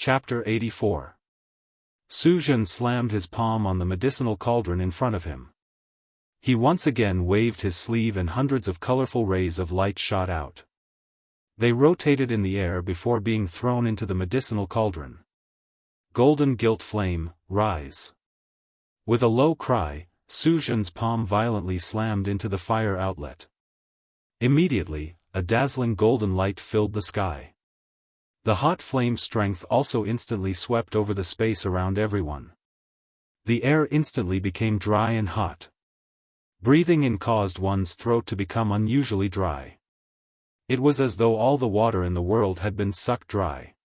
Chapter 84. Su Zhen slammed his palm on the medicinal cauldron in front of him. He once again waved his sleeve and hundreds of colorful rays of light shot out. They rotated in the air before being thrown into the medicinal cauldron. Golden gilt flame, rise. With a low cry, Su Zhen's palm violently slammed into the fire outlet. Immediately, a dazzling golden light filled the sky. The hot flame strength also instantly swept over the space around everyone. The air instantly became dry and hot. Breathing in caused one's throat to become unusually dry. It was as though all the water in the world had been sucked dry.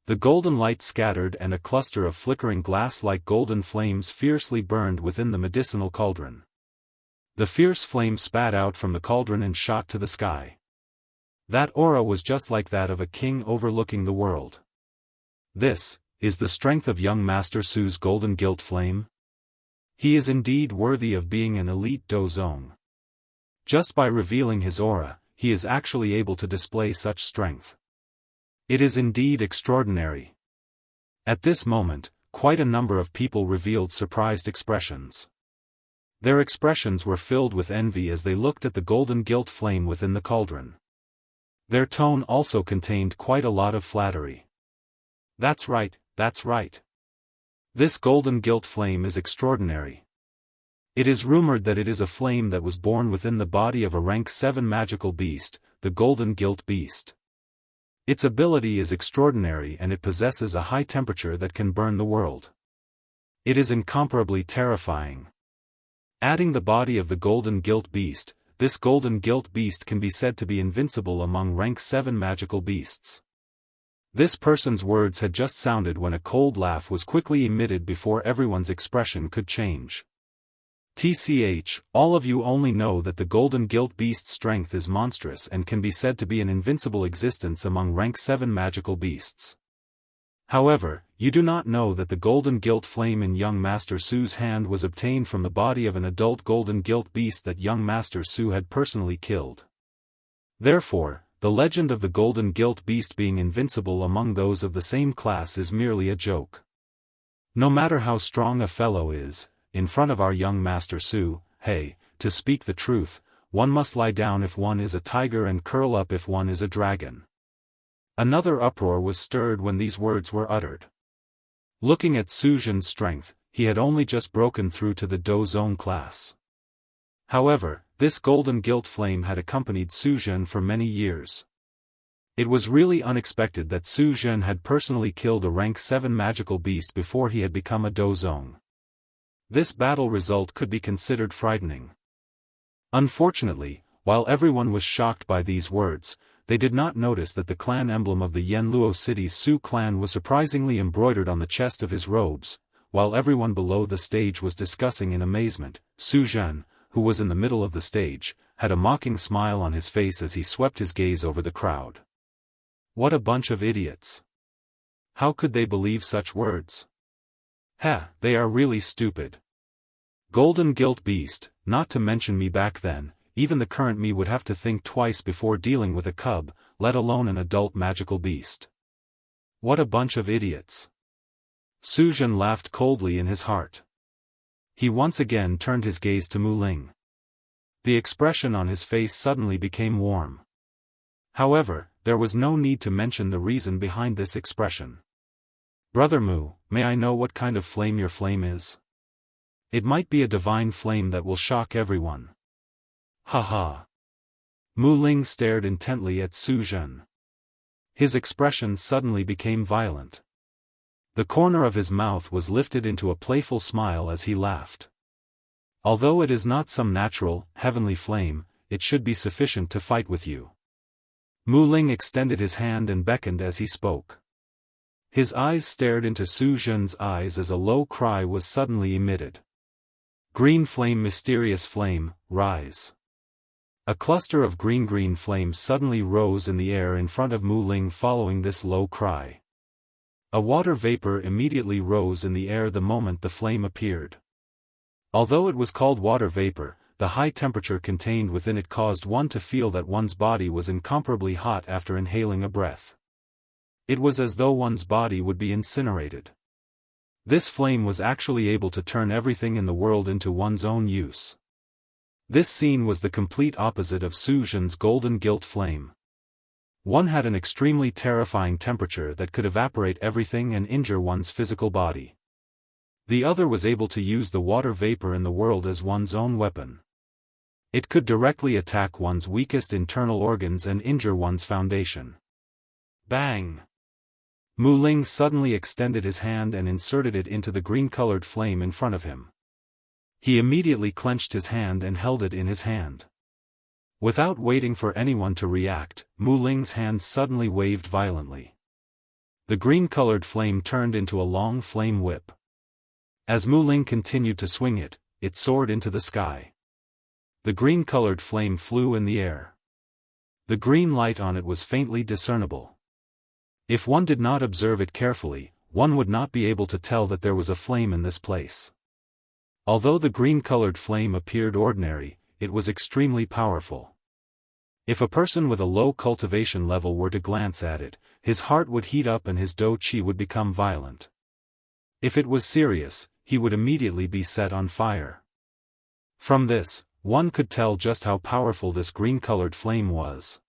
The golden light scattered and a cluster of flickering glass-like golden flames fiercely burned within the medicinal cauldron. The fierce flame spat out from the cauldron and shot to the sky. That aura was just like that of a king overlooking the world. This is the strength of young Master Su's golden gilt flame? He is indeed worthy of being an elite Dozong. Just by revealing his aura, he is actually able to display such strength. It is indeed extraordinary. At this moment, quite a number of people revealed surprised expressions. Their expressions were filled with envy as they looked at the golden gilt flame within the cauldron. Their tone also contained quite a lot of flattery. That's right, that's right. This golden gilt flame is extraordinary. It is rumored that it is a flame that was born within the body of a rank 7 magical beast, the golden gilt beast. Its ability is extraordinary and it possesses a high temperature that can burn the world. It is incomparably terrifying. Adding the body of the golden gilt beast, this golden gilt beast can be said to be invincible among rank 7 magical beasts. This person's words had just sounded when a cold laugh was quickly emitted before everyone's expression could change. TCH, all of you only know that the golden gilt beast's strength is monstrous and can be said to be an invincible existence among rank 7 magical beasts. However, you do not know that the golden gilt flame in young Master Su's hand was obtained from the body of an adult golden gilt beast that young Master Su had personally killed. Therefore, the legend of the golden gilt beast being invincible among those of the same class is merely a joke. No matter how strong a fellow is, in front of our young Master Su, hey, to speak the truth, one must lie down if one is a tiger and curl up if one is a dragon. Another uproar was stirred when these words were uttered. Looking at Su Zhen's strength, he had only just broken through to the Dozong class. However, this golden gilt flame had accompanied Su Zhen for many years. It was really unexpected that Su Zhen had personally killed a rank 7 magical beast before he had become a Dozong. This battle result could be considered frightening. Unfortunately, while everyone was shocked by these words, they did not notice that the clan emblem of the Yanluo city's Su clan was surprisingly embroidered on the chest of his robes. While everyone below the stage was discussing in amazement, Su Zhen, who was in the middle of the stage, had a mocking smile on his face as he swept his gaze over the crowd. What a bunch of idiots! How could they believe such words? They are really stupid. Golden gilt beast, not to mention me back then, even the current me would have to think twice before dealing with a cub, let alone an adult magical beast. What a bunch of idiots. Su Zhen laughed coldly in his heart. He once again turned his gaze to Mu Ling. The expression on his face suddenly became warm. However, there was no need to mention the reason behind this expression. Brother Mu, may I know what kind of flame your flame is? It might be a divine flame that will shock everyone. Ha. Mu Ling stared intently at Su Zhen. His expression suddenly became violent. The corner of his mouth was lifted into a playful smile as he laughed. Although it is not some natural, heavenly flame, it should be sufficient to fight with you. Mu Ling extended his hand and beckoned as he spoke. His eyes stared into Su Zhen's eyes as a low cry was suddenly emitted. Green flame, mysterious flame, rise. A cluster of green flames suddenly rose in the air in front of Mu Ling following this low cry. A water vapor immediately rose in the air the moment the flame appeared. Although it was called water vapor, the high temperature contained within it caused one to feel that one's body was incomparably hot after inhaling a breath. It was as though one's body would be incinerated. This flame was actually able to turn everything in the world into one's own use. This scene was the complete opposite of Su Zhen's golden gilt flame. One had an extremely terrifying temperature that could evaporate everything and injure one's physical body. The other was able to use the water vapor in the world as one's own weapon. It could directly attack one's weakest internal organs and injure one's foundation. Bang! Mu Ling suddenly extended his hand and inserted it into the green-colored flame in front of him. He immediately clenched his hand and held it in his hand. Without waiting for anyone to react, Mu Ling's hand suddenly waved violently. The green-colored flame turned into a long flame whip. As Mu Ling continued to swing it, it soared into the sky. The green-colored flame flew in the air. The green light on it was faintly discernible. If one did not observe it carefully, one would not be able to tell that there was a flame in this place. Although the green-colored flame appeared ordinary, it was extremely powerful. If a person with a low cultivation level were to glance at it, his heart would heat up and his dou qi would become violent. If it was serious, he would immediately be set on fire. From this, one could tell just how powerful this green-colored flame was.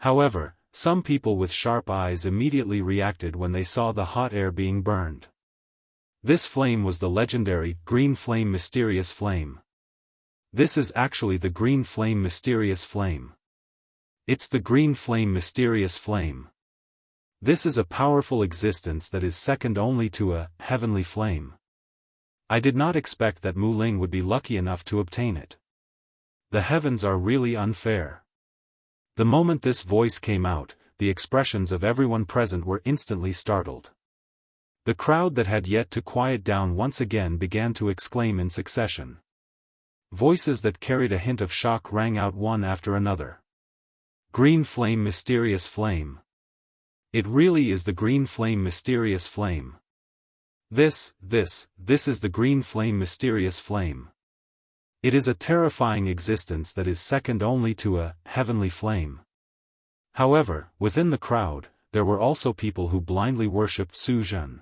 However, some people with sharp eyes immediately reacted when they saw the hot air being burned. This flame was the legendary Green Flame Mysterious Flame. This is actually the Green Flame Mysterious Flame. It's the Green Flame Mysterious Flame. This is a powerful existence that is second only to a heavenly flame. I did not expect that Mu Ling would be lucky enough to obtain it. The heavens are really unfair. The moment this voice came out, the expressions of everyone present were instantly startled. The crowd that had yet to quiet down once again began to exclaim in succession. Voices that carried a hint of shock rang out one after another. Green Flame Mysterious Flame. It really is the Green Flame Mysterious Flame. This is the Green Flame Mysterious Flame. It is a terrifying existence that is second only to a heavenly flame. However, within the crowd, there were also people who blindly worshipped Su Zhen.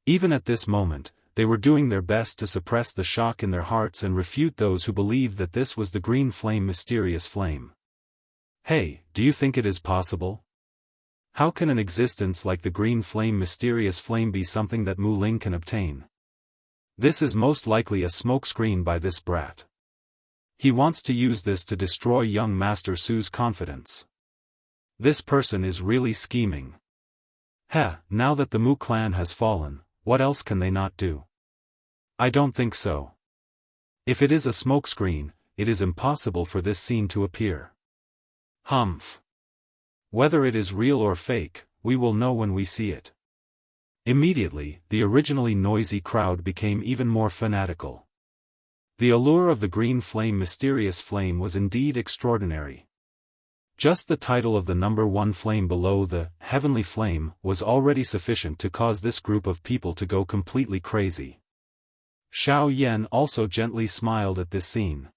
Even at this moment, they were doing their best to suppress the shock in their hearts and refute those who believed that this was the Green Flame Mysterious Flame. Hey, do you think it is possible? How can an existence like the Green Flame Mysterious Flame be something that Mu Ling can obtain? This is most likely a smokescreen by this brat. He wants to use this to destroy young Master Su's confidence. This person is really scheming. Now that the Mu clan has fallen, what else can they not do? I don't think so. If it is a smokescreen, it is impossible for this scene to appear. Humph. Whether it is real or fake, we will know when we see it. Immediately, the originally noisy crowd became even more fanatical. The allure of the Green Flame Mysterious Flame was indeed extraordinary. Just the title of the number one flame below the heavenly flame was already sufficient to cause this group of people to go completely crazy. Xiao Yan also gently smiled at this scene.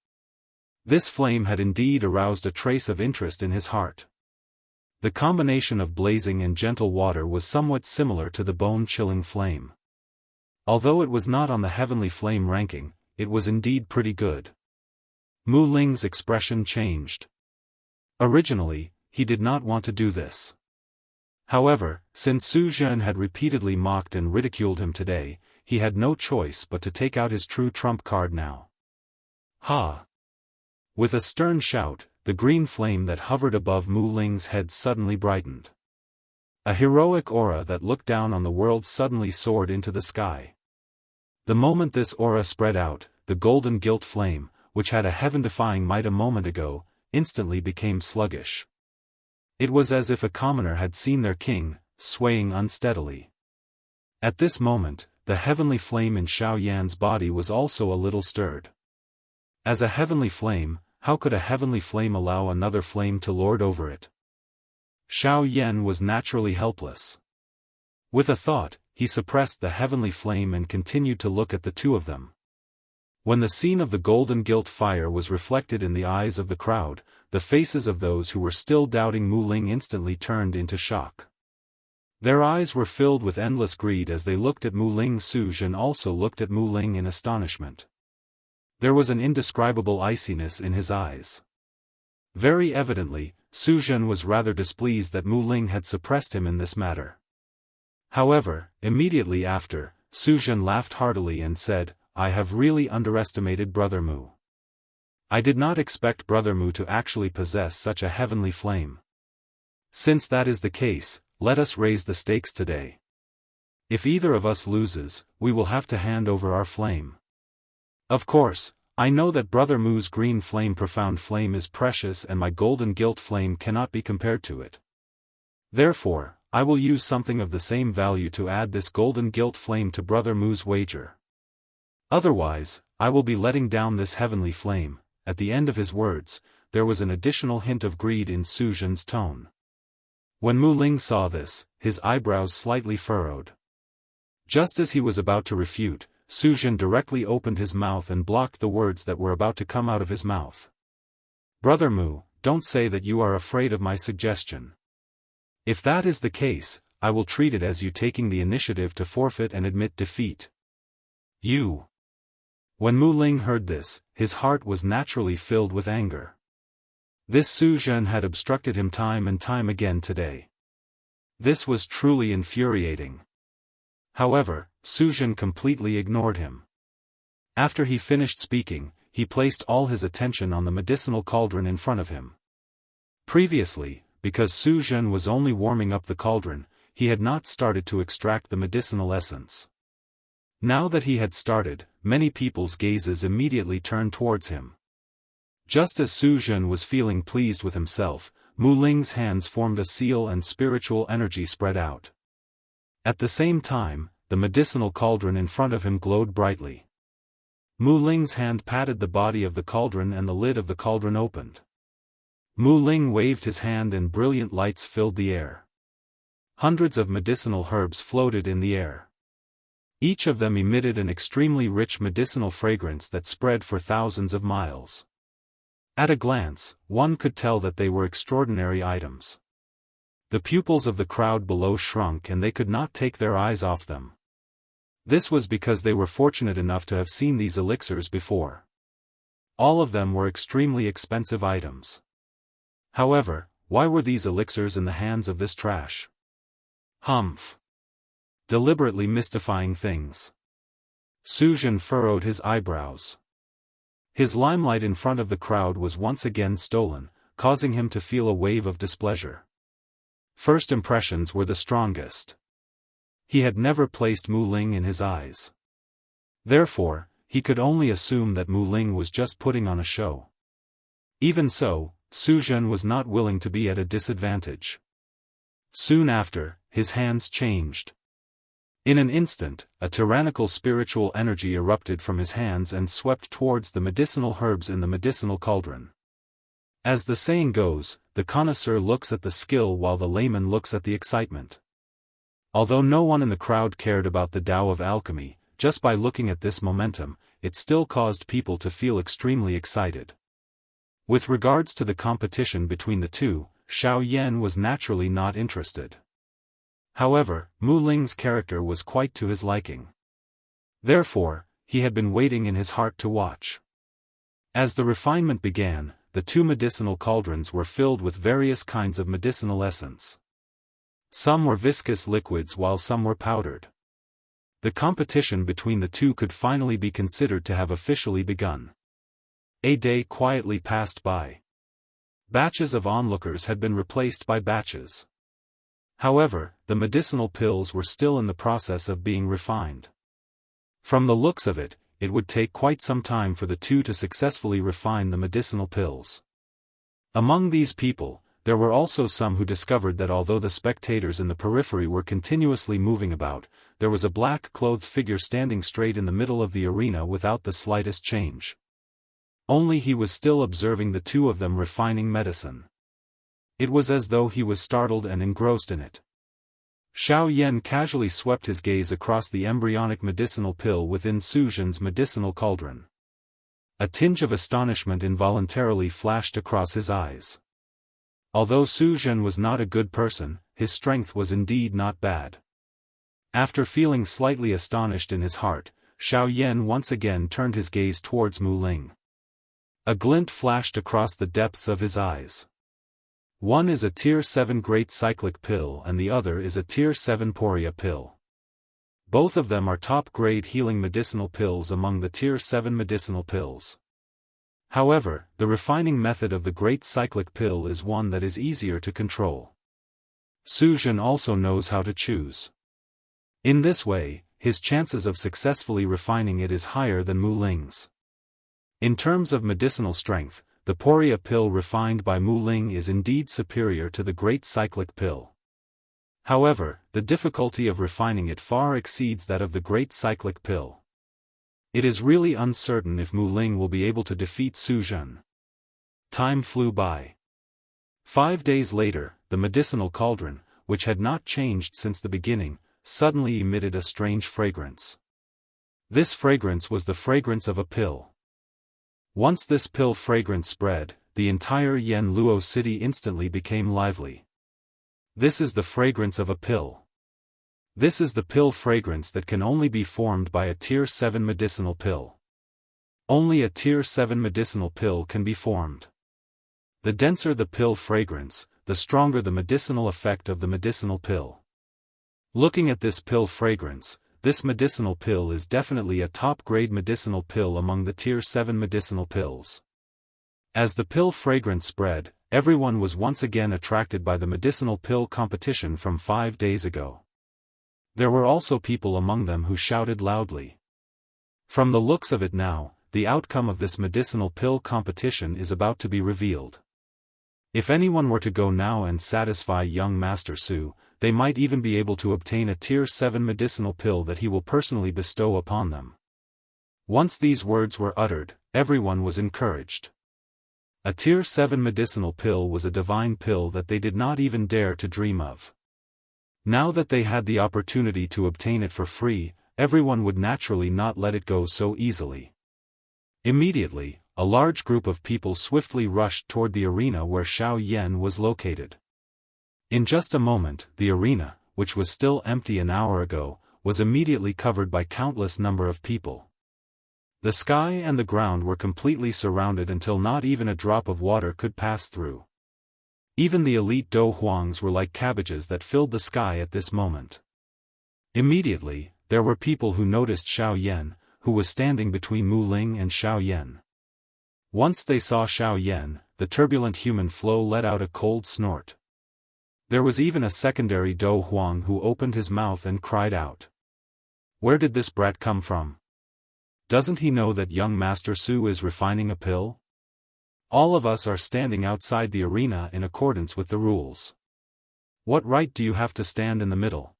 This flame had indeed aroused a trace of interest in his heart. The combination of blazing and gentle water was somewhat similar to the bone-chilling flame. Although it was not on the heavenly flame ranking, it was indeed pretty good. Mu Ling's expression changed. Originally, he did not want to do this. However, since Su Zhen had repeatedly mocked and ridiculed him today, he had no choice but to take out his true trump card now. Ha! With a stern shout, the green flame that hovered above Mu Ling's head suddenly brightened. A heroic aura that looked down on the world suddenly soared into the sky. The moment this aura spread out, the golden gilt flame, which had a heaven-defying might a moment ago, instantly became sluggish. It was as if a commoner had seen their king, swaying unsteadily. At this moment, the heavenly flame in Xiao Yan's body was also a little stirred. As a heavenly flame, how could a heavenly flame allow another flame to lord over it? Xiao Yan was naturally helpless. With a thought, he suppressed the heavenly flame and continued to look at the two of them. When the scene of the golden gilt fire was reflected in the eyes of the crowd, the faces of those who were still doubting Mu Ling instantly turned into shock. Their eyes were filled with endless greed as they looked at Mu Ling. Su Zhen also looked at Mu Ling in astonishment. There was an indescribable iciness in his eyes. Very evidently, Su Zhen was rather displeased that Mu Ling had suppressed him in this matter. However, immediately after, Su Zhen laughed heartily and said, "I have really underestimated Brother Mu. I did not expect Brother Mu to actually possess such a heavenly flame. Since that is the case, let us raise the stakes today. If either of us loses, we will have to hand over our flame. Of course, I know that Brother Mu's green flame, profound flame, is precious, and my golden gilt flame cannot be compared to it. Therefore, I will use something of the same value to add this golden gilt flame to Brother Mu's wager. Otherwise, I will be letting down this heavenly flame." At the end of his words, there was an additional hint of greed in Su Zhen's tone. When Mu Ling saw this, his eyebrows slightly furrowed. Just as he was about to refute, Su Zhen directly opened his mouth and blocked the words that were about to come out of his mouth. "Brother Mu, don't say that you are afraid of my suggestion. If that is the case, I will treat it as you taking the initiative to forfeit and admit defeat. You." When Mu Ling heard this, his heart was naturally filled with anger. This Su Zhen had obstructed him time and time again today. This was truly infuriating. However, Su Zhen completely ignored him. After he finished speaking, he placed all his attention on the medicinal cauldron in front of him. Previously, because Su Zhen was only warming up the cauldron, he had not started to extract the medicinal essence. Now that he had started, many people's gazes immediately turned towards him. Just as Su Zhen was feeling pleased with himself, Mu Ling's hands formed a seal and spiritual energy spread out. At the same time, the medicinal cauldron in front of him glowed brightly. Mu Ling's hand patted the body of the cauldron and the lid of the cauldron opened. Mu Ling waved his hand and brilliant lights filled the air. Hundreds of medicinal herbs floated in the air. Each of them emitted an extremely rich medicinal fragrance that spread for thousands of miles. At a glance, one could tell that they were extraordinary items. The pupils of the crowd below shrunk and they could not take their eyes off them. This was because they were fortunate enough to have seen these elixirs before. All of them were extremely expensive items. However, why were these elixirs in the hands of this trash? Humph. Deliberately mystifying things. Su Zhen furrowed his eyebrows. His limelight in front of the crowd was once again stolen, causing him to feel a wave of displeasure. First impressions were the strongest. He had never placed Mu Ling in his eyes. Therefore, he could only assume that Mu Ling was just putting on a show. Even so, Su Zhen was not willing to be at a disadvantage. Soon after, his hands changed. In an instant, a tyrannical spiritual energy erupted from his hands and swept towards the medicinal herbs in the medicinal cauldron. As the saying goes, the connoisseur looks at the skill while the layman looks at the excitement. Although no one in the crowd cared about the Tao of alchemy, just by looking at this momentum, it still caused people to feel extremely excited. With regards to the competition between the two, Xiao Yan was naturally not interested. However, Mu Ling's character was quite to his liking. Therefore, he had been waiting in his heart to watch. As the refinement began, the two medicinal cauldrons were filled with various kinds of medicinal essence. Some were viscous liquids while some were powdered. The competition between the two could finally be considered to have officially begun. A day quietly passed by. Batches of onlookers had been replaced by batches. However, the medicinal pills were still in the process of being refined. From the looks of it, it would take quite some time for the two to successfully refine the medicinal pills. Among these people, there were also some who discovered that although the spectators in the periphery were continuously moving about, there was a black-clothed figure standing straight in the middle of the arena without the slightest change. Only he was still observing the two of them refining medicine. It was as though he was startled and engrossed in it. Xiao Yan casually swept his gaze across the embryonic medicinal pill within Su Zhen's medicinal cauldron. A tinge of astonishment involuntarily flashed across his eyes. Although Su Zhen was not a good person, his strength was indeed not bad. After feeling slightly astonished in his heart, Xiao Yan once again turned his gaze towards Mu Ling. A glint flashed across the depths of his eyes. One is a Tier 7 Great Cyclic Pill and the other is a Tier 7 Poria Pill. Both of them are top-grade healing medicinal pills among the Tier 7 medicinal pills. However, the refining method of the Great Cyclic Pill is one that is easier to control. Su Zhen also knows how to choose. In this way, his chances of successfully refining it is higher than Mu Ling's. In terms of medicinal strength, the Poria Pill refined by Mu Ling is indeed superior to the Great Cyclic Pill. However, the difficulty of refining it far exceeds that of the Great Cyclic Pill. It is really uncertain if Mu Ling will be able to defeat Su Zhen. Time flew by. 5 days later, the medicinal cauldron, which had not changed since the beginning, suddenly emitted a strange fragrance. This fragrance was the fragrance of a pill. Once this pill fragrance spread, the entire Yen Luo city instantly became lively. This is the fragrance of a pill. This is the pill fragrance that can only be formed by a Tier 7 medicinal pill. Only a Tier 7 medicinal pill can be formed. The denser the pill fragrance, the stronger the medicinal effect of the medicinal pill. Looking at this pill fragrance, this medicinal pill is definitely a top-grade medicinal pill among the Tier 7 medicinal pills. As the pill fragrance spread, everyone was once again attracted by the medicinal pill competition from 5 days ago. There were also people among them who shouted loudly. From the looks of it now, the outcome of this medicinal pill competition is about to be revealed. If anyone were to go now and satisfy young Master Su, they might even be able to obtain a Tier 7 medicinal pill that he will personally bestow upon them. Once these words were uttered, everyone was encouraged. A Tier 7 medicinal pill was a divine pill that they did not even dare to dream of. Now that they had the opportunity to obtain it for free, everyone would naturally not let it go so easily. Immediately, a large group of people swiftly rushed toward the arena where Xiao Yan was located. In just a moment, the arena, which was still empty an hour ago, was immediately covered by countless number of people. The sky and the ground were completely surrounded until not even a drop of water could pass through. Even the elite Do Huangs were like cabbages that filled the sky at this moment. Immediately, there were people who noticed Xiao Yan, who was standing between Mu Ling and Xiao Yan. Once they saw Xiao Yan, the turbulent human flow let out a cold snort. There was even a secondary Do Huang who opened his mouth and cried out. Where did this brat come from? Doesn't he know that young Master Su is refining a pill? All of us are standing outside the arena in accordance with the rules. What right do you have to stand in the middle?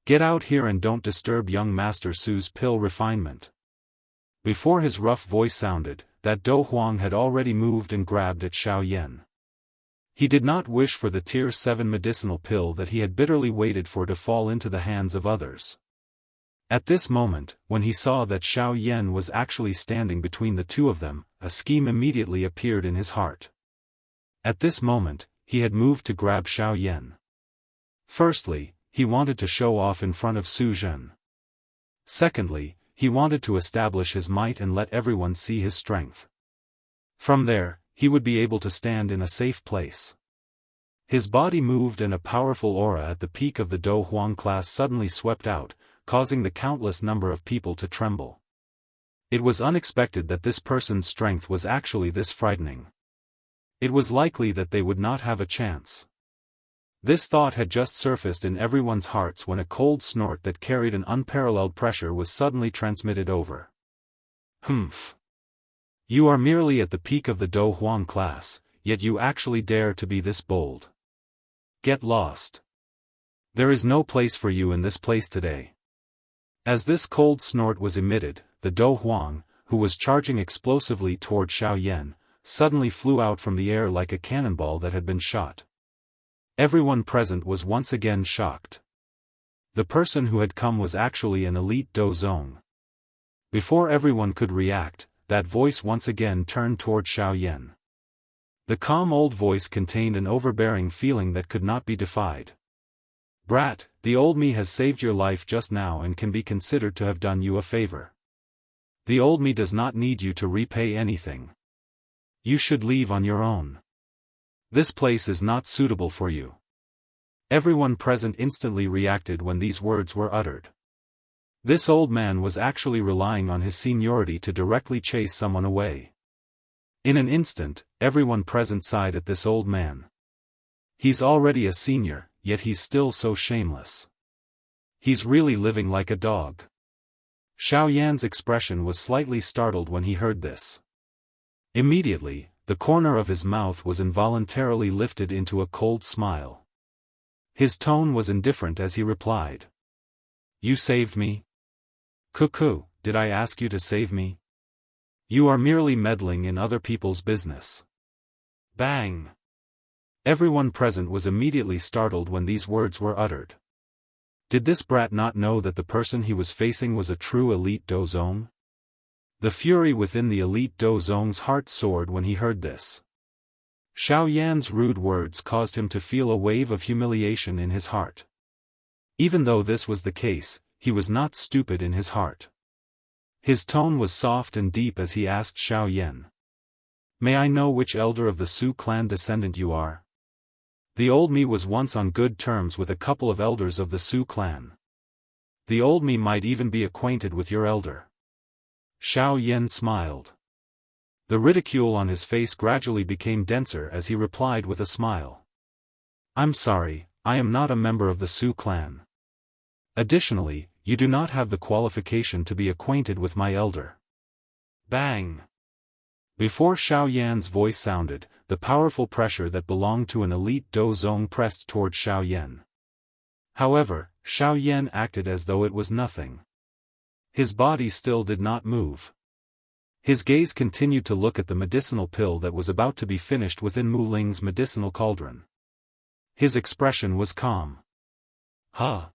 Get out here and don't disturb young Master Su's pill refinement. Before his rough voice sounded, that Do Huang had already moved and grabbed at Xiao Yan. He did not wish for the Tier 7 medicinal pill that he had bitterly waited for to fall into the hands of others. At this moment, when he saw that Xiao Yan was actually standing between the two of them, a scheme immediately appeared in his heart. At this moment, he had moved to grab Xiao Yan. Firstly, he wanted to show off in front of Su Zhen. Secondly, he wanted to establish his might and let everyone see his strength. From there, he would be able to stand in a safe place. His body moved and a powerful aura at the peak of the Do Huang class suddenly swept out, causing the countless number of people to tremble. It was unexpected that this person's strength was actually this frightening. It was likely that they would not have a chance. This thought had just surfaced in everyone's hearts when a cold snort that carried an unparalleled pressure was suddenly transmitted over. Humph. You are merely at the peak of the Do Huang class, yet you actually dare to be this bold. Get lost. There is no place for you in this place today. As this cold snort was emitted, the Do Huang, who was charging explosively toward Xiao Yan, suddenly flew out from the air like a cannonball that had been shot. Everyone present was once again shocked. The person who had come was actually an elite Do Zong. Before everyone could react, that voice once again turned toward Xiao Yan. The calm old voice contained an overbearing feeling that could not be defied. Brat, the old me has saved your life just now and can be considered to have done you a favor. The old me does not need you to repay anything. You should leave on your own. This place is not suitable for you. Everyone present instantly reacted when these words were uttered. This old man was actually relying on his seniority to directly chase someone away. In an instant, everyone present sighed at this old man. He's already a senior, yet he's still so shameless. He's really living like a dog. Xiao Yan's expression was slightly startled when he heard this. Immediately, the corner of his mouth was involuntarily lifted into a cold smile. His tone was indifferent as he replied. You saved me? Cuckoo, did I ask you to save me? You are merely meddling in other people's business. Bang! Everyone present was immediately startled when these words were uttered. Did this brat not know that the person he was facing was a true elite Dozong? The fury within the elite Dozong's heart soared when he heard this. Xiao Yan's rude words caused him to feel a wave of humiliation in his heart. Even though this was the case, he was not stupid in his heart. His tone was soft and deep as he asked Xiao Yan. May I know which elder of the Su clan descendant you are? The old me was once on good terms with a couple of elders of the Su clan. The old me might even be acquainted with your elder. Xiao Yan smiled. The ridicule on his face gradually became denser as he replied with a smile. I'm sorry, I am not a member of the Su clan. Additionally, you do not have the qualification to be acquainted with my elder. Bang! Before Xiao Yan's voice sounded, the powerful pressure that belonged to an elite Dozong pressed toward Xiao Yan. However, Xiao Yan acted as though it was nothing. His body still did not move. His gaze continued to look at the medicinal pill that was about to be finished within Mu Ling's medicinal cauldron. His expression was calm. Huh!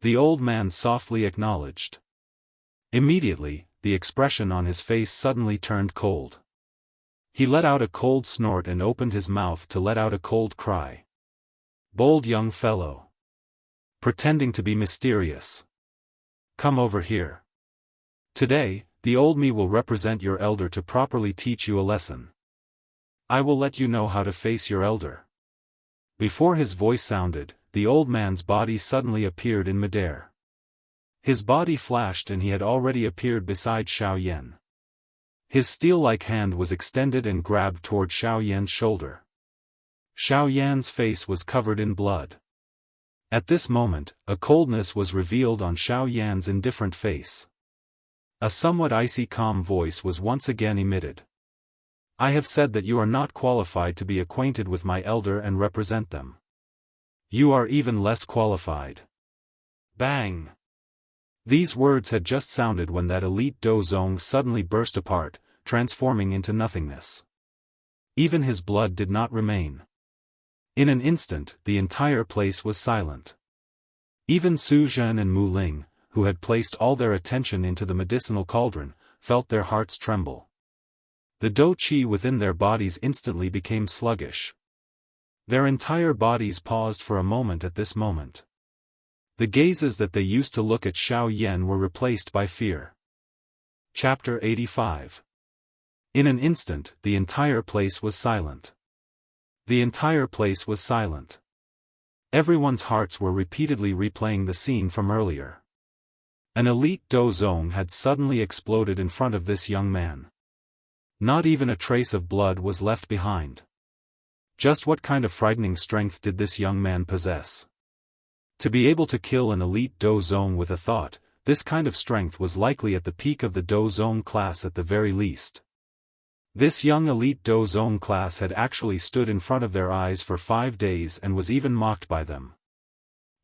The old man softly acknowledged. Immediately, the expression on his face suddenly turned cold. He let out a cold snort and opened his mouth to let out a cold cry. Bold young fellow. Pretending to be mysterious. Come over here. Today, the old me will represent your elder to properly teach you a lesson. I will let you know how to face your elder. Before his voice sounded, the old man's body suddenly appeared in midair. His body flashed and he had already appeared beside Xiao Yan. His steel-like hand was extended and grabbed toward Xiao Yan's shoulder. Xiao Yan's face was covered in blood. At this moment, a coldness was revealed on Xiao Yan's indifferent face. A somewhat icy calm voice was once again emitted. I have said that you are not qualified to be acquainted with my elder and represent them. You are even less qualified. Bang! These words had just sounded when that elite Dozong suddenly burst apart, transforming into nothingness. Even his blood did not remain. In an instant, the entire place was silent. Even Su Zhen and Mu Ling, who had placed all their attention into the medicinal cauldron, felt their hearts tremble. The dou qi within their bodies instantly became sluggish. Their entire bodies paused for a moment at this moment. The gazes that they used to look at Xiao Yan were replaced by fear. Chapter 85. In an instant, the entire place was silent. The entire place was silent. Everyone's hearts were repeatedly replaying the scene from earlier. An elite Dozong had suddenly exploded in front of this young man. Not even a trace of blood was left behind. Just what kind of frightening strength did this young man possess? To be able to kill an elite Dozong with a thought, this kind of strength was likely at the peak of the Dozong class at the very least. This young elite Dozong class had actually stood in front of their eyes for 5 days and was even mocked by them.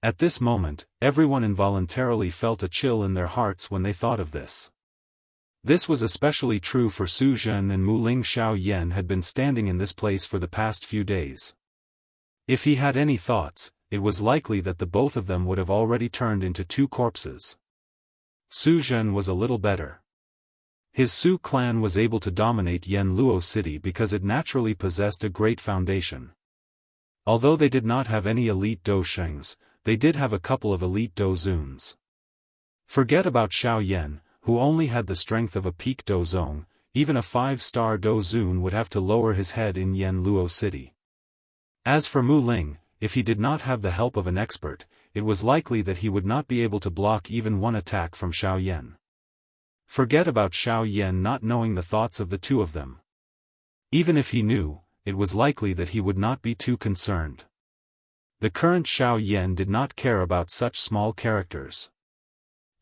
At this moment, everyone involuntarily felt a chill in their hearts when they thought of this. This was especially true for Su Zhen and Mu Ling. Xiao Yan had been standing in this place for the past few days. If he had any thoughts, it was likely that the both of them would have already turned into 2 corpses. Su Zhen was a little better. His Su clan was able to dominate Yanluo City because it naturally possessed a great foundation. Although they did not have any elite Dosheng's, they did have a couple of elite Dozuns. Forget about Xiao Yan, who only had the strength of a peak Dozong. Even a 5-star Dozun would have to lower his head in Yanluo City. As for Mu Ling, if he did not have the help of an expert, it was likely that he would not be able to block even one attack from Xiao Yan. Forget about Xiao Yan not knowing the thoughts of the two of them. Even if he knew, it was likely that he would not be too concerned. The current Xiao Yan did not care about such small characters.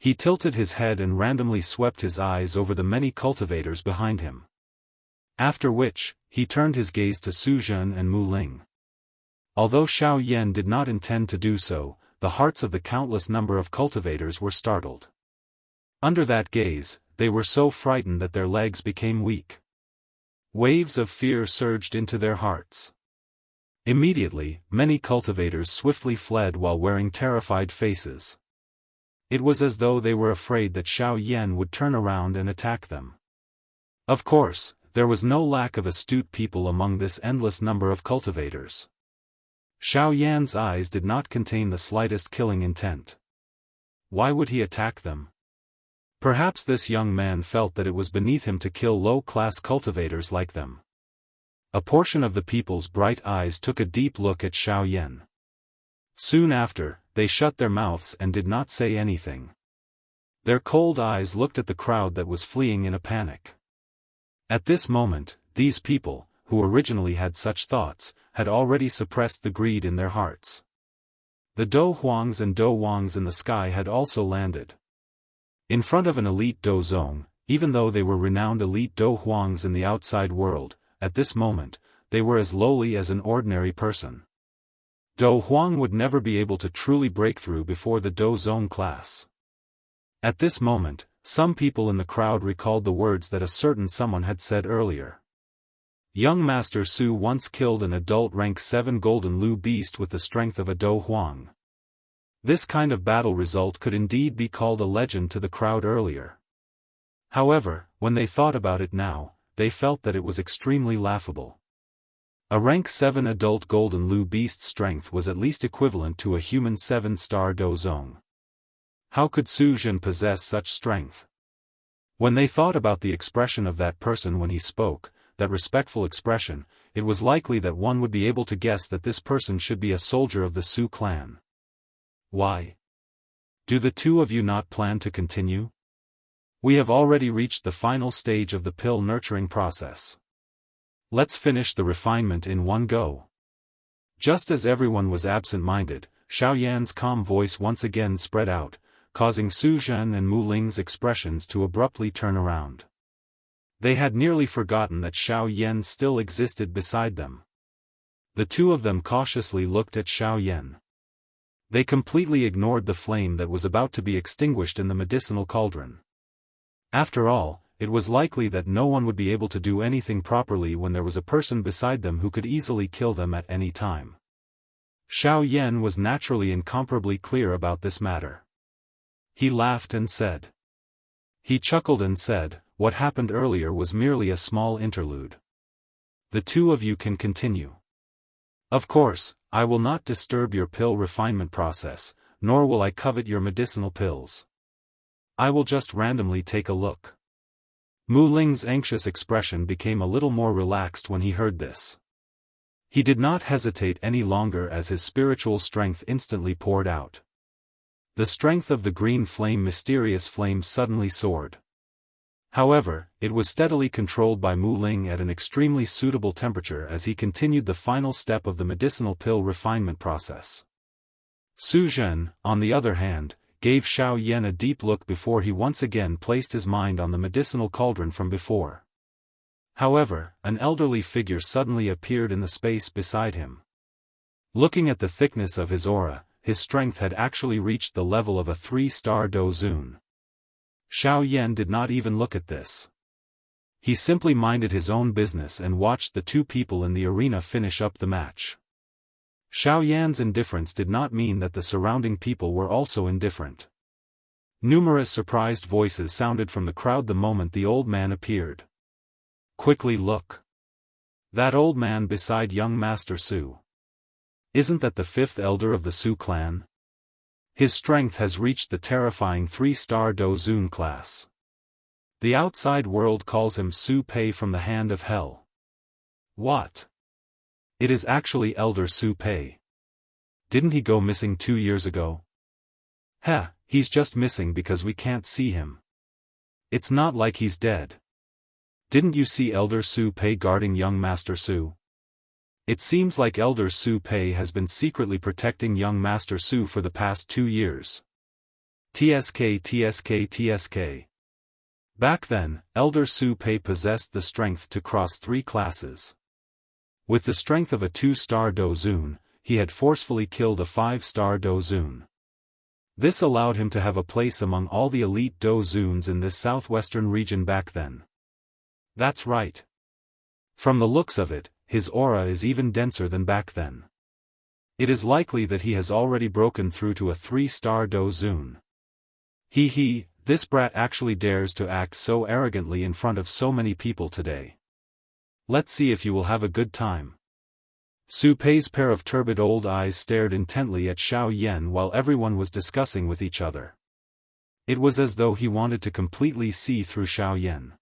He tilted his head and randomly swept his eyes over the many cultivators behind him. After which, he turned his gaze to Su Zhen and Mu Ling. Although Xiao Yan did not intend to do so, the hearts of the countless number of cultivators were startled. Under that gaze, they were so frightened that their legs became weak. Waves of fear surged into their hearts. Immediately, many cultivators swiftly fled while wearing terrified faces. It was as though they were afraid that Xiao Yan would turn around and attack them. Of course, there was no lack of astute people among this endless number of cultivators. Xiao Yan's eyes did not contain the slightest killing intent. Why would he attack them? Perhaps this young man felt that it was beneath him to kill low-class cultivators like them. A portion of the people's bright eyes took a deep look at Xiao Yan. Soon after, they shut their mouths and did not say anything. Their cold eyes looked at the crowd that was fleeing in a panic. At this moment, these people, who originally had such thoughts, had already suppressed the greed in their hearts. The Do Huangs and Do Wangs in the sky had also landed. In front of an elite Do Zong, even though they were renowned elite Do Huangs in the outside world, at this moment, they were as lowly as an ordinary person. Do Huang would never be able to truly break through before the Do Zong class. At this moment, some people in the crowd recalled the words that a certain someone had said earlier. Young Master Su once killed an adult rank 7 Golden Lu beast with the strength of a Do Huang. This kind of battle result could indeed be called a legend to the crowd earlier. However, when they thought about it now, they felt that it was extremely laughable. A rank 7 adult Golden Lu beast's strength was at least equivalent to a human 7-star Dozong. How could Su Zhen possess such strength? When they thought about the expression of that person when he spoke, that respectful expression, it was likely that one would be able to guess that this person should be a soldier of the Su clan. Why? Do the two of you not plan to continue? We have already reached the final stage of the pill nurturing process. Let's finish the refinement in one go. Just as everyone was absent-minded, Xiao Yan's calm voice once again spread out, causing Su Zhen and Mu Ling's expressions to abruptly turn around. They had nearly forgotten that Xiao Yan still existed beside them. The two of them cautiously looked at Xiao Yan. They completely ignored the flame that was about to be extinguished in the medicinal cauldron. After all, it was likely that no one would be able to do anything properly when there was a person beside them who could easily kill them at any time. Xiao Yan was naturally incomparably clear about this matter. He laughed and said. He chuckled and said, "What happened earlier was merely a small interlude. The two of you can continue. Of course, I will not disturb your pill refinement process, nor will I covet your medicinal pills. I will just randomly take a look." Mu Ling's anxious expression became a little more relaxed when he heard this. He did not hesitate any longer as his spiritual strength instantly poured out. The strength of the green flame, mysterious flame, suddenly soared. However, it was steadily controlled by Mu Ling at an extremely suitable temperature as he continued the final step of the medicinal pill refinement process. Su Zhen, on the other hand, gave Xiao Yan a deep look before he once again placed his mind on the medicinal cauldron from before. However, an elderly figure suddenly appeared in the space beside him. Looking at the thickness of his aura, his strength had actually reached the level of a 3-star Dozun. Xiao Yan did not even look at this. He simply minded his own business and watched the two people in the arena finish up the match. Xiao Yan's indifference did not mean that the surrounding people were also indifferent. Numerous surprised voices sounded from the crowd the moment the old man appeared. Quickly look. That old man beside young Master Su. Isn't that the fifth elder of the Su clan? His strength has reached the terrifying 3-star Dozun class. The outside world calls him Su Pei from the hand of hell. What? It is actually Elder Su Pei. Didn't he go missing 2 years ago? Heh, he's just missing because we can't see him. It's not like he's dead. Didn't you see Elder Su Pei guarding young Master Su? It seems like Elder Su Pei has been secretly protecting young Master Su for the past 2 years. TSK. Back then, Elder Su Pei possessed the strength to cross 3 classes. With the strength of a 2-star Dozun, he had forcefully killed a 5-star Dozun. This allowed him to have a place among all the elite Dozuns in this southwestern region back then. That's right. From the looks of it, his aura is even denser than back then. It is likely that he has already broken through to a 3-star Dozun. This brat actually dares to act so arrogantly in front of so many people today. Let's see if you will have a good time. Su Pei's pair of turbid old eyes stared intently at Xiao Yan while everyone was discussing with each other. It was as though he wanted to completely see through Xiao Yan.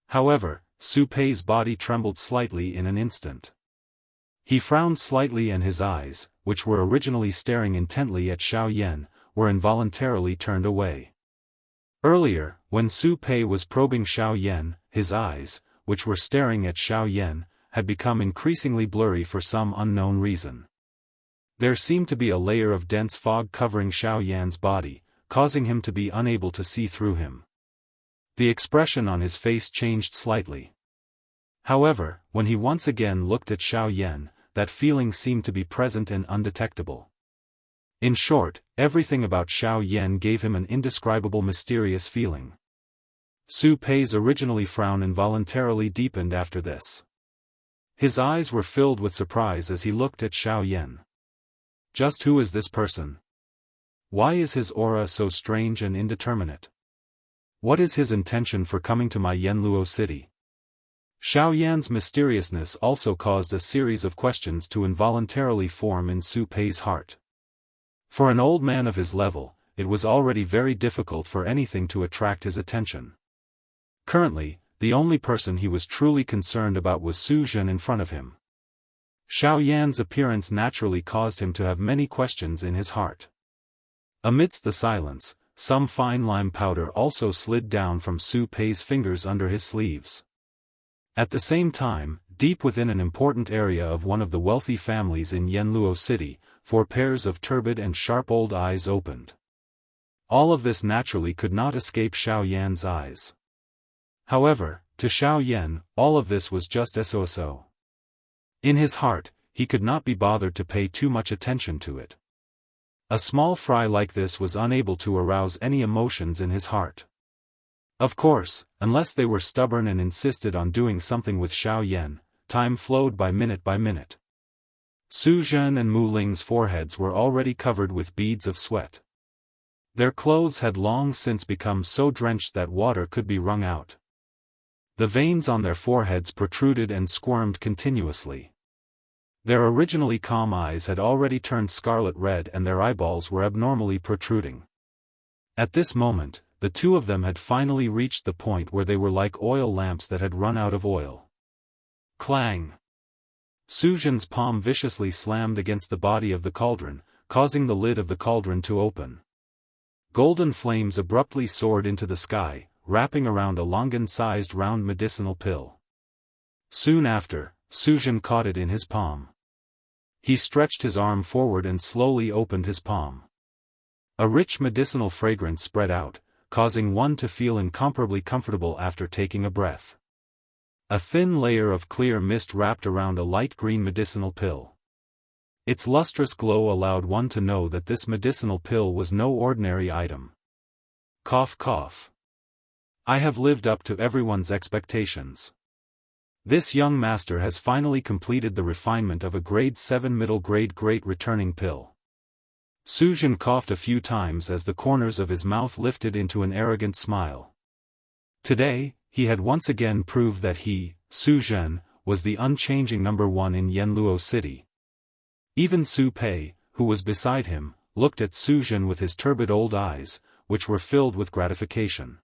However, Su Pei's body trembled slightly in an instant. He frowned slightly and his eyes, which were originally staring intently at Xiao Yan, were involuntarily turned away. Earlier, when Su Pei was probing Xiao Yan, his eyes, which were staring at Xiao Yan, had become increasingly blurry for some unknown reason. There seemed to be a layer of dense fog covering Xiao Yan's body, causing him to be unable to see through him. The expression on his face changed slightly. However, when he once again looked at Xiao Yan, that feeling seemed to be present and undetectable. In short, everything about Xiao Yan gave him an indescribable mysterious feeling. Su Pei's originally frown involuntarily deepened after this. His eyes were filled with surprise as he looked at Xiao Yan. Just who is this person? Why is his aura so strange and indeterminate? What is his intention for coming to my Yanluo city? Xiao Yan's mysteriousness also caused a series of questions to involuntarily form in Su Pei's heart. For an old man of his level, it was already very difficult for anything to attract his attention. Currently, the only person he was truly concerned about was Su Zhen in front of him. Xiao Yan's appearance naturally caused him to have many questions in his heart. Amidst the silence, some fine lime powder also slid down from Su Pei's fingers under his sleeves. At the same time, deep within an important area of one of the wealthy families in Yanluo City, 4 pairs of turbid and sharp old eyes opened. All of this naturally could not escape Xiao Yan's eyes. However, to Xiao Yan, all of this was just so. In his heart, he could not be bothered to pay too much attention to it. A small fry like this was unable to arouse any emotions in his heart. Of course, unless they were stubborn and insisted on doing something with Xiao Yan, time flowed by minute by minute. Su Zhen and Mu Ling's foreheads were already covered with beads of sweat. Their clothes had long since become so drenched that water could be wrung out. The veins on their foreheads protruded and squirmed continuously. Their originally calm eyes had already turned scarlet red and their eyeballs were abnormally protruding. At this moment, the two of them had finally reached the point where they were like oil lamps that had run out of oil. Clang! Su Zhen's palm viciously slammed against the body of the cauldron, causing the lid of the cauldron to open. Golden flames abruptly soared into the sky, wrapping around a longan-sized round medicinal pill. Soon after, Su Zhen caught it in his palm. He stretched his arm forward and slowly opened his palm. A rich medicinal fragrance spread out, causing one to feel incomparably comfortable after taking a breath. A thin layer of clear mist wrapped around a light green medicinal pill. Its lustrous glow allowed one to know that this medicinal pill was no ordinary item. Cough cough. I have lived up to everyone's expectations. This young master has finally completed the refinement of a grade 7 middle grade great returning pill. Su Zhen coughed a few times as the corners of his mouth lifted into an arrogant smile. Today, he had once again proved that he, Su Zhen, was the unchanging #1 in Yanluo City. Even Su Pei, who was beside him, looked at Su Zhen with his turbid old eyes, which were filled with gratification.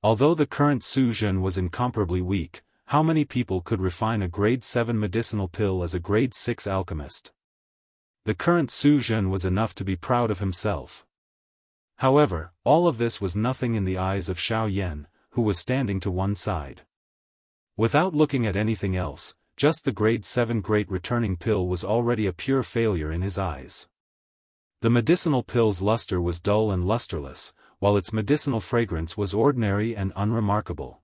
Although the current Su Zhen was incomparably weak, how many people could refine a grade 7 medicinal pill as a grade 6 alchemist? The current Su Zhen was enough to be proud of himself. However, all of this was nothing in the eyes of Xiao Yan, who was standing to one side. Without looking at anything else, just the grade 7 great returning pill was already a pure failure in his eyes. The medicinal pill's luster was dull and lusterless, while its medicinal fragrance was ordinary and unremarkable.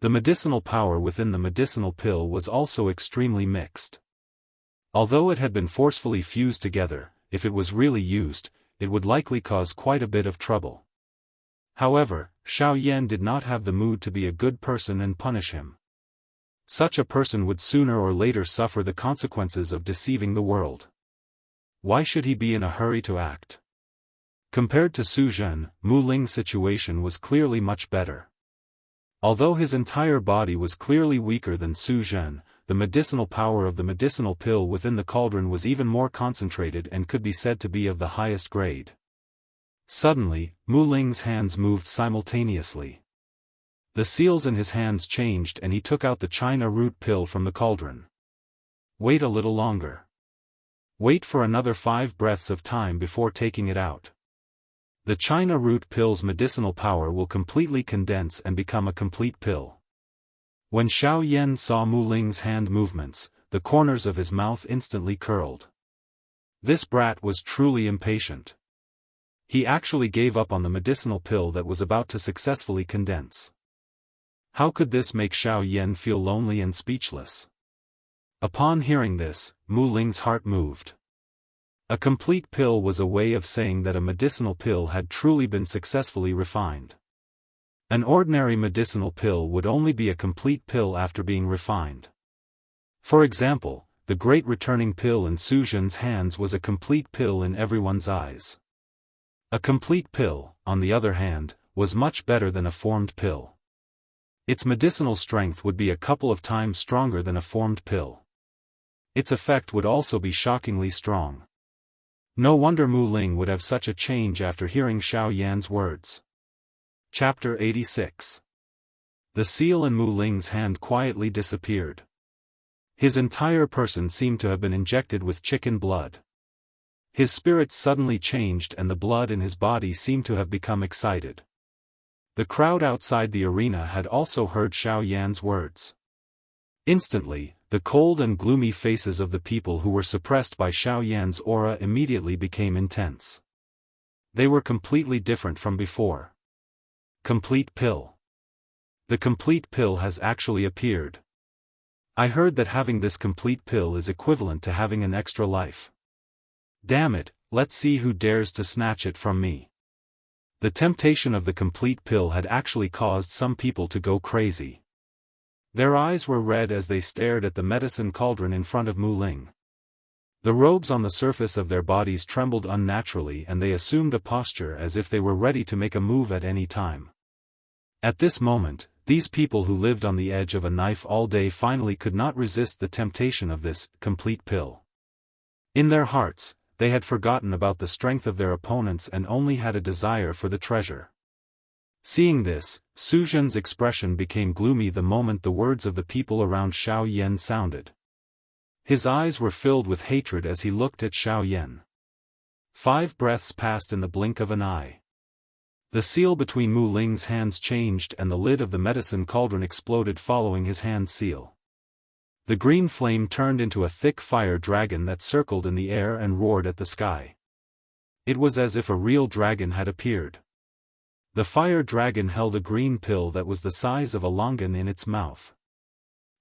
The medicinal power within the medicinal pill was also extremely mixed. Although it had been forcefully fused together, if it was really used, it would likely cause quite a bit of trouble. However, Xiao Yan did not have the mood to be a good person and punish him. Such a person would sooner or later suffer the consequences of deceiving the world. Why should he be in a hurry to act? Compared to Su Zhen, Mu Ling's situation was clearly much better. Although his entire body was clearly weaker than Su Zhen, the medicinal power of the medicinal pill within the cauldron was even more concentrated and could be said to be of the highest grade. Suddenly, Mu Ling's hands moved simultaneously. The seals in his hands changed and he took out the China root pill from the cauldron. Wait a little longer. Wait for another 5 breaths of time before taking it out. The China root pill's medicinal power will completely condense and become a complete pill. When Xiao Yan saw Mu Ling's hand movements, the corners of his mouth instantly curled. This brat was truly impatient. He actually gave up on the medicinal pill that was about to successfully condense. How could this make Xiao Yan feel lonely and speechless? Upon hearing this, Mu Ling's heart moved. A complete pill was a way of saying that a medicinal pill had truly been successfully refined. An ordinary medicinal pill would only be a complete pill after being refined. For example, the great returning pill in Su Zhen's hands was a complete pill in everyone's eyes. A complete pill, on the other hand, was much better than a formed pill. Its medicinal strength would be a couple of times stronger than a formed pill. Its effect would also be shockingly strong. No wonder Mu Ling would have such a change after hearing Xiao Yan's words. Chapter 86. The seal in Mu Ling's hand quietly disappeared. His entire person seemed to have been injected with chicken blood. His spirit suddenly changed and the blood in his body seemed to have become excited. The crowd outside the arena had also heard Xiao Yan's words. Instantly, the cold and gloomy faces of the people who were suppressed by Xiao Yan's aura immediately became intense. They were completely different from before. Complete pill. The complete pill has actually appeared. I heard that having this complete pill is equivalent to having an extra life. Damn it, let's see who dares to snatch it from me. The temptation of the complete pill had actually caused some people to go crazy. Their eyes were red as they stared at the medicine cauldron in front of Mu Ling. The robes on the surface of their bodies trembled unnaturally and they assumed a posture as if they were ready to make a move at any time. At this moment, these people who lived on the edge of a knife all day finally could not resist the temptation of this complete pill. In their hearts, they had forgotten about the strength of their opponents and only had a desire for the treasure. Seeing this, Su Zhen's expression became gloomy the moment the words of the people around Xiao Yan sounded. His eyes were filled with hatred as he looked at Xiao Yan. 5 breaths passed in the blink of an eye. The seal between Mu Ling's hands changed and the lid of the medicine cauldron exploded following his hand seal. The green flame turned into a thick fire dragon that circled in the air and roared at the sky. It was as if a real dragon had appeared. The fire dragon held a green pill that was the size of a longan in its mouth.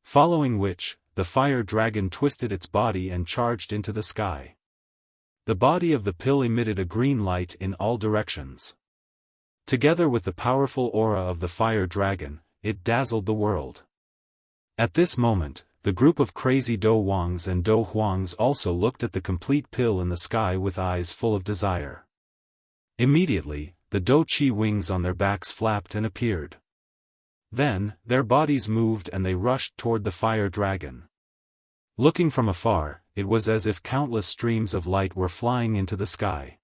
Following which, the fire dragon twisted its body and charged into the sky. The body of the pill emitted a green light in all directions. Together with the powerful aura of the fire dragon, it dazzled the world. At this moment, the group of crazy Do Wangs and Do Huangs also looked at the complete pill in the sky with eyes full of desire. Immediately, the Do Chi wings on their backs flapped and appeared. Then, their bodies moved and they rushed toward the fire dragon. Looking from afar, it was as if countless streams of light were flying into the sky.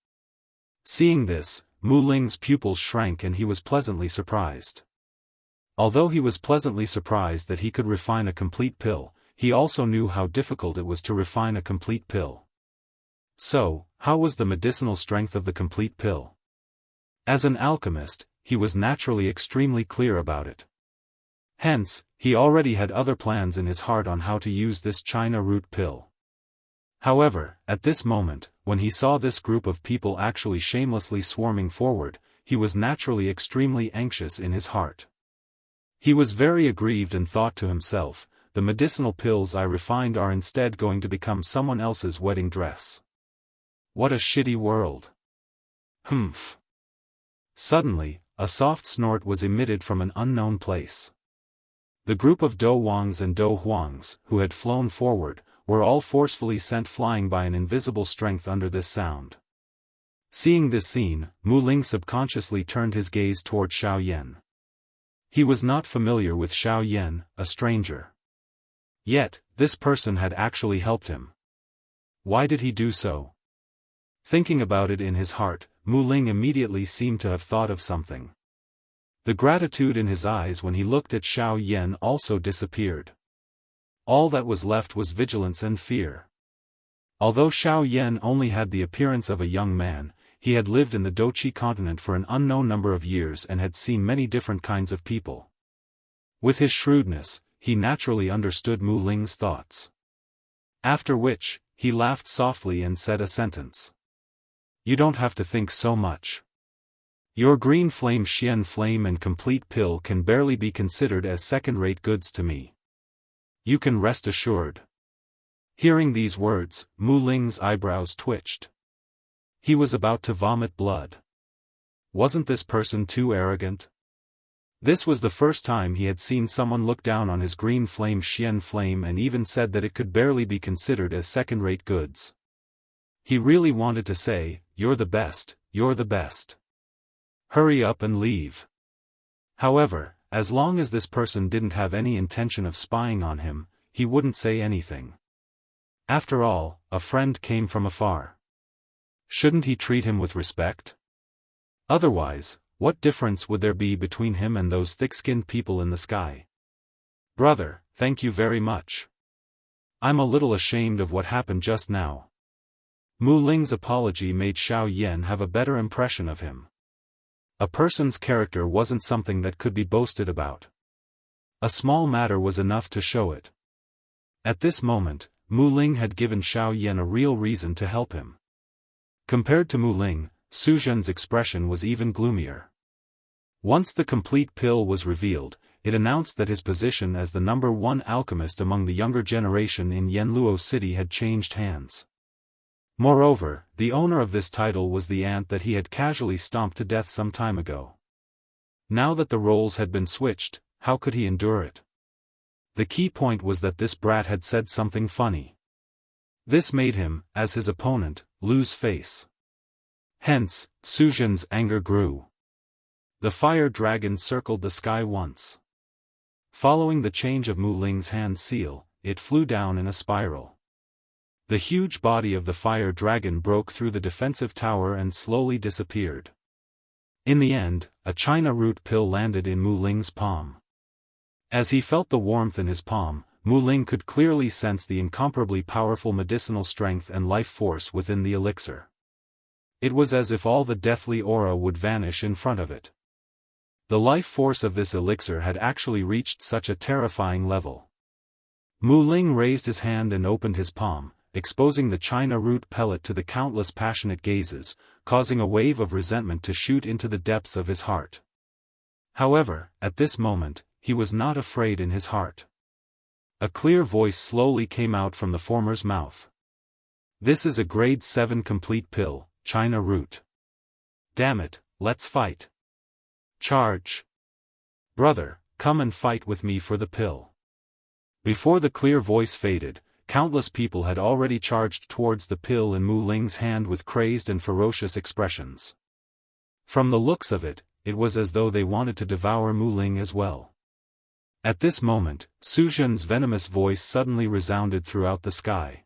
Seeing this, Mu Ling's pupils shrank and he was pleasantly surprised. Although he was pleasantly surprised that he could refine a complete pill, he also knew how difficult it was to refine a complete pill. So, how was the medicinal strength of the complete pill? As an alchemist, he was naturally extremely clear about it. Hence, he already had other plans in his heart on how to use this China root pill. However, at this moment, when he saw this group of people actually shamelessly swarming forward, he was naturally extremely anxious in his heart. He was very aggrieved and thought to himself, the medicinal pills I refined are instead going to become someone else's wedding dress. What a shitty world. Humph. Suddenly, a soft snort was emitted from an unknown place. The group of Do Wangs and Do Huangs, who had flown forward, were all forcefully sent flying by an invisible strength under this sound. Seeing this scene, Mu Ling subconsciously turned his gaze toward Xiao Yan. He was not familiar with Xiao Yan, a stranger. Yet, this person had actually helped him. Why did he do so? Thinking about it in his heart, Mu Ling immediately seemed to have thought of something. The gratitude in his eyes when he looked at Xiao Yan also disappeared. All that was left was vigilance and fear. Although Xiao Yan only had the appearance of a young man, he had lived in the Dochi continent for an unknown number of years and had seen many different kinds of people. With his shrewdness, he naturally understood Mu Ling's thoughts. After which, he laughed softly and said a sentence. You don't have to think so much. Your green flame Xian flame and complete pill can barely be considered as second-rate goods to me. You can rest assured. Hearing these words, Mu Ling's eyebrows twitched. He was about to vomit blood. Wasn't this person too arrogant? This was the first time he had seen someone look down on his green flame Xian flame and even said that it could barely be considered as second-rate goods. He really wanted to say, "You're the best, you're the best. Hurry up and leave." However, as long as this person didn't have any intention of spying on him, he wouldn't say anything. After all, a friend came from afar. Shouldn't he treat him with respect? Otherwise, what difference would there be between him and those thick-skinned people in the sky? Brother, thank you very much. I'm a little ashamed of what happened just now. Mu Ling's apology made Xiao Yan have a better impression of him. A person's character wasn't something that could be boasted about. A small matter was enough to show it. At this moment, Mu Ling had given Xiao Yan a real reason to help him. Compared to Mu Ling, Su Zhen's expression was even gloomier. Once the complete pill was revealed, it announced that his position as the #1 alchemist among the younger generation in Yanluo City had changed hands. Moreover, the owner of this title was the ant that he had casually stomped to death some time ago. Now that the roles had been switched, how could he endure it? The key point was that this brat had said something funny. This made him, as his opponent, lose face. Hence, Su Zhen's anger grew. The fire dragon circled the sky once. Following the change of Mu Ling's hand seal, it flew down in a spiral. The huge body of the fire dragon broke through the defensive tower and slowly disappeared. In the end, a China root pill landed in Mu Ling's palm. As he felt the warmth in his palm, Mu Ling could clearly sense the incomparably powerful medicinal strength and life force within the elixir. It was as if all the deathly aura would vanish in front of it. The life force of this elixir had actually reached such a terrifying level. Mu Ling raised his hand and opened his palm, exposing the China root pellet to the countless passionate gazes, causing a wave of resentment to shoot into the depths of his heart. However, at this moment, he was not afraid in his heart. A clear voice slowly came out from the former's mouth. This is a grade 7 complete pill, China root. Damn it, let's fight. Charge. Brother, come and fight with me for the pill. Before the clear voice faded, countless people had already charged towards the pill in Mu Ling's hand with crazed and ferocious expressions. From the looks of it, it was as though they wanted to devour Mu Ling as well. At this moment, Su Zhen's venomous voice suddenly resounded throughout the sky.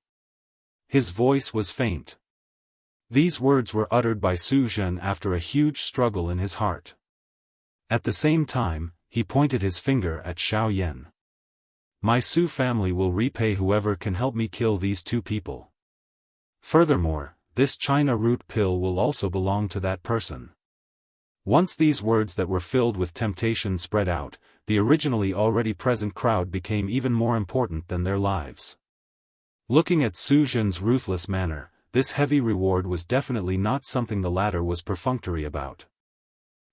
His voice was faint. These words were uttered by Su Zhen after a huge struggle in his heart. At the same time, he pointed his finger at Xiao Yan. My Su family will repay whoever can help me kill these two people. Furthermore, this China root pill will also belong to that person. Once these words that were filled with temptation spread out, the originally already present crowd became even more important than their lives. Looking at Su Zhen's ruthless manner, this heavy reward was definitely not something the latter was perfunctory about.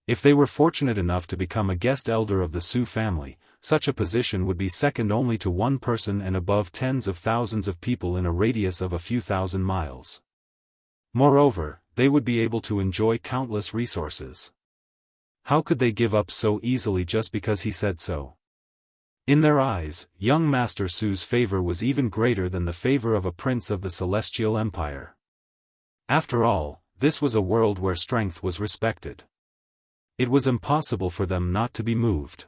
If they were fortunate enough to become a guest elder of the Su family, such a position would be second only to one person and above tens of thousands of people in a radius of a few thousand miles. Moreover, they would be able to enjoy countless resources. How could they give up so easily just because he said so? In their eyes, young Master Su's favor was even greater than the favor of a prince of the Celestial Empire. After all, this was a world where strength was respected. It was impossible for them not to be moved.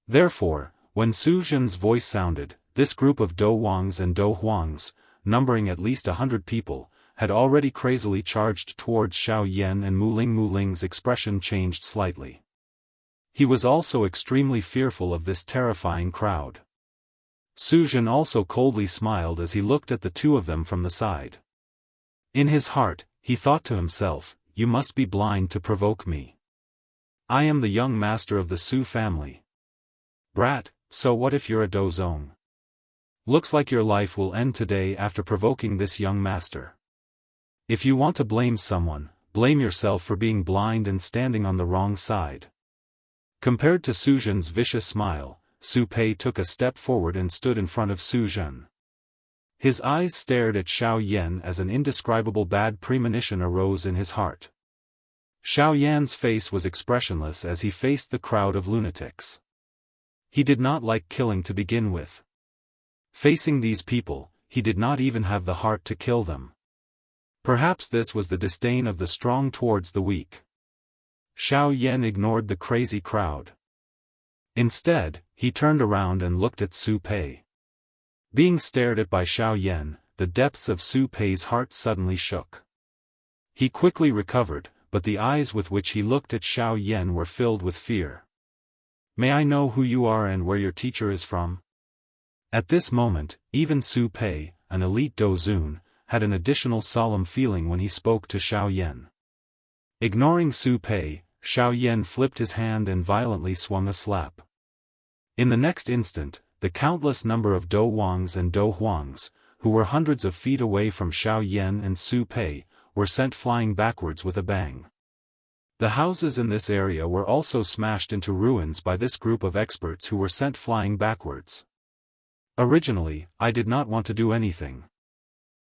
Therefore, when Su Zhen's voice sounded, this group of Do Wangs and Do Huangs, numbering at least 100 people, had already crazily charged towards Xiao Yan, and Mu Ling's expression changed slightly. He was also extremely fearful of this terrifying crowd. Su Zhen also coldly smiled as he looked at the two of them from the side. In his heart, he thought to himself, "You must be blind to provoke me. I am the young master of the Su family. Brat, so what if you're a Dozong? Looks like your life will end today after provoking this young master. If you want to blame someone, blame yourself for being blind and standing on the wrong side." Compared to Su Zhen's vicious smile, Su Pei took a step forward and stood in front of Su Zhen. His eyes stared at Xiao Yan as an indescribable bad premonition arose in his heart. Xiao Yan's face was expressionless as he faced the crowd of lunatics. He did not like killing to begin with. Facing these people, he did not even have the heart to kill them. Perhaps this was the disdain of the strong towards the weak. Xiao Yan ignored the crazy crowd. Instead, he turned around and looked at Su Pei. Being stared at by Xiao Yan, the depths of Su Pei's heart suddenly shook. He quickly recovered, but the eyes with which he looked at Xiao Yan were filled with fear. "May I know who you are and where your teacher is from?" At this moment, even Su Pei, an elite Dozun, had an additional solemn feeling when he spoke to Xiao Yan. Ignoring Su Pei, Xiao Yan flipped his hand and violently swung a slap. In the next instant, the countless number of Do Wangs and Do Huangs, who were hundreds of feet away from Xiao Yan and Su Pei, were sent flying backwards with a bang. The houses in this area were also smashed into ruins by this group of experts who were sent flying backwards. Originally, I did not want to do anything.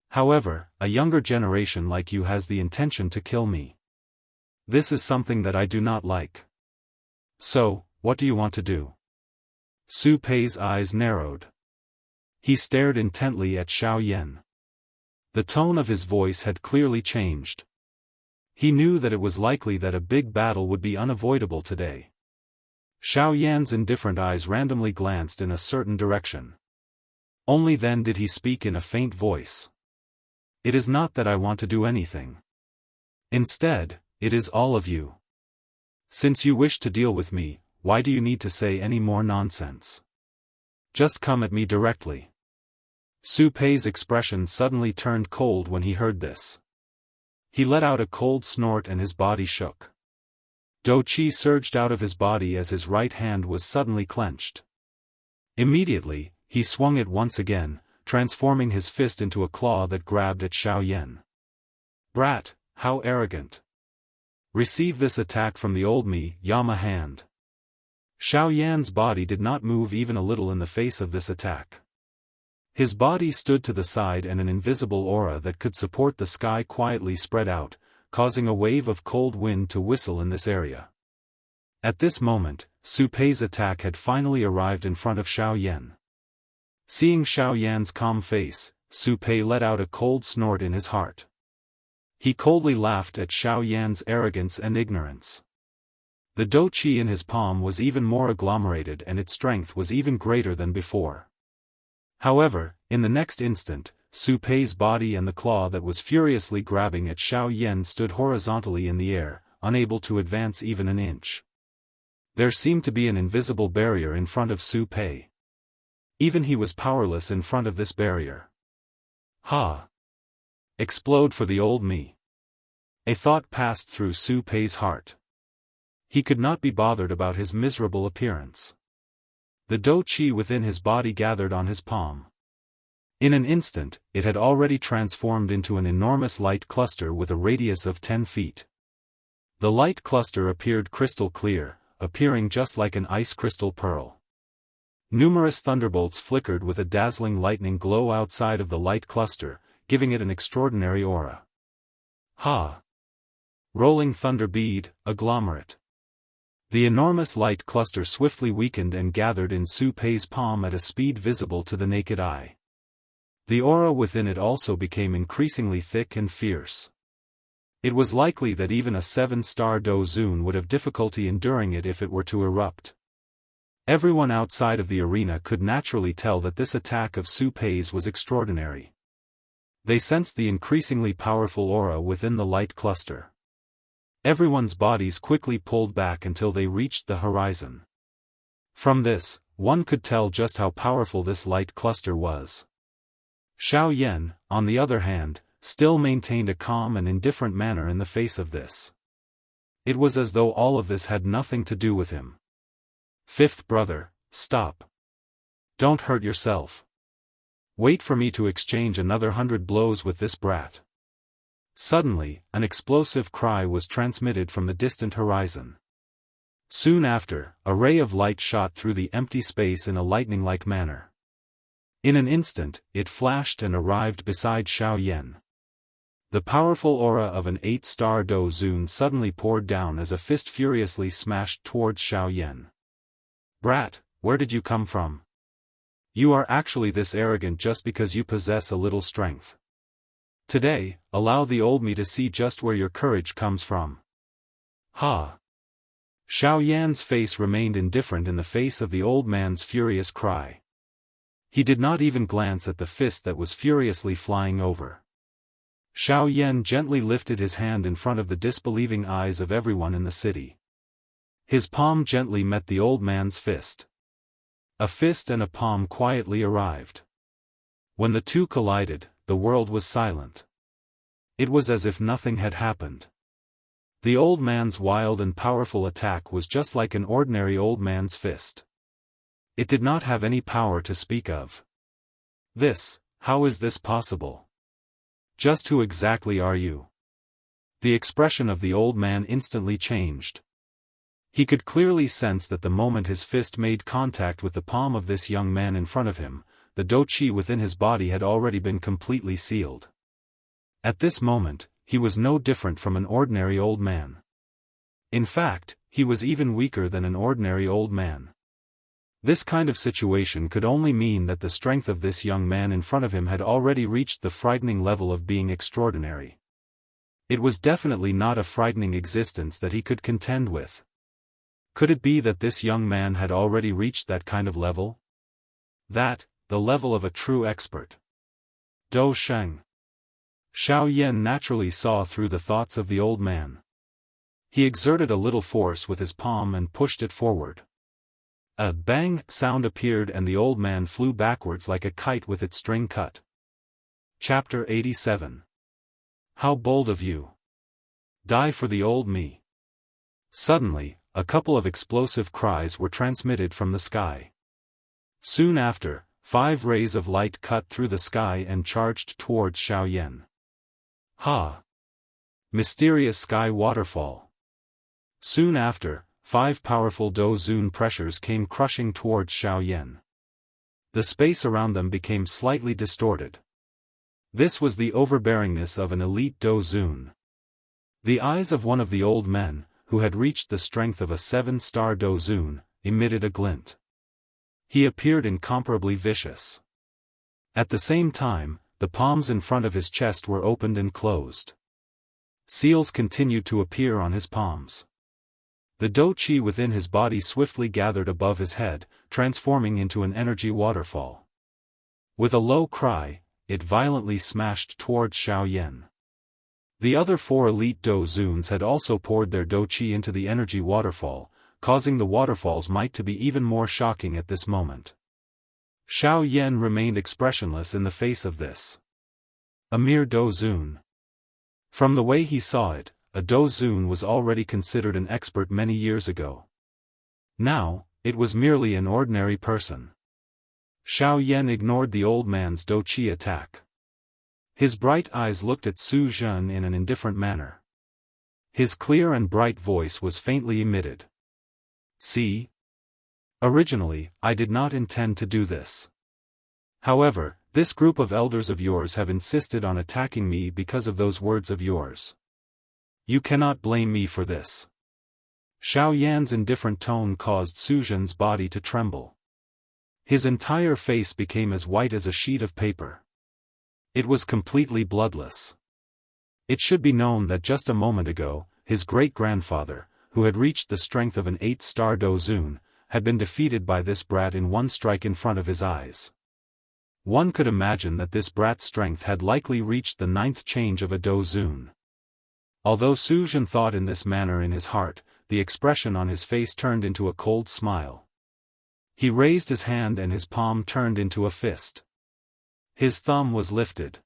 However, a younger generation like you has the intention to kill me. This is something that I do not like. So, what do you want to do? Su Pei's eyes narrowed. He stared intently at Xiao Yan. The tone of his voice had clearly changed. He knew that it was likely that a big battle would be unavoidable today. Xiao Yan's indifferent eyes randomly glanced in a certain direction. Only then did he speak in a faint voice. "It is not that I want to do anything. Instead, it is all of you. Since you wish to deal with me, why do you need to say any more nonsense? Just come at me directly." Su Pei's expression suddenly turned cold when he heard this. He let out a cold snort and his body shook. Do Qi surged out of his body as his right hand was suddenly clenched. Immediately, he swung it once again, transforming his fist into a claw that grabbed at Xiao Yan. "Brat, how arrogant. Receive this attack from the old me, Yama hand." Xiao Yan's body did not move even a little in the face of this attack. His body stood to the side and an invisible aura that could support the sky quietly spread out, causing a wave of cold wind to whistle in this area. At this moment, Su Pei's attack had finally arrived in front of Xiao Yan. Seeing Xiao Yan's calm face, Su Pei let out a cold snort in his heart. He coldly laughed at Xiao Yan's arrogance and ignorance. The dou qi in his palm was even more agglomerated and its strength was even greater than before. However, in the next instant, Su Pei's body and the claw that was furiously grabbing at Xiao Yan stood horizontally in the air, unable to advance even an inch. There seemed to be an invisible barrier in front of Su Pei. Even he was powerless in front of this barrier. Ha! Explode for the old me. A thought passed through Su Pei's heart. He could not be bothered about his miserable appearance. The dou qi within his body gathered on his palm. In an instant, it had already transformed into an enormous light cluster with a radius of 10 feet. The light cluster appeared crystal clear, appearing just like an ice crystal pearl. Numerous thunderbolts flickered with a dazzling lightning glow outside of the light cluster, giving it an extraordinary aura. Ha! Rolling thunder bead, agglomerate. The enormous light cluster swiftly weakened and gathered in Su Pei's palm at a speed visible to the naked eye. The aura within it also became increasingly thick and fierce. It was likely that even a 7-star dou zun would have difficulty enduring it if it were to erupt. Everyone outside of the arena could naturally tell that this attack of Su Pei's was extraordinary. They sensed the increasingly powerful aura within the light cluster. Everyone's bodies quickly pulled back until they reached the horizon. From this, one could tell just how powerful this light cluster was. Xiao Yan, on the other hand, still maintained a calm and indifferent manner in the face of this. It was as though all of this had nothing to do with him. Fifth brother, stop. Don't hurt yourself. Wait for me to exchange another 100 blows with this brat. Suddenly, an explosive cry was transmitted from the distant horizon. Soon after, a ray of light shot through the empty space in a lightning-like manner. In an instant, it flashed and arrived beside Xiao Yan. The powerful aura of an 8-star dou zun suddenly poured down as a fist furiously smashed towards Xiao Yan. Brat, where did you come from? You are actually this arrogant just because you possess a little strength. Today, allow the old me to see just where your courage comes from. Ha! Xiao Yan's face remained indifferent in the face of the old man's furious cry. He did not even glance at the fist that was furiously flying over. Xiao Yan gently lifted his hand in front of the disbelieving eyes of everyone in the city. His palm gently met the old man's fist. A fist and a palm quietly arrived. When the two collided, the world was silent. It was as if nothing had happened. The old man's wild and powerful attack was just like an ordinary old man's fist. It did not have any power to speak of. How is this possible? Just who exactly are you? The expression of the old man instantly changed. He could clearly sense that the moment his fist made contact with the palm of this young man in front of him, the dou qi within his body had already been completely sealed. At this moment, he was no different from an ordinary old man. In fact, he was even weaker than an ordinary old man. This kind of situation could only mean that the strength of this young man in front of him had already reached the frightening level of being extraordinary. It was definitely not a frightening existence that he could contend with. Could it be that this young man had already reached that kind of level? The level of a true expert. Dou Sheng. Xiao Yan naturally saw through the thoughts of the old man. He exerted a little force with his palm and pushed it forward. A bang sound appeared and the old man flew backwards like a kite with its string cut. Chapter 87. How bold of you! Die for the old me. Suddenly, a couple of explosive cries were transmitted from the sky. Soon after, 5 rays of light cut through the sky and charged towards Xiao Yan. Ha! Mysterious sky waterfall. Soon after, 5 powerful dou zun pressures came crushing towards Xiao Yan. The space around them became slightly distorted. This was the overbearingness of an elite dou zun. The eyes of one of the old men, who had reached the strength of a 7-star dou zun, emitted a glint. He appeared incomparably vicious. At the same time, the palms in front of his chest were opened and closed. Seals continued to appear on his palms. The dou qi within his body swiftly gathered above his head, transforming into an energy waterfall. With a low cry, it violently smashed towards Xiaoyan. The other 4 elite Dozuns had also poured their dou qi into the energy waterfall, causing the waterfall's might to be even more shocking at this moment. Xiaoyan remained expressionless in the face of this. A mere Dozun. From the way he saw it, a Dozun was already considered an expert many years ago. Now, it was merely an ordinary person. Xiaoyan ignored the old man's dou qi attack. His bright eyes looked at Su Zhen in an indifferent manner. His clear and bright voice was faintly emitted. See? Originally, I did not intend to do this. However, this group of elders of yours have insisted on attacking me because of those words of yours. You cannot blame me for this. Xiaoyan's indifferent tone caused Su Zhen's body to tremble. His entire face became as white as a sheet of paper. It was completely bloodless. It should be known that just a moment ago, his great-grandfather, who had reached the strength of an 8-star Dozun, had been defeated by this brat in one strike in front of his eyes. One could imagine that this brat's strength had likely reached the 9th change of a Dozun. Although Su Zhen thought in this manner in his heart, the expression on his face turned into a cold smile. He raised his hand and his palm turned into a fist. His thumb was lifted.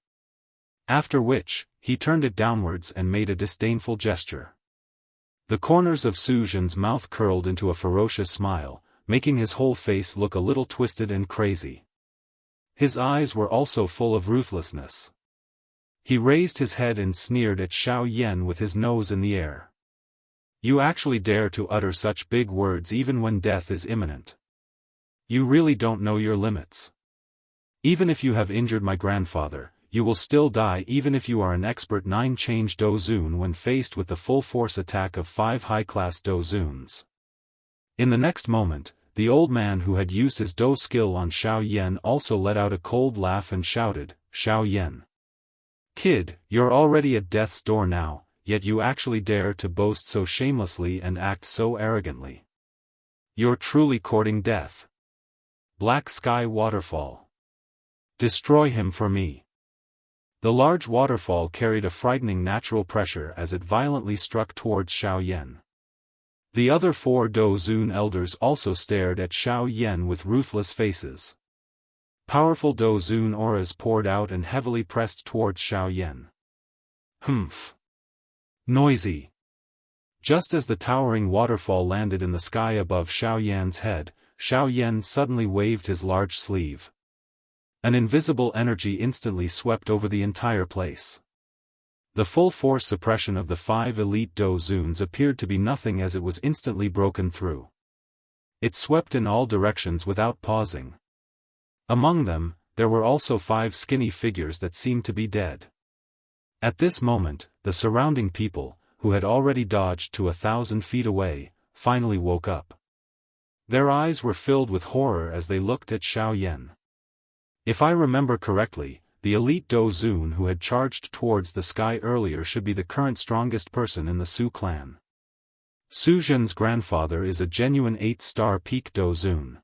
After which, he turned it downwards and made a disdainful gesture. The corners of Su Zhen's mouth curled into a ferocious smile, making his whole face look a little twisted and crazy. His eyes were also full of ruthlessness. He raised his head and sneered at Xiaoyan with his nose in the air. You actually dare to utter such big words even when death is imminent. You really don't know your limits. Even if you have injured my grandfather, you will still die even if you are an expert 9-change Dozun when faced with the full-force attack of 5 high-class Dozuns. In the next moment, the old man who had used his dou skill on Xiaoyan also let out a cold laugh and shouted, Xiaoyan. Kid, you're already at death's door now, yet you actually dare to boast so shamelessly and act so arrogantly. You're truly courting death. Black Sky Waterfall. Destroy him for me. The large waterfall carried a frightening natural pressure as it violently struck towards Xiaoyan. The other 4 Dozun elders also stared at Xiaoyan with ruthless faces. Powerful Dozun auras poured out and heavily pressed towards Xiaoyan. Humph. Noisy. Just as the towering waterfall landed in the sky above Xiaoyan's head, Xiaoyan suddenly waved his large sleeve. An invisible energy instantly swept over the entire place. The full-force suppression of the 5 elite Dozuns appeared to be nothing as it was instantly broken through. It swept in all directions without pausing. Among them, there were also 5 skinny figures that seemed to be dead. At this moment, the surrounding people, who had already dodged to 1,000 feet away, finally woke up. Their eyes were filled with horror as they looked at Xiaoyan. If I remember correctly, the elite Dozun who had charged towards the sky earlier should be the current strongest person in the Su clan. Su Zhen's grandfather is a genuine 8-star peak Dozun.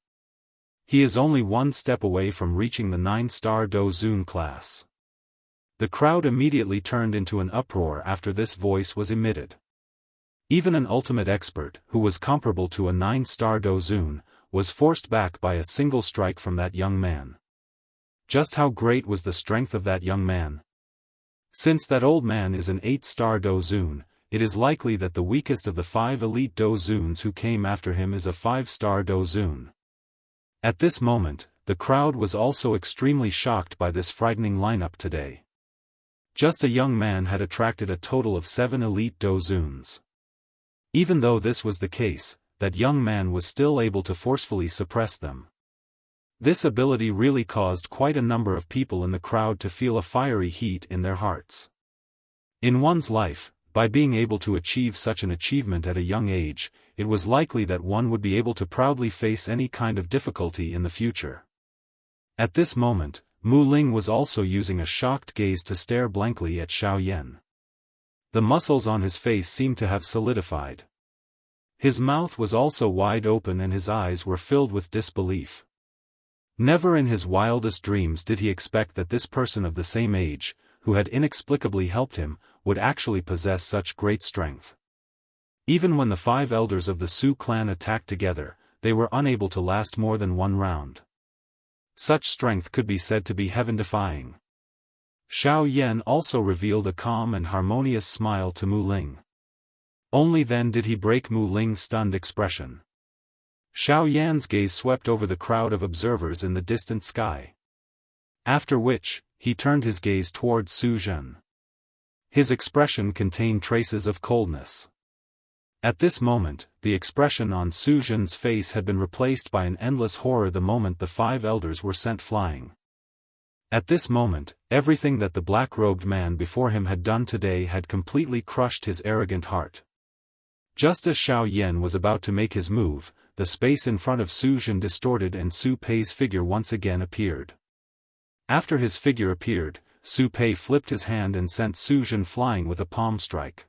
He is only 1 step away from reaching the 9-star Dozun class. The crowd immediately turned into an uproar after this voice was emitted. Even an ultimate expert, who was comparable to a 9-star Dozun, was forced back by a single strike from that young man. Just how great was the strength of that young man? Since that old man is an 8-star Dozun, it is likely that the weakest of the 5 elite Dozuns who came after him is a 5-star Dozun. At this moment, the crowd was also extremely shocked by this frightening lineup today. Just a young man had attracted a total of 7 elite Dozuns. Even though this was the case, that young man was still able to forcefully suppress them. This ability really caused quite a number of people in the crowd to feel a fiery heat in their hearts. In one's life, by being able to achieve such an achievement at a young age, it was likely that one would be able to proudly face any kind of difficulty in the future. At this moment, Mu Ling was also using a shocked gaze to stare blankly at Xiao Yan. The muscles on his face seemed to have solidified. His mouth was also wide open and his eyes were filled with disbelief. Never in his wildest dreams did he expect that this person of the same age, who had inexplicably helped him, would actually possess such great strength. Even when the 5 elders of the Su clan attacked together, they were unable to last more than 1 round. Such strength could be said to be heaven-defying. Xiao Yan also revealed a calm and harmonious smile to Mu Ling. Only then did he break Mu Ling's stunned expression. Xiao Yan's gaze swept over the crowd of observers in the distant sky. After which, he turned his gaze towards Su Zhen. His expression contained traces of coldness. At this moment, the expression on Su Zhen's face had been replaced by an endless horror the moment the 5 elders were sent flying. At this moment, everything that the black-robed man before him had done today had completely crushed his arrogant heart. Just as Xiao Yan was about to make his move, the space in front of Su Zhen distorted and Su Pei's figure once again appeared. After his figure appeared, Su Pei flipped his hand and sent Su Zhen flying with a palm strike.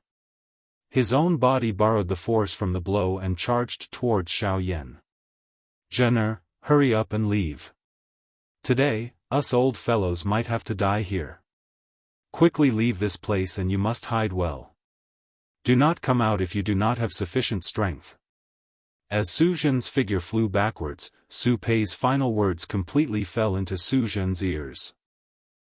His own body borrowed the force from the blow and charged towards Xiao Yan. "Zhener, hurry up and leave. Today, us old fellows might have to die here. Quickly leave this place and you must hide well. Do not come out if you do not have sufficient strength." As Su Zhen's figure flew backwards, Su Pei's final words completely fell into Su Zhen's ears.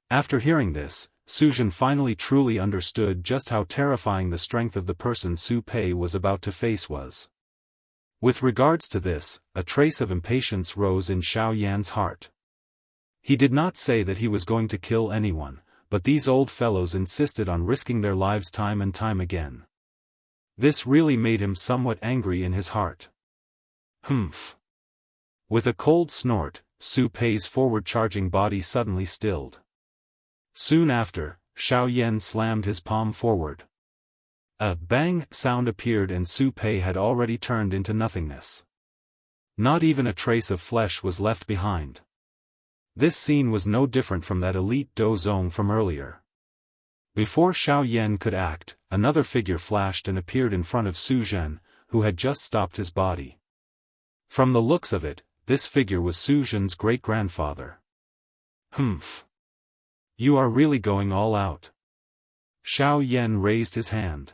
After hearing this, Su Zhen finally truly understood just how terrifying the strength of the person Su Pei was about to face was. With regards to this, a trace of impatience rose in Xiao Yan's heart. He did not say that he was going to kill anyone, but these old fellows insisted on risking their lives time and time again. This really made him somewhat angry in his heart. Humph. With a cold snort, Su Pei's forward-charging body suddenly stilled. Soon after, Xiao Yan slammed his palm forward. A bang sound appeared and Su Pei had already turned into nothingness. Not even a trace of flesh was left behind. This scene was no different from that elite Do Zong from earlier. Before Xiao Yan could act, another figure flashed and appeared in front of Su Zhen, who had just stopped his body. From the looks of it, this figure was Su Zhen's great-grandfather. Humph. You are really going all out. Xiao Yan raised his hand.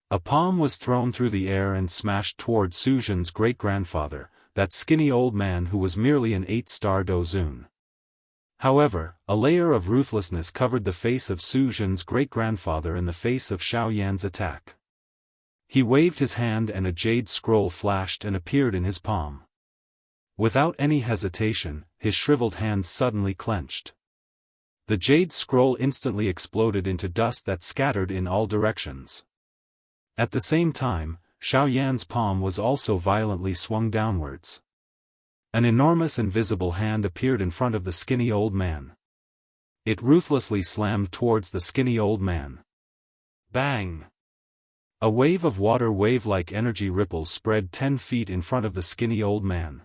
A palm was thrown through the air and smashed toward Su Zhen's great-grandfather, that skinny old man who was merely an 8-star dozun. However, a layer of ruthlessness covered the face of Su Zhen's great-grandfather in the face of Xiao Yan's attack. He waved his hand and a jade scroll flashed and appeared in his palm. Without any hesitation, his shriveled hands suddenly clenched. The jade scroll instantly exploded into dust that scattered in all directions. At the same time, Xiao Yan's palm was also violently swung downwards. An enormous invisible hand appeared in front of the skinny old man. It ruthlessly slammed towards the skinny old man. Bang! A wave of water wave-like energy ripples spread 10 feet in front of the skinny old man.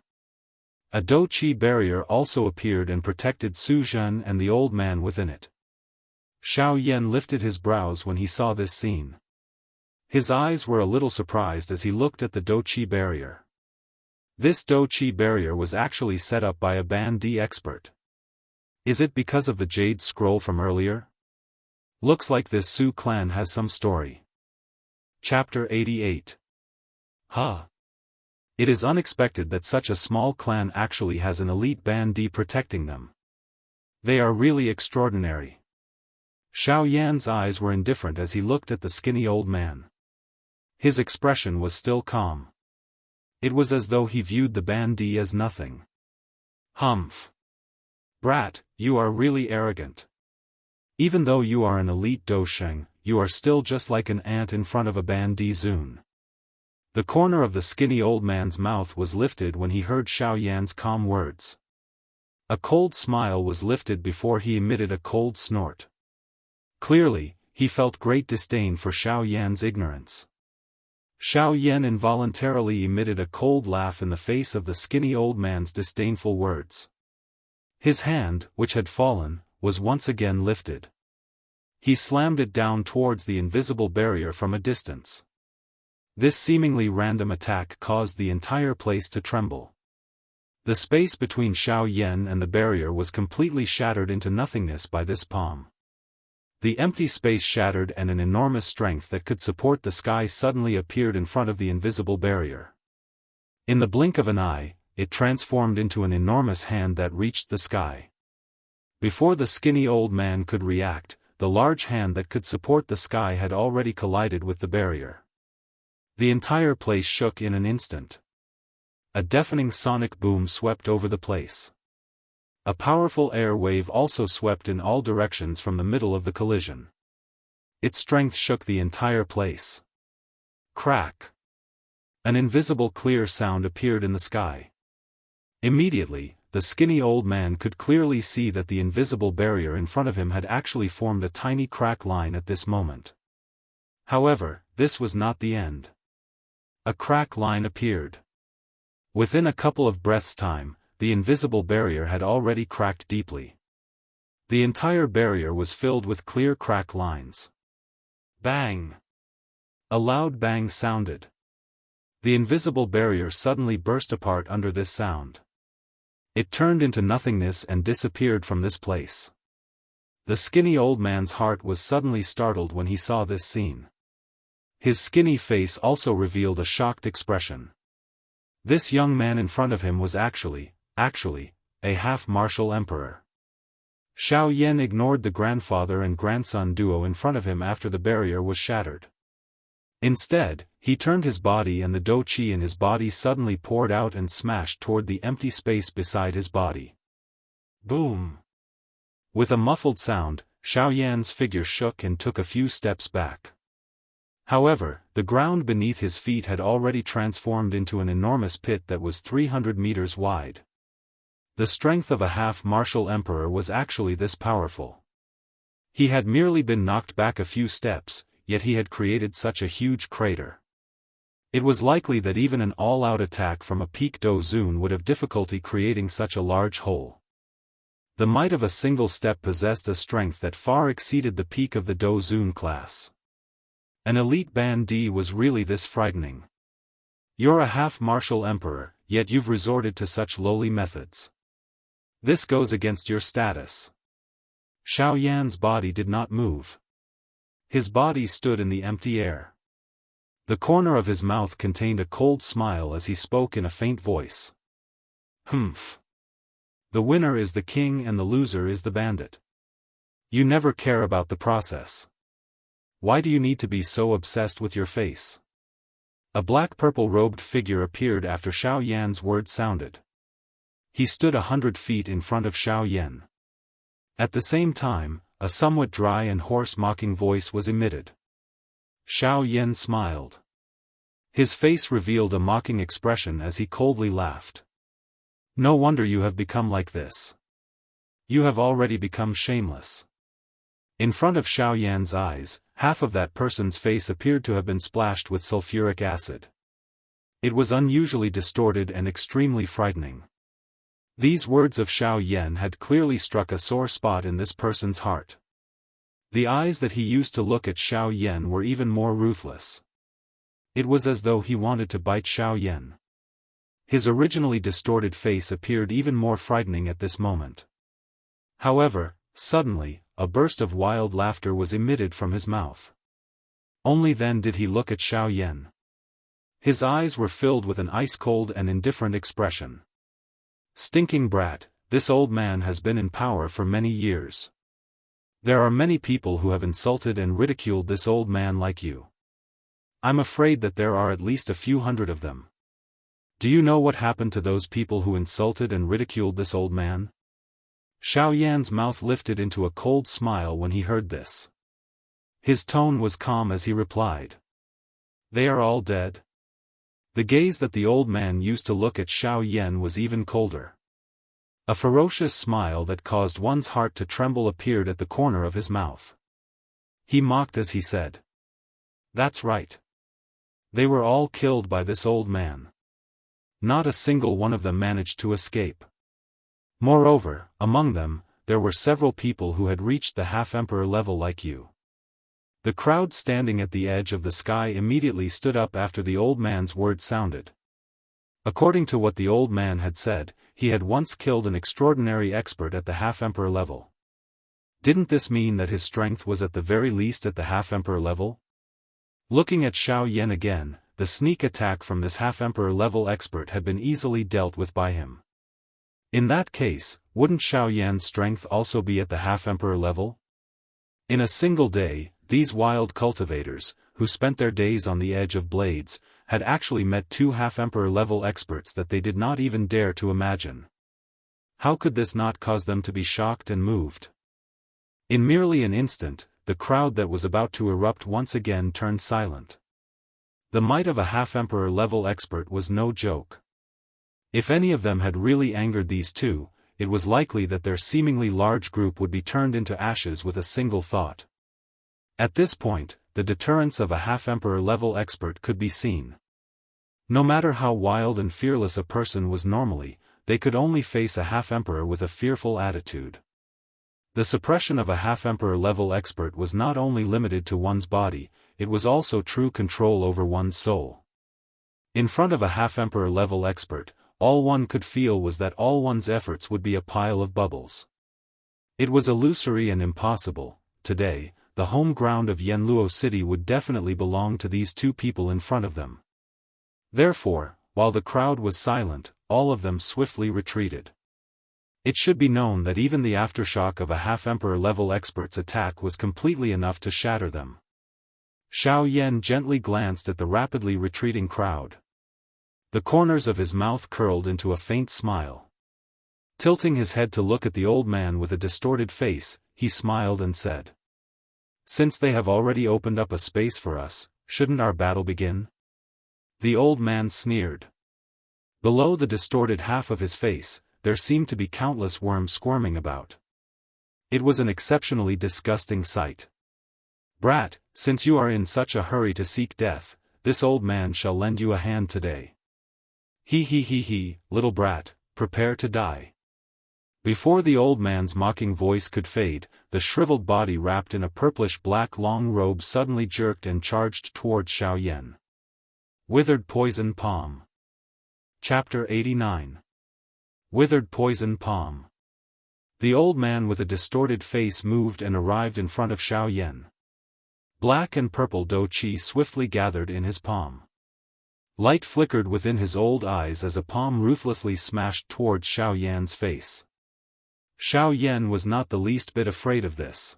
A Do-Chi barrier also appeared and protected Su Zhen and the old man within it. Xiao Yan lifted his brows when he saw this scene. His eyes were a little surprised as he looked at the Do-Chi barrier. This Do-Chi barrier was actually set up by a Ban Di expert. Is it because of the jade scroll from earlier? Looks like this Su clan has some story. Chapter 88. Huh. It is unexpected that such a small clan actually has an elite Ban Di protecting them. They are really extraordinary. Xiao Yan's eyes were indifferent as he looked at the skinny old man. His expression was still calm. It was as though he viewed the Ban Di as nothing. Humph. Brat, you are really arrogant. Even though you are an elite Do Sheng, you are still just like an ant in front of a Ban Di Zun. The corner of the skinny old man's mouth was lifted when he heard Xiao Yan's calm words. A cold smile was lifted before he emitted a cold snort. Clearly, he felt great disdain for Xiao Yan's ignorance. Xiao Yan involuntarily emitted a cold laugh in the face of the skinny old man's disdainful words. His hand, which had fallen, was once again lifted. He slammed it down towards the invisible barrier from a distance. This seemingly random attack caused the entire place to tremble. The space between Xiao Yan and the barrier was completely shattered into nothingness by this palm. The empty space shattered and an enormous strength that could support the sky suddenly appeared in front of the invisible barrier. In the blink of an eye, it transformed into an enormous hand that reached the sky. Before the skinny old man could react, the large hand that could support the sky had already collided with the barrier. The entire place shook in an instant. A deafening sonic boom swept over the place. A powerful air wave also swept in all directions from the middle of the collision. Its strength shook the entire place. Crack! An invisible clear sound appeared in the sky. Immediately, the skinny old man could clearly see that the invisible barrier in front of him had actually formed a tiny crack line at this moment. However, this was not the end. A crack line appeared. Within a couple of breaths' time, the invisible barrier had already cracked deeply. The entire barrier was filled with clear crack lines. Bang! A loud bang sounded. The invisible barrier suddenly burst apart under this sound. It turned into nothingness and disappeared from this place. The skinny old man's heart was suddenly startled when he saw this scene. His skinny face also revealed a shocked expression. This young man in front of him was actually, a half-martial emperor. Xiao Yan ignored the grandfather and grandson duo in front of him after the barrier was shattered. Instead, he turned his body and the dou qi in his body suddenly poured out and smashed toward the empty space beside his body. Boom! With a muffled sound, Xiao Yan's figure shook and took a few steps back. However, the ground beneath his feet had already transformed into an enormous pit that was 300 meters wide. The strength of a half-martial emperor was actually this powerful. He had merely been knocked back a few steps, yet he had created such a huge crater. It was likely that even an all-out attack from a peak dozun would have difficulty creating such a large hole. The might of a single step possessed a strength that far exceeded the peak of the dozun class. An elite band D was really this frightening. You're a half-martial emperor, yet you've resorted to such lowly methods. This goes against your status. Xiao Yan's body did not move. His body stood in the empty air. The corner of his mouth contained a cold smile as he spoke in a faint voice. Humph. The winner is the king and the loser is the bandit. You never care about the process. Why do you need to be so obsessed with your face? A black-purple robed figure appeared after Xiao Yan's words sounded. He stood 100 feet in front of Xiao Yan. At the same time, a somewhat dry and hoarse mocking voice was emitted. Xiao Yan smiled. His face revealed a mocking expression as he coldly laughed. No wonder you have become like this. You have already become shameless. In front of Xiao Yan's eyes, half of that person's face appeared to have been splashed with sulfuric acid. It was unusually distorted and extremely frightening. These words of Xiao Yan had clearly struck a sore spot in this person's heart. The eyes that he used to look at Xiao Yan were even more ruthless. It was as though he wanted to bite Xiao Yan. His originally distorted face appeared even more frightening at this moment. However, suddenly, a burst of wild laughter was emitted from his mouth. Only then did he look at Xiao Yan. His eyes were filled with an ice-cold and indifferent expression. Stinking brat, this old man has been in power for many years. There are many people who have insulted and ridiculed this old man like you. I'm afraid that there are at least a few hundred of them. Do you know what happened to those people who insulted and ridiculed this old man? Xiao Yan's mouth lifted into a cold smile when he heard this. His tone was calm as he replied. They are all dead. The gaze that the old man used to look at Xiao Yan was even colder. A ferocious smile that caused one's heart to tremble appeared at the corner of his mouth. He mocked as he said. That's right. They were all killed by this old man. Not a single one of them managed to escape. Moreover, among them, there were several people who had reached the half-emperor level like you. The crowd standing at the edge of the sky immediately stood up after the old man's words sounded. According to what the old man had said, he had once killed an extraordinary expert at the half-emperor level. Didn't this mean that his strength was at the very least at the half-emperor level? Looking at Xiaoyan again, the sneak attack from this half-emperor level expert had been easily dealt with by him. In that case, wouldn't Xiaoyan's strength also be at the half-emperor level? In a single day, these wild cultivators, who spent their days on the edge of blades, had actually met two half-emperor level experts that they did not even dare to imagine. How could this not cause them to be shocked and moved? In merely an instant, the crowd that was about to erupt once again turned silent. The might of a half-emperor level expert was no joke. If any of them had really angered these two, it was likely that their seemingly large group would be turned into ashes with a single thought. At this point, the deterrence of a half-emperor level expert could be seen. No matter how wild and fearless a person was normally, they could only face a half-emperor with a fearful attitude. The suppression of a half-emperor level expert was not only limited to one's body, it was also true control over one's soul. In front of a half-emperor level expert, all one could feel was that all one's efforts would be a pile of bubbles. It was illusory and impossible. Today, the home ground of Yanluo City would definitely belong to these two people in front of them. Therefore, while the crowd was silent, all of them swiftly retreated. It should be known that even the aftershock of a half-emperor level expert's attack was completely enough to shatter them. Xiaoyan gently glanced at the rapidly retreating crowd. The corners of his mouth curled into a faint smile. Tilting his head to look at the old man with a distorted face, he smiled and said, "Since they have already opened up a space for us, shouldn't our battle begin?" The old man sneered. Below the distorted half of his face, there seemed to be countless worms squirming about. It was an exceptionally disgusting sight. "Brat, since you are in such a hurry to seek death, this old man shall lend you a hand today. He, little brat, prepare to die." Before the old man's mocking voice could fade, the shriveled body wrapped in a purplish-black long robe suddenly jerked and charged towards Xiaoyan. Withered Poison Palm. Chapter 89. Withered Poison Palm. The old man with a distorted face moved and arrived in front of Xiaoyan. Black and purple dou qi swiftly gathered in his palm. Light flickered within his old eyes as a palm ruthlessly smashed towards Xiaoyan's face. Xiaoyan was not the least bit afraid of this.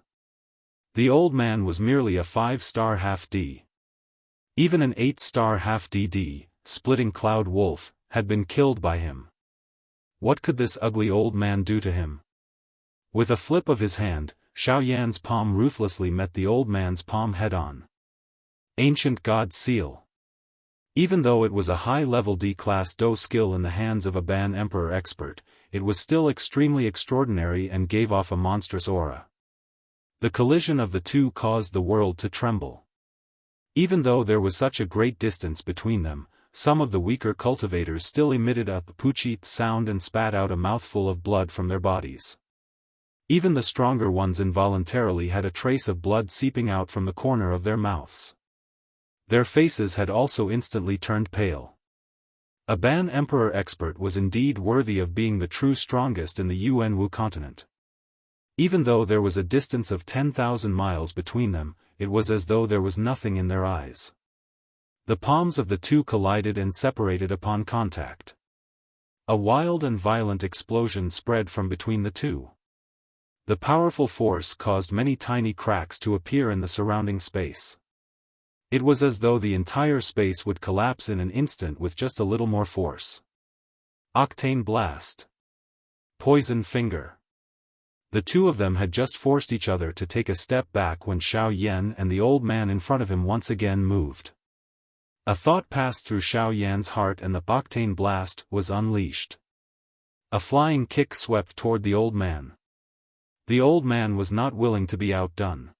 The old man was merely a 5-star half-D. Even an 8-star half-DD, Splitting Cloud Wolf, had been killed by him. What could this ugly old man do to him? With a flip of his hand, Xiaoyan's palm ruthlessly met the old man's palm head-on. Ancient God Seal. Even though it was a high-level D-class Dou skill in the hands of a Ban Emperor expert, it was still extremely extraordinary and gave off a monstrous aura. The collision of the two caused the world to tremble. Even though there was such a great distance between them, some of the weaker cultivators still emitted a puchit sound and spat out a mouthful of blood from their bodies. Even the stronger ones involuntarily had a trace of blood seeping out from the corner of their mouths. Their faces had also instantly turned pale. A Ban Emperor expert was indeed worthy of being the true strongest in the Yuanwu continent. Even though there was a distance of 10,000 miles between them, it was as though there was nothing in their eyes. The palms of the two collided and separated upon contact. A wild and violent explosion spread from between the two. The powerful force caused many tiny cracks to appear in the surrounding space. It was as though the entire space would collapse in an instant with just a little more force. Octane Blast. Poison Finger. The two of them had just forced each other to take a step back when Xiaoyan and the old man in front of him once again moved. A thought passed through Xiaoyan's heart and the Octane Blast was unleashed. A flying kick swept toward the old man. The old man was not willing to be outdone.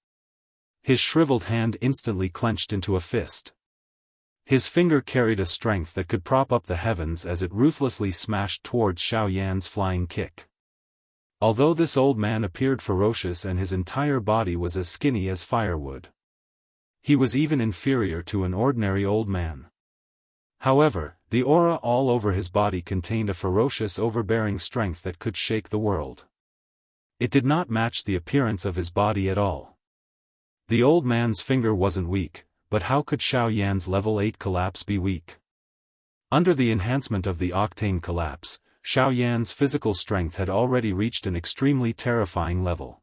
His shriveled hand instantly clenched into a fist. His finger carried a strength that could prop up the heavens as it ruthlessly smashed towards Xiaoyan's flying kick. Although this old man appeared ferocious and his entire body was as skinny as firewood. He was even inferior to an ordinary old man. However, the aura all over his body contained a ferocious overbearing strength that could shake the world. It did not match the appearance of his body at all. The old man's finger wasn't weak, but how could Xiao Yan's level 8 collapse be weak? Under the enhancement of the octane collapse, Xiao Yan's physical strength had already reached an extremely terrifying level.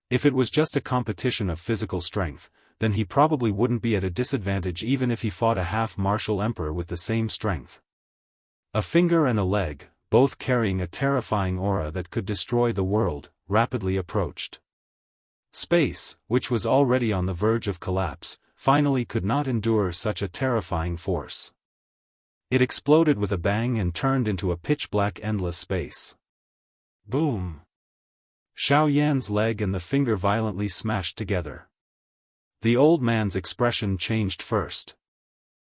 If it was just a competition of physical strength, then he probably wouldn't be at a disadvantage even if he fought a half-martial emperor with the same strength. A finger and a leg, both carrying a terrifying aura that could destroy the world, rapidly approached. Space, which was already on the verge of collapse, finally could not endure such a terrifying force. It exploded with a bang and turned into a pitch-black endless space. Boom! Xiao Yan's leg and the finger violently smashed together. The old man's expression changed first.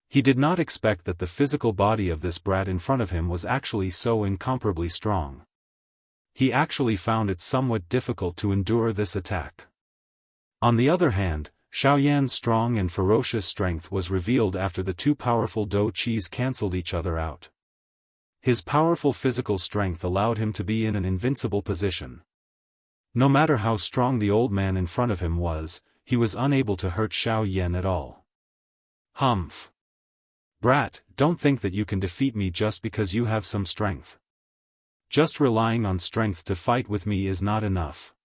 He did not expect that the physical body of this brat in front of him was actually so incomparably strong. He actually found it somewhat difficult to endure this attack. On the other hand, Xiao Yan's strong and ferocious strength was revealed after the two powerful dou qis cancelled each other out. His powerful physical strength allowed him to be in an invincible position. No matter how strong the old man in front of him was, he was unable to hurt Xiao Yan at all. Humph! Brat, don't think that you can defeat me just because you have some strength. Just relying on strength to fight with me is not enough.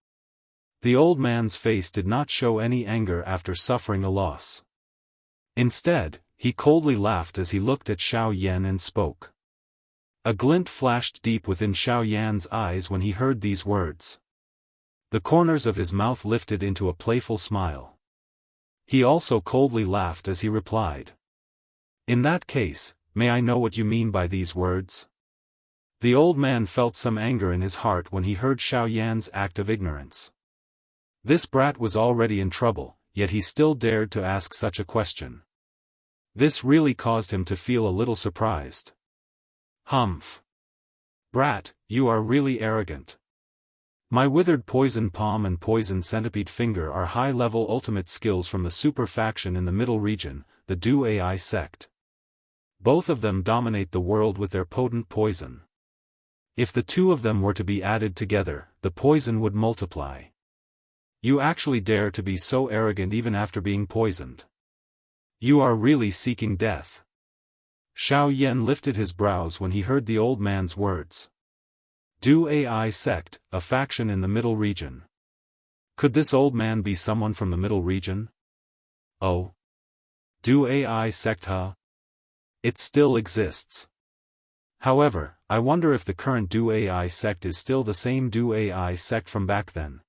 The old man's face did not show any anger after suffering a loss. Instead, he coldly laughed as he looked at Xiao Yan and spoke. A glint flashed deep within Xiao Yan's eyes when he heard these words. The corners of his mouth lifted into a playful smile. He also coldly laughed as he replied. In that case, may I know what you mean by these words? The old man felt some anger in his heart when he heard Xiao Yan's act of ignorance. This brat was already in trouble, yet he still dared to ask such a question. This really caused him to feel a little surprised. Humph! Brat, you are really arrogant. My withered poison palm and poison centipede finger are high-level ultimate skills from the super faction in the middle region, the Du Ai sect. Both of them dominate the world with their potent poison. If the two of them were to be added together, the poison would multiply. You actually dare to be so arrogant even after being poisoned. You are really seeking death. Xiao Yan lifted his brows when he heard the old man's words. Du Ai sect, a faction in the middle region. Could this old man be someone from the middle region? Oh. Du Ai sect, huh? It still exists. However, I wonder if the current Du Ai sect is still the same Du Ai sect from back then.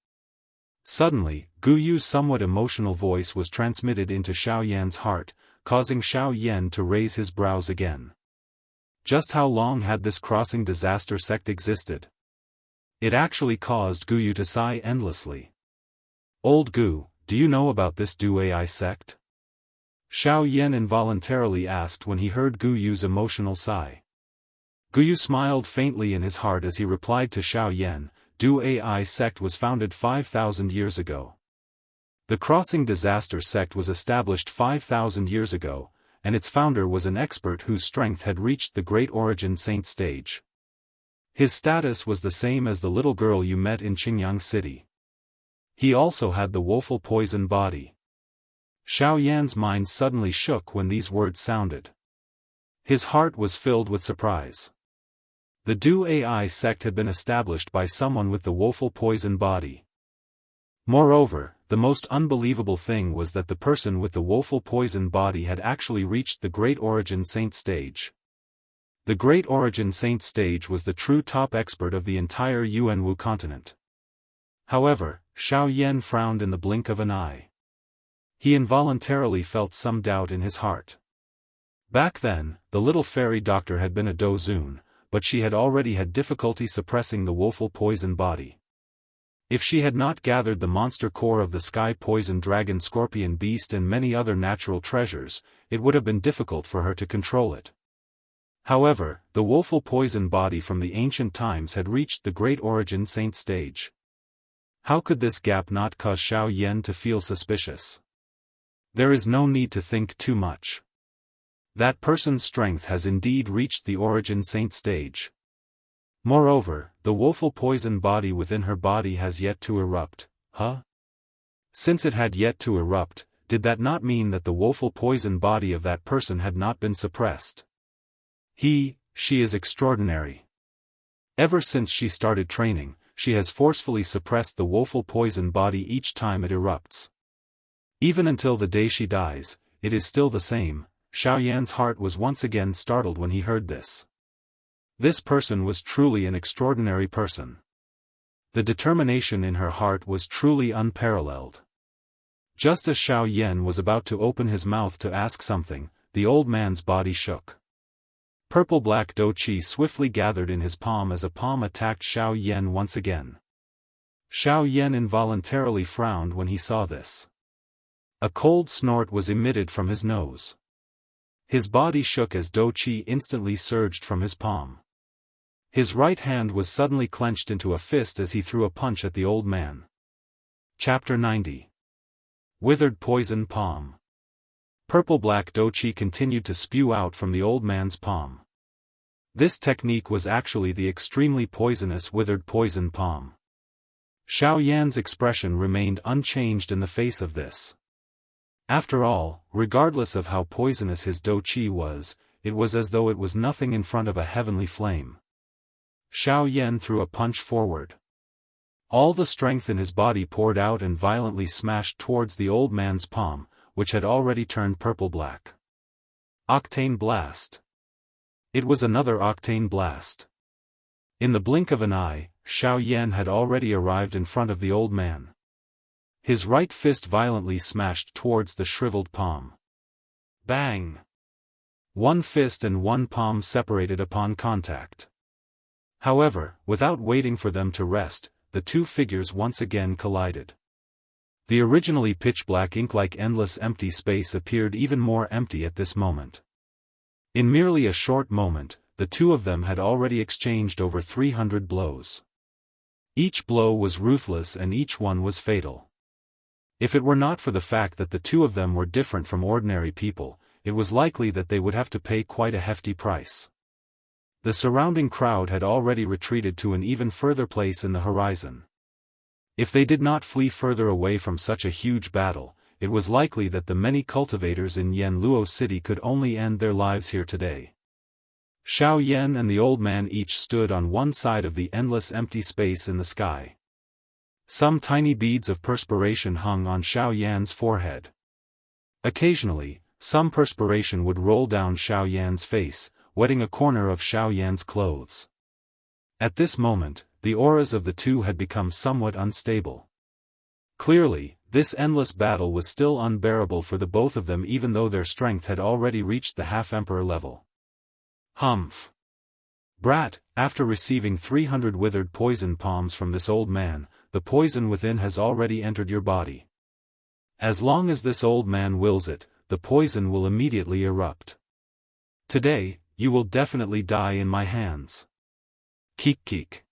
Suddenly, Gu Yu's somewhat emotional voice was transmitted into Xiao Yan's heart, causing Xiao Yan to raise his brows again. Just how long had this crossing disaster sect existed? It actually caused Gu Yu to sigh endlessly. Old Gu, do you know about this Du Ai sect? Xiao Yan involuntarily asked when he heard Gu Yu's emotional sigh. Gu Yu smiled faintly in his heart as he replied to Xiao Yan, Du Ai sect was founded 5,000 years ago. The crossing disaster sect was established 5,000 years ago, and its founder was an expert whose strength had reached the Great Origin Saint stage. His status was the same as the little girl you met in Qingyang City. He also had the woeful poison body. Xiao Yan's mind suddenly shook when these words sounded. His heart was filled with surprise. The Du Ai sect had been established by someone with the woeful poison body. Moreover, the most unbelievable thing was that the person with the woeful poison body had actually reached the Great Origin Saint stage. The Great Origin Saint stage was the true top expert of the entire Yuanwu continent. However, Xiao Yan frowned in the blink of an eye. He involuntarily felt some doubt in his heart. Back then, the little fairy doctor had been a dozun, but she had already had difficulty suppressing the woeful poison body. If she had not gathered the monster core of the sky poison dragon scorpion beast and many other natural treasures, it would have been difficult for her to control it. However, the woeful poison body from the ancient times had reached the great origin saint stage. How could this gap not cause Xiao Yan to feel suspicious? There is no need to think too much. That person's strength has indeed reached the origin saint stage. Moreover, the woeful poison body within her body has yet to erupt, Since it had yet to erupt, did that not mean that the woeful poison body of that person had not been suppressed? She is extraordinary. Ever since she started training, she has forcefully suppressed the woeful poison body each time it erupts. Even until the day she dies, it is still the same. Xiao Yan's heart was once again startled when he heard this. This person was truly an extraordinary person. The determination in her heart was truly unparalleled. Just as Xiao Yan was about to open his mouth to ask something, the old man's body shook. Purple-black dou qi swiftly gathered in his palm as a palm attacked Xiao Yan once again. Xiao Yan involuntarily frowned when he saw this. A cold snort was emitted from his nose. His body shook as dou qi instantly surged from his palm. His right hand was suddenly clenched into a fist as he threw a punch at the old man. Chapter 90. Withered Poison Palm. Purple-black dou qi continued to spew out from the old man's palm. This technique was actually the extremely poisonous withered poison palm. Xiao Yan's expression remained unchanged in the face of this. After all, regardless of how poisonous his dou qi was, it was as though it was nothing in front of a heavenly flame. Xiao Yan threw a punch forward. All the strength in his body poured out and violently smashed towards the old man's palm, which had already turned purple-black. Octane Blast. It was another Octane Blast. In the blink of an eye, Xiao Yan had already arrived in front of the old man. His right fist violently smashed towards the shriveled palm. Bang! One fist and one palm separated upon contact. However, without waiting for them to rest, the two figures once again collided. The originally pitch-black ink-like endless empty space appeared even more empty at this moment. In merely a short moment, the two of them had already exchanged over 300 blows. Each blow was ruthless and each one was fatal. If it were not for the fact that the two of them were different from ordinary people, it was likely that they would have to pay quite a hefty price. The surrounding crowd had already retreated to an even further place in the horizon. If they did not flee further away from such a huge battle, it was likely that the many cultivators in Yanluo City could only end their lives here today. Xiao Yan and the old man each stood on one side of the endless empty space in the sky. Some tiny beads of perspiration hung on Xiao Yan's forehead. Occasionally, some perspiration would roll down Xiao Yan's face, wetting a corner of Xiao Yan's clothes. At this moment, the auras of the two had become somewhat unstable. Clearly, this endless battle was still unbearable for the both of them even though their strength had already reached the half-emperor level. Humph! Brat, after receiving 300 withered poison palms from this old man, the poison within has already entered your body. As long as this old man wills it, the poison will immediately erupt. Today, you will definitely die in my hands. Keek.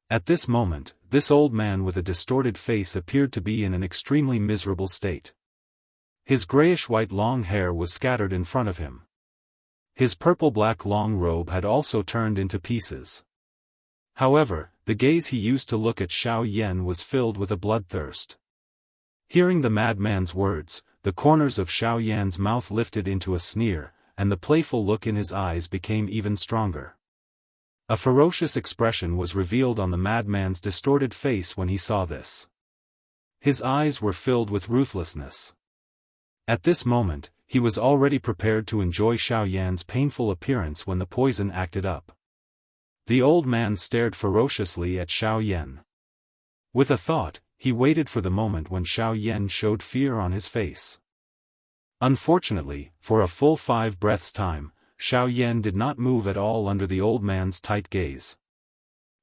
At this moment, this old man with a distorted face appeared to be in an extremely miserable state. His grayish-white long hair was scattered in front of him. His purple-black long robe had also turned into pieces. However, the gaze he used to look at Xiao Yan was filled with a bloodthirst. Hearing the madman's words, the corners of Xiao Yan's mouth lifted into a sneer, and the playful look in his eyes became even stronger. A ferocious expression was revealed on the madman's distorted face when he saw this. His eyes were filled with ruthlessness. At this moment, he was already prepared to enjoy Xiao Yan's painful appearance when the poison acted up. The old man stared ferociously at Xiao Yan. With a thought, he waited for the moment when Xiao Yan showed fear on his face. Unfortunately, for a full 5 breaths' time, Xiao Yan did not move at all under the old man's tight gaze.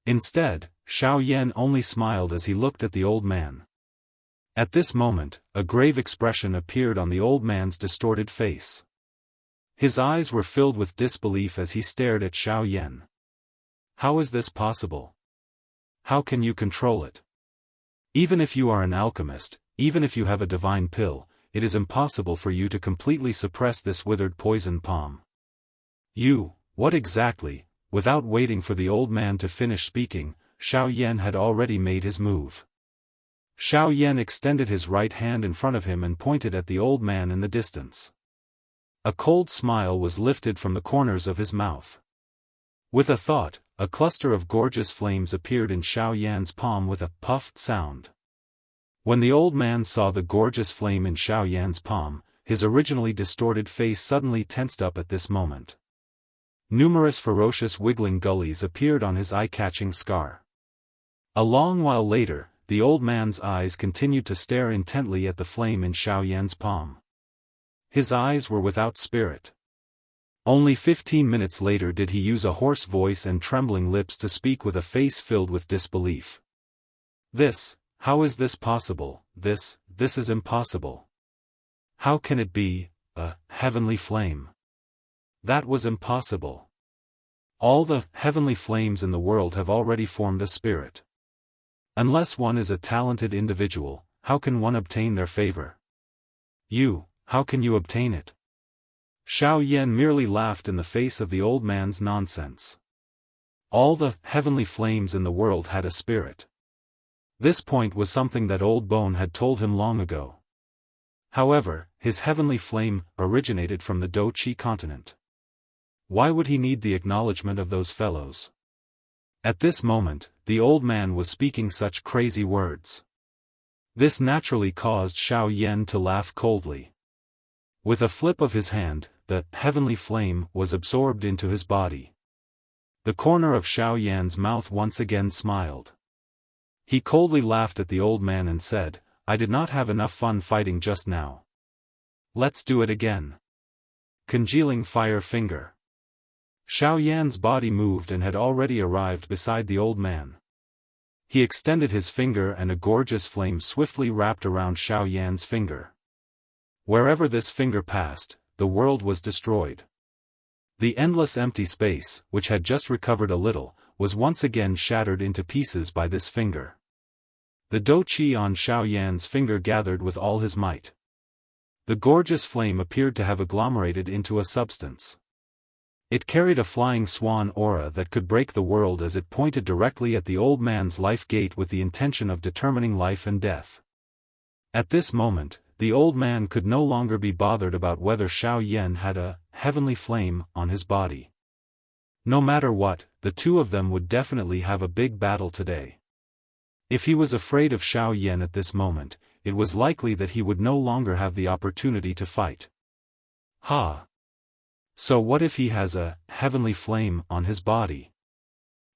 Instead, Xiao Yan only smiled as he looked at the old man. At this moment, a grave expression appeared on the old man's distorted face. His eyes were filled with disbelief as he stared at Xiao Yan. How is this possible? How can you control it? Even if you are an alchemist, even if you have a divine pill, it is impossible for you to completely suppress this withered poison palm. What exactly? Without waiting for the old man to finish speaking, Xiao Yan had already made his move. Xiao Yan extended his right hand in front of him and pointed at the old man in the distance. A cold smile was lifted from the corners of his mouth. With a thought, a cluster of gorgeous flames appeared in Xiao Yan's palm with a puffed sound. When the old man saw the gorgeous flame in Xiao Yan's palm, his originally distorted face suddenly tensed up at this moment. Numerous ferocious wiggling gullies appeared on his eye-catching scar. A long while later, the old man's eyes continued to stare intently at the flame in Xiao Yan's palm. His eyes were without spirit. Only 15 minutes later did he use a hoarse voice and trembling lips to speak with a face filled with disbelief. How is this possible? This is impossible. How can it be, a heavenly flame? That was impossible. All the heavenly flames in the world have already formed a spirit. Unless one is a talented individual, how can one obtain their favor? How can you obtain it? Xiao Yan merely laughed in the face of the old man's nonsense. All the heavenly flames in the world had a spirit. This point was something that Old Bone had told him long ago. However, his heavenly flame originated from the Douqi continent. Why would he need the acknowledgement of those fellows? At this moment, the old man was speaking such crazy words. This naturally caused Xiao Yan to laugh coldly. With a flip of his hand, the heavenly flame was absorbed into his body. The corner of Xiao Yan's mouth once again smiled. He coldly laughed at the old man and said, "I did not have enough fun fighting just now. Let's do it again." Congealing fire finger. Xiao Yan's body moved and had already arrived beside the old man. He extended his finger and a gorgeous flame swiftly wrapped around Xiao Yan's finger. Wherever this finger passed, the world was destroyed. The endless empty space, which had just recovered a little, was once again shattered into pieces by this finger. The Douqi on Xiao Yan's finger gathered with all his might. The gorgeous flame appeared to have agglomerated into a substance. It carried a flying swan aura that could break the world as it pointed directly at the old man's life gate with the intention of determining life and death. At this moment, the old man could no longer be bothered about whether Xiao Yan had a heavenly flame on his body. No matter what, the two of them would definitely have a big battle today. If he was afraid of Xiao Yan at this moment, it was likely that he would no longer have the opportunity to fight. So what if he has a heavenly flame on his body?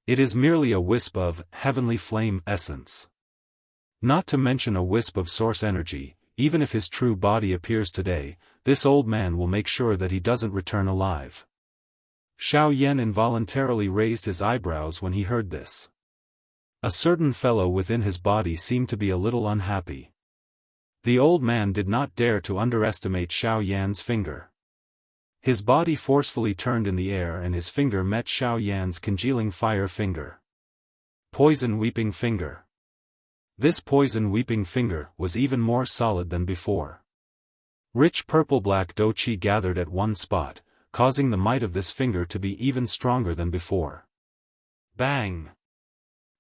It is merely a wisp of heavenly flame essence. Not to mention a wisp of source energy. Even if his true body appears today, this old man will make sure that he doesn't return alive. Xiao Yan involuntarily raised his eyebrows when he heard this. A certain fellow within his body seemed to be a little unhappy. The old man did not dare to underestimate Xiao Yan's finger. His body forcefully turned in the air and his finger met Xiao Yan's congealing fire finger. Poison weeping finger. This poison weeping finger was even more solid than before. Rich purple-black Douqi gathered at one spot, causing the might of this finger to be even stronger than before. Bang!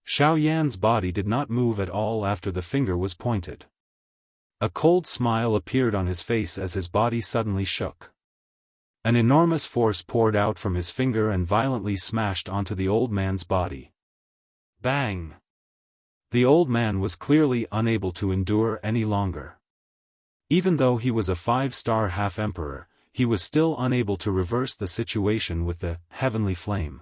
Xiao Yan's body did not move at all after the finger was pointed. A cold smile appeared on his face as his body suddenly shook. An enormous force poured out from his finger and violently smashed onto the old man's body. Bang! The old man was clearly unable to endure any longer. Even though he was a 5-star half-emperor, he was still unable to reverse the situation with the heavenly flame.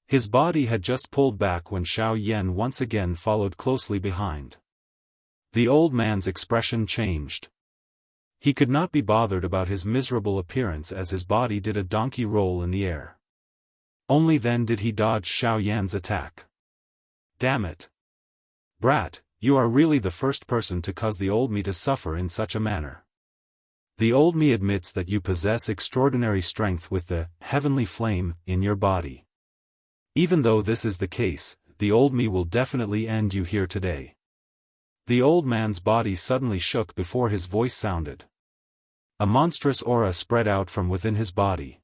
His body had just pulled back when Xiao Yan once again followed closely behind. The old man's expression changed. He could not be bothered about his miserable appearance as his body did a donkey roll in the air. Only then did he dodge Xiao Yan's attack. Damn it! Brat, you are really the first person to cause the old me to suffer in such a manner. The old me admits that you possess extraordinary strength with the heavenly flame in your body. Even though this is the case, the old me will definitely end you here today. The old man's body suddenly shook before his voice sounded. A monstrous aura spread out from within his body.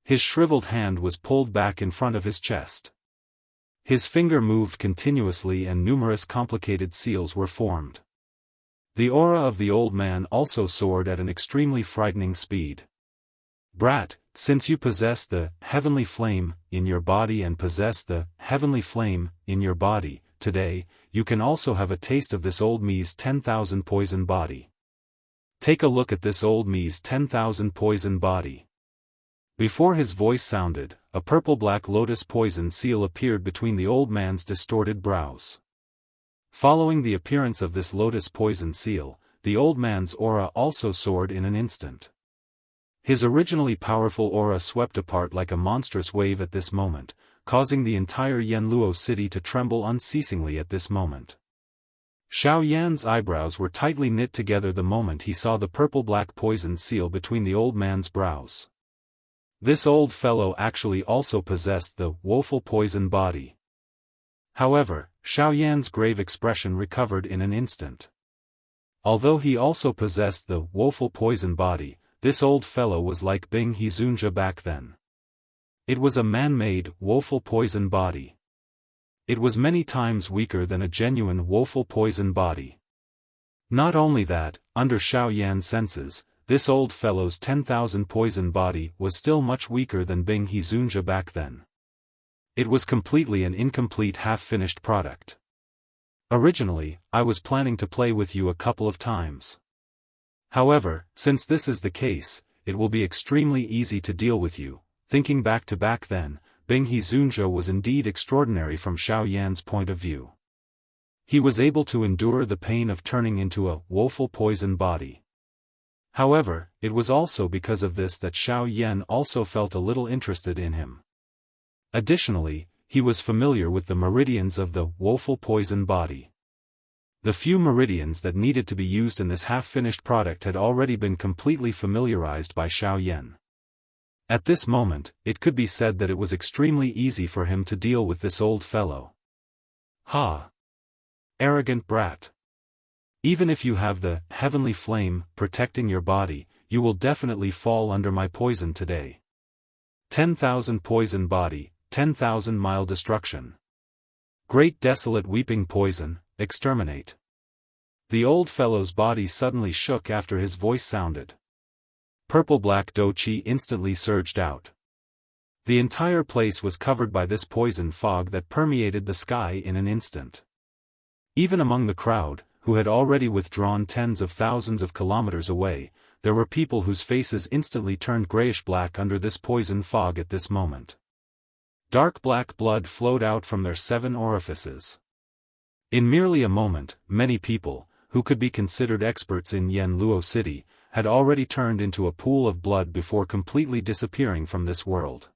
His shriveled hand was pulled back in front of his chest. His finger moved continuously and numerous complicated seals were formed. The aura of the old man also soared at an extremely frightening speed. Brat, since you possess the heavenly flame in your body and possess the heavenly flame in your body, today, you can also have a taste of this old me's 10,000 poison body. Take a look at this old me's 10,000 poison body. Before his voice sounded, a purple-black lotus poison seal appeared between the old man's distorted brows. Following the appearance of this lotus poison seal, the old man's aura also soared in an instant. His originally powerful aura swept apart like a monstrous wave at this moment, causing the entire Yanluo city to tremble unceasingly at this moment. Xiao Yan's eyebrows were tightly knit together the moment he saw the purple-black poison seal between the old man's brows. This old fellow actually also possessed the woeful poison body. However, Xiao Yan's grave expression recovered in an instant. Although he also possessed the woeful poison body, this old fellow was like Bing Hizunja back then. It was a man-made, woeful poison body. It was many times weaker than a genuine woeful poison body. Not only that, under Xiao Yan's senses, this old fellow's 10,000 poison body was still much weaker than Bing Hizunja back then. It was completely an incomplete half-finished product. Originally, I was planning to play with you a couple of times. However, since this is the case, it will be extremely easy to deal with you. Thinking back then, Bing Hizunja was indeed extraordinary from Xiao Yan's point of view. He was able to endure the pain of turning into a woeful poison body. However, it was also because of this that Xiao Yan also felt a little interested in him. Additionally, he was familiar with the meridians of the woeful poison body. The few meridians that needed to be used in this half-finished product had already been completely familiarized by Xiao Yan. At this moment, it could be said that it was extremely easy for him to deal with this old fellow. Ha! Arrogant brat. Even if you have the heavenly flame protecting your body, you will definitely fall under my poison today. 10,000 poison body, 10,000 mile destruction. Great desolate weeping poison, exterminate. The old fellow's body suddenly shook after his voice sounded. Purple-black Doqi instantly surged out. The entire place was covered by this poison fog that permeated the sky in an instant. Even among the crowd, who had already withdrawn tens of thousands of kilometers away, there were people whose faces instantly turned grayish-black under this poison fog at this moment. Dark black blood flowed out from their 7 orifices. In merely a moment, many people, who could be considered experts in Yanluo City, had already turned into a pool of blood before completely disappearing from this world.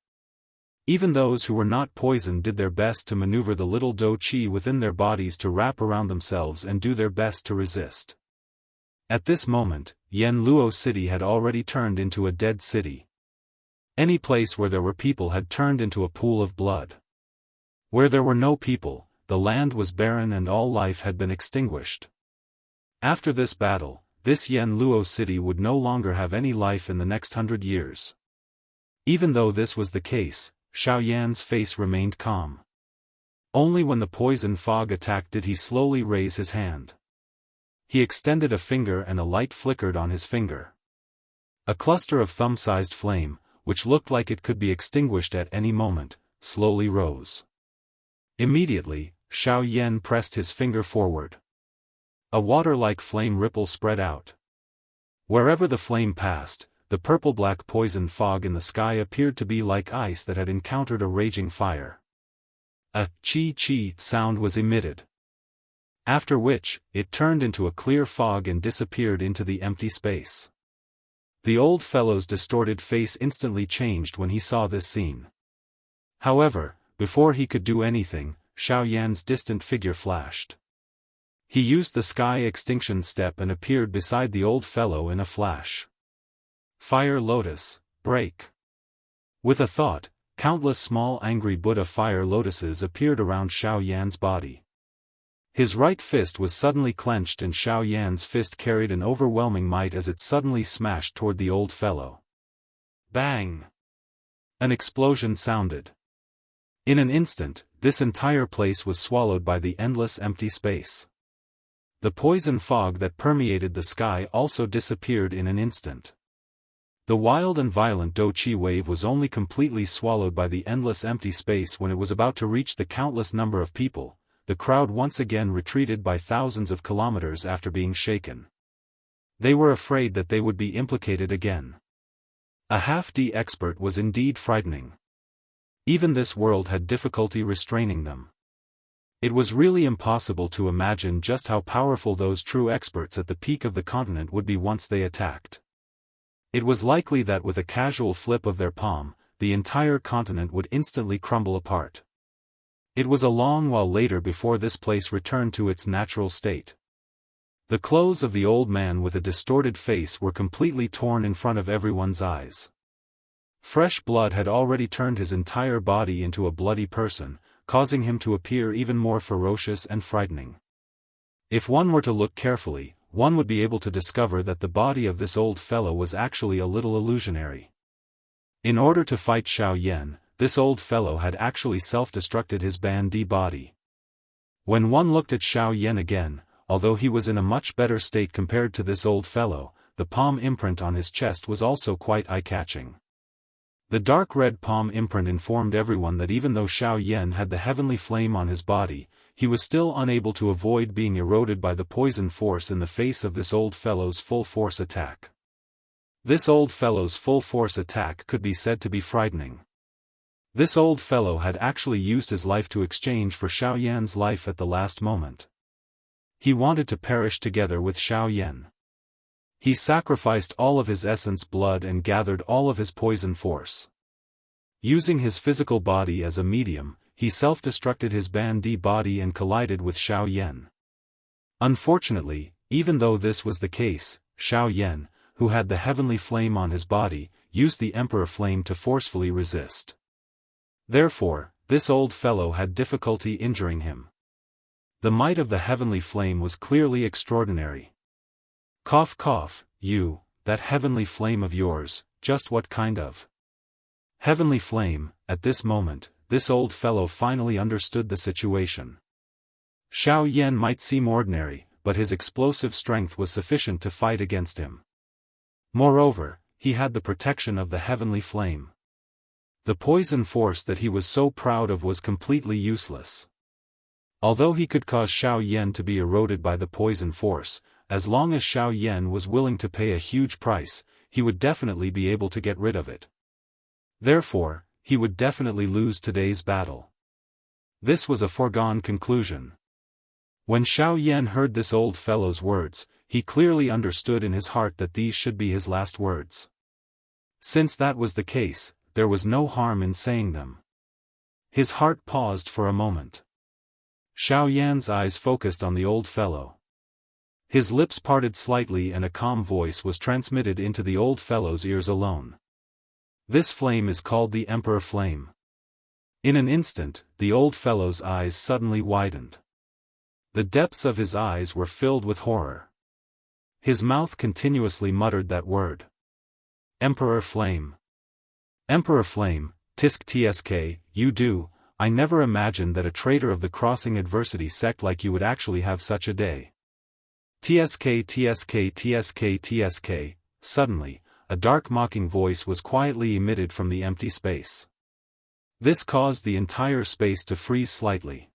Even those who were not poisoned did their best to maneuver the little Doqi within their bodies to wrap around themselves and do their best to resist. At this moment, Yanluo City had already turned into a dead city. Any place where there were people had turned into a pool of blood. Where there were no people, the land was barren and all life had been extinguished. After this battle, this Yanluo city would no longer have any life in the next 100 years. Even though this was the case, Xiao Yan's face remained calm. Only when the poison fog attacked did he slowly raise his hand. He extended a finger and a light flickered on his finger. A cluster of thumb-sized flame, which looked like it could be extinguished at any moment, slowly rose. Immediately, Xiao Yan pressed his finger forward. A water-like flame ripple spread out. Wherever the flame passed, the purple-black poison fog in the sky appeared to be like ice that had encountered a raging fire. A chi-chi sound was emitted. After which, it turned into a clear fog and disappeared into the empty space. The old fellow's distorted face instantly changed when he saw this scene. However, before he could do anything, Xiao Yan's distant figure flashed. He used the sky extinction step and appeared beside the old fellow in a flash. Fire lotus, break. With a thought, countless small angry Buddha fire lotuses appeared around Xiao Yan's body. His right fist was suddenly clenched and Xiao Yan's fist carried an overwhelming might as it suddenly smashed toward the old fellow. Bang! An explosion sounded. In an instant, this entire place was swallowed by the endless empty space. The poison fog that permeated the sky also disappeared in an instant. The wild and violent Do-Chi wave was only completely swallowed by the endless empty space when it was about to reach the countless number of people. The crowd once again retreated by thousands of kilometers after being shaken. They were afraid that they would be implicated again. A half-D expert was indeed frightening. Even this world had difficulty restraining them. It was really impossible to imagine just how powerful those true experts at the peak of the continent would be once they attacked. It was likely that with a casual flip of their palm, the entire continent would instantly crumble apart. It was a long while later before this place returned to its natural state. The clothes of the old man with a distorted face were completely torn in front of everyone's eyes. Fresh blood had already turned his entire body into a bloody person, causing him to appear even more ferocious and frightening. If one were to look carefully, one would be able to discover that the body of this old fellow was actually a little illusionary. In order to fight Xiao Yan, this old fellow had actually self-destructed his Ban-Di body. When one looked at Xiao Yan again, although he was in a much better state compared to this old fellow, the palm imprint on his chest was also quite eye-catching. The dark red palm imprint informed everyone that even though Xiao Yan had the heavenly flame on his body, he was still unable to avoid being eroded by the poison force in the face of this old fellow's full-force attack. This old fellow's full-force attack could be said to be frightening. This old fellow had actually used his life to exchange for Xiao Yan's life at the last moment. He wanted to perish together with Xiao Yan. He sacrificed all of his essence blood and gathered all of his poison force. Using his physical body as a medium, he self-destructed his Ban-Di body and collided with Xiao Yan. Unfortunately, even though this was the case, Xiao Yan, who had the heavenly flame on his body, used the Emperor Flame to forcefully resist. Therefore, this old fellow had difficulty injuring him. The might of the heavenly flame was clearly extraordinary. Cough cough, you, that heavenly flame of yours, just what kind of heavenly flame? At this moment, this old fellow finally understood the situation. Xiao Yan might seem ordinary, but his explosive strength was sufficient to fight against him. Moreover, he had the protection of the heavenly flame. The poison force that he was so proud of was completely useless. Although he could cause Xiao Yan to be eroded by the poison force, as long as Xiao Yan was willing to pay a huge price, he would definitely be able to get rid of it. Therefore, he would definitely lose today's battle. This was a foregone conclusion. When Xiao Yan heard this old fellow's words, he clearly understood in his heart that these should be his last words. Since that was the case, there was no harm in saying them. His heart paused for a moment. Xiao Yan's eyes focused on the old fellow. His lips parted slightly and a calm voice was transmitted into the old fellow's ears alone. This flame is called the Emperor Flame. In an instant, the old fellow's eyes suddenly widened. The depths of his eyes were filled with horror. His mouth continuously muttered that word. Emperor Flame. Emperor Flame, tisk tsk, you do. I never imagined that a traitor of the Crossing Adversity sect like you would actually have such a day. Tsk tsk tsk tsk. Suddenly, a dark mocking voice was quietly emitted from the empty space. This caused the entire space to freeze slightly.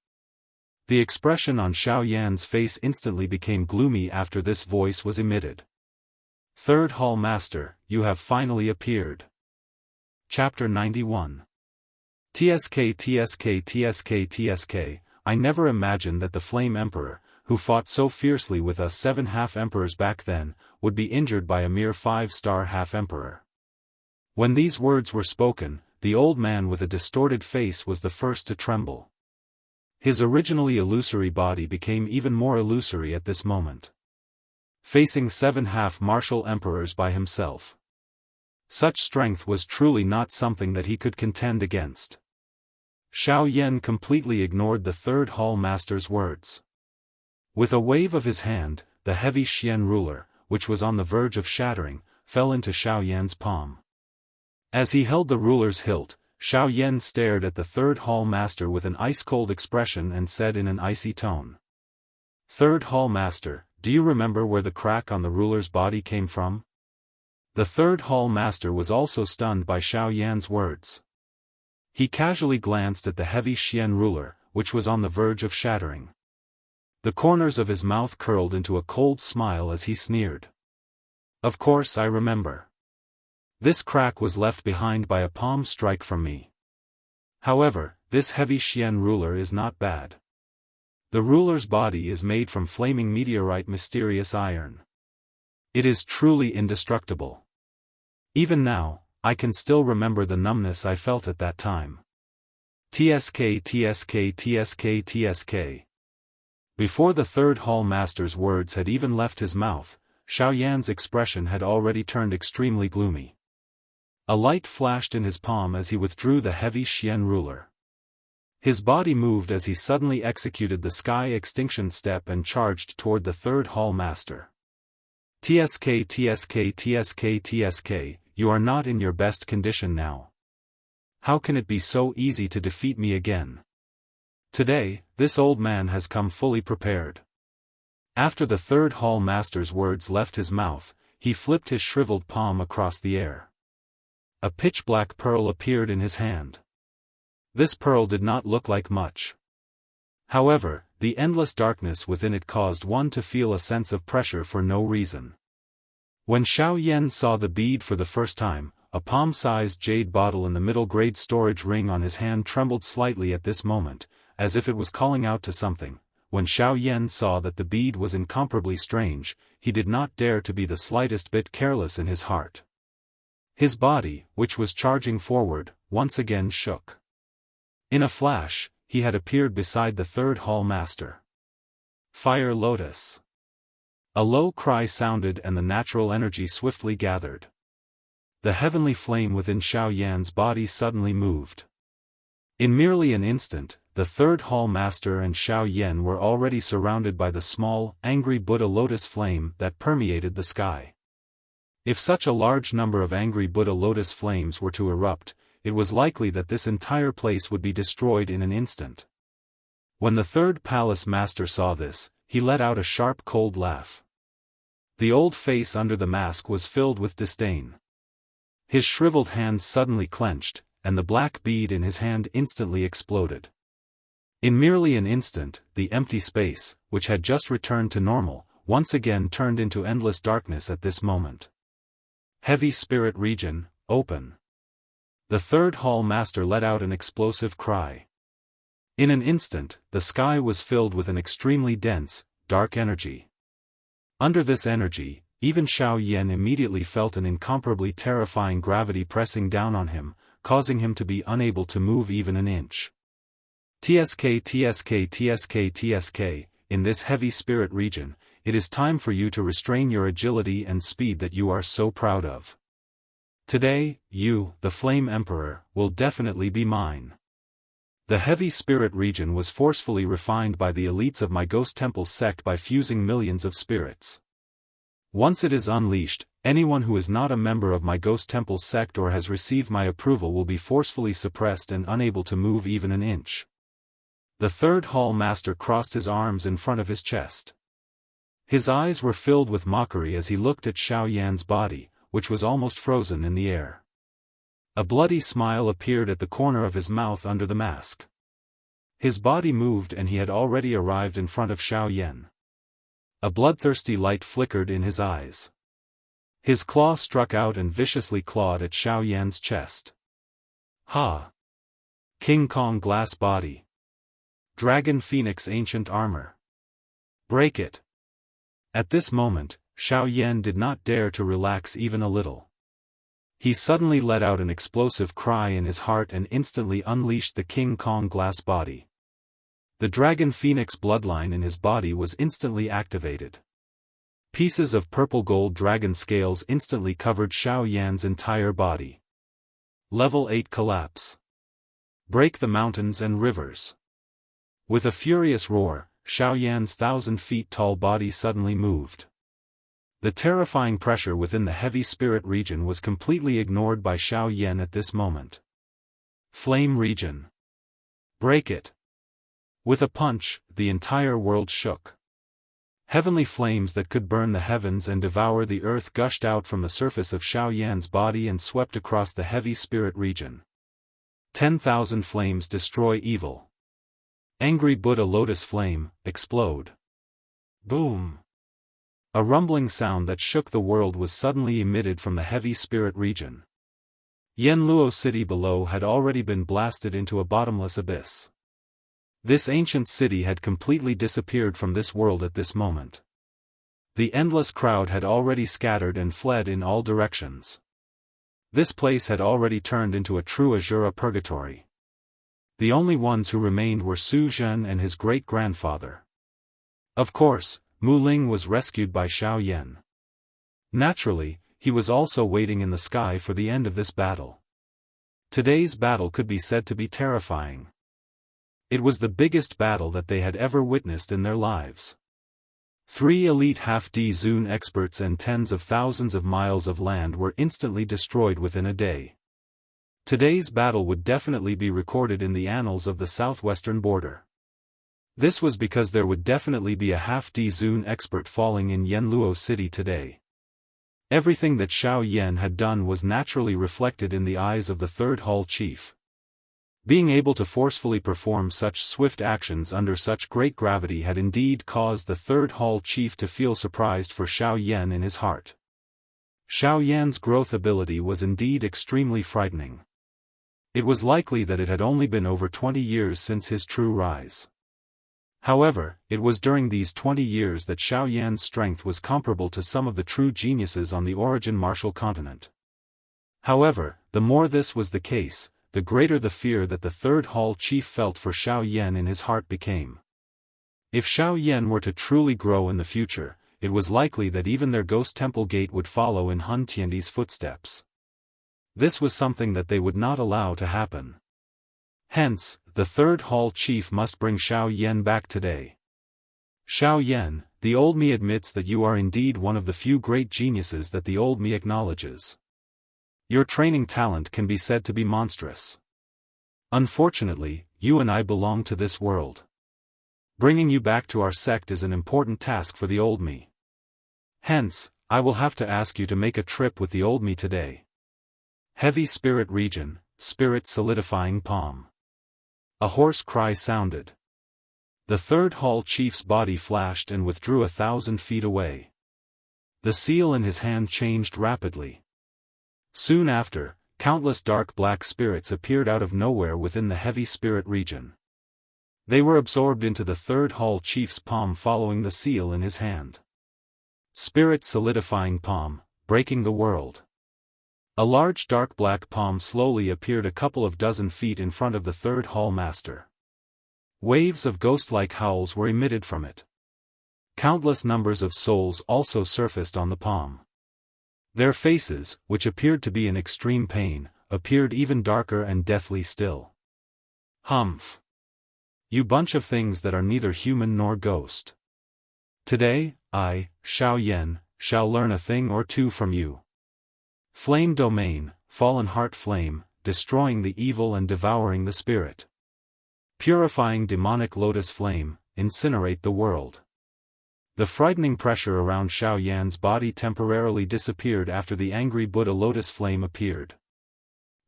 The expression on Xiao Yan's face instantly became gloomy after this voice was emitted. Third Hall Master, you have finally appeared. Chapter 91. Tsk tsk tsk tsk. I never imagined that the Flame Emperor, who fought so fiercely with us 7 half-emperors back then, would be injured by a mere 5-star half-emperor. When these words were spoken, the old man with a distorted face was the first to tremble. His originally illusory body became even more illusory at this moment. Facing 7 half-martial emperors by himself. Such strength was truly not something that he could contend against. Xiao Yan completely ignored the third hall master's words. With a wave of his hand, the heavy Xian ruler, which was on the verge of shattering, fell into Xiao Yan's palm. As he held the ruler's hilt, Xiao Yan stared at the third hall master with an ice-cold expression and said in an icy tone. "Third hall master, do you remember where the crack on the ruler's body came from?" The third hall master was also stunned by Xiao Yan's words. He casually glanced at the heavy Xian ruler, which was on the verge of shattering. The corners of his mouth curled into a cold smile as he sneered. "Of course I remember. This crack was left behind by a palm strike from me. However, this heavy Xian ruler is not bad. The ruler's body is made from flaming meteorite mysterious iron. It is truly indestructible. Even now, I can still remember the numbness I felt at that time. TSK TSK TSK TSK. Before the third hall master's words had even left his mouth, Xiao Yan's expression had already turned extremely gloomy. A light flashed in his palm as he withdrew the heavy Xian ruler. His body moved as he suddenly executed the sky extinction step and charged toward the third hall master. TSK TSK TSK TSK, you are not in your best condition now. How can it be so easy to defeat me again? Today, this old man has come fully prepared. After the third hall master's words left his mouth, he flipped his shriveled palm across the air. A pitch-black pearl appeared in his hand. This pearl did not look like much. However, the endless darkness within it caused one to feel a sense of pressure for no reason. When Xiao Yan saw the bead for the first time, a palm-sized jade bottle in the middle-grade storage ring on his hand trembled slightly at this moment, as if it was calling out to something. When Xiao Yan saw that the bead was incomparably strange, he did not dare to be the slightest bit careless in his heart. His body, which was charging forward, once again shook. In a flash, he had appeared beside the third hall master. Fire Lotus. A low cry sounded and the natural energy swiftly gathered. The heavenly flame within Xiao Yan's body suddenly moved. In merely an instant, the third hall master and Xiao Yan were already surrounded by the small, angry Buddha lotus flame that permeated the sky. If such a large number of angry Buddha lotus flames were to erupt, it was likely that this entire place would be destroyed in an instant. When the third palace master saw this, he let out a sharp cold laugh. The old face under the mask was filled with disdain. His shriveled hands suddenly clenched, and the black bead in his hand instantly exploded. In merely an instant, the empty space, which had just returned to normal, once again turned into endless darkness at this moment. Heavy spirit region, open. The third hall master let out an explosive cry. In an instant, the sky was filled with an extremely dense, dark energy. Under this energy, even Xiao Yan immediately felt an incomparably terrifying gravity pressing down on him, causing him to be unable to move even an inch. TSK TSK TSK TSK, in this heavy spirit region, it is time for you to restrain your agility and speed that you are so proud of. Today, you, the Flame Emperor, will definitely be mine. The heavy spirit region was forcefully refined by the elites of my Ghost Temple sect by fusing millions of spirits. Once it is unleashed, anyone who is not a member of my Ghost Temple sect or has received my approval will be forcefully suppressed and unable to move even an inch. The third hall master crossed his arms in front of his chest. His eyes were filled with mockery as he looked at Xiao Yan's body, which was almost frozen in the air. A bloody smile appeared at the corner of his mouth under the mask. His body moved and he had already arrived in front of Xiao Yan. A bloodthirsty light flickered in his eyes. His claw struck out and viciously clawed at Xiao Yan's chest. Ha! King Kong glass body. Dragon Phoenix ancient armor. Break it. At this moment, Xiao Yan did not dare to relax even a little. He suddenly let out an explosive cry in his heart and instantly unleashed the King Kong glass body. The dragon phoenix bloodline in his body was instantly activated. Pieces of purple-gold dragon scales instantly covered Xiao Yan's entire body. Level 8 Collapse. Break the mountains and rivers. With a furious roar, Xiao Yan's 1,000 feet tall body suddenly moved. The terrifying pressure within the heavy spirit region was completely ignored by Xiao Yan at this moment. Flame region. Break it. With a punch, the entire world shook. Heavenly flames that could burn the heavens and devour the earth gushed out from the surface of Xiao Yan's body and swept across the heavy spirit region. 10,000 flames destroy evil. Angry Buddha lotus flame, explode. Boom. A rumbling sound that shook the world was suddenly emitted from the heavy spirit region. Yanluo city below had already been blasted into a bottomless abyss. This ancient city had completely disappeared from this world at this moment. The endless crowd had already scattered and fled in all directions. This place had already turned into a true Azura purgatory. The only ones who remained were Su Zhen and his great-grandfather. Of course, Mu Ling was rescued by Xiao Yan. Naturally, he was also waiting in the sky for the end of this battle. Today's battle could be said to be terrifying. It was the biggest battle that they had ever witnessed in their lives. 3 elite half-D Zun experts and tens of thousands of miles of land were instantly destroyed within a day. Today's battle would definitely be recorded in the annals of the southwestern border. This was because there would definitely be a half-D Zun expert falling in Yanluo city today. Everything that Xiao Yan had done was naturally reflected in the eyes of the Third Hall Chief. Being able to forcefully perform such swift actions under such great gravity had indeed caused the Third Hall Chief to feel surprised for Xiao Yan in his heart. Xiao Yan's growth ability was indeed extremely frightening. It was likely that it had only been over 20 years since his true rise. However, it was during these 20 years that Xiao Yan's strength was comparable to some of the true geniuses on the Origin Martial continent. However, the more this was the case, the greater the fear that the Third Hall Chief felt for Xiao Yan in his heart became. If Xiao Yan were to truly grow in the future, it was likely that even their Ghost Temple Gate would follow in Hun Tiandi's footsteps. This was something that they would not allow to happen. Hence, the Third Hall Chief must bring Xiao Yan back today. Xiao Yan, the old me admits that you are indeed one of the few great geniuses that the old me acknowledges. Your training talent can be said to be monstrous. Unfortunately, you and I belong to this world. Bringing you back to our sect is an important task for the old me. Hence, I will have to ask you to make a trip with the old me today. Heavy spirit region, spirit solidifying palm. A hoarse cry sounded. The Third Hall Chief's body flashed and withdrew 1,000 feet away. The seal in his hand changed rapidly. Soon after, countless dark black spirits appeared out of nowhere within the heavy spirit region. They were absorbed into the Third Hall Chief's palm following the seal in his hand. Spirit solidifying palm, breaking the world. A large dark black palm slowly appeared a couple of dozen feet in front of the Third Hall Master. Waves of ghost-like howls were emitted from it. Countless numbers of souls also surfaced on the palm. Their faces, which appeared to be in extreme pain, appeared even darker and deathly still. Humph! You bunch of things that are neither human nor ghost. Today, I, Xiao Yan, shall learn a thing or two from you. Flame domain, fallen heart flame, destroying the evil and devouring the spirit. Purifying demonic lotus flame, incinerate the world. The frightening pressure around Xiao Yan's body temporarily disappeared after the angry Buddha lotus flame appeared.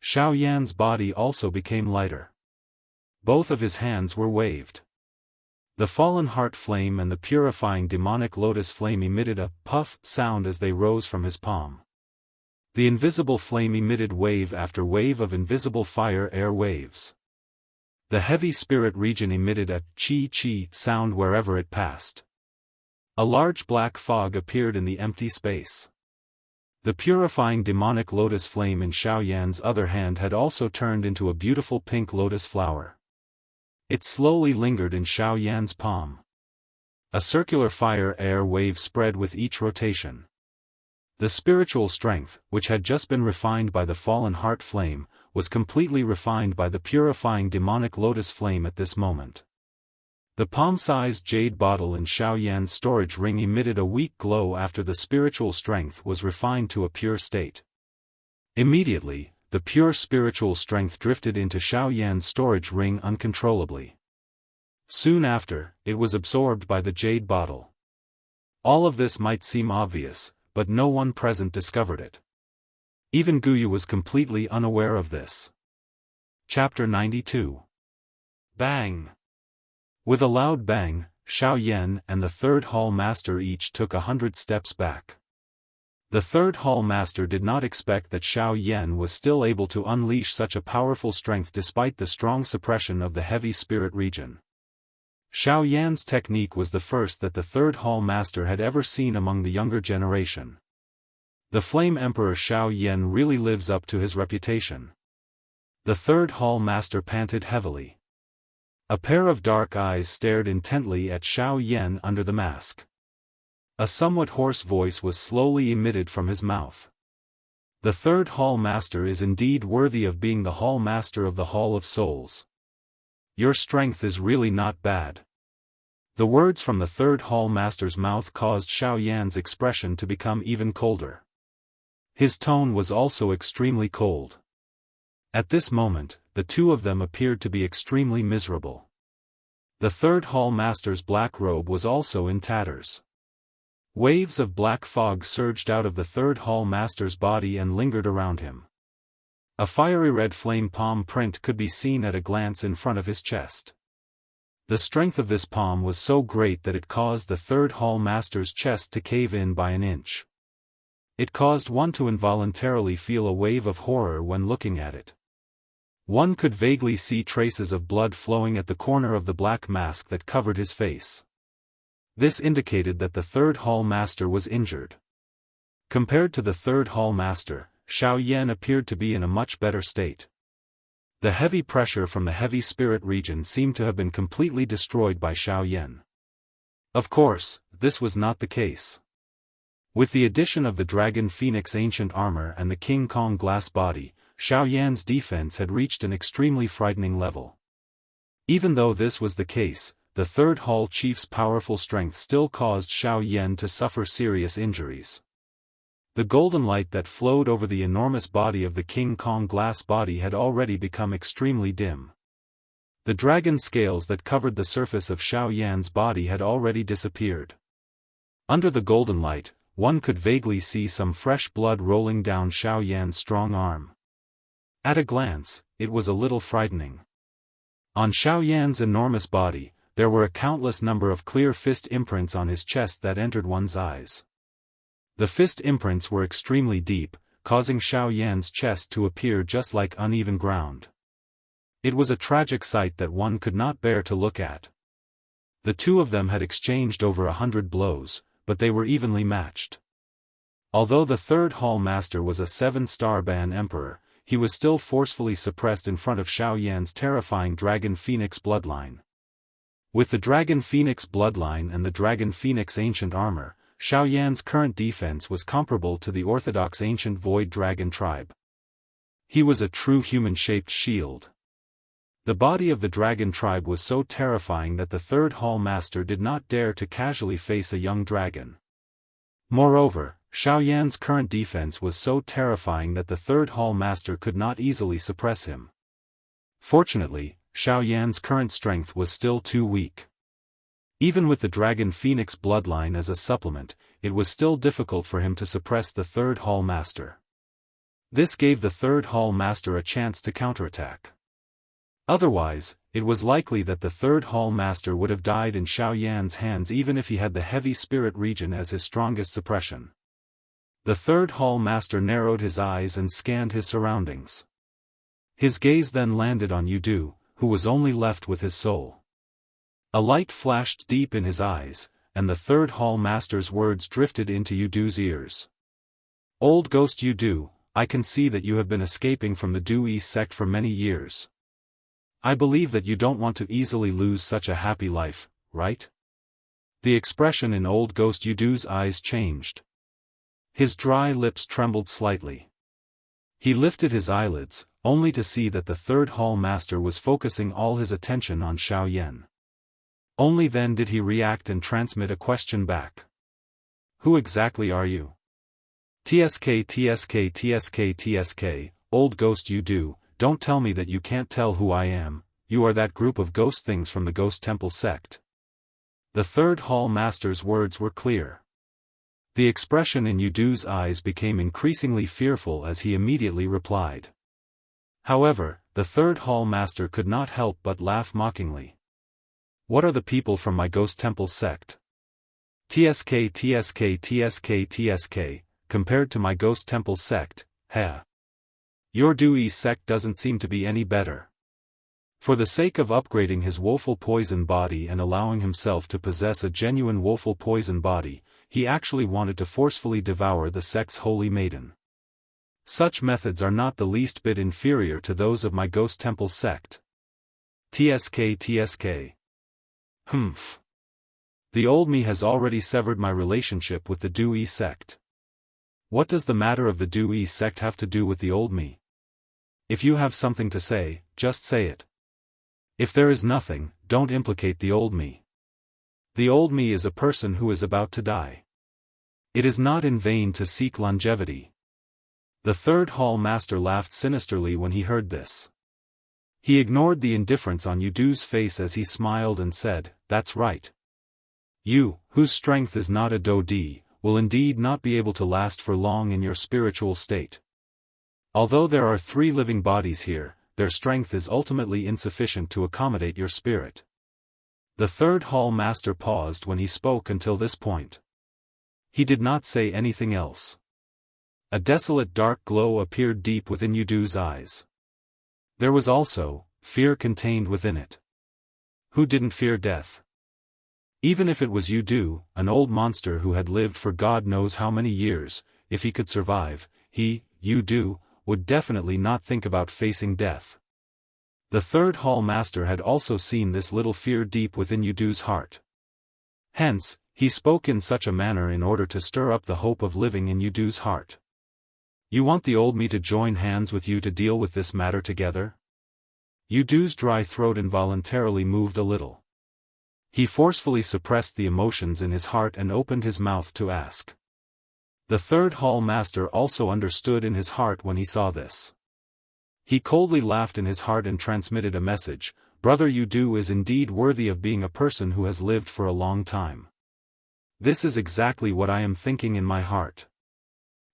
Xiao Yan's body also became lighter. Both of his hands were waved. The fallen heart flame and the purifying demonic lotus flame emitted a puff sound as they rose from his palm. The invisible flame emitted wave after wave of invisible fire air waves. The heavy spirit region emitted a chi-chi sound wherever it passed. A large black fog appeared in the empty space. The purifying demonic lotus flame in Xiao Yan's other hand had also turned into a beautiful pink lotus flower. It slowly lingered in Xiao Yan's palm. A circular fire-air wave spread with each rotation. The spiritual strength, which had just been refined by the fallen heart flame, was completely refined by the purifying demonic lotus flame at this moment. The palm-sized jade bottle in Xiao Yan's storage ring emitted a weak glow after the spiritual strength was refined to a pure state. Immediately, the pure spiritual strength drifted into Xiao Yan's storage ring uncontrollably. Soon after, it was absorbed by the jade bottle. All of this might seem obvious, but no one present discovered it. Even Guyu was completely unaware of this. Chapter 92. Bang! With a loud bang, Xiao Yan and the third hall master each took 100 steps back. The third hall master did not expect that Xiao Yan was still able to unleash such a powerful strength despite the strong suppression of the heavy spirit region. Xiao Yan's technique was the first that the third hall master had ever seen among the younger generation. The Flame Emperor Xiao Yan really lives up to his reputation. The third hall master panted heavily. A pair of dark eyes stared intently at Xiao Yan under the mask. A somewhat hoarse voice was slowly emitted from his mouth. The third hall master is indeed worthy of being the hall master of the Hall of Souls. Your strength is really not bad. The words from the third hall master's mouth caused Xiao Yan's expression to become even colder. His tone was also extremely cold. At this moment, the two of them appeared to be extremely miserable. The third hall master's black robe was also in tatters. Waves of black fog surged out of the third hall master's body and lingered around him. A fiery red flame palm print could be seen at a glance in front of his chest. The strength of this palm was so great that it caused the third hall master's chest to cave in by an inch. It caused one to involuntarily feel a wave of horror when looking at it. One could vaguely see traces of blood flowing at the corner of the black mask that covered his face. This indicated that the third hall master was injured. Compared to the third hall master, Xiao Yan appeared to be in a much better state. The heavy pressure from the heavy spirit region seemed to have been completely destroyed by Xiao Yan. Of course, this was not the case. With the addition of the Dragon Phoenix ancient armor and the King Kong glass body, Xiao Yan's defense had reached an extremely frightening level. Even though this was the case, the third hall chief's powerful strength still caused Xiao Yan to suffer serious injuries. The golden light that flowed over the enormous body of the King Kong glass body had already become extremely dim. The dragon scales that covered the surface of Xiao Yan's body had already disappeared. Under the golden light, one could vaguely see some fresh blood rolling down Xiao Yan's strong arm. At a glance, it was a little frightening. On Xiao Yan's enormous body, there were a countless number of clear fist imprints on his chest that entered one's eyes. The fist imprints were extremely deep, causing Xiao Yan's chest to appear just like uneven ground. It was a tragic sight that one could not bear to look at. The two of them had exchanged over 100 blows, but they were evenly matched. Although the third hall master was a 7-star ban emperor, he was still forcefully suppressed in front of Xiao Yan's terrifying Dragon Phoenix bloodline. With the Dragon Phoenix bloodline and the Dragon Phoenix ancient armor, Xiao Yan's current defense was comparable to the orthodox ancient Void Dragon tribe. He was a true human-shaped shield. The body of the dragon tribe was so terrifying that the third hall master did not dare to casually face a young dragon. Moreover, Xiao Yan's current defense was so terrifying that the third hall master could not easily suppress him. Fortunately, Xiao Yan's current strength was still too weak. Even with the Dragon Phoenix bloodline as a supplement, it was still difficult for him to suppress the third hall master. This gave the third hall master a chance to counterattack. Otherwise, it was likely that the third hall master would have died in Xiao Yan's hands even if he had the heavy spirit region as his strongest suppression. The third hall master narrowed his eyes and scanned his surroundings. His gaze then landed on Yudu, who was only left with his soul. A light flashed deep in his eyes, and the third hall master's words drifted into Yudu's ears. Old ghost Yudu, I can see that you have been escaping from the Daoist sect for many years. I believe that you don't want to easily lose such a happy life, right? The expression in old ghost Yudu's eyes changed. His dry lips trembled slightly. He lifted his eyelids, only to see that the third hall master was focusing all his attention on Xiao Yan. Only then did he react and transmit a question back. Who exactly are you? TSK, old ghost Yudu, don't tell me that you can't tell who I am. You are that group of ghost things from the Ghost Temple sect. The third hall master's words were clear. The expression in Yudu's eyes became increasingly fearful as he immediately replied. However, the third hall master could not help but laugh mockingly. What are the people from my Ghost Temple sect? TSK, compared to my Ghost Temple sect, heh. Your Daoist sect doesn't seem to be any better. For the sake of upgrading his woeful poison body and allowing himself to possess a genuine woeful poison body, he actually wanted to forcefully devour the sect's holy maiden. Such methods are not the least bit inferior to those of my Ghost Temple sect. TSK. Humph. The old me has already severed my relationship with the Daoist sect. What does the matter of the Daoist sect have to do with the old me? If you have something to say, just say it. If there is nothing, don't implicate the old me. The old me is a person who is about to die. It is not in vain to seek longevity. The third hall master laughed sinisterly when he heard this. He ignored the indifference on Yudu's face as he smiled and said, that's right. You, whose strength is not a Do-di, will indeed not be able to last for long in your spiritual state. Although there are 3 living bodies here, their strength is ultimately insufficient to accommodate your spirit. The third hall master paused when he spoke until this point. He did not say anything else. A desolate dark glow appeared deep within Yudu's eyes. There was also fear contained within it. Who didn't fear death? Even if it was Yudu, an old monster who had lived for God knows how many years, if he could survive, Yudu, would definitely not think about facing death. The third hall master had also seen this little fear deep within Yudu's heart. Hence, he spoke in such a manner in order to stir up the hope of living in Yudu's heart. You want the old me to join hands with you to deal with this matter together? Yudu's dry throat involuntarily moved a little. He forcefully suppressed the emotions in his heart and opened his mouth to ask. The third hall master also understood in his heart when he saw this. He coldly laughed in his heart and transmitted a message, Brother Yudu is indeed worthy of being a person who has lived for a long time. This is exactly what I am thinking in my heart.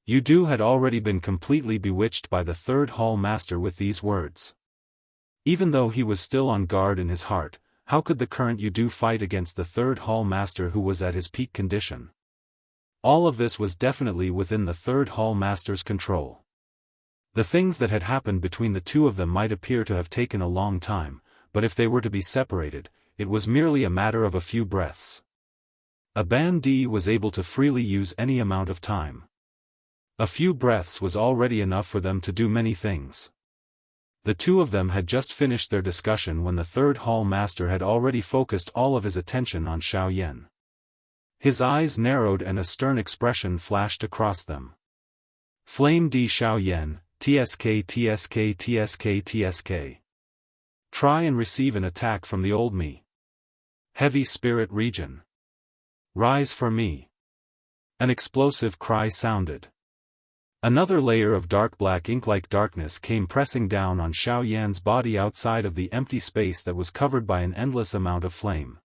Yudu had already been completely bewitched by the third hall master with these words. Even though he was still on guard in his heart, how could the current Yudu fight against the third hall master who was at his peak condition? All of this was definitely within the third hall master's control. The things that had happened between the two of them might appear to have taken a long time, but if they were to be separated, it was merely a matter of a few breaths. A bandit was able to freely use any amount of time. A few breaths was already enough for them to do many things. The two of them had just finished their discussion when the third hall master had already focused all of his attention on Xiao Yan. His eyes narrowed and a stern expression flashed across them. Flame D Xiao Yan, TSK. Try and receive an attack from the old me. Heavy spirit region. Rise for me. An explosive cry sounded. Another layer of dark black ink-like darkness came pressing down on Xiao Yan's body outside of the empty space that was covered by an endless amount of flame.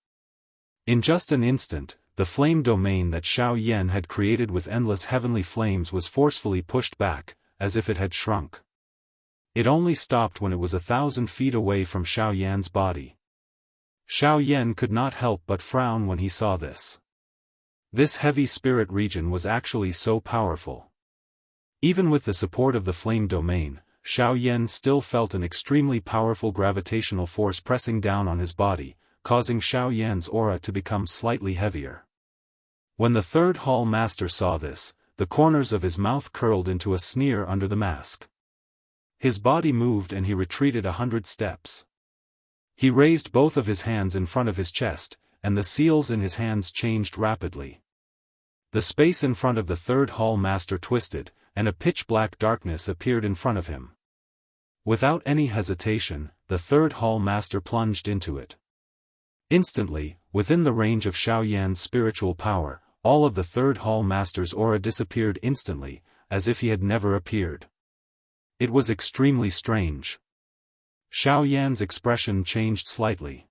In just an instant, the flame domain that Xiao Yan had created with endless heavenly flames was forcefully pushed back, as if it had shrunk. It only stopped when it was 1,000 feet away from Xiao Yan's body. Xiao Yan could not help but frown when he saw this. This heavy spirit region was actually so powerful. Even with the support of the flame domain, Xiao Yan still felt an extremely powerful gravitational force pressing down on his body, causing Xiao Yan's aura to become slightly heavier. When the third hall master saw this, the corners of his mouth curled into a sneer under the mask. His body moved and he retreated 100 steps. He raised both of his hands in front of his chest, and the seals in his hands changed rapidly. The space in front of the third hall master twisted, and a pitch-black darkness appeared in front of him. Without any hesitation, the third hall master plunged into it. Instantly, within the range of Xiaoyan's spiritual power, all of the third hall master's aura disappeared instantly, as if he had never appeared. It was extremely strange. Xiaoyan's expression changed slightly.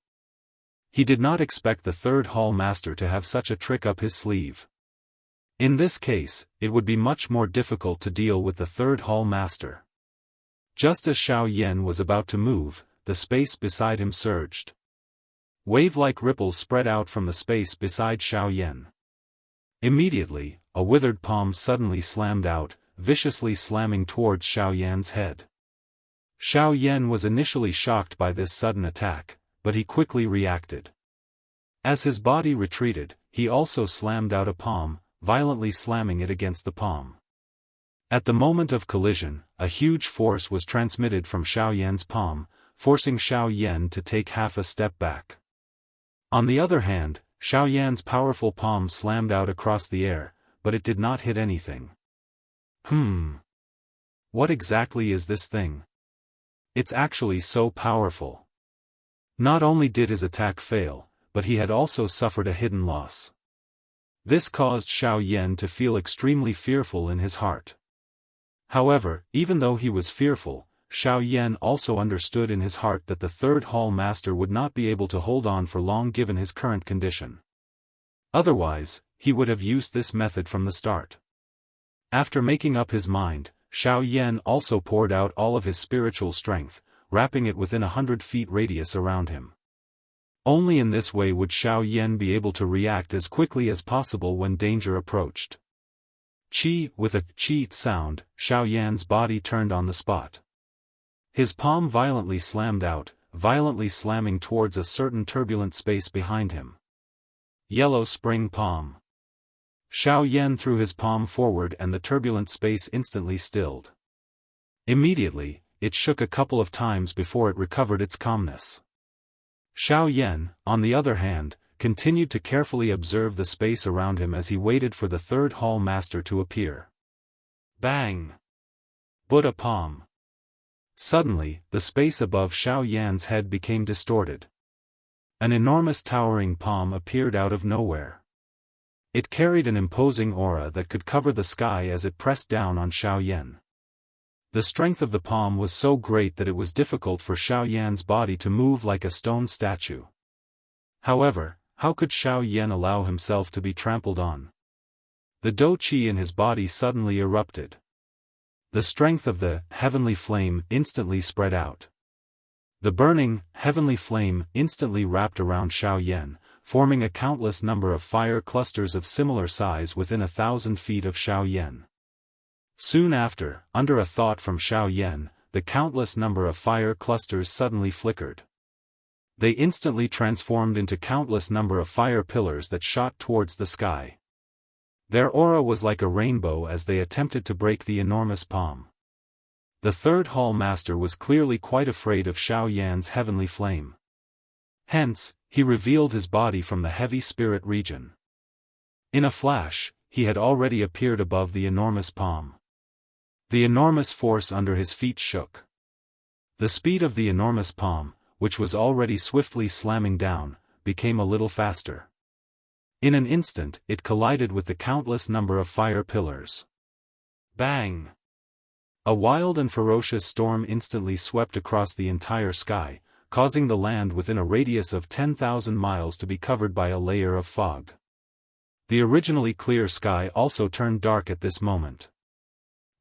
He did not expect the third hall master to have such a trick up his sleeve. In this case, it would be much more difficult to deal with the third hall master. Just as Xiaoyan was about to move, the space beside him surged. Wave-like ripples spread out from the space beside Xiaoyan. Immediately, a withered palm suddenly slammed out, viciously slamming towards Xiaoyan's head. Xiaoyan was initially shocked by this sudden attack, but he quickly reacted. As his body retreated, he also slammed out a palm, violently slamming it against the palm. At the moment of collision, a huge force was transmitted from Xiaoyan's palm, forcing Xiaoyan to take half a step back. On the other hand, Xiaoyan's powerful palm slammed out across the air, but it did not hit anything. What exactly is this thing? It's actually so powerful. Not only did his attack fail, but he had also suffered a hidden loss. This caused Xiaoyan to feel extremely fearful in his heart. However, even though he was fearful, Xiaoyan also understood in his heart that the third hall master would not be able to hold on for long given his current condition. Otherwise, he would have used this method from the start. After making up his mind, Xiaoyan also poured out all of his spiritual strength, wrapping it within 100 feet radius around him. Only in this way would Xiaoyan be able to react as quickly as possible when danger approached. Chi, with a chi sound, Xiaoyan's body turned on the spot. His palm violently slammed out, violently slamming towards a certain turbulent space behind him. Yellow spring palm. Xiaoyan threw his palm forward and the turbulent space instantly stilled. Immediately, it shook a couple of times before it recovered its calmness. Xiaoyan, on the other hand, continued to carefully observe the space around him as he waited for the third hall master to appear. Bang! Buddha palm. Suddenly, the space above Xiaoyan's head became distorted. An enormous towering palm appeared out of nowhere. It carried an imposing aura that could cover the sky as it pressed down on Xiaoyan. The strength of the palm was so great that it was difficult for Xiaoyan's body to move like a stone statue. However, how could Xiaoyan allow himself to be trampled on? The dou qi in his body suddenly erupted. The strength of the heavenly flame instantly spread out. The burning, heavenly flame instantly wrapped around Xiaoyan, forming a countless number of fire clusters of similar size within 1,000 feet of Xiaoyan. Soon after, under a thought from Xiaoyan, the countless number of fire clusters suddenly flickered. They instantly transformed into countless number of fire pillars that shot towards the sky. Their aura was like a rainbow as they attempted to break the enormous palm. The third hall master was clearly quite afraid of Xiaoyan's heavenly flame. Hence, he revealed his body from the heavy spirit region. In a flash, he had already appeared above the enormous palm. The enormous force under his feet shook. The speed of the enormous palm, which was already swiftly slamming down, became a little faster. In an instant, it collided with the countless number of fire pillars. Bang! A wild and ferocious storm instantly swept across the entire sky, causing the land within a radius of 10,000 miles to be covered by a layer of fog. The originally clear sky also turned dark at this moment.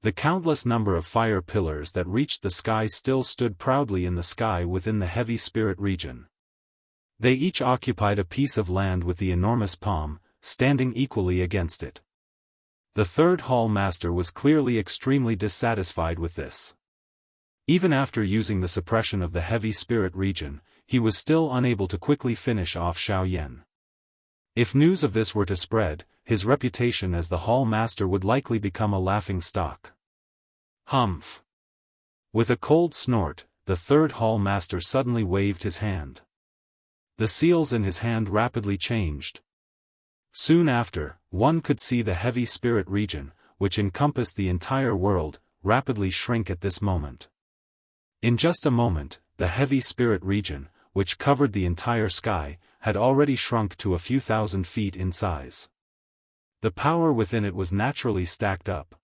The countless number of fire pillars that reached the sky still stood proudly in the sky within the heavy spirit region. They each occupied a piece of land with the enormous palm, standing equally against it. The third hall master was clearly extremely dissatisfied with this. Even after using the suppression of the heavy spirit region, he was still unable to quickly finish off Xiaoyan. If news of this were to spread, his reputation as the hall master would likely become a laughing stock. Humph! With a cold snort, the third hall master suddenly waved his hand. The seals in his hand rapidly changed. Soon after, one could see the heavy spirit region, which encompassed the entire world, rapidly shrink at this moment. In just a moment, the heavy spirit region, which covered the entire sky, had already shrunk to a few thousand feet in size. The power within it was naturally stacked up.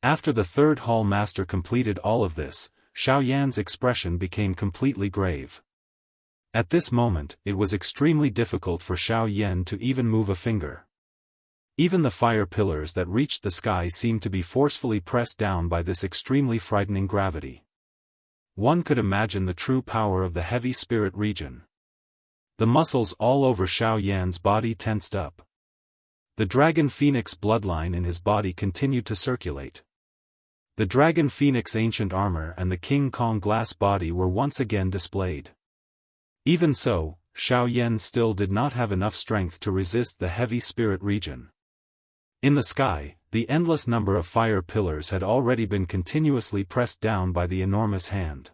After the third hall master completed all of this, Xiao Yan's expression became completely grave. At this moment, it was extremely difficult for Xiao Yan to even move a finger. Even the fire pillars that reached the sky seemed to be forcefully pressed down by this extremely frightening gravity. One could imagine the true power of the heavy spirit region. The muscles all over Xiao Yan's body tensed up. The dragon phoenix bloodline in his body continued to circulate. The dragon phoenix ancient armor and the King Kong glass body were once again displayed. Even so, Xiao Yan still did not have enough strength to resist the heavy spirit region. In the sky, the endless number of fire pillars had already been continuously pressed down by the enormous hand.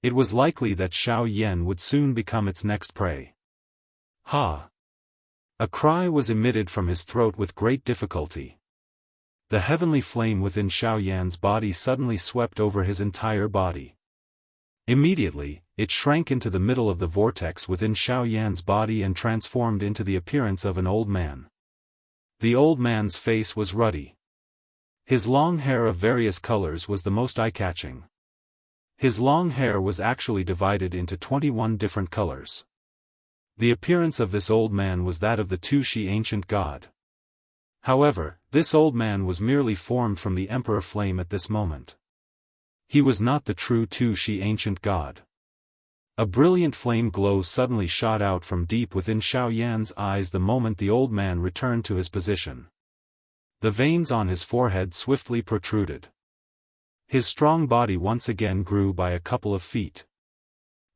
It was likely that Xiao Yan would soon become its next prey. Ha! A cry was emitted from his throat with great difficulty. The heavenly flame within Xiao Yan's body suddenly swept over his entire body. Immediately, it shrank into the middle of the vortex within Xiao Yan's body and transformed into the appearance of an old man. The old man's face was ruddy. His long hair of various colors was the most eye-catching. His long hair was actually divided into 21 different colors. The appearance of this old man was that of the Tu Shi ancient god. However, this old man was merely formed from the emperor flame at this moment. He was not the true Tu Shi ancient god. A brilliant flame glow suddenly shot out from deep within Xiao Yan's eyes the moment the old man returned to his position. The veins on his forehead swiftly protruded. His strong body once again grew by a couple of feet.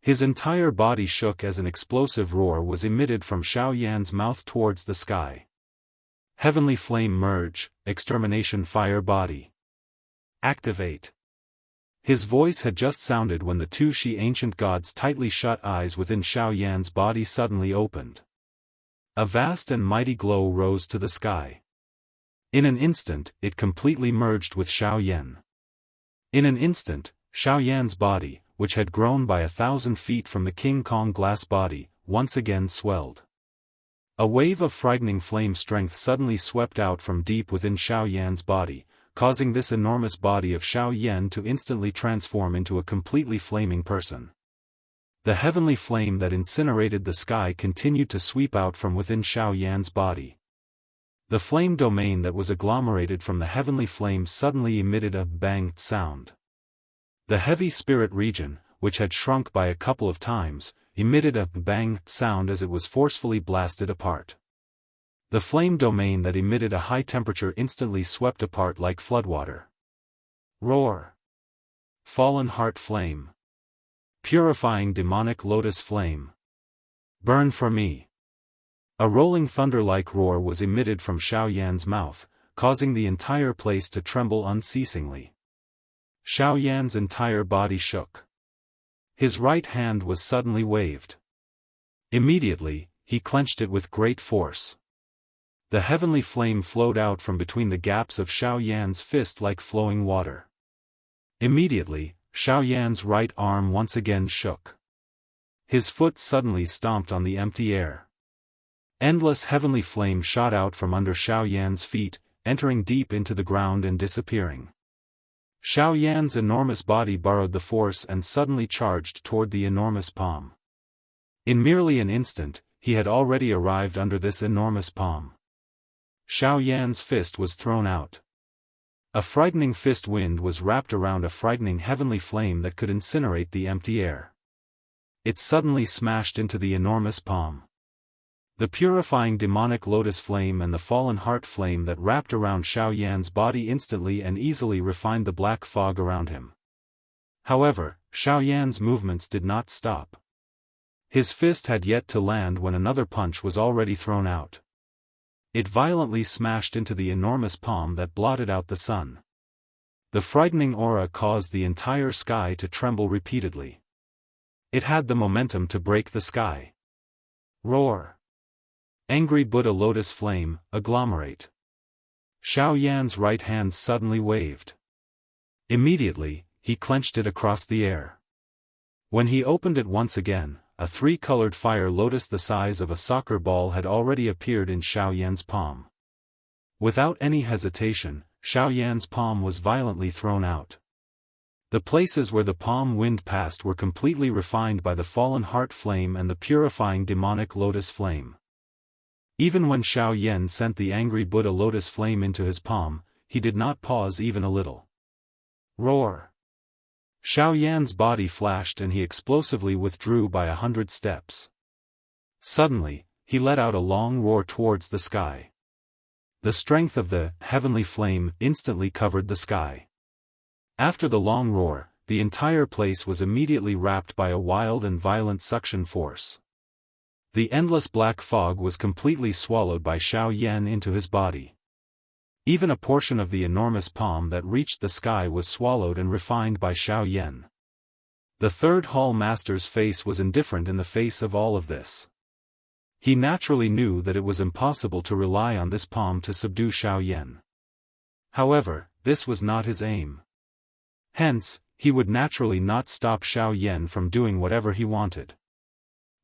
His entire body shook as an explosive roar was emitted from Xiao Yan's mouth towards the sky. Heavenly flame merge, extermination fire body. Activate. His voice had just sounded when the Tu Shi ancient god's tightly shut eyes within Xiao Yan's body suddenly opened. A vast and mighty glow rose to the sky. In an instant, it completely merged with Xiao Yan. In an instant, Xiao Yan's body, which had grown by 1,000 feet from the King Kong glass body, once again swelled. A wave of frightening flame strength suddenly swept out from deep within Xiao Yan's body, causing this enormous body of Xiao Yan to instantly transform into a completely flaming person. The heavenly flame that incinerated the sky continued to sweep out from within Xiao Yan's body. The flame domain that was agglomerated from the heavenly flame suddenly emitted a bang sound. The heavy spirit region, which had shrunk by a couple of times, emitted a bang sound as it was forcefully blasted apart. The flame domain that emitted a high temperature instantly swept apart like floodwater. Roar! Fallen heart flame. Purifying demonic lotus flame. Burn for me. A rolling thunder-like roar was emitted from Xiao Yan's mouth, causing the entire place to tremble unceasingly. Xiao Yan's entire body shook. His right hand was suddenly waved. Immediately, he clenched it with great force. The heavenly flame flowed out from between the gaps of Xiao Yan's fist like flowing water. Immediately, Xiao Yan's right arm once again shook. His foot suddenly stomped on the empty air. Endless heavenly flame shot out from under Xiao Yan's feet, entering deep into the ground and disappearing. Xiao Yan's enormous body borrowed the force and suddenly charged toward the enormous palm. In merely an instant, he had already arrived under this enormous palm. Xiao Yan's fist was thrown out. A frightening fist wind was wrapped around a frightening heavenly flame that could incinerate the empty air. It suddenly smashed into the enormous palm. The purifying demonic lotus flame and the fallen heart flame that wrapped around Xiao Yan's body instantly and easily refined the black fog around him. However, Xiao Yan's movements did not stop. His fist had yet to land when another punch was already thrown out. It violently smashed into the enormous palm that blotted out the sun. The frightening aura caused the entire sky to tremble repeatedly. It had the momentum to break the sky. Roar! Angry Buddha lotus flame, agglomerate. Xiao Yan's right hand suddenly waved. Immediately, he clenched it across the air. When he opened it once again, a three-colored fire lotus the size of a soccer ball had already appeared in Xiao Yan's palm. Without any hesitation, Xiao Yan's palm was violently thrown out. The places where the palm wind passed were completely refined by the fallen heart flame and the purifying demonic lotus flame. Even when Xiao Yan sent the angry Buddha lotus flame into his palm, he did not pause even a little. Roar! Xiao Yan's body flashed and he explosively withdrew by 100 steps. Suddenly, he let out a long roar towards the sky. The strength of the heavenly flame instantly covered the sky. After the long roar, the entire place was immediately wrapped by a wild and violent suction force. The endless black fog was completely swallowed by Xiao Yan into his body. Even a portion of the enormous palm that reached the sky was swallowed and refined by Xiao Yan. The third hall master's face was indifferent in the face of all of this. He naturally knew that it was impossible to rely on this palm to subdue Xiao Yan. However, this was not his aim. Hence, he would naturally not stop Xiao Yan from doing whatever he wanted.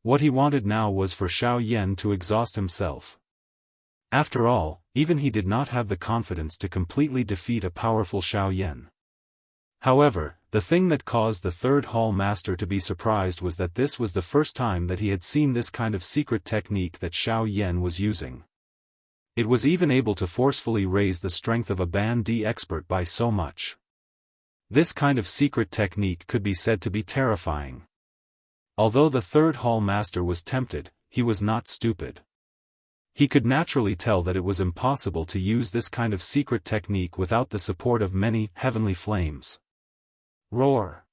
What he wanted now was for Xiao Yan to exhaust himself. After all, even he did not have the confidence to completely defeat a powerful Xiao Yan. However, the thing that caused the third hall master to be surprised was that this was the first time that he had seen this kind of secret technique that Xiao Yan was using. It was even able to forcefully raise the strength of a Ban D expert by so much. This kind of secret technique could be said to be terrifying. Although the third hall master was tempted, he was not stupid. He could naturally tell that it was impossible to use this kind of secret technique without the support of many heavenly flames. Roar!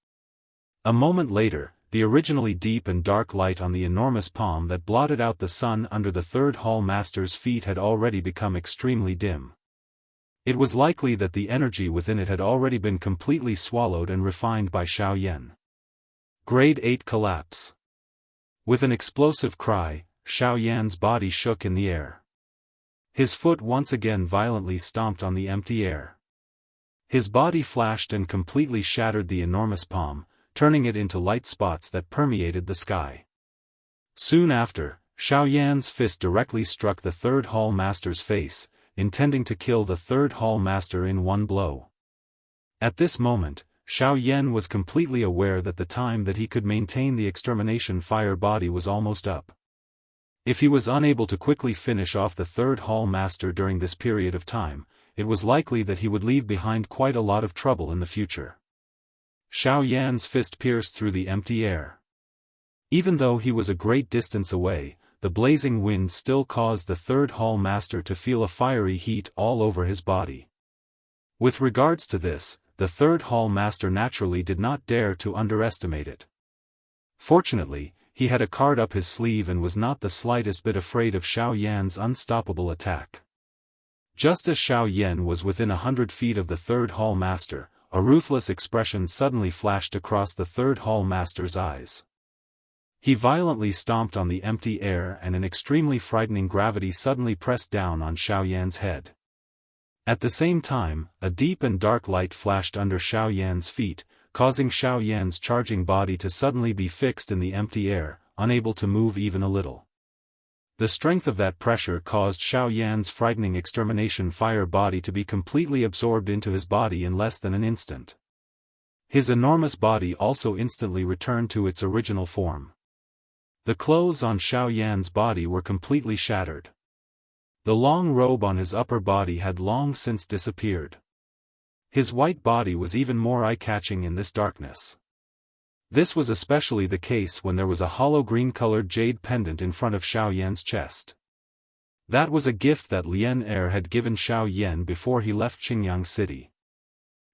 A moment later, the originally deep and dark light on the enormous palm that blotted out the sun under the third hall master's feet had already become extremely dim. It was likely that the energy within it had already been completely swallowed and refined by Xiao Yan. Grade 8 collapse. With an explosive cry, Xiao Yan's body shook in the air. His foot once again violently stomped on the empty air. His body flashed and completely shattered the enormous palm, turning it into light spots that permeated the sky. Soon after, Xiao Yan's fist directly struck the third hall master's face, intending to kill the third hall master in one blow. At this moment, Xiao Yan was completely aware that the time that he could maintain the extermination fire body was almost up. If he was unable to quickly finish off the third hall master during this period of time, it was likely that he would leave behind quite a lot of trouble in the future. Xiao Yan's fist pierced through the empty air. Even though he was a great distance away, the blazing wind still caused the third hall master to feel a fiery heat all over his body. With regards to this, the third hall master naturally did not dare to underestimate it. Fortunately, he had a card up his sleeve and was not the slightest bit afraid of Xiao Yan's unstoppable attack. Just as Xiao Yan was within 100 feet of the third hall master, a ruthless expression suddenly flashed across the third hall master's eyes. He violently stomped on the empty air and an extremely frightening gravity suddenly pressed down on Xiao Yan's head. At the same time, a deep and dark light flashed under Xiao Yan's feet, causing Xiao Yan's charging body to suddenly be fixed in the empty air, unable to move even a little. The strength of that pressure caused Xiao Yan's frightening extermination fire body to be completely absorbed into his body in less than an instant. His enormous body also instantly returned to its original form. The clothes on Xiao Yan's body were completely shattered. The long robe on his upper body had long since disappeared. His white body was even more eye-catching in this darkness. This was especially the case when there was a hollow green-colored jade pendant in front of Xiao Yan's chest. That was a gift that Lian Er had given Xiao Yan before he left Qingyang City.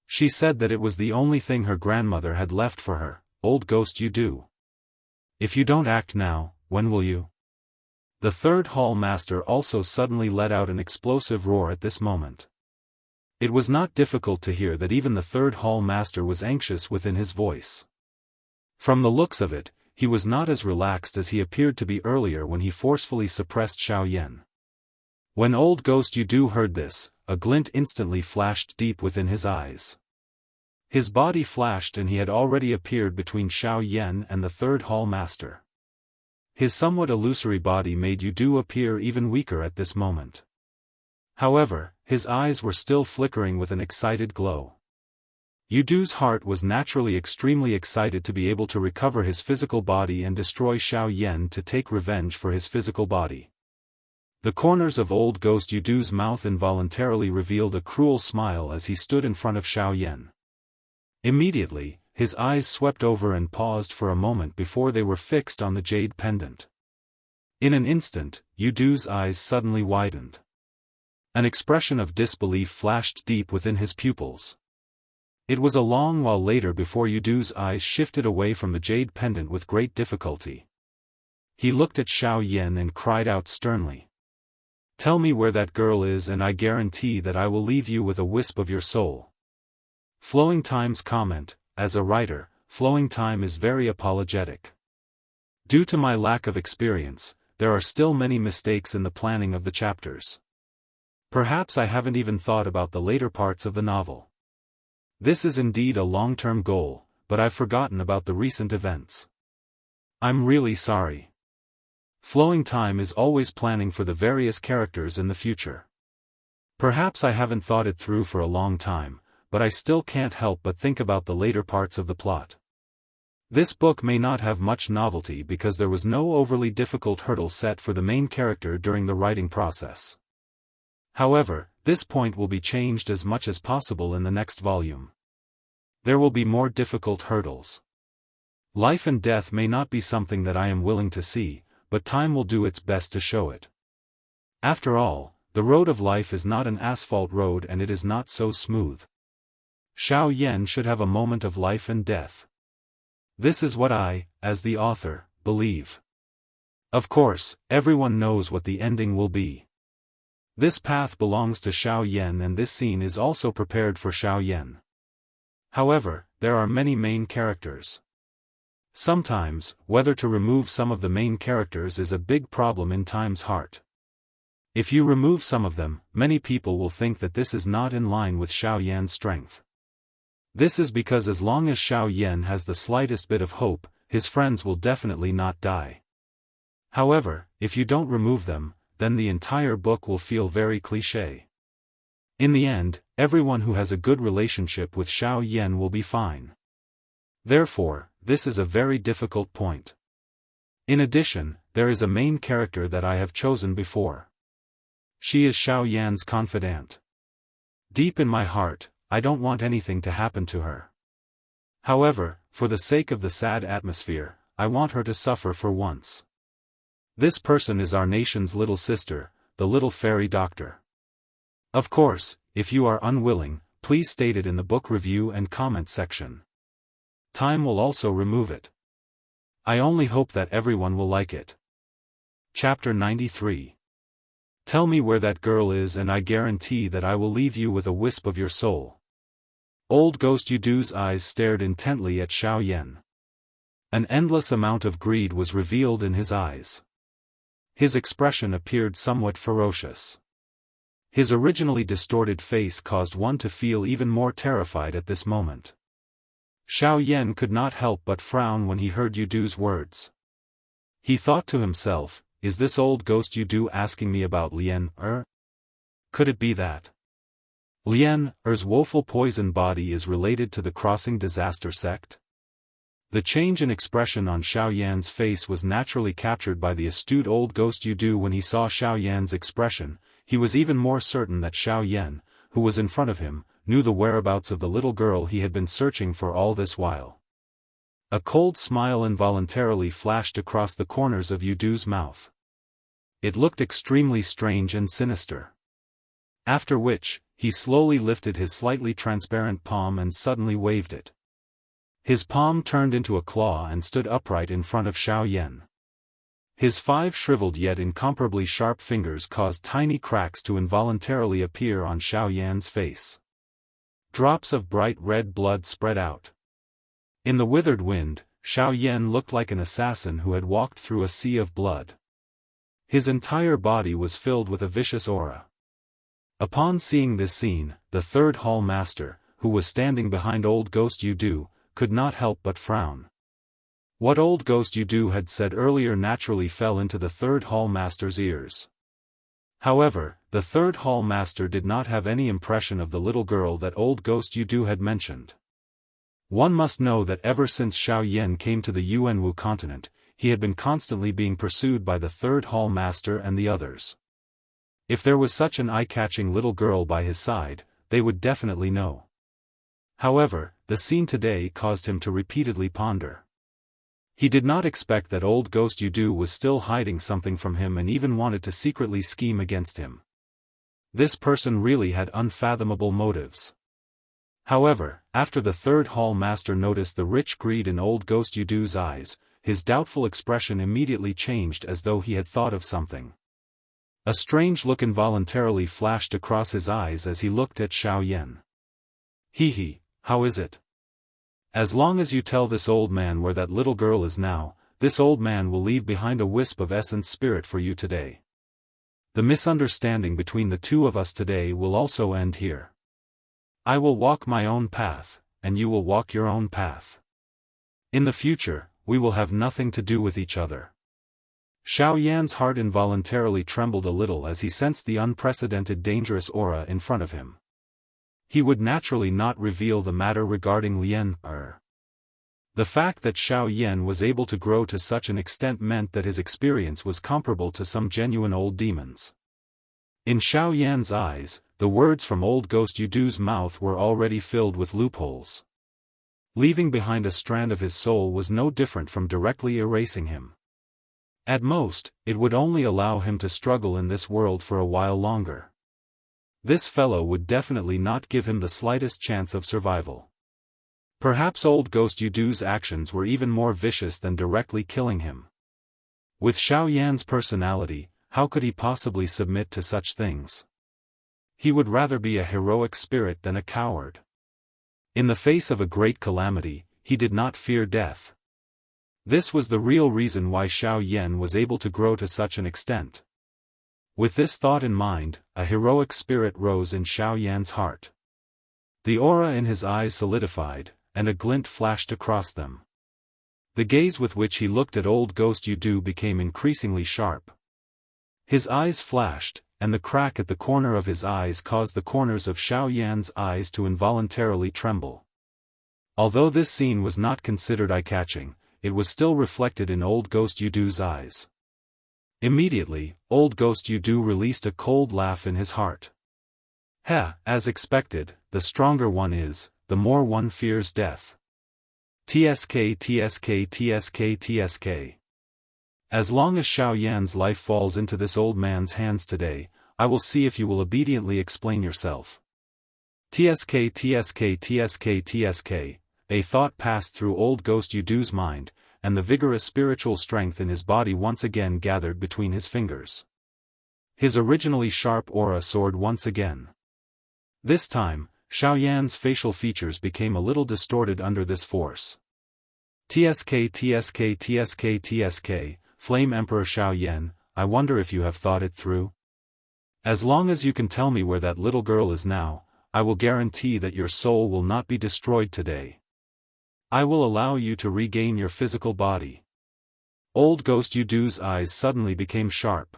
She said that it was the only thing her grandmother had left for her. Old ghost, you do. If you don't act now, when will you? The third hall master also suddenly let out an explosive roar at this moment. It was not difficult to hear that even the third hall master was anxious within his voice. From the looks of it, he was not as relaxed as he appeared to be earlier when he forcefully suppressed Xiao Yan. When old Ghost Yudu heard this, a glint instantly flashed deep within his eyes. His body flashed and he had already appeared between Xiao Yan and the third hall master. His somewhat illusory body made Yudu appear even weaker at this moment. However, his eyes were still flickering with an excited glow. Yudu's heart was naturally extremely excited to be able to recover his physical body and destroy Xiao Yan to take revenge for his physical body. The corners of old Ghost Yudu's mouth involuntarily revealed a cruel smile as he stood in front of Xiao Yan. Immediately, his eyes swept over and paused for a moment before they were fixed on the jade pendant. In an instant, Yudu's eyes suddenly widened. An expression of disbelief flashed deep within his pupils. It was a long while later before Yudu's eyes shifted away from the jade pendant with great difficulty. He looked at Xiao Yan and cried out sternly. "Tell me where that girl is and I guarantee that I will leave you with a wisp of your soul." Flowing Time's comment: as a writer, Flowing Time is very apologetic. Due to my lack of experience, there are still many mistakes in the planning of the chapters. Perhaps I haven't even thought about the later parts of the novel. This is indeed a long-term goal, but I've forgotten about the recent events. I'm really sorry. Flowing Time is always planning for the various characters in the future. Perhaps I haven't thought it through for a long time, but I still can't help but think about the later parts of the plot. This book may not have much novelty because there was no overly difficult hurdle set for the main character during the writing process. However, this point will be changed as much as possible in the next volume. There will be more difficult hurdles. Life and death may not be something that I am willing to see, but time will do its best to show it. After all, the road of life is not an asphalt road and it is not so smooth. Xiao Yan should have a moment of life and death. This is what I, as the author, believe. Of course, everyone knows what the ending will be. This path belongs to Xiao Yan and this scene is also prepared for Xiao Yan. However, there are many main characters. Sometimes, whether to remove some of the main characters is a big problem in Time's heart. If you remove some of them, many people will think that this is not in line with Xiao Yan's strength. This is because as long as Xiao Yan has the slightest bit of hope, his friends will definitely not die. However, if you don't remove them, then the entire book will feel very cliché. In the end, everyone who has a good relationship with Xiao Yan will be fine. Therefore, this is a very difficult point. In addition, there is a main character that I have chosen before. She is Xiao Yan's confidant. Deep in my heart, I don't want anything to happen to her. However, for the sake of the sad atmosphere, I want her to suffer for once. This person is our nation's little sister, the little fairy doctor. Of course, if you are unwilling, please state it in the book review and comment section. Time will also remove it. I only hope that everyone will like it. Chapter 93. Tell me where that girl is and I guarantee that I will leave you with a wisp of your soul. Old Ghost Yudu's eyes stared intently at Xiao Yan. An endless amount of greed was revealed in his eyes. His expression appeared somewhat ferocious. His originally distorted face caused one to feel even more terrified at this moment. Xiao Yan could not help but frown when he heard Yudu's words. He thought to himself, is this old Ghost Yudu asking me about Lian Could it be that Lian woeful poison body is related to the Crossing Disaster sect? The change in expression on Xiao Yan's face was naturally captured by the astute old Ghost Yudu. When he saw Xiao Yan's expression, he was even more certain that Xiao Yan, who was in front of him, knew the whereabouts of the little girl he had been searching for all this while. A cold smile involuntarily flashed across the corners of Yudu's mouth. It looked extremely strange and sinister. After which, he slowly lifted his slightly transparent palm and suddenly waved it. His palm turned into a claw and stood upright in front of Xiao Yan. His 5 shriveled yet incomparably sharp fingers caused tiny cracks to involuntarily appear on Xiao Yan's face. Drops of bright red blood spread out. In the withered wind, Xiao Yan looked like an assassin who had walked through a sea of blood. His entire body was filled with a vicious aura. Upon seeing this scene, the third hall master, who was standing behind old Ghost Yudu, could not help but frown. What old Ghost Yudu had said earlier naturally fell into the third hall master's ears. However, the third hall master did not have any impression of the little girl that old Ghost Yudu had mentioned. One must know that ever since Xiao Yan came to the Yuanwu continent, he had been constantly being pursued by the third hall master and the others. If there was such an eye-catching little girl by his side, they would definitely know. However, the scene today caused him to repeatedly ponder. He did not expect that old Ghost Yudu was still hiding something from him and even wanted to secretly scheme against him. This person really had unfathomable motives. However, after the third hall master noticed the rich greed in old Ghost Yudu's eyes, his doubtful expression immediately changed as though he had thought of something. A strange look involuntarily flashed across his eyes as he looked at Xiao Yan. He, how is it? As long as you tell this old man where that little girl is now, this old man will leave behind a wisp of essence spirit for you today. The misunderstanding between the two of us today will also end here. I will walk my own path, and you will walk your own path. In the future, we will have nothing to do with each other. Xiao Yan's heart involuntarily trembled a little as he sensed the unprecedented dangerous aura in front of him. He would naturally not reveal the matter regarding Lian Er. The fact that Xiao Yan was able to grow to such an extent meant that his experience was comparable to some genuine old demons. In Xiao Yan's eyes, the words from old Ghost Yudu's mouth were already filled with loopholes. Leaving behind a strand of his soul was no different from directly erasing him. At most, it would only allow him to struggle in this world for a while longer. This fellow would definitely not give him the slightest chance of survival. Perhaps old Ghost Yudu's actions were even more vicious than directly killing him. With Xiao Yan's personality, how could he possibly submit to such things? He would rather be a heroic spirit than a coward. In the face of a great calamity, he did not fear death. This was the real reason why Xiao Yan was able to grow to such an extent. With this thought in mind, a heroic spirit rose in Xiao Yan's heart. The aura in his eyes solidified, and a glint flashed across them. The gaze with which he looked at old Ghost Yudu became increasingly sharp. His eyes flashed, and the crack at the corner of his eyes caused the corners of Xiao Yan's eyes to involuntarily tremble. Although this scene was not considered eye-catching, it was still reflected in old Ghost Yudu's eyes. Immediately, old Ghost Yudu released a cold laugh in his heart. As expected, the stronger one is, the more one fears death. TSK. As long as Xiao Yan's life falls into this old man's hands today, I will see if you will obediently explain yourself. TSK. A thought passed through old Ghost Yudu's mind, and the vigorous spiritual strength in his body once again gathered between his fingers. His originally sharp aura soared once again. This time, Xiao Yan's facial features became a little distorted under this force. TSK, Flame Emperor Xiao Yan, I wonder if you have thought it through? As long as you can tell me where that little girl is now, I will guarantee that your soul will not be destroyed today. I will allow you to regain your physical body. Old Ghost Yudu's eyes suddenly became sharp.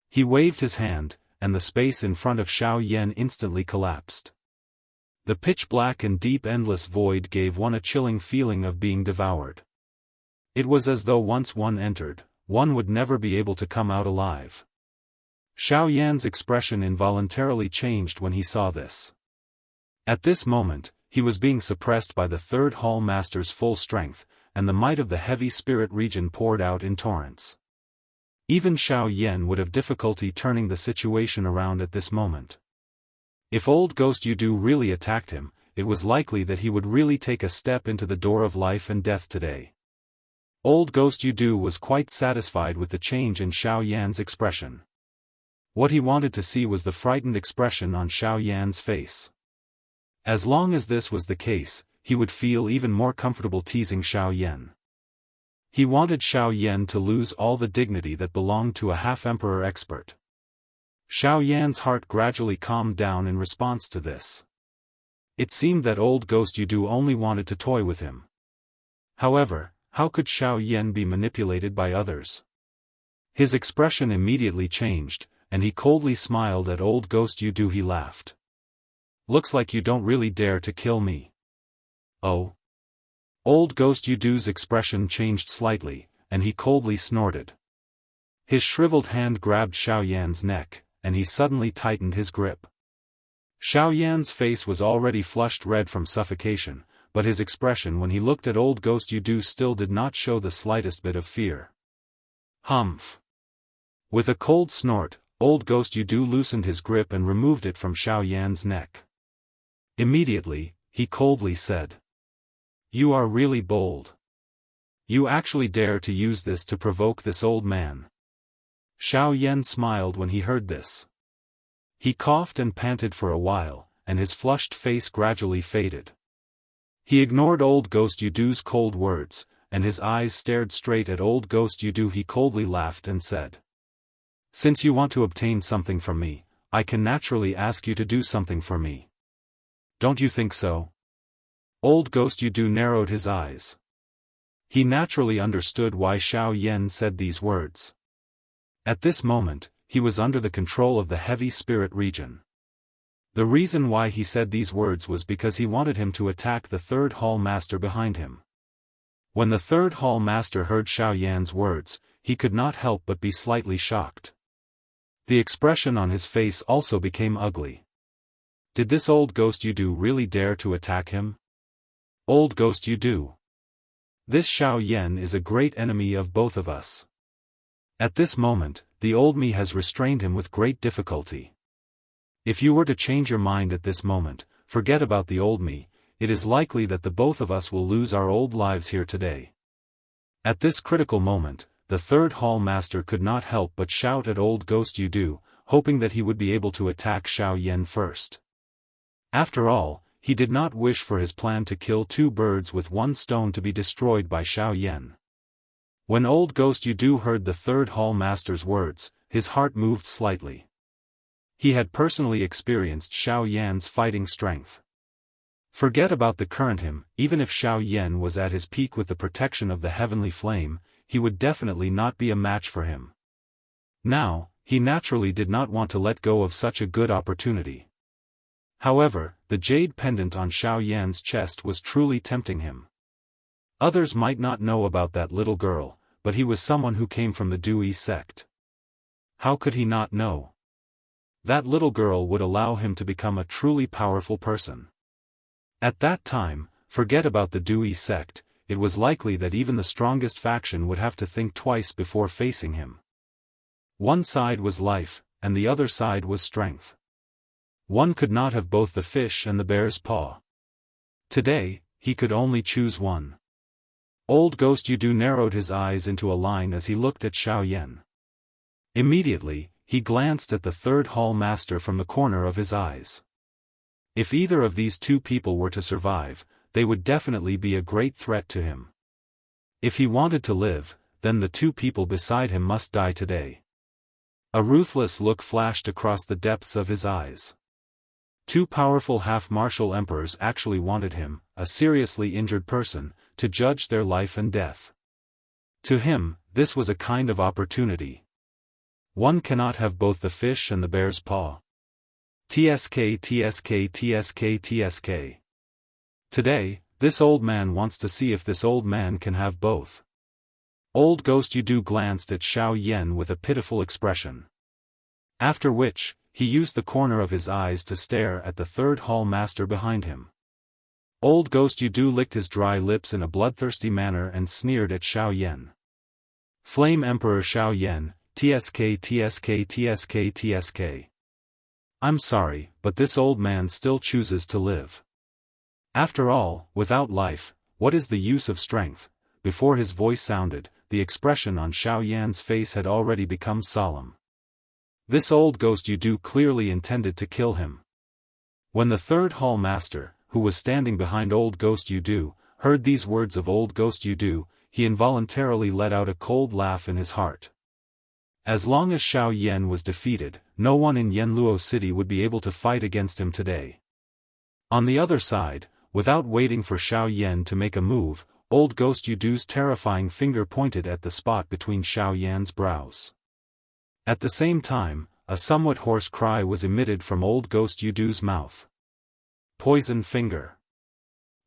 He waved his hand, and the space in front of Xiao Yan instantly collapsed. The pitch-black and deep endless void gave one a chilling feeling of being devoured. It was as though once one entered, one would never be able to come out alive. Xiao Yan's expression involuntarily changed when he saw this. At this moment, he was being suppressed by the third hall master's full strength, and the might of the heavy spirit region poured out in torrents. Even Xiao Yan would have difficulty turning the situation around at this moment. If old Ghost Yudu really attacked him, it was likely that he would really take a step into the door of life and death today. Old Ghost Yudu was quite satisfied with the change in Xiao Yan's expression. What he wanted to see was the frightened expression on Xiao Yan's face. As long as this was the case, he would feel even more comfortable teasing Xiao Yan. He wanted Xiao Yan to lose all the dignity that belonged to a half-emperor expert. Xiao Yan's heart gradually calmed down in response to this. It seemed that old Ghost Yudu only wanted to toy with him. However, how could Xiao Yan be manipulated by others? His expression immediately changed, and he coldly smiled at old Ghost Yudu. He laughed. Looks like you don't really dare to kill me. Oh. Old Ghost Yudu's expression changed slightly, and he coldly snorted. His shriveled hand grabbed Xiao Yan's neck, and he suddenly tightened his grip. Xiao Yan's face was already flushed red from suffocation, but his expression when he looked at old Ghost Yudu still did not show the slightest bit of fear. Humph. With a cold snort, old Ghost Yudu loosened his grip and removed it from Xiao Yan's neck. Immediately, he coldly said, "You are really bold. You actually dare to use this to provoke this old man." Xiao Yan smiled when he heard this. He coughed and panted for a while, and his flushed face gradually faded. He ignored old Ghost Yudu's cold words, and his eyes stared straight at old Ghost Yudu. He coldly laughed and said, "Since you want to obtain something from me, I can naturally ask you to do something for me. Don't you think so?" Old Ghost Yudu narrowed his eyes. He naturally understood why Xiao Yan said these words. At this moment, he was under the control of the heavy spirit region. The reason why he said these words was because he wanted him to attack the third hall master behind him. When the third hall master heard Xiao Yan's words, he could not help but be slightly shocked. The expression on his face also became ugly. Did this old Ghost Yudu really dare to attack him? Old Ghost Yudu. This Xiao Yan is a great enemy of both of us. At this moment, the old me has restrained him with great difficulty. If you were to change your mind at this moment, forget about the old me, it is likely that the both of us will lose our old lives here today. At this critical moment, the third hall master could not help but shout at old Ghost Yudu, hoping that he would be able to attack Xiao Yan first. After all, he did not wish for his plan to kill two birds with one stone to be destroyed by Xiao Yan. When old Ghost Yudu heard the third hall master's words, his heart moved slightly. He had personally experienced Xiao Yan's fighting strength. Forget about the current him, even if Xiao Yan was at his peak with the protection of the heavenly flame, he would definitely not be a match for him. Now, he naturally did not want to let go of such a good opportunity. However, the jade pendant on Xiao Yan's chest was truly tempting him. Others might not know about that little girl, but he was someone who came from the Daoist sect. How could he not know? That little girl would allow him to become a truly powerful person. At that time, forget about the Daoist sect, it was likely that even the strongest faction would have to think twice before facing him. One side was life, and the other side was strength. One could not have both the fish and the bear's paw. Today, he could only choose one. Old Ghost Yudu narrowed his eyes into a line as he looked at Xiao Yan. Immediately, he glanced at the third hall master from the corner of his eyes. If either of these two people were to survive, they would definitely be a great threat to him. If he wanted to live, then the two people beside him must die today. A ruthless look flashed across the depths of his eyes. Two powerful half-martial emperors actually wanted him, a seriously injured person, to judge their life and death. To him, this was a kind of opportunity. One cannot have both the fish and the bear's paw. TSK TSK TSK TSK. Today, this old man wants to see if this old man can have both. Old Ghost Yudu glanced at Xiao Yan with a pitiful expression. After which, he used the corner of his eyes to stare at the third hall master behind him. Old Ghost Yudu licked his dry lips in a bloodthirsty manner and sneered at Xiao Yan. Flame Emperor Xiao Yan, TSK TSK TSK TSK. I'm sorry, but this old man still chooses to live. After all, without life, what is the use of strength? Before his voice sounded, the expression on Xiao Yan's face had already become solemn. This old Ghost Yudu clearly intended to kill him. When the third hall master, who was standing behind old Ghost Yudu, heard these words of old Ghost Yudu, he involuntarily let out a cold laugh in his heart. As long as Xiao Yan was defeated, no one in Yanluo City would be able to fight against him today. On the other side, without waiting for Xiao Yan to make a move, old Ghost Yudu's terrifying finger pointed at the spot between Xiao Yan's brows. At the same time, a somewhat hoarse cry was emitted from old Ghost Yudu's mouth. Poison finger.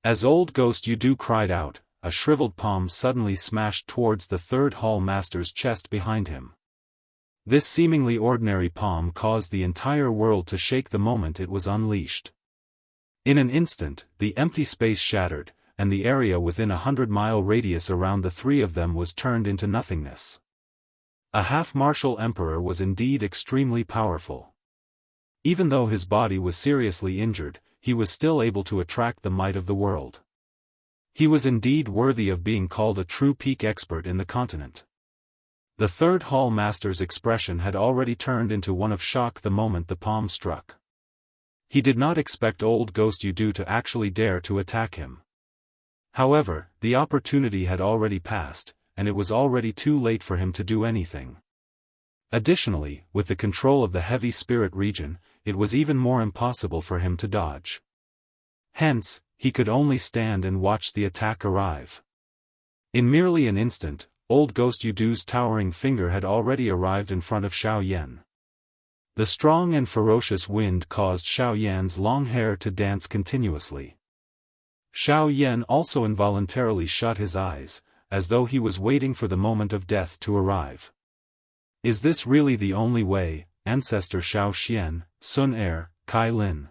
As old Ghost Yudu cried out, a shriveled palm suddenly smashed towards the third hall master's chest behind him. This seemingly ordinary palm caused the entire world to shake the moment it was unleashed. In an instant, the empty space shattered, and the area within 100-mile radius around the three of them was turned into nothingness. A half-martial emperor was indeed extremely powerful. Even though his body was seriously injured, he was still able to attract the might of the world. He was indeed worthy of being called a true peak expert in the continent. The third hall master's expression had already turned into one of shock the moment the palm struck. He did not expect old Ghost Yudu to actually dare to attack him. However, the opportunity had already passed, and it was already too late for him to do anything. Additionally, with the control of the heavy spirit region, it was even more impossible for him to dodge. Hence, he could only stand and watch the attack arrive. In merely an instant, old Ghost Yudu's towering finger had already arrived in front of Xiao Yan. The strong and ferocious wind caused Xiao Yan's long hair to dance continuously. Xiao Yan also involuntarily shut his eyes, as though he was waiting for the moment of death to arrive. Is this really the only way, Ancestor Xiao Xian, Sun Er, Kai Lin?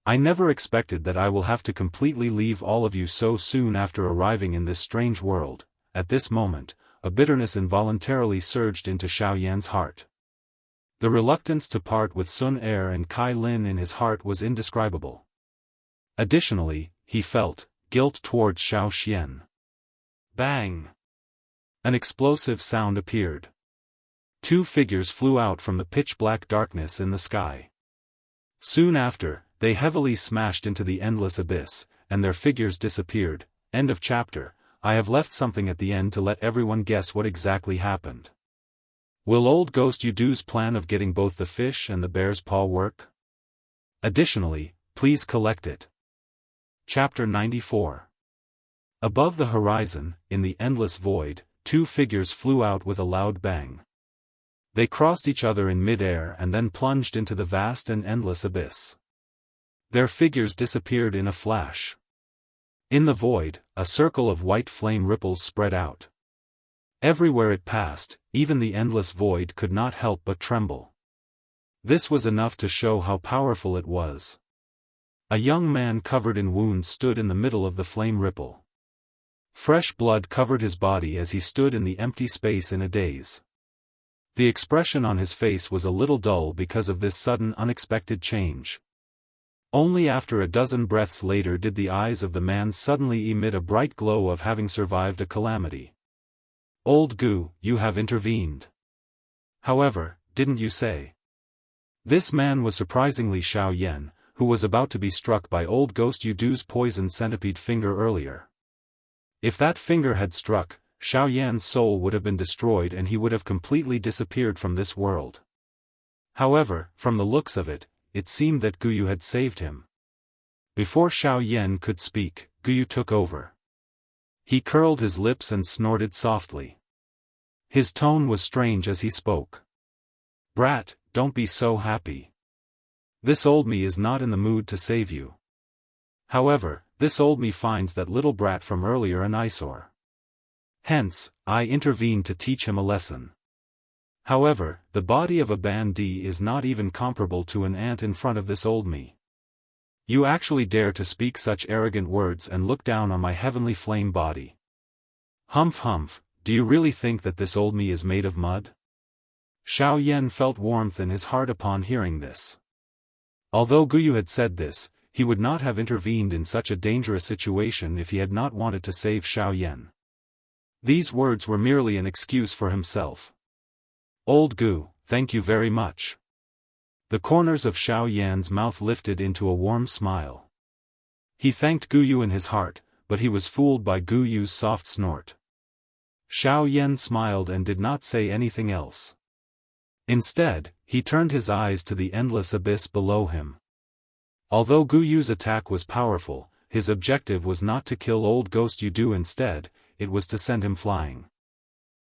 I never expected that I will have to completely leave all of you so soon after arriving in this strange world. At this moment, a bitterness involuntarily surged into Xiao Yan's heart. The reluctance to part with Sun Er and Kai Lin in his heart was indescribable. Additionally, he felt guilt towards Xiao Xian. Bang! An explosive sound appeared. Two figures flew out from the pitch-black darkness in the sky. Soon after, they heavily smashed into the endless abyss, and their figures disappeared. End of chapter. I have left something at the end to let everyone guess what exactly happened. Will old Ghost Yudu's plan of getting both the fish and the bear's paw work? Additionally, please collect it. Chapter 94. Above the horizon, in the endless void, two figures flew out with a loud bang. They crossed each other in mid-air and then plunged into the vast and endless abyss. Their figures disappeared in a flash. In the void, a circle of white flame ripples spread out. Everywhere it passed, even the endless void could not help but tremble. This was enough to show how powerful it was. A young man covered in wounds stood in the middle of the flame ripple. Fresh blood covered his body as he stood in the empty space in a daze. The expression on his face was a little dull because of this sudden unexpected change. Only after a dozen breaths later did the eyes of the man suddenly emit a bright glow of having survived a calamity. Old Gu, you have intervened. However, didn't you say? This man was surprisingly Xiao Yan, who was about to be struck by old Ghost Yudu's poisoned centipede finger earlier. If that finger had struck, Xiao Yan's soul would have been destroyed and he would have completely disappeared from this world. However, from the looks of it, it seemed that Guyu had saved him. Before Xiao Yan could speak, Guyu took over. He curled his lips and snorted softly. His tone was strange as he spoke. Brat, don't be so happy. This old me is not in the mood to save you. However, this old me finds that little brat from earlier an eyesore. Hence, I intervened to teach him a lesson. However, the body of a bandit is not even comparable to an ant in front of this old me. You actually dare to speak such arrogant words and look down on my heavenly flame body. Humph humph, do you really think that this old me is made of mud? Xiao Yan felt warmth in his heart upon hearing this. Although Guyu had said this, he would not have intervened in such a dangerous situation if he had not wanted to save Xiao Yan. These words were merely an excuse for himself. Old Gu, thank you very much. The corners of Xiao Yan's mouth lifted into a warm smile. He thanked Guyu in his heart, but he was fooled by Guyu's soft snort. Xiao Yan smiled and did not say anything else. Instead, he turned his eyes to the endless abyss below him. Although Guyu's attack was powerful, his objective was not to kill old Ghost Yudu. Instead, it was to send him flying.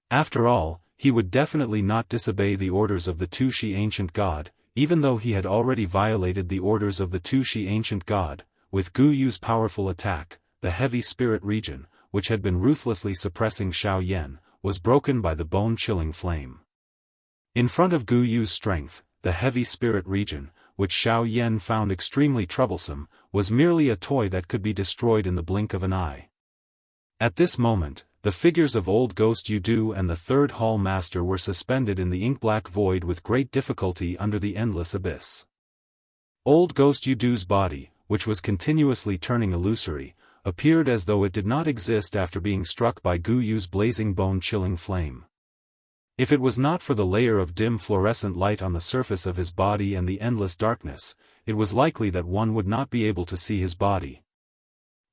After all, he would definitely not disobey the orders of the Tushi ancient god, even though he had already violated the orders of the Tushi ancient god. With Guyu's powerful attack, the heavy spirit region, which had been ruthlessly suppressing Xiao Yan, was broken by the bone-chilling flame. In front of Guyu's strength, the heavy spirit region, which Xiao Yan found extremely troublesome, was merely a toy that could be destroyed in the blink of an eye. At this moment, the figures of old Ghost Yudu and the third hall master were suspended in the ink-black void with great difficulty under the endless abyss. Old Ghost Yudu's body, which was continuously turning illusory, appeared as though it did not exist after being struck by Guyu's blazing bone-chilling flame. If it was not for the layer of dim fluorescent light on the surface of his body and the endless darkness, it was likely that one would not be able to see his body.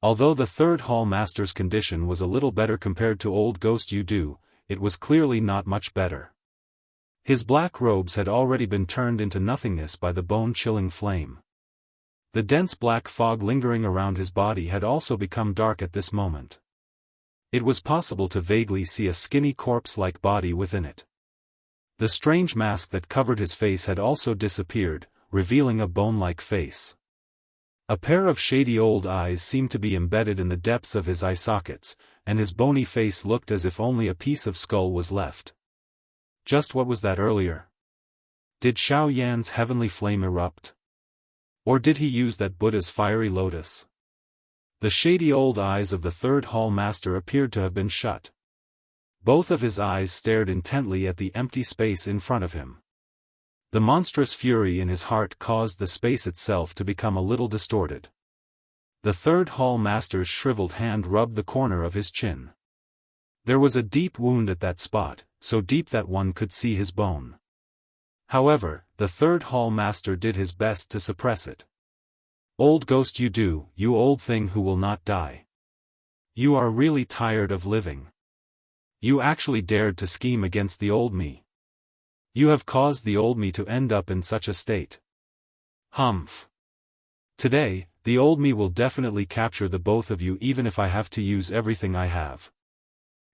Although the third hall master's condition was a little better compared to old Ghost Yudu, it was clearly not much better. His black robes had already been turned into nothingness by the bone-chilling flame. The dense black fog lingering around his body had also become dark at this moment. It was possible to vaguely see a skinny corpse-like body within it. The strange mask that covered his face had also disappeared, revealing a bone-like face. A pair of shady old eyes seemed to be embedded in the depths of his eye sockets, and his bony face looked as if only a piece of skull was left. Just what was that earlier? Did Xiao Yan's heavenly flame erupt? Or did he use that Buddha's fiery lotus? The shady old eyes of the third hall master appeared to have been shut. Both of his eyes stared intently at the empty space in front of him. The monstrous fury in his heart caused the space itself to become a little distorted. The third hall master's shriveled hand rubbed the corner of his chin. There was a deep wound at that spot, so deep that one could see his bone. However, the third hall master did his best to suppress it. Old Ghost Yudu, you old thing who will not die. You are really tired of living. You actually dared to scheme against the old me. You have caused the old me to end up in such a state. Humph. Today, the old me will definitely capture the both of you even if I have to use everything I have.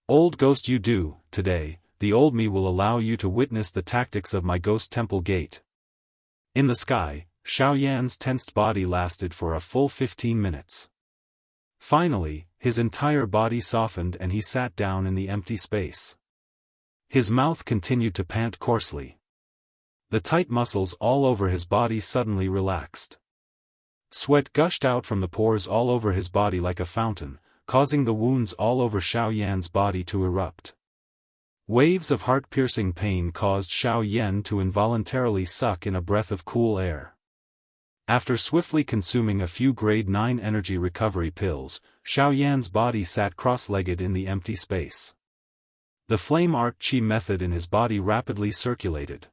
Old Ghost Yudu, today, the old me will allow you to witness the tactics of my ghost temple gate. In the sky, Xiao Yan's tensed body lasted for a full 15 minutes. Finally, his entire body softened and he sat down in the empty space. His mouth continued to pant coarsely. The tight muscles all over his body suddenly relaxed. Sweat gushed out from the pores all over his body like a fountain, causing the wounds all over Xiao Yan's body to erupt. Waves of heart-piercing pain caused Xiao Yan to involuntarily suck in a breath of cool air. After swiftly consuming a few grade 9 energy recovery pills, Xiao Yan's body sat cross-legged in the empty space. The flame art chi method in his body rapidly circulated.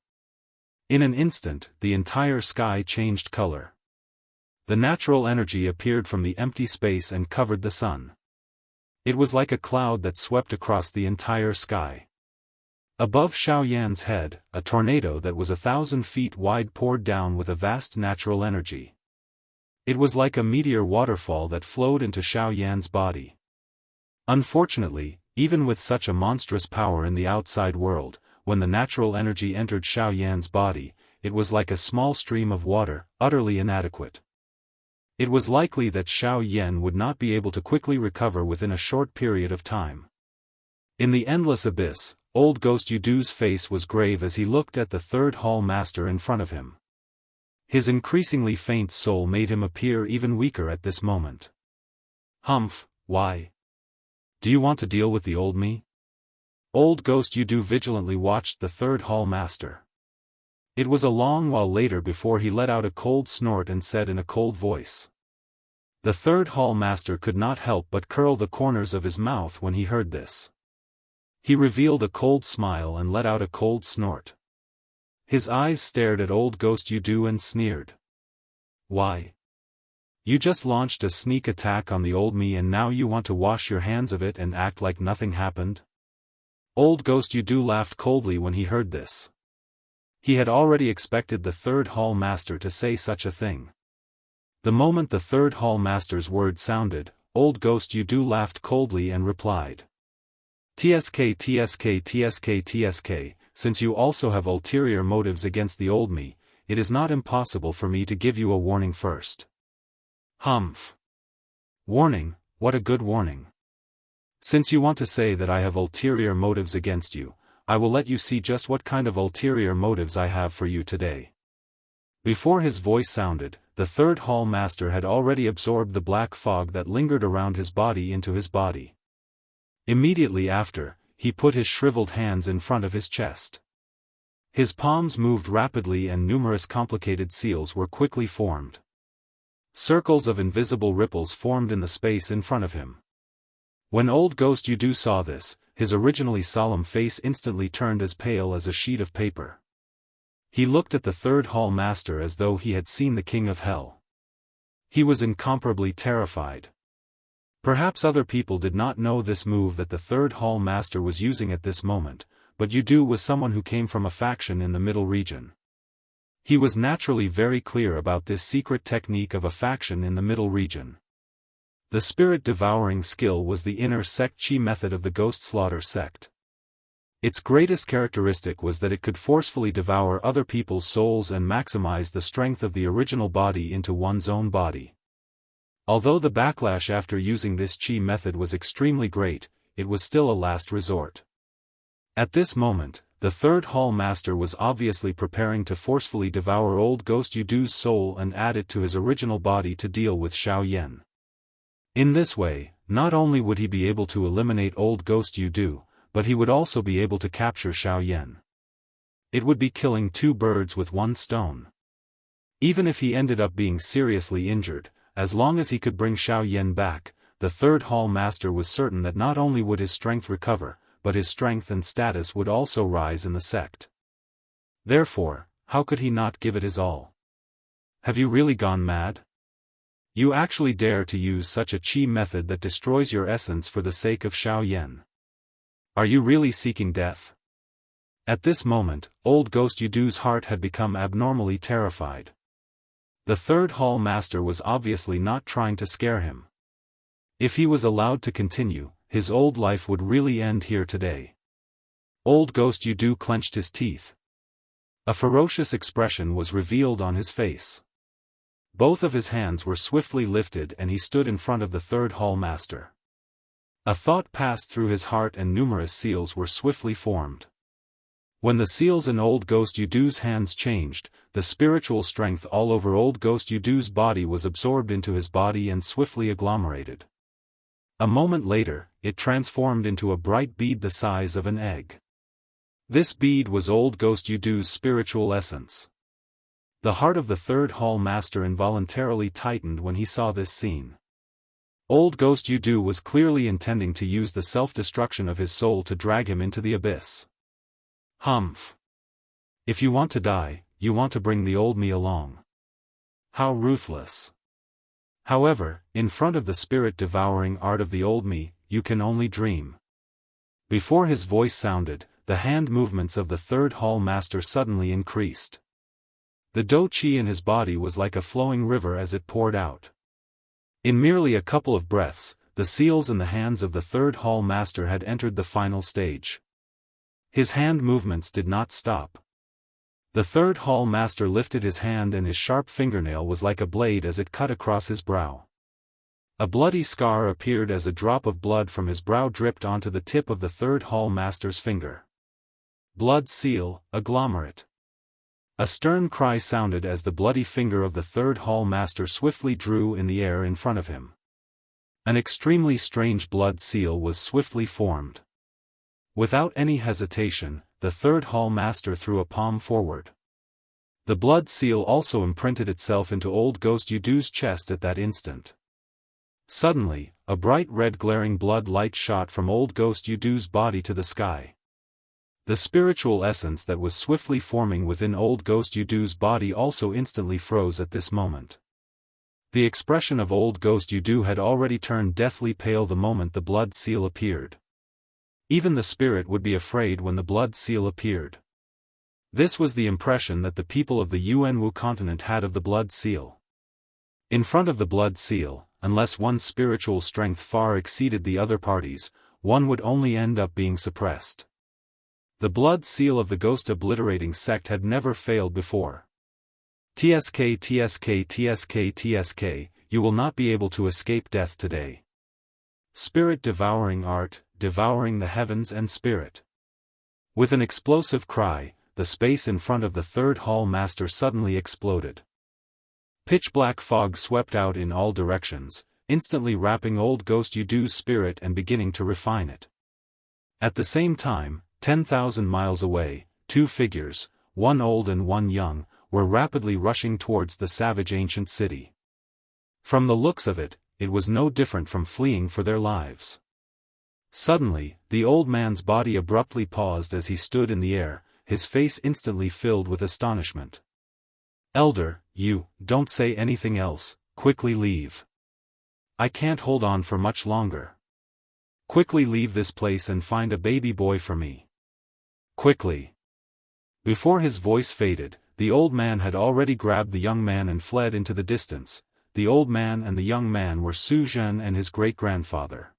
In an instant, the entire sky changed color. The natural energy appeared from the empty space and covered the sun. It was like a cloud that swept across the entire sky. Above Xiao Yan's head, a tornado that was 1,000 feet wide poured down with a vast natural energy. It was like a meteor waterfall that flowed into Xiao Yan's body. Unfortunately, even with such a monstrous power in the outside world, when the natural energy entered Xiao Yan's body, it was like a small stream of water, utterly inadequate. It was likely that Xiao Yan would not be able to quickly recover within a short period of time. In the endless abyss, old Ghost Yudu's face was grave as he looked at the third hall master in front of him. His increasingly faint soul made him appear even weaker at this moment. Humph, why? Do you want to deal with the old me? Old Ghost Yudu vigilantly watched the third hall master. It was a long while later before he let out a cold snort and said in a cold voice. The third hall master could not help but curl the corners of his mouth when he heard this. He revealed a cold smile and let out a cold snort. His eyes stared at old Ghost Yudu and sneered. Why? You just launched a sneak attack on the old me and now you want to wash your hands of it and act like nothing happened? Old Ghost Yudu laughed coldly when he heard this. He had already expected the third hall master to say such a thing. The moment the third hall master's words sounded, Old Ghost Yudu laughed coldly and replied. TSK TSK TSK TSK, since you also have ulterior motives against the old me, it is not impossible for me to give you a warning first. Humph. Warning, what a good warning. Since you want to say that I have ulterior motives against you, I will let you see just what kind of ulterior motives I have for you today. Before his voice sounded, the third hall master had already absorbed the black fog that lingered around his body into his body. Immediately after, he put his shriveled hands in front of his chest. His palms moved rapidly and numerous complicated seals were quickly formed. Circles of invisible ripples formed in the space in front of him. When Old Ghost Yudu saw this, his originally solemn face instantly turned as pale as a sheet of paper. He looked at the third hall master as though he had seen the king of hell. He was incomparably terrified. Perhaps other people did not know this move that the third hall master was using at this moment, but Yudu was someone who came from a faction in the middle region. He was naturally very clear about this secret technique of a faction in the middle region. The spirit-devouring skill was the inner sect chi method of the Ghost Slaughter sect. Its greatest characteristic was that it could forcefully devour other people's souls and maximize the strength of the original body into one's own body. Although the backlash after using this chi method was extremely great, it was still a last resort. At this moment, the third hall master was obviously preparing to forcefully devour Old Ghost Yudu's soul and add it to his original body to deal with Xiao Yan. In this way, not only would he be able to eliminate Old Ghost Yudu, but he would also be able to capture Xiao Yan. It would be killing two birds with one stone. Even if he ended up being seriously injured, as long as he could bring Xiao Yan back, the third hall master was certain that not only would his strength recover, but his strength and status would also rise in the sect. Therefore, how could he not give it his all? Have you really gone mad? You actually dare to use such a chi method that destroys your essence for the sake of Xiao Yan? Are you really seeking death? At this moment, Old Ghost Yudu's heart had become abnormally terrified. The third hall master was obviously not trying to scare him. If he was allowed to continue, his old life would really end here today. Old Ghost Yudu clenched his teeth. A ferocious expression was revealed on his face. Both of his hands were swiftly lifted and he stood in front of the third hall master. A thought passed through his heart and numerous seals were swiftly formed. When the seals in Old Ghost Yudu's hands changed, the spiritual strength all over Old Ghost Yudu's body was absorbed into his body and swiftly agglomerated. A moment later, it transformed into a bright bead the size of an egg. This bead was Old Ghost Yudu's spiritual essence. The heart of the third hall master involuntarily tightened when he saw this scene. Old Ghost Yudu was clearly intending to use the self-destruction of his soul to drag him into the abyss. Humph. If you want to die, you want to bring the old me along. How ruthless. However, in front of the spirit-devouring art of the old me, you can only dream. Before his voice sounded, the hand movements of the third hall master suddenly increased. The dou qi in his body was like a flowing river as it poured out. In merely a couple of breaths, the seals in the hands of the third hall master had entered the final stage. His hand movements did not stop. The third hall master lifted his hand and his sharp fingernail was like a blade as it cut across his brow. A bloody scar appeared as a drop of blood from his brow dripped onto the tip of the third hall master's finger. Blood seal, agglomerate. A stern cry sounded as the bloody finger of the third hall master swiftly drew in the air in front of him. An extremely strange blood seal was swiftly formed. Without any hesitation, the third hall master threw a palm forward. The blood seal also imprinted itself into Old Ghost Yudu's chest at that instant. Suddenly, a bright red glaring blood light shot from Old Ghost Yudu's body to the sky. The spiritual essence that was swiftly forming within Old Ghost Yudu's body also instantly froze at this moment. The expression of old Ghost Yudu had already turned deathly pale the moment the blood seal appeared. Even the spirit would be afraid when the blood seal appeared. This was the impression that the people of the Yuanwu continent had of the blood seal. In front of the blood seal, unless one's spiritual strength far exceeded the other parties, one would only end up being suppressed. The blood seal of the ghost obliterating sect had never failed before. TSK TSK TSK TSK, you will not be able to escape death today. Spirit devouring art, devouring the heavens and spirit. With an explosive cry, the space in front of the third hall master suddenly exploded. Pitch-black fog swept out in all directions, instantly wrapping old Ghost Yudu's spirit and beginning to refine it. At the same time, 10,000 miles away, two figures, one old and one young, were rapidly rushing towards the savage ancient city. From the looks of it, it was no different from fleeing for their lives. Suddenly, the old man's body abruptly paused as he stood in the air, his face instantly filled with astonishment. "Elder, you, don't say anything else, quickly leave. I can't hold on for much longer. Quickly leave this place and find a baby boy for me. Quickly." Before his voice faded, the old man had already grabbed the young man and fled into the distance. The old man and the young man were Su Zhen and his great-grandfather.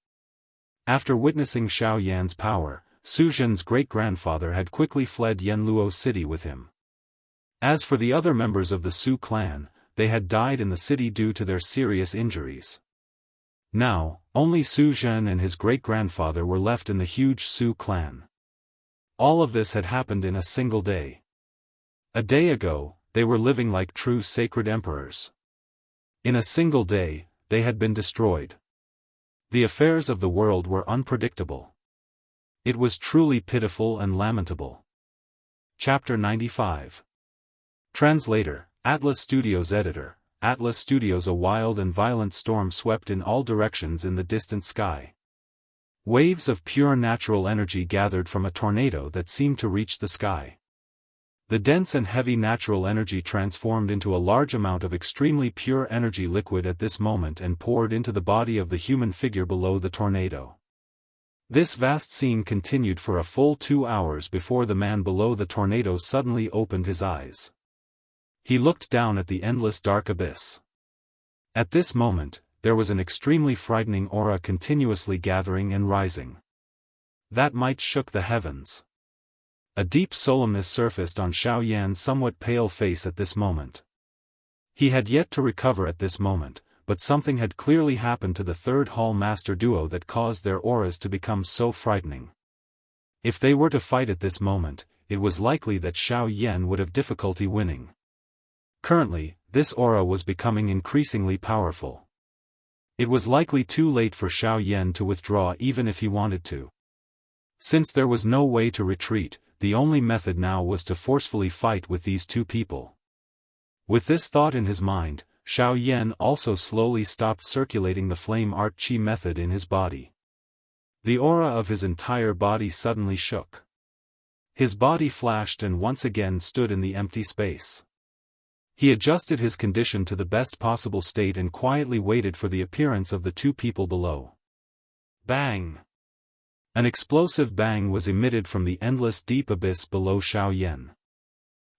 After witnessing Xiao Yan's power, Su Zhen's great-grandfather had quickly fled Yanluo city with him. As for the other members of the Su clan, they had died in the city due to their serious injuries. Now, only Su Zhen and his great-grandfather were left in the huge Su clan. All of this had happened in a single day. A day ago, they were living like true sacred emperors. In a single day, they had been destroyed. The affairs of the world were unpredictable. It was truly pitiful and lamentable. Chapter 95. Translator, Atlas Studios Editor, Atlas Studios. A wild and violent storm swept in all directions in the distant sky. Waves of pure natural energy gathered from a tornado that seemed to reach the sky. The dense and heavy natural energy transformed into a large amount of extremely pure energy liquid at this moment and poured into the body of the human figure below the tornado. This vast scene continued for a full 2 hours before the man below the tornado suddenly opened his eyes. He looked down at the endless dark abyss. At this moment, there was an extremely frightening aura continuously gathering and rising. That might shook the heavens. A deep solemnness surfaced on Xiao Yan's somewhat pale face at this moment. He had yet to recover at this moment, but something had clearly happened to the third hall master duo that caused their auras to become so frightening. If they were to fight at this moment, it was likely that Xiao Yan would have difficulty winning. Currently, this aura was becoming increasingly powerful. It was likely too late for Xiao Yan to withdraw even if he wanted to. Since there was no way to retreat, the only method now was to forcefully fight with these two people. With this thought in his mind, Xiao Yan also slowly stopped circulating the flame art chi method in his body. The aura of his entire body suddenly shook. His body flashed and once again stood in the empty space. He adjusted his condition to the best possible state and quietly waited for the appearance of the two people below. Bang! An explosive bang was emitted from the endless deep abyss below Xiao Yan.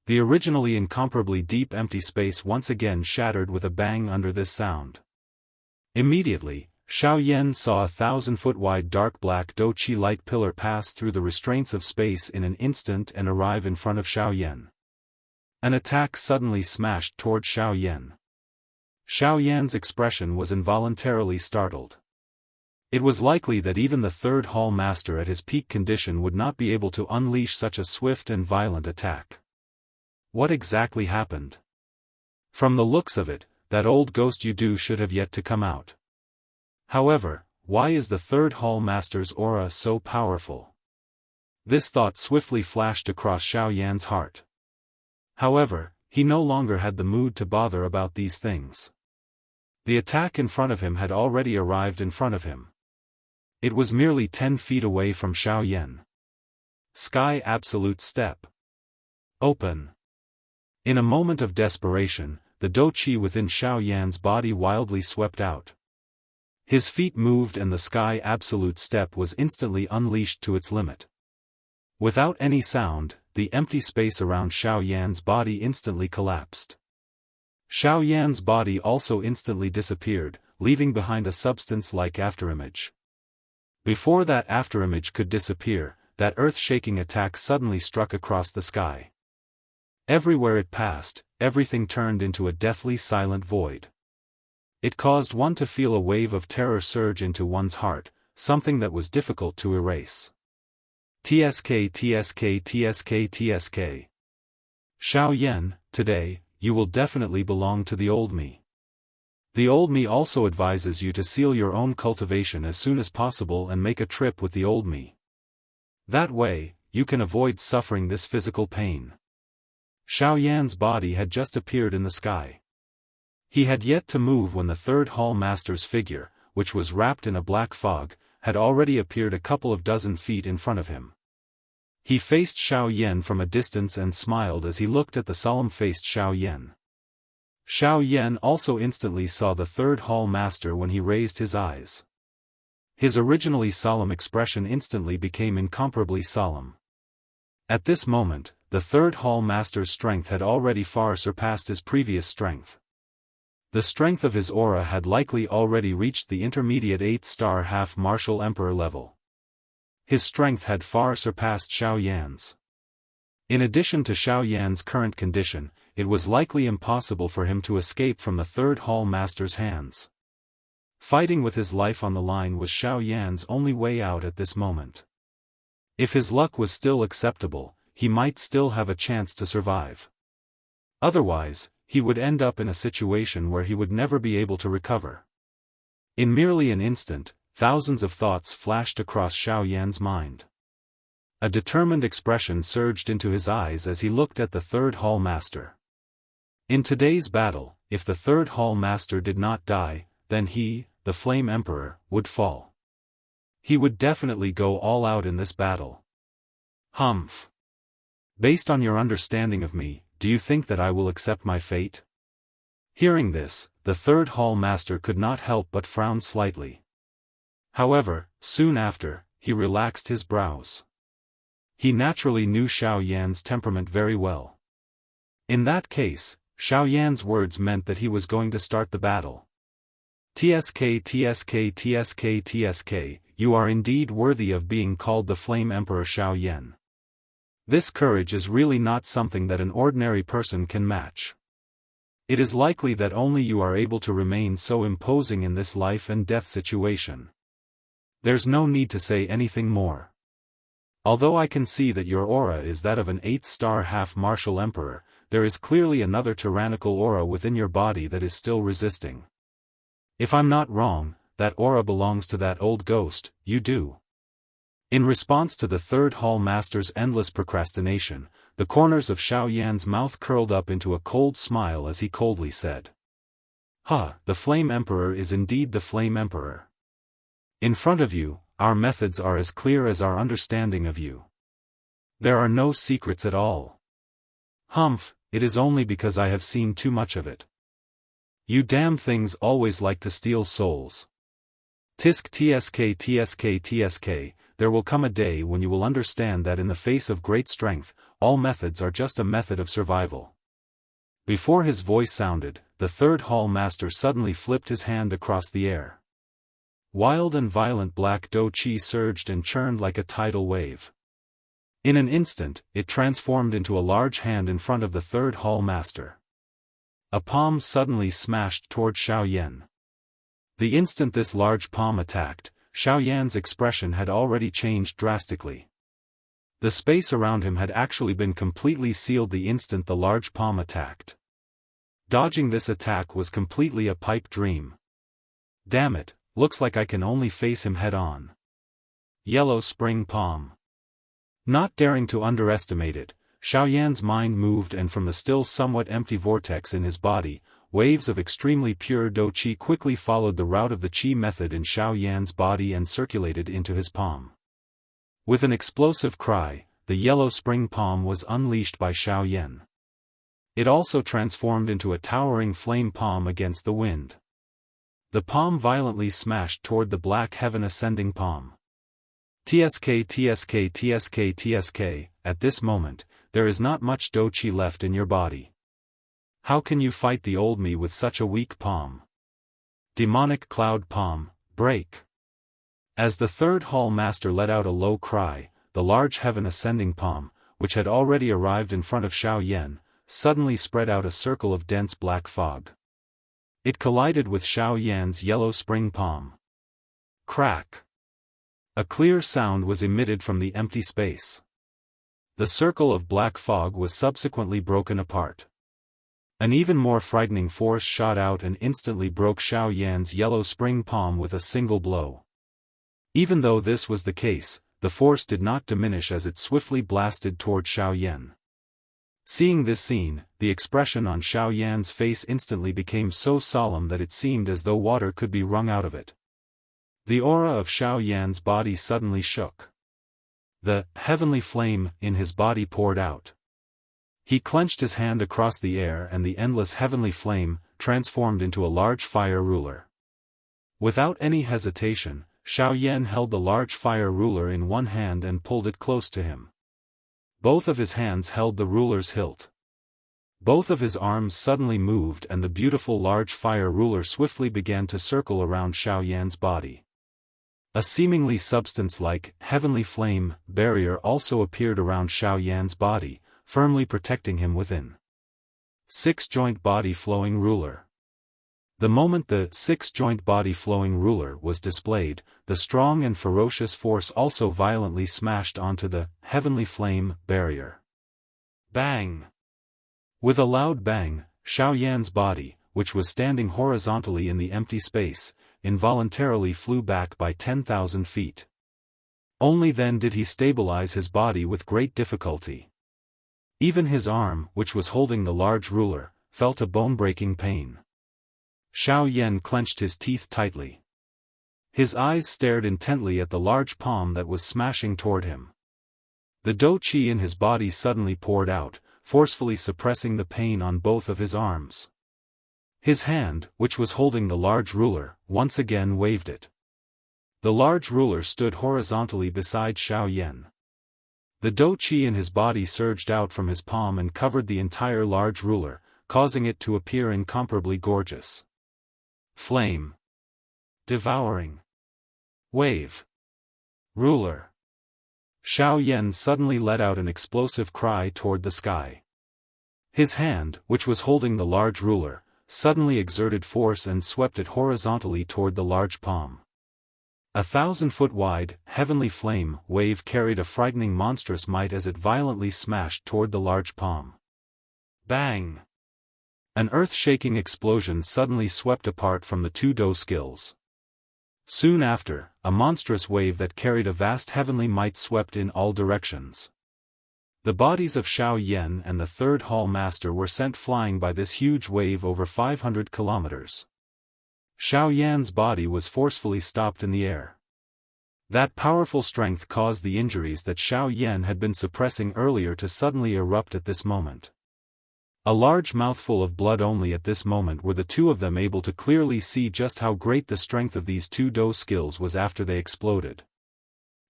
The originally incomparably deep empty space once again shattered with a bang under this sound. Immediately, Xiao Yan saw a 1,000-foot-wide dark black Do-Chi light pillar pass through the restraints of space in an instant and arrive in front of Xiao Yan. An attack suddenly smashed toward Xiao Yan. Xiao Yan's expression was involuntarily startled. It was likely that even the third hall master at his peak condition would not be able to unleash such a swift and violent attack. What exactly happened? From the looks of it, that old Ghost Yudu should have yet to come out. However, why is the third hall master's aura so powerful? This thought swiftly flashed across Xiao Yan's heart. However, he no longer had the mood to bother about these things. The attack in front of him had already arrived in front of him. It was merely 10 feet away from Xiao Yan. Sky absolute step. Open. In a moment of desperation, the dou qi within Xiao Yan's body wildly swept out. His feet moved and the sky absolute step was instantly unleashed to its limit. Without any sound, the empty space around Xiao Yan's body instantly collapsed. Xiao Yan's body also instantly disappeared, leaving behind a substance-like afterimage. Before that afterimage could disappear, that earth-shaking attack suddenly struck across the sky. Everywhere it passed, everything turned into a deathly silent void. It caused one to feel a wave of terror surge into one's heart, something that was difficult to erase. TSK TSK TSK TSK. Xiao Yan, today, you will definitely belong to the old me. The old me also advises you to seal your own cultivation as soon as possible and make a trip with the old me. That way, you can avoid suffering this physical pain. Xiao Yan's body had just appeared in the sky. He had yet to move when the third hall master's figure, which was wrapped in a black fog, had already appeared a couple of dozen feet in front of him. He faced Xiao Yan from a distance and smiled as he looked at the solemn-faced Xiao Yan. Xiao Yan also instantly saw the third hall master when he raised his eyes. His originally solemn expression instantly became incomparably solemn. At this moment, the third hall master's strength had already far surpassed his previous strength. The strength of his aura had likely already reached the intermediate 8-star half-martial emperor level. His strength had far surpassed Xiao Yan's. In addition to Xiao Yan's current condition, it was likely impossible for him to escape from the third hall master's hands. Fighting with his life on the line was Xiao Yan's only way out at this moment. If his luck was still acceptable, he might still have a chance to survive. Otherwise, he would end up in a situation where he would never be able to recover. In merely an instant, thousands of thoughts flashed across Xiao Yan's mind. A determined expression surged into his eyes as he looked at the third hall master. In today's battle, if the third hall master did not die, then he, the Flame Emperor, would fall. He would definitely go all out in this battle. Humph. Based on your understanding of me, do you think that I will accept my fate? Hearing this, the third hall master could not help but frown slightly. However, soon after, he relaxed his brows. He naturally knew Xiao Yan's temperament very well. In that case, Xiao Yan's words meant that he was going to start the battle. TSK TSK TSK TSK, you are indeed worthy of being called the Flame Emperor Xiao Yan. This courage is really not something that an ordinary person can match. It is likely that only you are able to remain so imposing in this life and death situation. There's no need to say anything more. Although I can see that your aura is that of an 8-star half-martial emperor, there is clearly another tyrannical aura within your body that is still resisting. If I'm not wrong, that aura belongs to that old ghost, you do. In response to the third hall master's endless procrastination, the corners of Xiao Yan's mouth curled up into a cold smile as he coldly said. The Flame Emperor is indeed the Flame Emperor. In front of you, our methods are as clear as our understanding of you. There are no secrets at all. Humph, it is only because I have seen too much of it. You damn things always like to steal souls. Tisk TSK TSK TSK, there will come a day when you will understand that in the face of great strength, all methods are just a method of survival. Before his voice sounded, the third hall master suddenly flipped his hand across the air. Wild and violent black dou qi surged and churned like a tidal wave. In an instant, it transformed into a large hand in front of the third hall master. A palm suddenly smashed toward Xiao Yan. The instant this large palm attacked, Xiao Yan's expression had already changed drastically. The space around him had actually been completely sealed the instant the large palm attacked. Dodging this attack was completely a pipe dream. Damn it, looks like I can only face him head-on. Yellow Spring Palm. Not daring to underestimate it, Xiao Yan's mind moved and from the still somewhat empty vortex in his body, waves of extremely pure dou qi quickly followed the route of the qi method in Xiao Yan's body and circulated into his palm. With an explosive cry, the Yellow Spring Palm was unleashed by Xiao Yan. It also transformed into a towering flame palm against the wind. The palm violently smashed toward the black heaven ascending palm. TSK TSK TSK TSK, at this moment, there is not much Do Qi left in your body. How can you fight the old me with such a weak palm? Demonic cloud palm, break. As the third hall master let out a low cry, the large heaven ascending palm, which had already arrived in front of Xiao Yan, suddenly spread out a circle of dense black fog. It collided with Xiao Yan's yellow spring palm. Crack! A clear sound was emitted from the empty space. The circle of black fog was subsequently broken apart. An even more frightening force shot out and instantly broke Xiao Yan's yellow spring palm with a single blow. Even though this was the case, the force did not diminish as it swiftly blasted toward Xiao Yan. Seeing this scene, the expression on Xiao Yan's face instantly became so solemn that it seemed as though water could be wrung out of it. The aura of Xiao Yan's body suddenly shook. The heavenly flame in his body poured out. He clenched his hand across the air and the endless heavenly flame transformed into a large fire ruler. Without any hesitation, Xiao Yan held the large fire ruler in one hand and pulled it close to him. Both of his hands held the ruler's hilt. Both of his arms suddenly moved and the beautiful large fire ruler swiftly began to circle around Xiao Yan's body. A seemingly substance-like, heavenly flame barrier also appeared around Xiao Yan's body, firmly protecting him within. Six-joint body flowing ruler. The moment the six-joint body flowing ruler was displayed, the strong and ferocious force also violently smashed onto the heavenly flame barrier. Bang! With a loud bang, Xiao Yan's body, which was standing horizontally in the empty space, involuntarily flew back by 10,000 feet. Only then did he stabilize his body with great difficulty. Even his arm, which was holding the large ruler, felt a bone-breaking pain. Xiao Yan clenched his teeth tightly. His eyes stared intently at the large palm that was smashing toward him. The Do Qi in his body suddenly poured out, forcefully suppressing the pain on both of his arms. His hand, which was holding the large ruler, once again waved it. The large ruler stood horizontally beside Xiao Yan. The Do Qi in his body surged out from his palm and covered the entire large ruler, causing it to appear incomparably gorgeous. Flame. Devouring. Wave. Ruler. Xiao Yan suddenly let out an explosive cry toward the sky. His hand, which was holding the large ruler, suddenly exerted force and swept it horizontally toward the large palm. 1,000-foot wide, heavenly flame wave carried a frightening monstrous might as it violently smashed toward the large palm. Bang! An earth-shaking explosion suddenly swept apart from the two Do skills. Soon after, a monstrous wave that carried a vast heavenly might swept in all directions. The bodies of Xiao Yan and the third hall master were sent flying by this huge wave over 500 kilometers. Xiao Yan's body was forcefully stopped in the air. That powerful strength caused the injuries that Xiao Yan had been suppressing earlier to suddenly erupt at this moment. A large mouthful of blood only at this moment were the two of them able to clearly see just how great the strength of these two Do skills was after they exploded.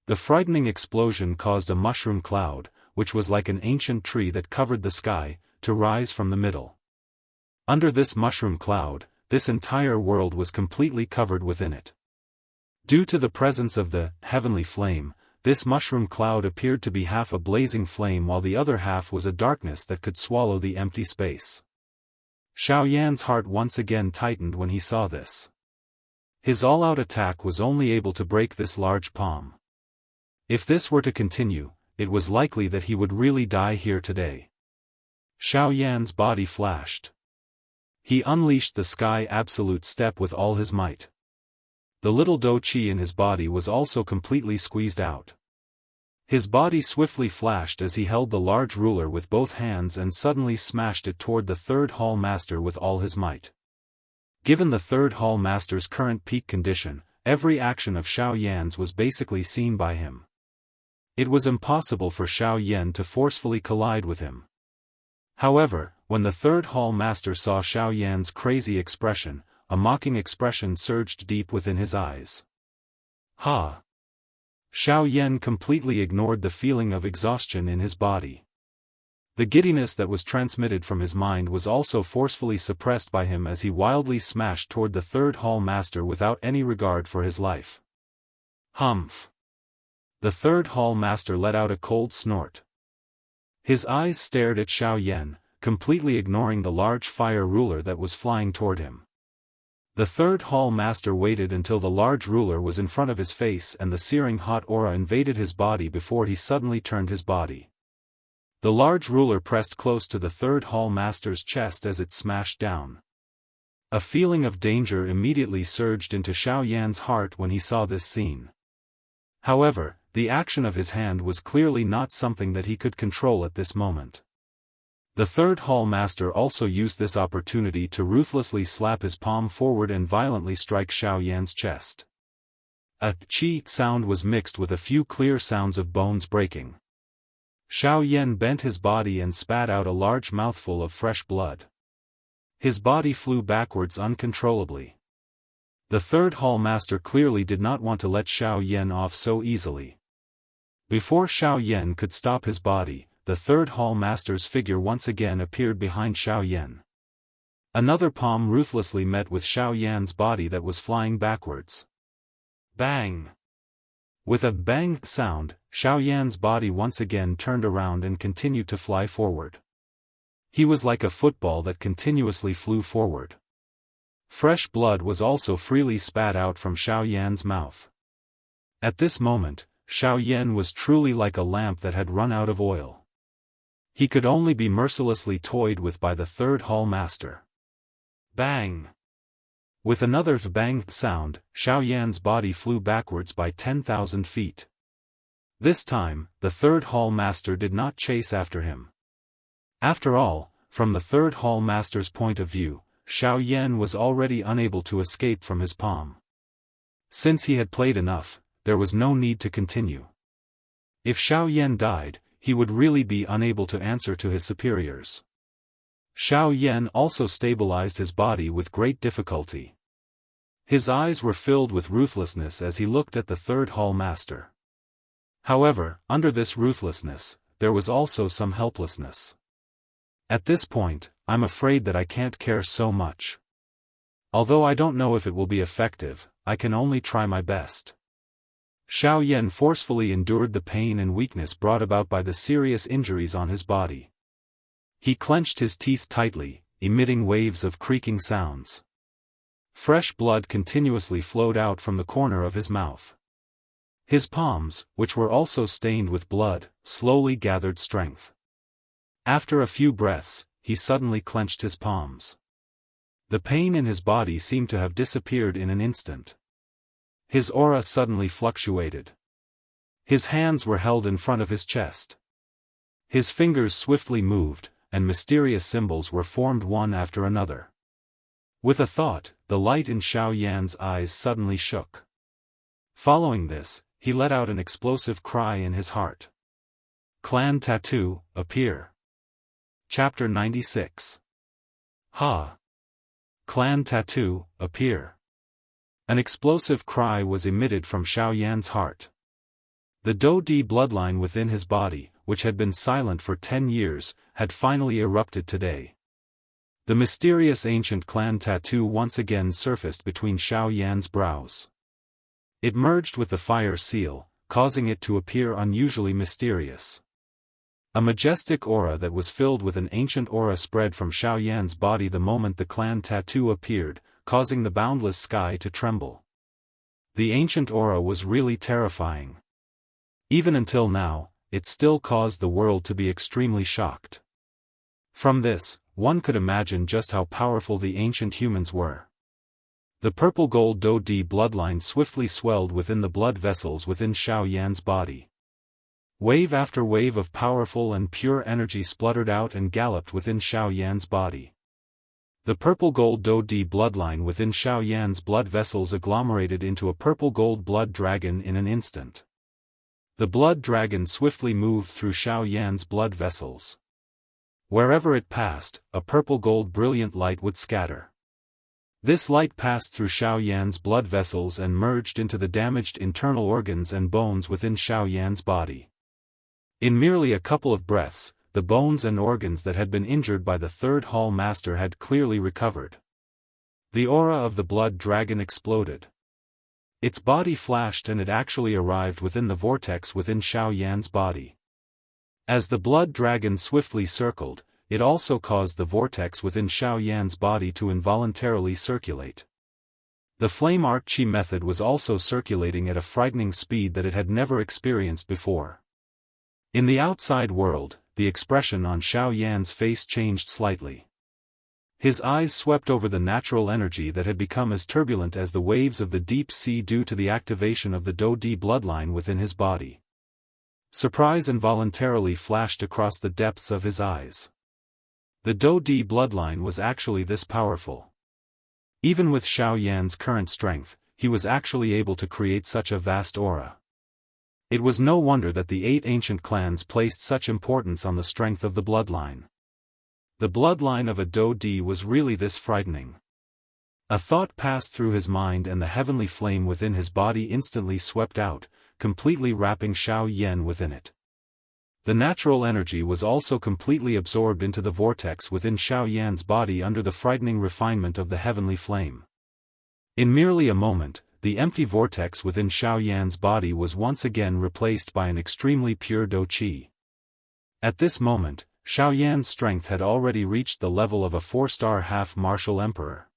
The frightening explosion caused a mushroom cloud, which was like an ancient tree that covered the sky, to rise from the middle. Under this mushroom cloud, this entire world was completely covered within it. Due to the presence of the heavenly flame, this mushroom cloud appeared to be half a blazing flame while the other half was a darkness that could swallow the empty space. Xiao Yan's heart once again tightened when he saw this. His all-out attack was only able to break this large palm. If this were to continue, it was likely that he would really die here today. Xiao Yan's body flashed. He unleashed the sky absolute step with all his might. The little Do Qi in his body was also completely squeezed out. His body swiftly flashed as he held the large ruler with both hands and suddenly smashed it toward the third hall master with all his might. Given the third hall master's current peak condition, every action of Xiao Yan's was basically seen by him. It was impossible for Xiao Yan to forcefully collide with him. However, when the third hall master saw Xiao Yan's crazy expression, a mocking expression surged deep within his eyes. Ha! Xiao Yan completely ignored the feeling of exhaustion in his body. The giddiness that was transmitted from his mind was also forcefully suppressed by him as he wildly smashed toward the third hall master without any regard for his life. Humph! The third hall master let out a cold snort. His eyes stared at Xiao Yan, completely ignoring the large fire ruler that was flying toward him. The third hall master waited until the large ruler was in front of his face and the searing hot aura invaded his body before he suddenly turned his body. The large ruler pressed close to the third hall master's chest as it smashed down. A feeling of danger immediately surged into Xiao Yan's heart when he saw this scene. However, the action of his hand was clearly not something that he could control at this moment. The third hall master also used this opportunity to ruthlessly slap his palm forward and violently strike Xiao Yan's chest. A "chi" sound was mixed with a few clear sounds of bones breaking. Xiao Yan bent his body and spat out a large mouthful of fresh blood. His body flew backwards uncontrollably. The third hall master clearly did not want to let Xiao Yan off so easily. Before Xiao Yan could stop his body, the third hall master's figure once again appeared behind Xiao Yan. Another palm ruthlessly met with Xiao Yan's body that was flying backwards. Bang! With a bang sound, Xiao Yan's body once again turned around and continued to fly forward. He was like a football that continuously flew forward. Fresh blood was also freely spat out from Xiao Yan's mouth. At this moment, Xiao Yan was truly like a lamp that had run out of oil. He could only be mercilessly toyed with by the third hall master. Bang! With another bang sound, Xiao Yan's body flew backwards by 10,000 feet. This time, the third hall master did not chase after him. After all, from the third hall master's point of view, Xiao Yan was already unable to escape from his palm. Since he had played enough, there was no need to continue. If Xiao Yan died, he would really be unable to answer to his superiors. Xiao Yan also stabilized his body with great difficulty. His eyes were filled with ruthlessness as he looked at the third hall master. However, under this ruthlessness, there was also some helplessness. At this point, I'm afraid that I can't care so much. Although I don't know if it will be effective, I can only try my best. Xiao Yan forcefully endured the pain and weakness brought about by the serious injuries on his body. He clenched his teeth tightly, emitting waves of creaking sounds. Fresh blood continuously flowed out from the corner of his mouth. His palms, which were also stained with blood, slowly gathered strength. After a few breaths, he suddenly clenched his palms. The pain in his body seemed to have disappeared in an instant. His aura suddenly fluctuated. His hands were held in front of his chest. His fingers swiftly moved, and mysterious symbols were formed one after another. With a thought, the light in Xiao Yan's eyes suddenly shook. Following this, he let out an explosive cry in his heart. Clan Tattoo, appear. Chapter 96. Ha! Clan Tattoo, appear. An explosive cry was emitted from Xiao Yan's heart. The Daoist bloodline within his body, which had been silent for 10 years, had finally erupted today. The mysterious ancient clan tattoo once again surfaced between Xiao Yan's brows. It merged with the fire seal, causing it to appear unusually mysterious. A majestic aura that was filled with an ancient aura spread from Xiao Yan's body the moment the clan tattoo appeared, causing the boundless sky to tremble. The ancient aura was really terrifying. Even until now, it still caused the world to be extremely shocked. From this, one could imagine just how powerful the ancient humans were. The purple-gold Daoist bloodline swiftly swelled within the blood vessels within Xiao Yan's body. Wave after wave of powerful and pure energy spluttered out and galloped within Xiao Yan's body. The purple-gold Daoist bloodline within Xiao Yan's blood vessels agglomerated into a purple-gold blood dragon in an instant. The blood dragon swiftly moved through Xiao Yan's blood vessels. Wherever it passed, a purple-gold brilliant light would scatter. This light passed through Xiao Yan's blood vessels and merged into the damaged internal organs and bones within Xiao Yan's body. In merely a couple of breaths, the bones and organs that had been injured by the third hall master had clearly recovered. The aura of the blood dragon exploded. Its body flashed and it actually arrived within the vortex within Xiao Yan's body. As the blood dragon swiftly circled, it also caused the vortex within Xiao Yan's body to involuntarily circulate. The flame art chi method was also circulating at a frightening speed that it had never experienced before. In the outside world, the expression on Xiao Yan's face changed slightly. His eyes swept over the natural energy that had become as turbulent as the waves of the deep sea due to the activation of the Do Di bloodline within his body. Surprise involuntarily flashed across the depths of his eyes. The Do Di bloodline was actually this powerful. Even with Xiao Yan's current strength, he was actually able to create such a vast aura. It was no wonder that the 8 ancient clans placed such importance on the strength of the bloodline. The bloodline of a Do Di was really this frightening. A thought passed through his mind and the heavenly flame within his body instantly swept out, completely wrapping Xiao Yan within it. The natural energy was also completely absorbed into the vortex within Xiao Yan's body under the frightening refinement of the heavenly flame. In merely a moment, the empty vortex within Xiao Yan's body was once again replaced by an extremely pure Do Qi. At this moment, Xiao Yan's strength had already reached the level of a 4-star half-martial emperor.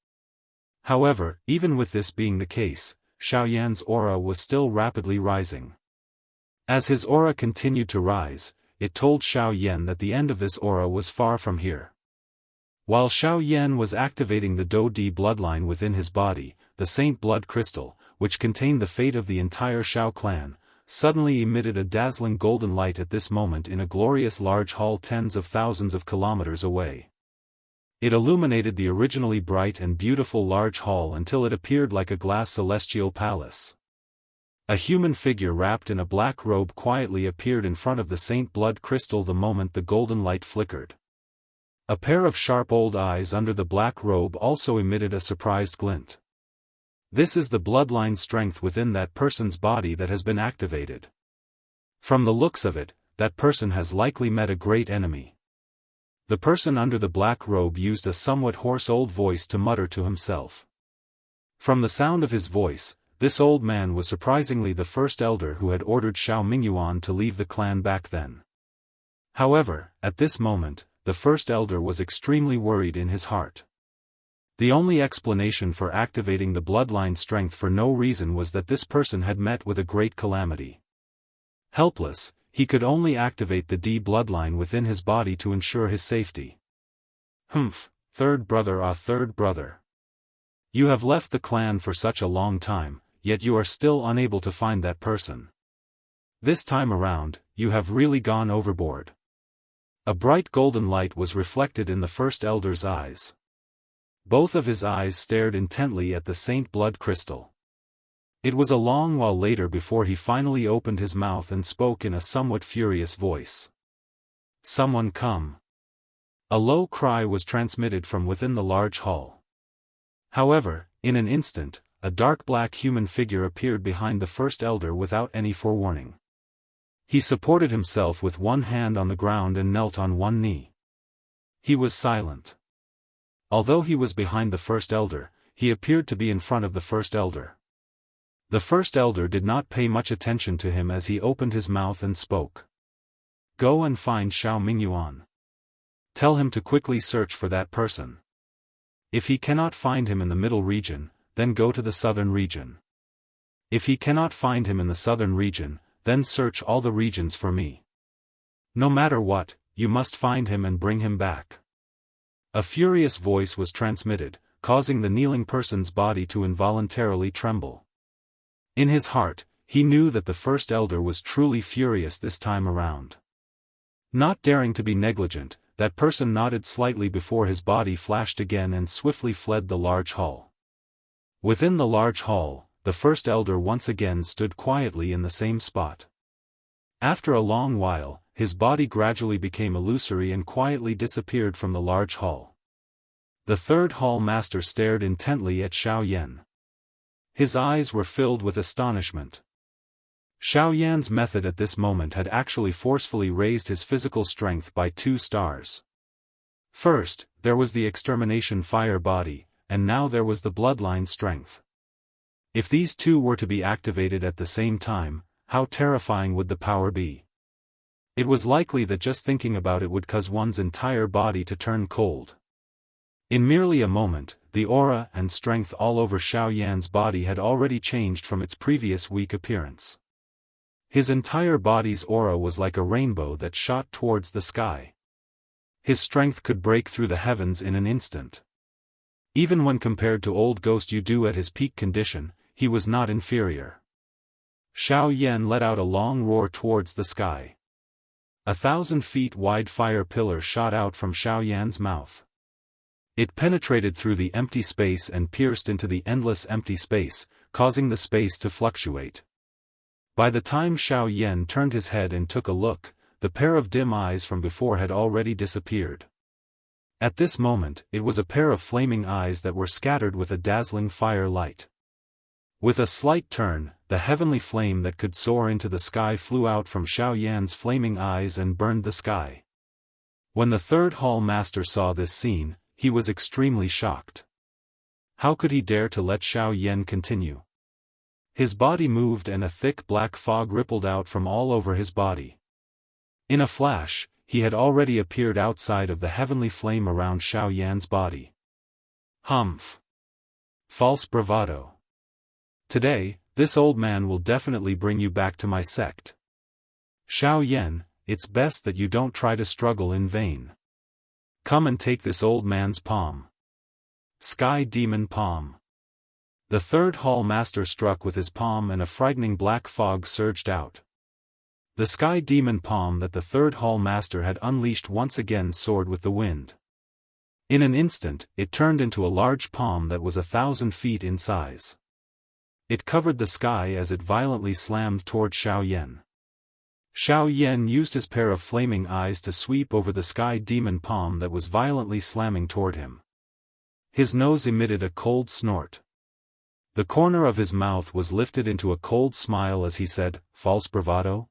However, even with this being the case, Xiao Yan's aura was still rapidly rising. As his aura continued to rise, it told Xiao Yan that the end of this aura was far from here. While Xiao Yan was activating the Do Di bloodline within his body, the Saint Blood Crystal, which contained the fate of the entire Xiao clan, suddenly emitted a dazzling golden light at this moment in a glorious large hall tens of thousands of kilometers away. It illuminated the originally bright and beautiful large hall until it appeared like a glass celestial palace. A human figure wrapped in a black robe quietly appeared in front of the Saint Blood Crystal the moment the golden light flickered. A pair of sharp old eyes under the black robe also emitted a surprised glint. This is the bloodline strength within that person's body that has been activated. From the looks of it, that person has likely met a great enemy. The person under the black robe used a somewhat hoarse old voice to mutter to himself. From the sound of his voice, this old man was surprisingly the first elder who had ordered Xiao Mingyuan to leave the clan back then. However, at this moment, the first elder was extremely worried in his heart. The only explanation for activating the bloodline strength for no reason was that this person had met with a great calamity. Helpless, he could only activate the D bloodline within his body to ensure his safety. Humph, third brother, third brother. You have left the clan for such a long time, yet you are still unable to find that person. This time around, you have really gone overboard. A bright golden light was reflected in the first elder's eyes. Both of his eyes stared intently at the Saint Blood Crystal. It was a long while later before he finally opened his mouth and spoke in a somewhat furious voice. Someone come. A low cry was transmitted from within the large hall. However, in an instant, a dark black human figure appeared behind the first elder without any forewarning. He supported himself with one hand on the ground and knelt on one knee. He was silent. Although he was behind the first elder, he appeared to be in front of the first elder. The first elder did not pay much attention to him as he opened his mouth and spoke. Go and find Xiao Mingyuan. Tell him to quickly search for that person. If he cannot find him in the middle region, then go to the southern region. If he cannot find him in the southern region, then search all the regions for me. No matter what, you must find him and bring him back. A furious voice was transmitted, causing the kneeling person's body to involuntarily tremble. In his heart, he knew that the first elder was truly furious this time around. Not daring to be negligent, that person nodded slightly before his body flashed again and swiftly fled the large hall. Within the large hall, the first elder once again stood quietly in the same spot. After a long while, his body gradually became illusory and quietly disappeared from the large hall. The third hall master stared intently at Xiaoyan. His eyes were filled with astonishment. Xiaoyan's method at this moment had actually forcefully raised his physical strength by 2 stars. First, there was the extermination fire body, and now there was the bloodline strength. If these two were to be activated at the same time, how terrifying would the power be? It was likely that just thinking about it would cause one's entire body to turn cold. In merely a moment, the aura and strength all over Xiaoyan's body had already changed from its previous weak appearance. His entire body's aura was like a rainbow that shot towards the sky. His strength could break through the heavens in an instant. Even when compared to old Ghost Yudu at his peak condition, he was not inferior. Xiaoyan let out a long roar towards the sky. 1,000 feet wide fire pillar shot out from Xiaoyan's mouth. It penetrated through the empty space and pierced into the endless empty space, causing the space to fluctuate. By the time Xiaoyan turned his head and took a look, the pair of dim eyes from before had already disappeared. At this moment, it was a pair of flaming eyes that were scattered with a dazzling fire light. With a slight turn, the heavenly flame that could soar into the sky flew out from Xiaoyan's flaming eyes and burned the sky. When the third hall master saw this scene, he was extremely shocked. How could he dare to let Xiaoyan continue? His body moved and a thick black fog rippled out from all over his body. In a flash, he had already appeared outside of the heavenly flame around Xiaoyan's body. Humph! False bravado. Today, this old man will definitely bring you back to my sect. Xiaoyan, it's best that you don't try to struggle in vain. Come and take this old man's palm. Sky Demon Palm. The third hall master struck with his palm and a frightening black fog surged out. The sky demon palm that the third hall master had unleashed once again soared with the wind. In an instant, it turned into a large palm that was 1,000 feet in size. It covered the sky as it violently slammed toward Xiaoyan. Xiaoyan used his pair of flaming eyes to sweep over the sky demon palm that was violently slamming toward him. His nose emitted a cold snort. The corner of his mouth was lifted into a cold smile as he said, "False bravado?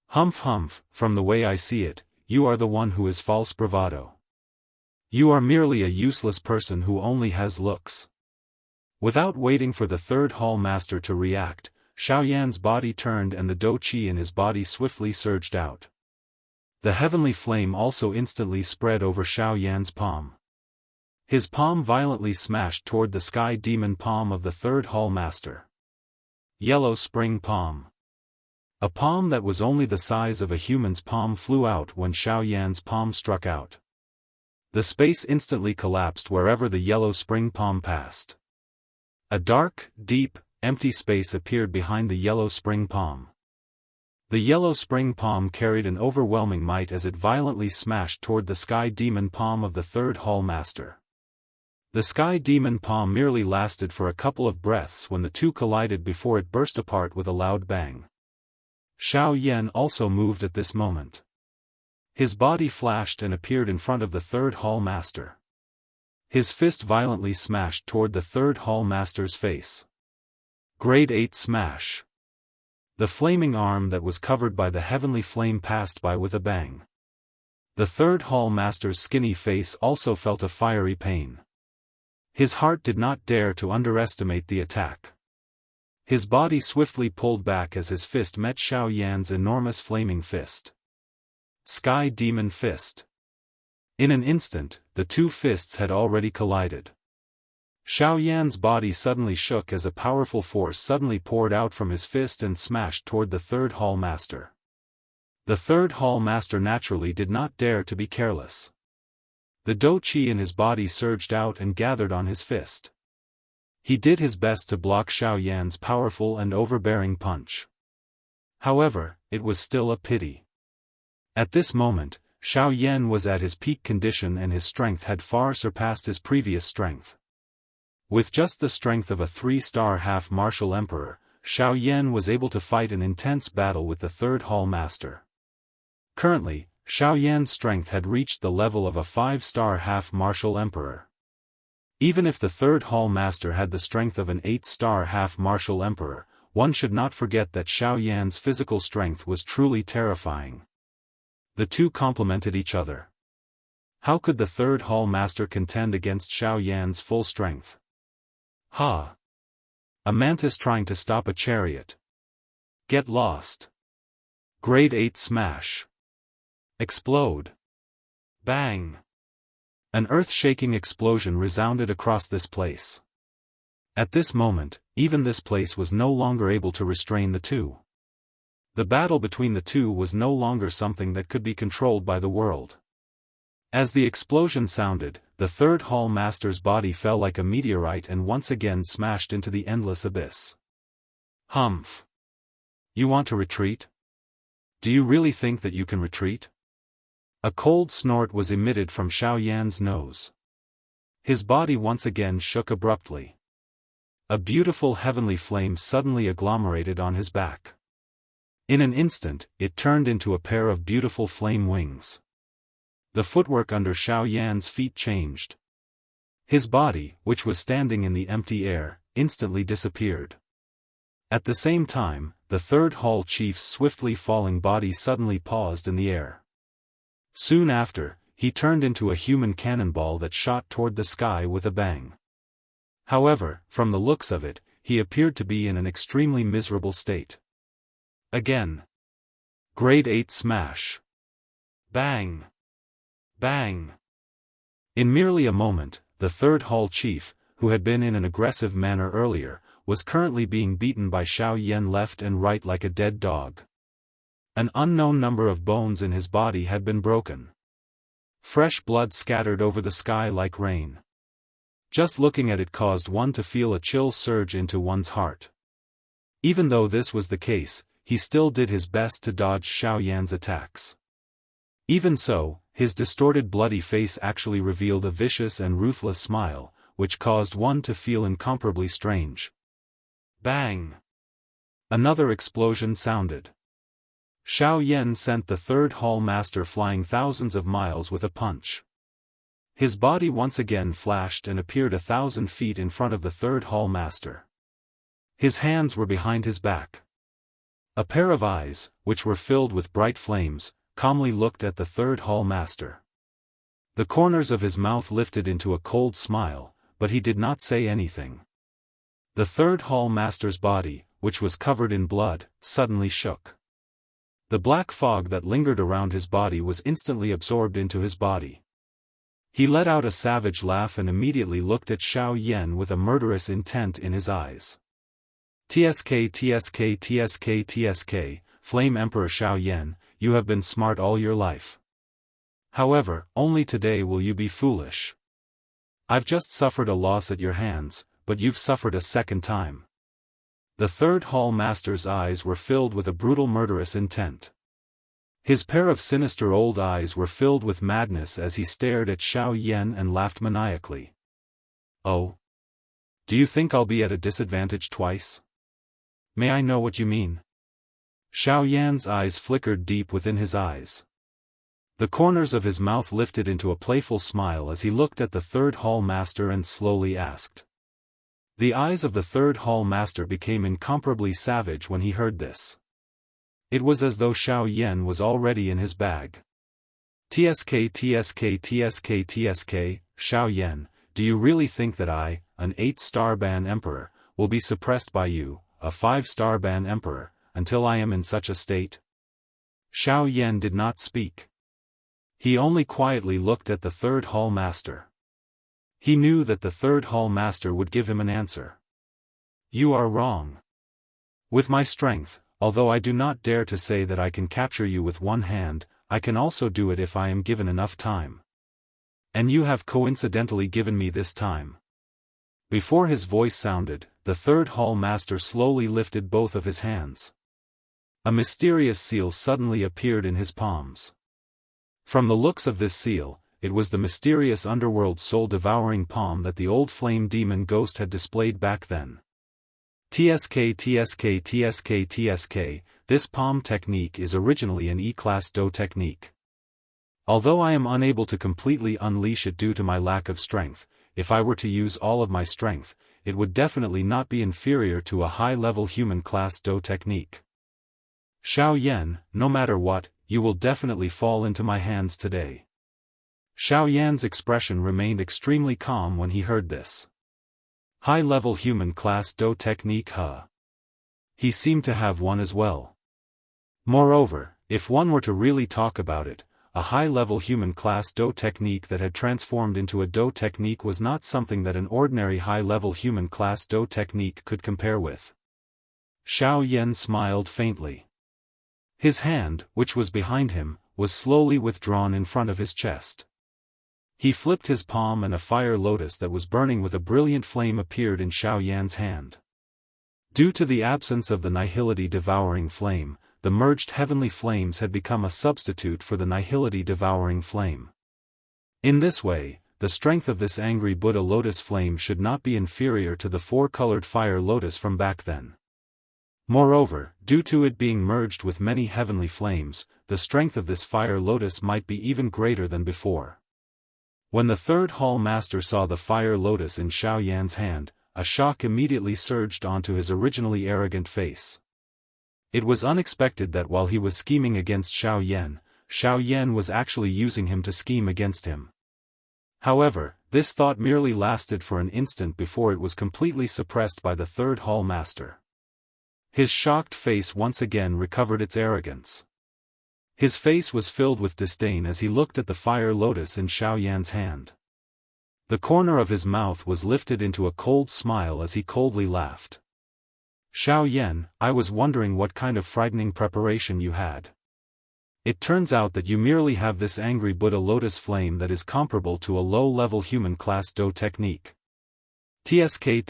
Humph humph, from the way I see it, you are the one who is false bravado. You are merely a useless person who only has looks." Without waiting for the third hall master to react, Xiaoyan's body turned and the dou qi in his body swiftly surged out. The heavenly flame also instantly spread over Xiaoyan's palm. His palm violently smashed toward the sky demon palm of the third hall master. Yellow spring palm. A palm that was only the size of a human's palm flew out when Xiaoyan's palm struck out. The space instantly collapsed wherever the yellow spring palm passed. A dark, deep, empty space appeared behind the yellow spring palm. The yellow spring palm carried an overwhelming might as it violently smashed toward the sky demon palm of the third hall master. The sky demon palm merely lasted for a couple of breaths when the two collided before it burst apart with a loud bang. Xiaoyan also moved at this moment. His body flashed and appeared in front of the third hall master. His fist violently smashed toward the third hall master's face. Grade 8 smash. The flaming arm that was covered by the heavenly flame passed by with a bang. The third hall master's skinny face also felt a fiery pain. His heart did not dare to underestimate the attack. His body swiftly pulled back as his fist met Xiaoyan's enormous flaming fist. Sky Demon Fist. In an instant, the two fists had already collided. Xiaoyan's body suddenly shook as a powerful force suddenly poured out from his fist and smashed toward the third hall master. The third hall master naturally did not dare to be careless. The dou qi in his body surged out and gathered on his fist. He did his best to block Xiaoyan's powerful and overbearing punch. However, it was still a pity. At this moment, Xiaoyan was at his peak condition and his strength had far surpassed his previous strength. With just the strength of a 3-star half-martial emperor, Xiaoyan was able to fight an intense battle with the third hall master. Currently, Xiaoyan's strength had reached the level of a 5-star half-martial emperor. Even if the third hall master had the strength of an 8-star half-martial emperor, one should not forget that Xiaoyan's physical strength was truly terrifying. The two complemented each other. How could the third hall master contend against Xiaoyan's full strength? Ha! A mantis trying to stop a chariot. Get lost. Grade 8 smash. Explode. Bang. An earth-shaking explosion resounded across this place. At this moment, even this place was no longer able to restrain the two. The battle between the two was no longer something that could be controlled by the world. As the explosion sounded, the third hall master's body fell like a meteorite and once again smashed into the endless abyss. Humph. You want to retreat? Do you really think that you can retreat? A cold snort was emitted from Xiaoyan's nose. His body once again shook abruptly. A beautiful heavenly flame suddenly agglomerated on his back. In an instant, it turned into a pair of beautiful flame wings. The footwork under Xiaoyan's feet changed. His body, which was standing in the empty air, instantly disappeared. At the same time, the third hall chief's swiftly falling body suddenly paused in the air. Soon after, he turned into a human cannonball that shot toward the sky with a bang. However, from the looks of it, he appeared to be in an extremely miserable state. Again. Grade 8 smash. Bang. Bang. In merely a moment, the third hall chief, who had been in an aggressive manner earlier, was currently being beaten by Xiaoyan left and right like a dead dog. An unknown number of bones in his body had been broken. Fresh blood scattered over the sky like rain. Just looking at it caused one to feel a chill surge into one's heart. Even though this was the case, he still did his best to dodge Xiaoyan's attacks. Even so, his distorted bloody face actually revealed a vicious and ruthless smile, which caused one to feel incomparably strange. Bang! Another explosion sounded. Xiaoyan sent the third hall master flying thousands of miles with a punch. His body once again flashed and appeared 1,000 feet in front of the third hall master. His hands were behind his back. A pair of eyes, which were filled with bright flames, calmly looked at the third hall master. The corners of his mouth lifted into a cold smile, but he did not say anything. The third hall master's body, which was covered in blood, suddenly shook. The black fog that lingered around his body was instantly absorbed into his body. He let out a savage laugh and immediately looked at Xiaoyan with a murderous intent in his eyes. TSK TSK TSK TSK, Flame Emperor Xiaoyan, you have been smart all your life. However, only today will you be foolish. I've just suffered a loss at your hands, but you've suffered a second time. The third hall master's eyes were filled with a brutal murderous intent. His pair of sinister old eyes were filled with madness as he stared at Xiaoyan and laughed maniacally. Oh? Do you think I'll be at a disadvantage twice? May I know what you mean? Xiaoyan's eyes flickered deep within his eyes. The corners of his mouth lifted into a playful smile as he looked at the third hall master and slowly asked. The eyes of the third hall master became incomparably savage when he heard this. It was as though Xiaoyan was already in his bag. TSK TSK TSK TSK, Xiaoyan, do you really think that I, an 8-star ban emperor, will be suppressed by you, a 5-star ban emperor, until I am in such a state? Xiaoyan did not speak. He only quietly looked at the third hall master. He knew that the third hall master would give him an answer. You are wrong. With my strength, although I do not dare to say that I can capture you with one hand, I can also do it if I am given enough time. And you have coincidentally given me this time. Before his voice sounded, the third hall master slowly lifted both of his hands. A mysterious seal suddenly appeared in his palms. From the looks of this seal, it was the mysterious underworld soul-devouring palm that the old flame demon ghost had displayed back then. TSK TSK TSK TSK, this palm technique is originally an E-class Do technique. Although I am unable to completely unleash it due to my lack of strength, if I were to use all of my strength, it would definitely not be inferior to a high-level human class Do technique. Xiao Yan, no matter what, you will definitely fall into my hands today. Xiao Yan's expression remained extremely calm when he heard this. High-level human class Do technique, huh? He seemed to have one as well. Moreover, if one were to really talk about it, a high-level human class Do technique that had transformed into a Do technique was not something that an ordinary high-level human class Do technique could compare with. Xiao Yan smiled faintly. His hand, which was behind him, was slowly withdrawn in front of his chest. He flipped his palm and a fire lotus that was burning with a brilliant flame appeared in Xiao Yan's hand. Due to the absence of the nihility devouring flame, the merged heavenly flames had become a substitute for the nihility devouring flame. In this way, the strength of this angry Buddha lotus flame should not be inferior to the four-colored fire lotus from back then. Moreover, due to it being merged with many heavenly flames, the strength of this fire lotus might be even greater than before. When the third hall master saw the fire lotus in Xiao Yan's hand, a shock immediately surged onto his originally arrogant face. It was unexpected that while he was scheming against Xiao Yan was actually using him to scheme against him. However, this thought merely lasted for an instant before it was completely suppressed by the third hall master. His shocked face once again recovered its arrogance. His face was filled with disdain as he looked at the fire lotus in Xiao Yan's hand. The corner of his mouth was lifted into a cold smile as he coldly laughed. Xiao Yan, I was wondering what kind of frightening preparation you had. It turns out that you merely have this angry Buddha lotus flame that is comparable to a low-level human class Do technique. TSK,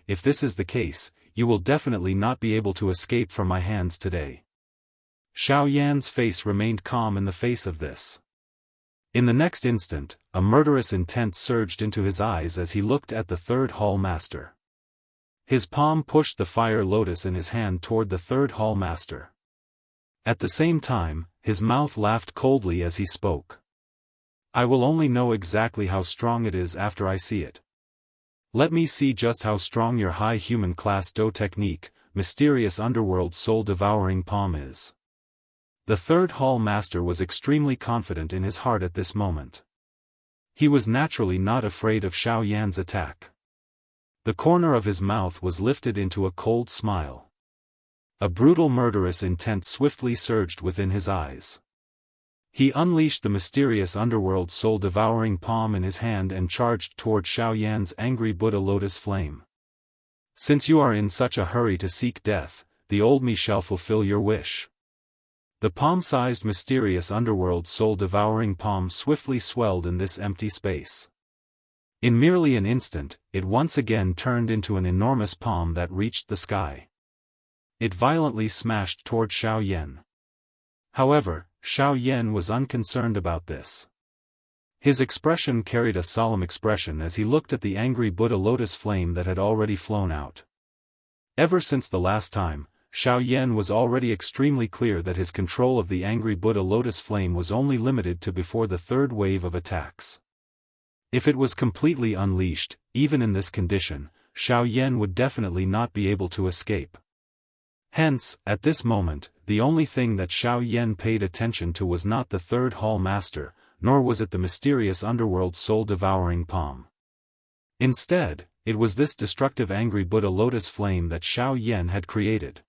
if this is the case, you will definitely not be able to escape from my hands today. Xiao Yan's face remained calm in the face of this. In the next instant, a murderous intent surged into his eyes as he looked at the third hall master. His palm pushed the fire lotus in his hand toward the third hall master. At the same time, his mouth laughed coldly as he spoke. I will only know exactly how strong it is after I see it. Let me see just how strong your high human class Do technique, mysterious underworld soul-devouring palm is. The third hall master was extremely confident in his heart at this moment. He was naturally not afraid of Xiao Yan's attack. The corner of his mouth was lifted into a cold smile. A brutal murderous intent swiftly surged within his eyes. He unleashed the mysterious underworld soul-devouring palm in his hand and charged toward Xiao Yan's angry Buddha lotus flame. Since you are in such a hurry to seek death, the old me shall fulfill your wish. The palm-sized mysterious underworld soul-devouring palm swiftly swelled in this empty space. In merely an instant, it once again turned into an enormous palm that reached the sky. It violently smashed toward Xiao Yan. However, Xiao Yan was unconcerned about this. His expression carried a solemn expression as he looked at the angry Buddha lotus flame that had already flown out. Ever since the last time, Xiao Yan was already extremely clear that his control of the angry Buddha lotus flame was only limited to before the third wave of attacks. If it was completely unleashed, even in this condition, Xiao Yan would definitely not be able to escape. Hence, at this moment, the only thing that Xiao Yan paid attention to was not the third hall master, nor was it the mysterious underworld soul-devouring palm. Instead, it was this destructive angry Buddha lotus flame that Xiao Yan had created.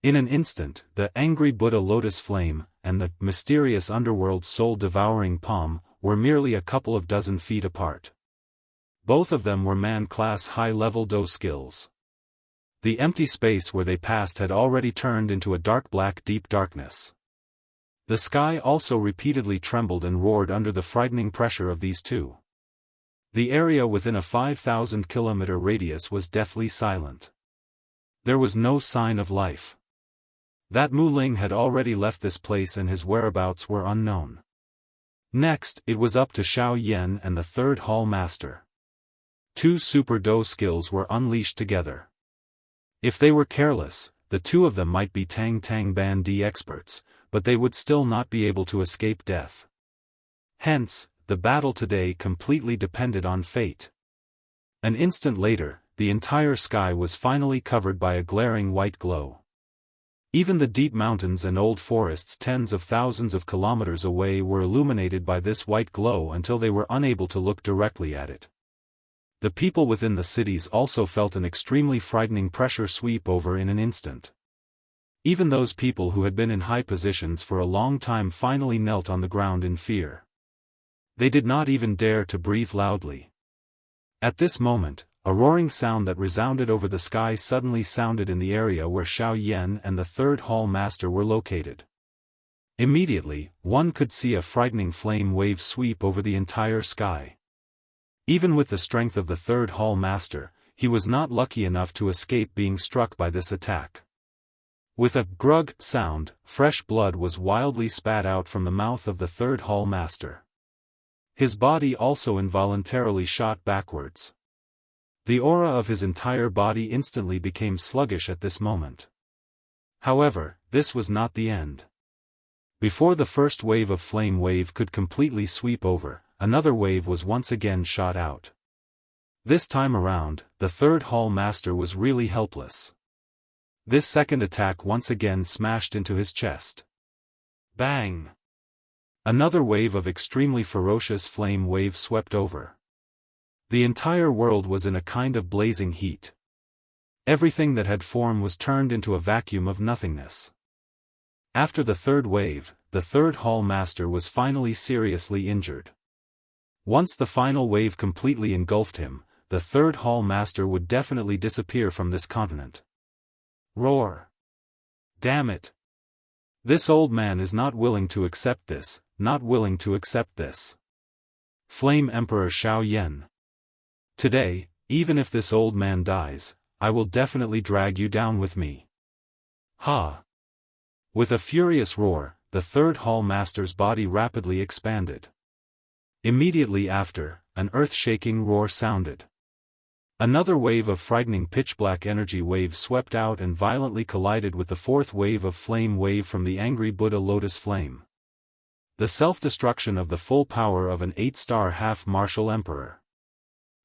In an instant, the angry Buddha lotus flame, and the mysterious underworld soul-devouring palm, were merely a couple of dozen feet apart. Both of them were man-class high-level Do skills. The empty space where they passed had already turned into a dark black deep darkness. The sky also repeatedly trembled and roared under the frightening pressure of these two. The area within a 5,000-kilometer radius was deathly silent. There was no sign of life. That Mu Ling had already left this place and his whereabouts were unknown. Next, it was up to Xiao Yan and the third hall master. Two super Do skills were unleashed together. If they were careless, the two of them might be Tang Tang Bandi experts, but they would still not be able to escape death. Hence, the battle today completely depended on fate. An instant later, the entire sky was finally covered by a glaring white glow. Even the deep mountains and old forests tens of thousands of kilometers away were illuminated by this white glow until they were unable to look directly at it. The people within the cities also felt an extremely frightening pressure sweep over in an instant. Even those people who had been in high positions for a long time finally knelt on the ground in fear. They did not even dare to breathe loudly. At this moment, a roaring sound that resounded over the sky suddenly sounded in the area where Xiao Yan and the third hall master were located. Immediately, one could see a frightening flame wave sweep over the entire sky. Even with the strength of the third hall master, he was not lucky enough to escape being struck by this attack. With a grug sound, fresh blood was wildly spat out from the mouth of the third hall master. His body also involuntarily shot backwards. The aura of his entire body instantly became sluggish at this moment. However, this was not the end. Before the first wave of flame wave could completely sweep over, another wave was once again shot out. This time around, the third hall master was really helpless. This second attack once again smashed into his chest. Bang! Another wave of extremely ferocious flame wave swept over. The entire world was in a kind of blazing heat. Everything that had form was turned into a vacuum of nothingness. After the third wave, the third hall master was finally seriously injured. Once the final wave completely engulfed him, the third hall master would definitely disappear from this continent. Roar! Damn it! This old man is not willing to accept this, not willing to accept this. Flame Emperor Xiao Yan. Today, even if this old man dies, I will definitely drag you down with me. Ha! With a furious roar, the third hall master's body rapidly expanded. Immediately after, an earth-shaking roar sounded. Another wave of frightening pitch-black energy wave swept out and violently collided with the fourth wave of flame wave from the angry Buddha lotus flame. The self-destruction of the full power of an 8-star half-martial emperor.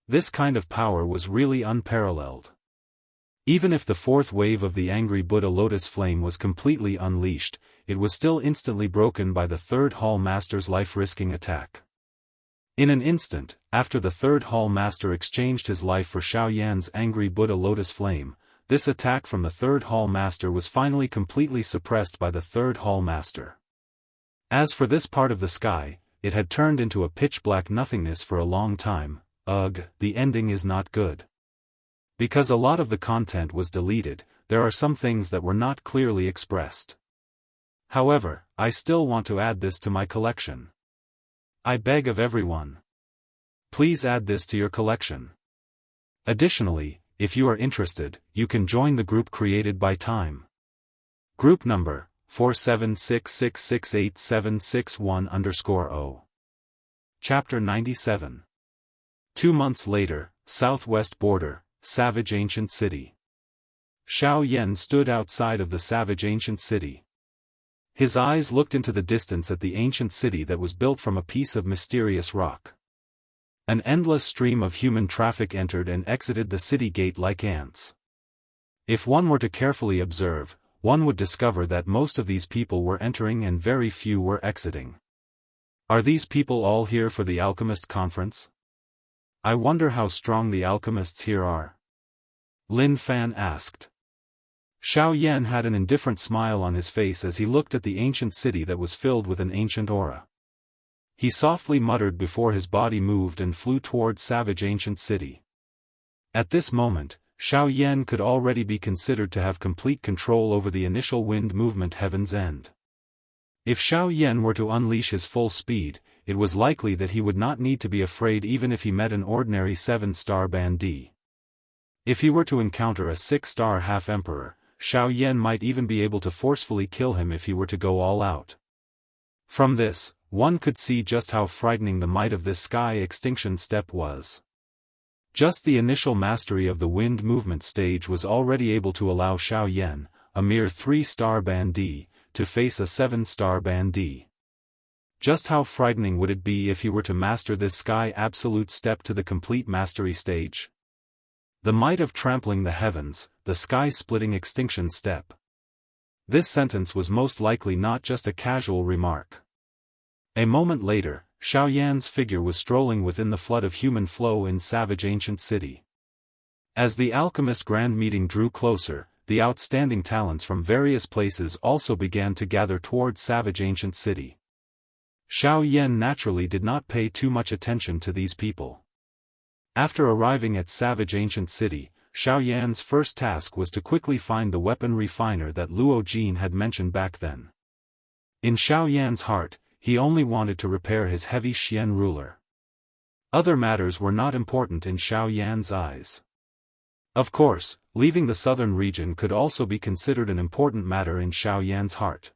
This kind of power was really unparalleled. Even if the fourth wave of the angry Buddha lotus flame was completely unleashed, it was still instantly broken by the third hall master's life-risking attack. In an instant, after the third hall master exchanged his life for Xiao Yan's angry Buddha lotus flame, this attack from the third hall master was finally completely suppressed by the third hall master. As for this part of the sky, it had turned into a pitch-black nothingness for a long time. Ugh, the ending is not good. Because a lot of the content was deleted, there are some things that were not clearly expressed. However, I still want to add this to my collection. I beg of everyone. Please add this to your collection. Additionally, if you are interested, you can join the group created by Time. Group number, 4766687661_0. Chapter 97. 2 months later, southwest border, savage ancient city. Xiao Yan stood outside of the savage ancient city. His eyes looked into the distance at the ancient city that was built from a piece of mysterious rock. An endless stream of human traffic entered and exited the city gate like ants. If one were to carefully observe, one would discover that most of these people were entering and very few were exiting. Are these people all here for the alchemist conference? I wonder how strong the alchemists here are. Lin Fan asked. Xiao Yan had an indifferent smile on his face as he looked at the ancient city that was filled with an ancient aura. He softly muttered before his body moved and flew toward savage ancient city. At this moment, Xiao Yan could already be considered to have complete control over the initial wind movement Heaven's End. If Xiao Yan were to unleash his full speed, it was likely that he would not need to be afraid even if he met an ordinary 7-star Bandi. If he were to encounter a 6-star half-emperor, Xiao Yan might even be able to forcefully kill him if he were to go all out. From this, one could see just how frightening the might of this sky extinction step was. Just the initial mastery of the wind movement stage was already able to allow Xiao Yan, a mere 3-star bandit, to face a 7-star bandit. Just how frightening would it be if he were to master this sky absolute step to the complete mastery stage? The might of trampling the heavens, the sky-splitting extinction step. This sentence was most likely not just a casual remark. A moment later, Xiao Yan's figure was strolling within the flood of human flow in savage ancient city. As the alchemist grand meeting drew closer, the outstanding talents from various places also began to gather toward savage ancient city. Xiao Yan naturally did not pay too much attention to these people. After arriving at savage ancient city, Xiao Yan's first task was to quickly find the weapon refiner that Luo Jin had mentioned back then. In Xiao Yan's heart, he only wanted to repair his heavy Xian ruler. Other matters were not important in Xiao Yan's eyes. Of course, leaving the southern region could also be considered an important matter in Xiao Yan's heart.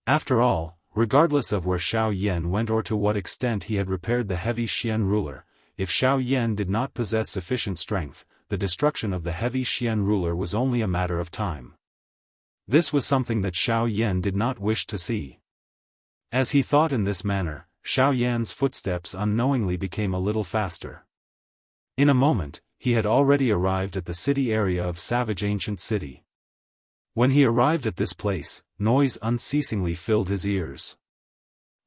After all, regardless of where Xiao Yan went or to what extent he had repaired the heavy Xian ruler, if Xiao Yan did not possess sufficient strength, the destruction of the heavy Xian ruler was only a matter of time. This was something that Xiao Yan did not wish to see. As he thought in this manner, Xiao Yan's footsteps unknowingly became a little faster. In a moment, he had already arrived at the city area of savage ancient city. When he arrived at this place, noise unceasingly filled his ears.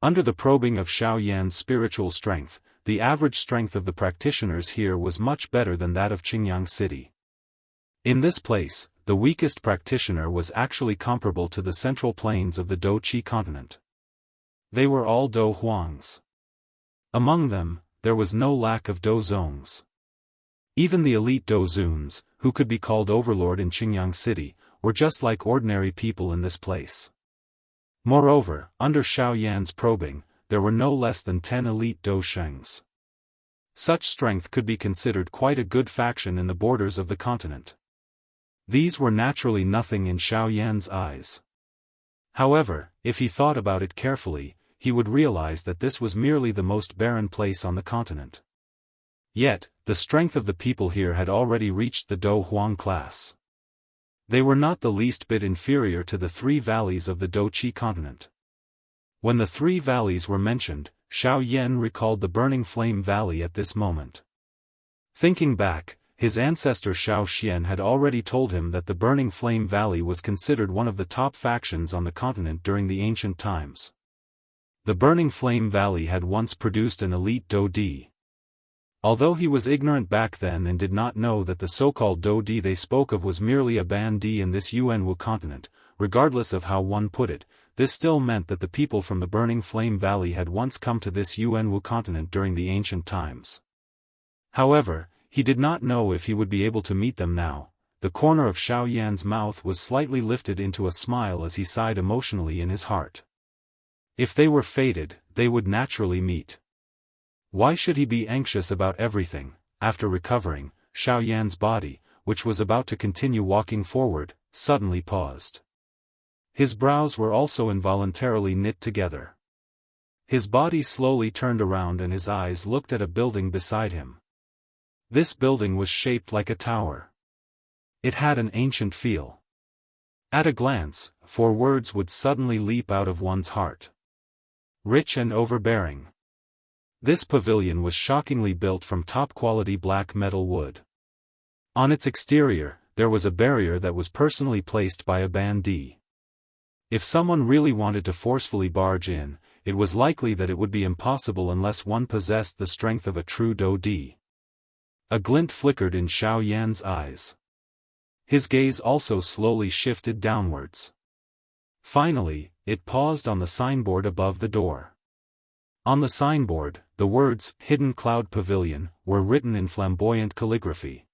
Under the probing of Xiao Yan's spiritual strength, the average strength of the practitioners here was much better than that of Qingyang City. In this place, the weakest practitioner was actually comparable to the central plains of the Douqi continent. They were all Do Huangs. Among them, there was no lack of Do Zongs. Even the elite Do Zuns, who could be called overlord in Qingyang City, were just like ordinary people in this place. Moreover, under Xiao Yan's probing, there were no less than 10 elite Do Shengs. Such strength could be considered quite a good faction in the borders of the continent. These were naturally nothing in Xiao Yan's eyes. However, if he thought about it carefully, he would realize that this was merely the most barren place on the continent. Yet, the strength of the people here had already reached the Do Huang class. They were not the least bit inferior to the 3 valleys of the Douqi continent. When the 3 valleys were mentioned, Xiao Yan recalled the Burning Flame Valley at this moment. Thinking back, his ancestor Xiao Xian had already told him that the Burning Flame Valley was considered one of the top factions on the continent during the ancient times. The Burning Flame Valley had once produced an elite Do Di. Although he was ignorant back then and did not know that the so-called Do Di they spoke of was merely a bandi in this Yuanwu continent, regardless of how one put it, this still meant that the people from the Burning Flame Valley had once come to this Yuanwu continent during the ancient times. However, he did not know if he would be able to meet them now. The corner of Xiao Yan's mouth was slightly lifted into a smile as he sighed emotionally in his heart. If they were fated, they would naturally meet. Why should he be anxious about everything? After recovering, Xiao Yan's body, which was about to continue walking forward, suddenly paused. His brows were also involuntarily knit together. His body slowly turned around and his eyes looked at a building beside him. This building was shaped like a tower. It had an ancient feel. At a glance, 4 words would suddenly leap out of one's heart. Rich and overbearing. This pavilion was shockingly built from top-quality black metal wood. On its exterior, there was a barrier that was personally placed by a bandi. If someone really wanted to forcefully barge in, it was likely that it would be impossible unless one possessed the strength of a true Do Di. A glint flickered in Xiao Yan's eyes. His gaze also slowly shifted downwards. Finally, it paused on the signboard above the door. On the signboard, the words, "Hidden Cloud Pavilion," were written in flamboyant calligraphy.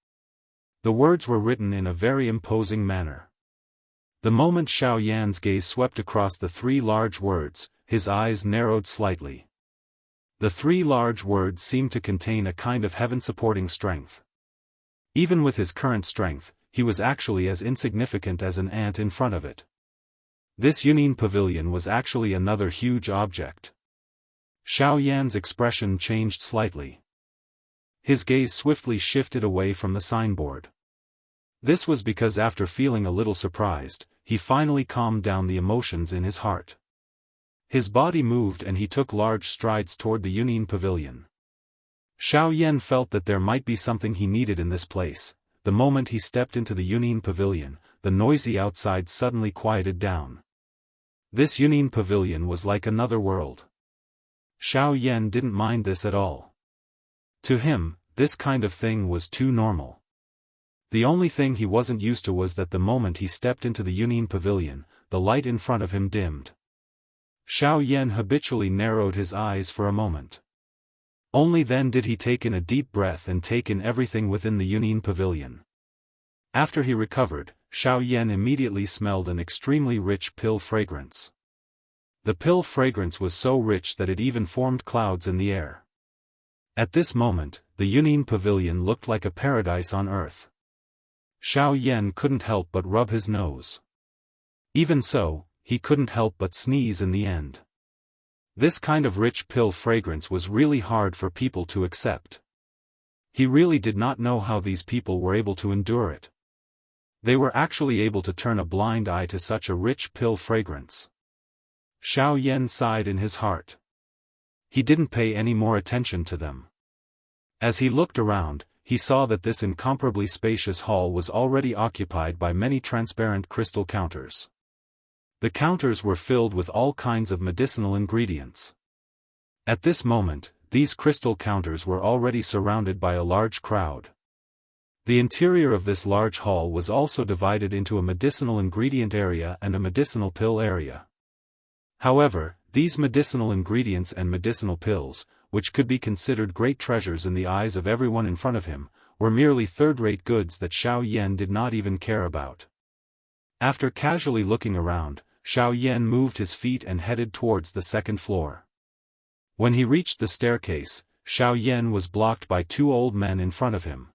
The words were written in a very imposing manner. The moment Xiao Yan's gaze swept across the 3 large words, his eyes narrowed slightly. The 3 large words seemed to contain a kind of heaven-supporting strength. Even with his current strength, he was actually as insignificant as an ant in front of it. This Yunin pavilion was actually another huge object. Xiao Yan's expression changed slightly. His gaze swiftly shifted away from the signboard. This was because after feeling a little surprised, he finally calmed down the emotions in his heart. His body moved and he took large strides toward the Union Pavilion. Xiao Yan felt that there might be something he needed in this place. The moment he stepped into the Union Pavilion, the noisy outside suddenly quieted down. This Union Pavilion was like another world. Xiao Yan didn't mind this at all. To him, this kind of thing was too normal. The only thing he wasn't used to was that the moment he stepped into the Union Pavilion, the light in front of him dimmed. Xiao Yan habitually narrowed his eyes for a moment. Only then did he take in a deep breath and take in everything within the Union Pavilion. After he recovered, Xiao Yan immediately smelled an extremely rich pill fragrance. The pill fragrance was so rich that it even formed clouds in the air. At this moment, the Union Pavilion looked like a paradise on earth. Xiao Yan couldn't help but rub his nose. Even so, he couldn't help but sneeze in the end. This kind of rich pill fragrance was really hard for people to accept. He really did not know how these people were able to endure it. They were actually able to turn a blind eye to such a rich pill fragrance. Xiao Yan sighed in his heart. He didn't pay any more attention to them. As he looked around, he saw that this incomparably spacious hall was already occupied by many transparent crystal counters. The counters were filled with all kinds of medicinal ingredients. At this moment, these crystal counters were already surrounded by a large crowd. The interior of this large hall was also divided into a medicinal ingredient area and a medicinal pill area. However, these medicinal ingredients and medicinal pills, which could be considered great treasures in the eyes of everyone in front of him, were merely third-rate goods that Xiao Yan did not even care about. After casually looking around, Xiao Yan moved his feet and headed towards the second floor. When he reached the staircase, Xiao Yan was blocked by two old men in front of him.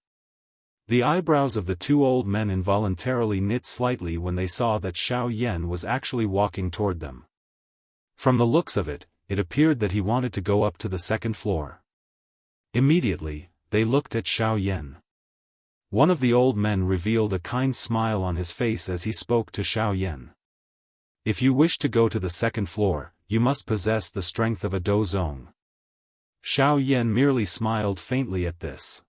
The eyebrows of the two old men involuntarily knit slightly when they saw that Xiao Yan was actually walking toward them. From the looks of it, it appeared that he wanted to go up to the second floor. Immediately, they looked at Xiao Yan. One of the old men revealed a kind smile on his face as he spoke to Xiao Yan. If you wish to go to the second floor, you must possess the strength of a Dozong. Xiao Yan merely smiled faintly at this.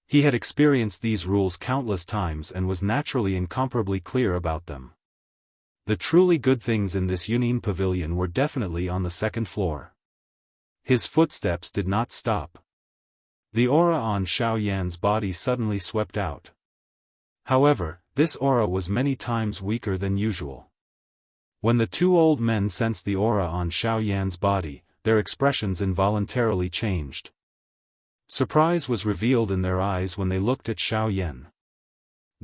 He had experienced these rules countless times and was naturally incomparably clear about them. The truly good things in this Union Pavilion were definitely on the second floor. His footsteps did not stop. The aura on Xiao Yan's body suddenly swept out. However, this aura was many times weaker than usual. When the two old men sensed the aura on Xiao Yan's body, their expressions involuntarily changed. Surprise was revealed in their eyes when they looked at Xiao Yan.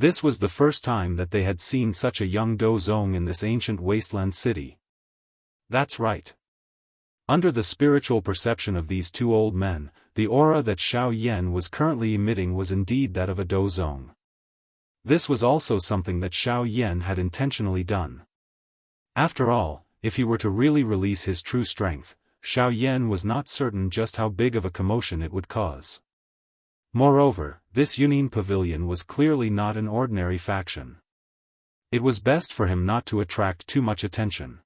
This was the first time that they had seen such a young Dozong in this ancient wasteland city. That's right. Under the spiritual perception of these two old men, the aura that Xiao Yan was currently emitting was indeed that of a Dozong. This was also something that Xiao Yan had intentionally done. After all, if he were to really release his true strength, Xiao Yan was not certain just how big of a commotion it would cause. Moreover, this Union Pavilion was clearly not an ordinary faction. It was best for him not to attract too much attention.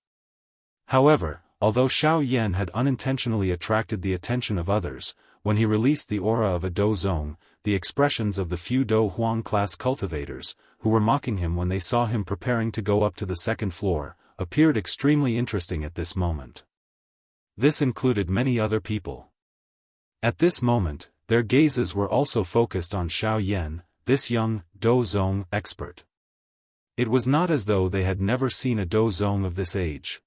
However, although Xiao Yan had unintentionally attracted the attention of others, when he released the aura of a Dozong, the expressions of the few Do Huang class cultivators, who were mocking him when they saw him preparing to go up to the second floor, appeared extremely interesting at this moment. This included many other people. At this moment, their gazes were also focused on Xiao Yan, this young, Dozong expert. It was not as though they had never seen a Dozong of this age.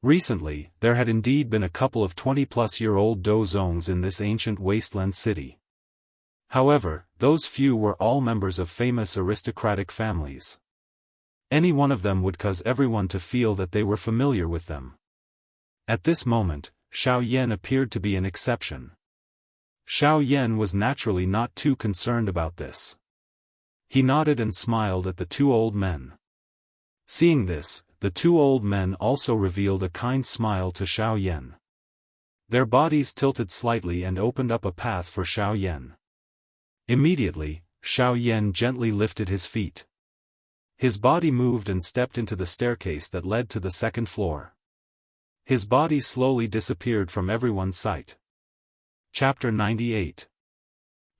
Recently, there had indeed been a couple of 20-plus-year-old Dozongs in this ancient wasteland city. However, those few were all members of famous aristocratic families. Any one of them would cause everyone to feel that they were familiar with them. At this moment, Xiao Yan appeared to be an exception. Xiao Yan was naturally not too concerned about this. He nodded and smiled at the two old men. Seeing this, the two old men also revealed a kind smile to Xiao Yan. Their bodies tilted slightly and opened up a path for Xiao Yan. Immediately, Xiao Yan gently lifted his feet. His body moved and stepped into the staircase that led to the second floor. His body slowly disappeared from everyone's sight. Chapter 98.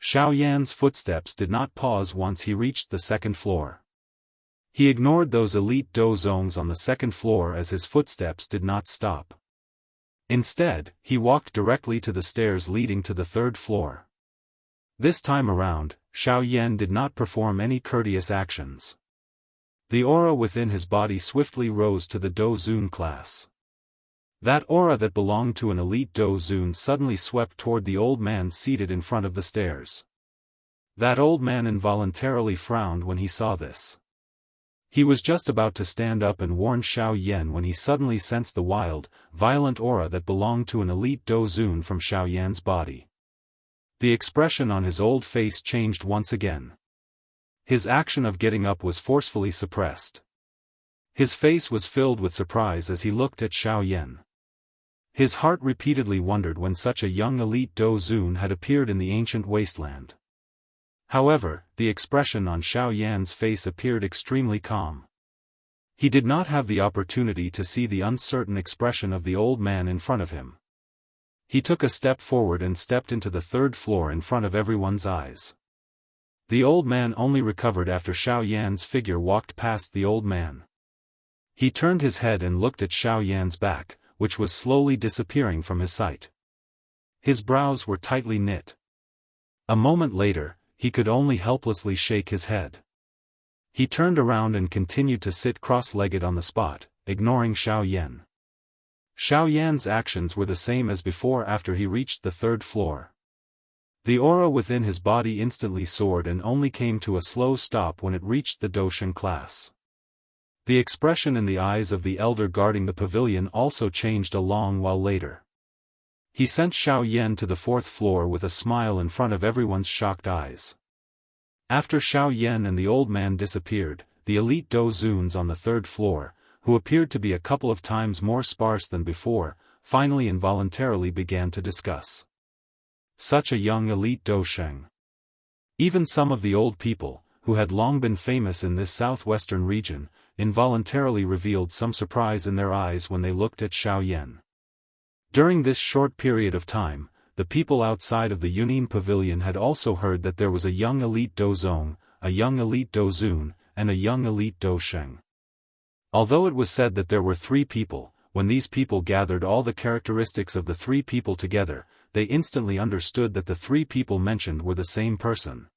Xiao Yan's footsteps did not pause once he reached the second floor. He ignored those elite dozongs on the second floor as his footsteps did not stop. Instead, he walked directly to the stairs leading to the third floor. This time around, Xiao Yan did not perform any courteous actions. The aura within his body swiftly rose to the Dozun class. That aura that belonged to an elite Dozun suddenly swept toward the old man seated in front of the stairs. That old man involuntarily frowned when he saw this. He was just about to stand up and warn Xiao Yan when he suddenly sensed the wild, violent aura that belonged to an elite Dozun from Xiao Yan's body. The expression on his old face changed once again. His action of getting up was forcefully suppressed. His face was filled with surprise as he looked at Xiao Yan. His heart repeatedly wondered when such a young elite Dozun had appeared in the ancient wasteland. However, the expression on Xiao Yan's face appeared extremely calm. He did not have the opportunity to see the uncertain expression of the old man in front of him. He took a step forward and stepped into the third floor in front of everyone's eyes. The old man only recovered after Xiao Yan's figure walked past the old man. He turned his head and looked at Xiao Yan's back, which was slowly disappearing from his sight. His brows were tightly knit. A moment later, he could only helplessly shake his head. He turned around and continued to sit cross-legged on the spot, ignoring Xiao Yan. Xiao Yan's actions were the same as before after he reached the third floor. The aura within his body instantly soared and only came to a slow stop when it reached the Doshan class. The expression in the eyes of the elder guarding the pavilion also changed a long while later. He sent Xiao Yan to the fourth floor with a smile in front of everyone's shocked eyes. After Xiao Yan and the old man disappeared, the elite Dozuns on the third floor, who appeared to be a couple of times more sparse than before, finally involuntarily began to discuss. Such a young elite Dosheng. Even some of the old people, who had long been famous in this southwestern region, involuntarily revealed some surprise in their eyes when they looked at Xiao Yan. During this short period of time, the people outside of the Yunin Pavilion had also heard that there was a young elite Dozong, a young elite Dozun, and a young elite Dosheng. Although it was said that there were three people, when these people gathered all the characteristics of the three people together, they instantly understood that the three people mentioned were the same person.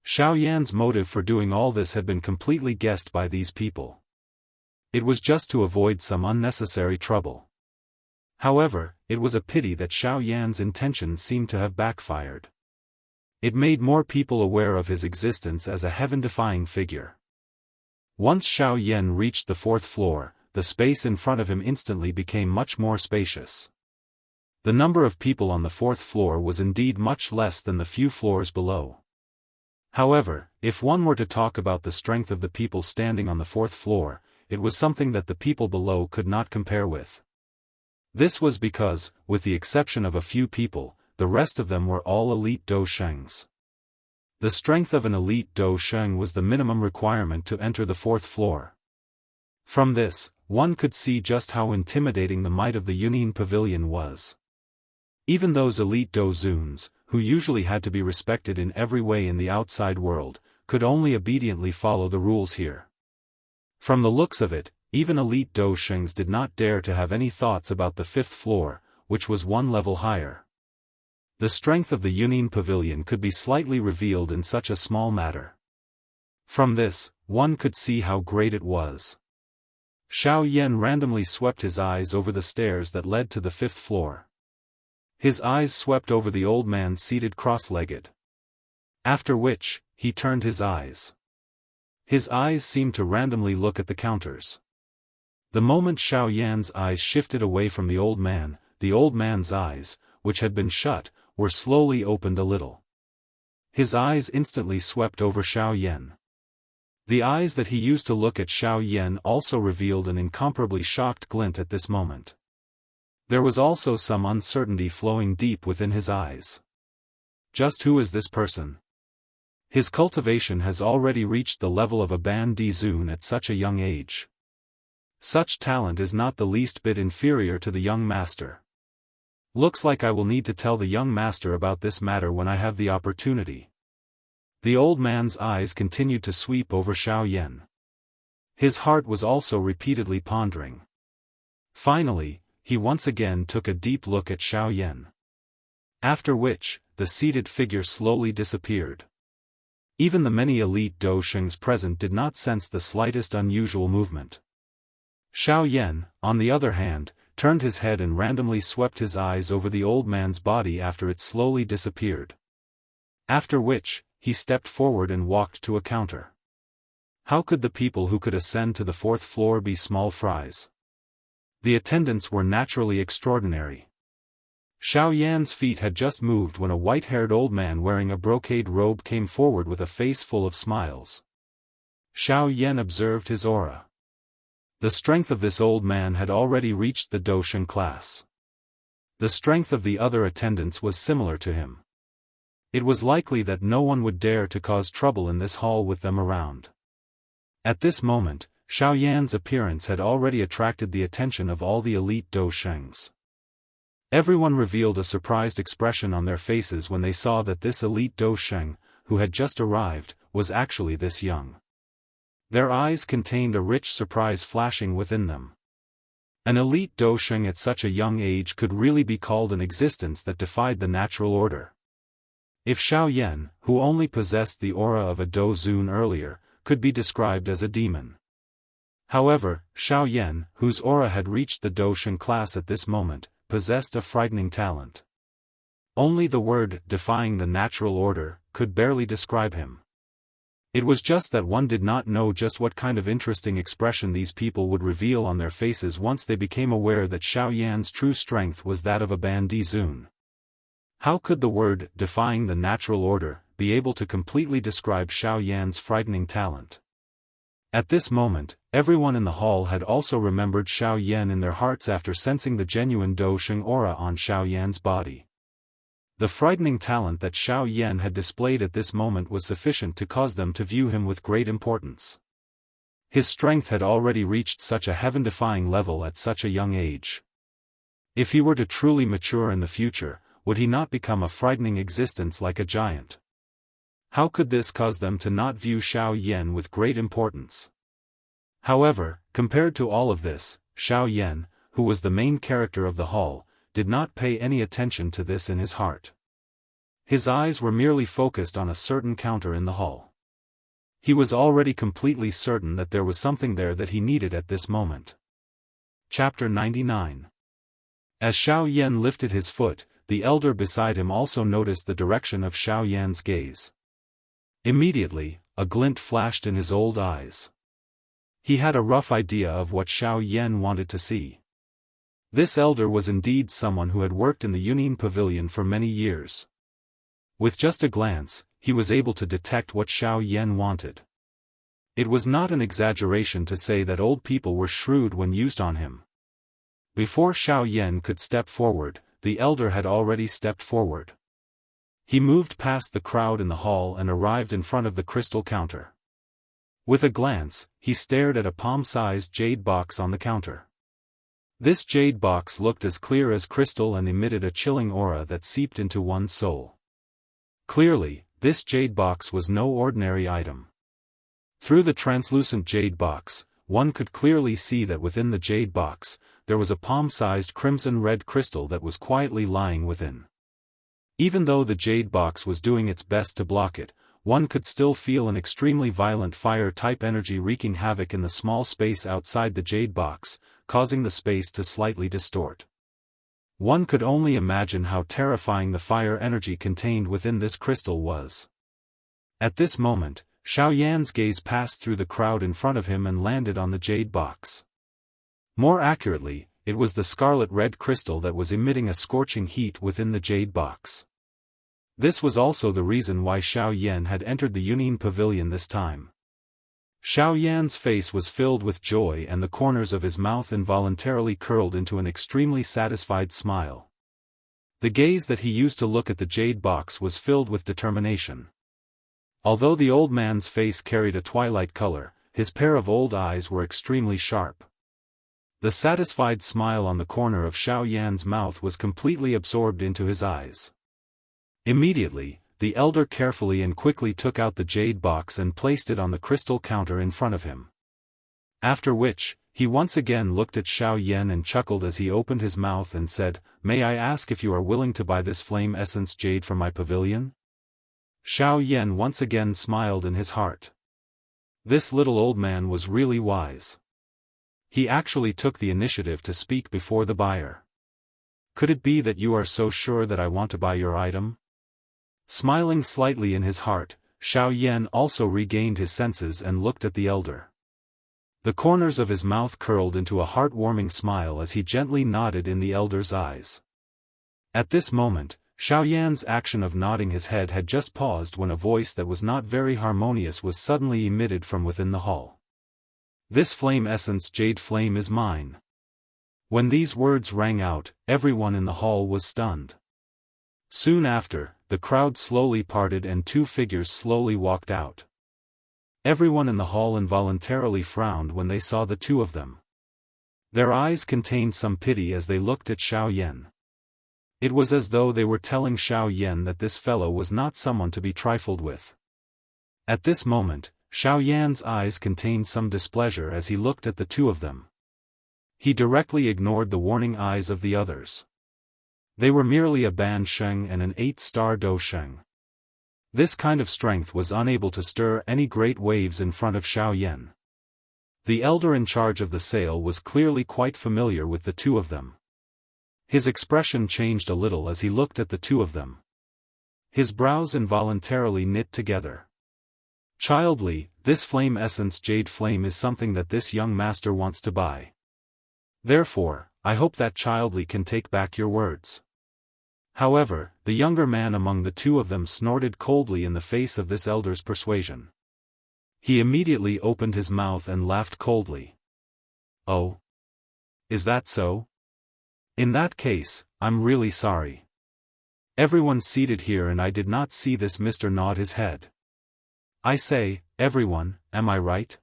Xiao Yan's motive for doing all this had been completely guessed by these people. It was just to avoid some unnecessary trouble. However, it was a pity that Xiao Yan's intentions seemed to have backfired. It made more people aware of his existence as a heaven-defying figure. Once Xiao Yan reached the fourth floor, the space in front of him instantly became much more spacious. The number of people on the fourth floor was indeed much less than the few floors below. However, if one were to talk about the strength of the people standing on the fourth floor, it was something that the people below could not compare with. This was because, with the exception of a few people, the rest of them were all elite Doshengs. The strength of an elite Dosheng was the minimum requirement to enter the fourth floor. From this, one could see just how intimidating the might of the Yunin Pavilion was. Even those elite Dozuns, who usually had to be respected in every way in the outside world, could only obediently follow the rules here. From the looks of it, even elite Doshengs did not dare to have any thoughts about the fifth floor, which was one level higher. The strength of the Yunin Pavilion could be slightly revealed in such a small matter. From this, one could see how great it was. Xiao Yan randomly swept his eyes over the stairs that led to the fifth floor. His eyes swept over the old man seated cross-legged. After which, he turned his eyes. His eyes seemed to randomly look at the counters. The moment Xiao Yan's eyes shifted away from the old man's eyes, which had been shut, were slowly opened a little. His eyes instantly swept over Xiao Yan. The eyes that he used to look at Xiao Yan also revealed an incomparably shocked glint at this moment. There was also some uncertainty flowing deep within his eyes. Just who is this person? His cultivation has already reached the level of a Ban Di Zun at such a young age. Such talent is not the least bit inferior to the young master. Looks like I will need to tell the young master about this matter when I have the opportunity. The old man's eyes continued to sweep over Xiao Yan. His heart was also repeatedly pondering. Finally, he once again took a deep look at Xiao Yan. After which, the seated figure slowly disappeared. Even the many elite Daoishengs present did not sense the slightest unusual movement. Xiao Yan, on the other hand, turned his head and randomly swept his eyes over the old man's body after it slowly disappeared. After which, he stepped forward and walked to a counter. How could the people who could ascend to the 4th floor be small fries? The attendants were naturally extraordinary. Xiao Yan's feet had just moved when a white-haired old man wearing a brocade robe came forward with a face full of smiles. Xiao Yan observed his aura. The strength of this old man had already reached the Doshan class. The strength of the other attendants was similar to him. It was likely that no one would dare to cause trouble in this hall with them around. At this moment, Xiao Yan's appearance had already attracted the attention of all the elite Daoshengs. Everyone revealed a surprised expression on their faces when they saw that this elite Daosheng, who had just arrived, was actually this young. Their eyes contained a rich surprise flashing within them. An elite Daosheng at such a young age could really be called an existence that defied the natural order. If Xiao Yan, who only possessed the aura of a Do Zun earlier, could be described as a demon. However, Xiao Yan, whose aura had reached the Doshan class at this moment, possessed a frightening talent. Only the word, defying the natural order, could barely describe him. It was just that one did not know just what kind of interesting expression these people would reveal on their faces once they became aware that Xiao Yan's true strength was that of a Ban Di Zun. How could the word, defying the natural order, be able to completely describe Xiao Yan's frightening talent? At this moment, everyone in the hall had also remembered Xiao Yan in their hearts after sensing the genuine Daosheng aura on Xiao Yan's body. The frightening talent that Xiao Yan had displayed at this moment was sufficient to cause them to view him with great importance. His strength had already reached such a heaven-defying level at such a young age. If he were to truly mature in the future, would he not become a frightening existence like a giant? How could this cause them to not view Xiao Yan with great importance? However, compared to all of this, Xiao Yan, who was the main character of the hall, did not pay any attention to this in his heart. His eyes were merely focused on a certain counter in the hall. He was already completely certain that there was something there that he needed at this moment. Chapter 99. As Xiao Yan lifted his foot, the elder beside him also noticed the direction of Xiao Yan's gaze. Immediately, a glint flashed in his old eyes. He had a rough idea of what Xiao Yan wanted to see. This elder was indeed someone who had worked in the Union Pavilion for many years. With just a glance, he was able to detect what Xiao Yan wanted. It was not an exaggeration to say that old people were shrewd when used on him. Before Xiao Yan could step forward, the elder had already stepped forward. He moved past the crowd in the hall and arrived in front of the crystal counter. With a glance, he stared at a palm-sized jade box on the counter. This jade box looked as clear as crystal and emitted a chilling aura that seeped into one's soul. Clearly, this jade box was no ordinary item. Through the translucent jade box, one could clearly see that within the jade box, there was a palm-sized crimson-red crystal that was quietly lying within. Even though the jade box was doing its best to block it, one could still feel an extremely violent fire-type energy wreaking havoc in the small space outside the jade box, causing the space to slightly distort. One could only imagine how terrifying the fire energy contained within this crystal was. At this moment, Xiao Yan's gaze passed through the crowd in front of him and landed on the jade box. More accurately, it was the scarlet-red crystal that was emitting a scorching heat within the jade box. This was also the reason why Xiao Yan had entered the Union Pavilion this time. Xiao Yan's face was filled with joy and the corners of his mouth involuntarily curled into an extremely satisfied smile. The gaze that he used to look at the jade box was filled with determination. Although the old man's face carried a twilight color, his pair of old eyes were extremely sharp. The satisfied smile on the corner of Xiao Yan's mouth was completely absorbed into his eyes. Immediately, the elder carefully and quickly took out the jade box and placed it on the crystal counter in front of him. After which, he once again looked at Xiao Yan and chuckled as he opened his mouth and said, "May I ask if you are willing to buy this flame essence jade from my pavilion?" Xiao Yan once again smiled in his heart. This little old man was really wise. He actually took the initiative to speak before the buyer. "Could it be that you are so sure that I want to buy your item?" Smiling slightly in his heart, Xiao Yan also regained his senses and looked at the elder. The corners of his mouth curled into a heartwarming smile as he gently nodded in the elder's eyes. At this moment, Xiao Yan's action of nodding his head had just paused when a voice that was not very harmonious was suddenly emitted from within the hall. "This flame essence jade flame is mine." When these words rang out, everyone in the hall was stunned. Soon after, the crowd slowly parted and two figures slowly walked out. Everyone in the hall involuntarily frowned when they saw the two of them. Their eyes contained some pity as they looked at Xiao Yan. It was as though they were telling Xiao Yan that this fellow was not someone to be trifled with. At this moment, Xiao Yan's eyes contained some displeasure as he looked at the two of them. He directly ignored the warning eyes of the others. They were merely a Ban Sheng and an 8-star Do Sheng. This kind of strength was unable to stir any great waves in front of Xiao Yan. The elder in charge of the sale was clearly quite familiar with the two of them. His expression changed a little as he looked at the two of them. His brows involuntarily knit together. "Childly, this flame essence jade flame is something that this young master wants to buy. Therefore, I hope that Childly can take back your words." However, the younger man among the two of them snorted coldly in the face of this elder's persuasion. He immediately opened his mouth and laughed coldly. "Oh? Is that so? In that case, I'm really sorry. Everyone seated here and I did not see this Mr. nod his head. I say, everyone, am I right?"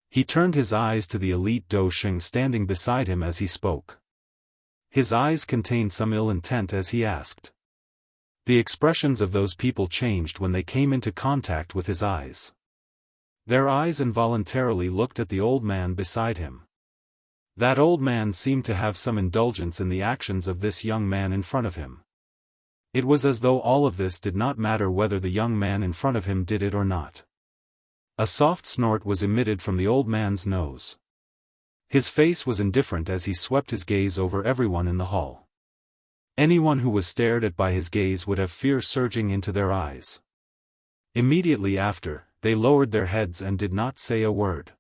He turned his eyes to the elite Do Sheng standing beside him as he spoke. His eyes contained some ill intent as he asked. The expressions of those people changed when they came into contact with his eyes. Their eyes involuntarily looked at the old man beside him. That old man seemed to have some indulgence in the actions of this young man in front of him. It was as though all of this did not matter whether the young man in front of him did it or not. A soft snort was emitted from the old man's nose. His face was indifferent as he swept his gaze over everyone in the hall. Anyone who was stared at by his gaze would have fear surging into their eyes. Immediately after, they lowered their heads and did not say a word.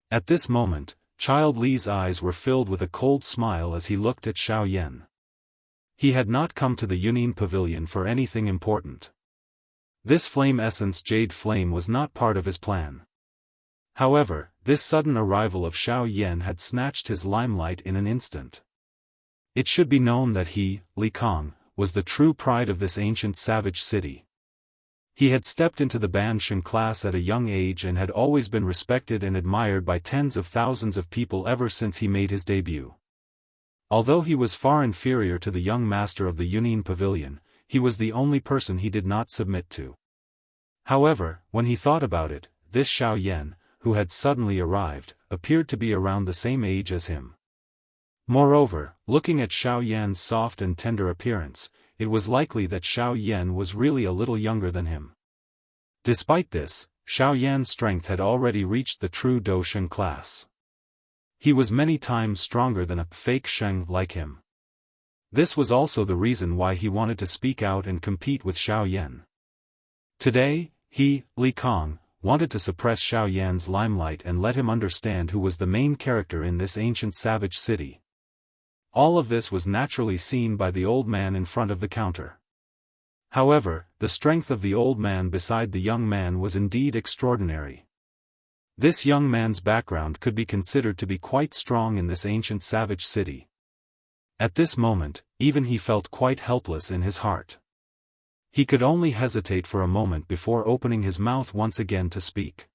At this moment, Child Li's eyes were filled with a cold smile as he looked at Xiao Yan. He had not come to the Yunin Pavilion for anything important. This flame essence jade flame was not part of his plan. However, this sudden arrival of Xiao Yan had snatched his limelight in an instant. It should be known that he, Li Kong, was the true pride of this ancient savage city. He had stepped into the Ban Sheng class at a young age and had always been respected and admired by tens of thousands of people ever since he made his debut. Although he was far inferior to the young master of the Yunin Pavilion, he was the only person he did not submit to. However, when he thought about it, this Xiao Yan, who had suddenly arrived, appeared to be around the same age as him. Moreover, looking at Xiao Yan's soft and tender appearance, it was likely that Xiao Yan was really a little younger than him. Despite this, Xiao Yan's strength had already reached the true Do Sheng class. He was many times stronger than a fake Sheng like him. This was also the reason why he wanted to speak out and compete with Xiao Yan. Today, he, Li Kong, wanted to suppress Xiao Yan's limelight and let him understand who was the main character in this ancient savage city. All of this was naturally seen by the old man in front of the counter. However, the strength of the old man beside the young man was indeed extraordinary. This young man's background could be considered to be quite strong in this ancient savage city. At this moment, even he felt quite helpless in his heart. He could only hesitate for a moment before opening his mouth once again to speak.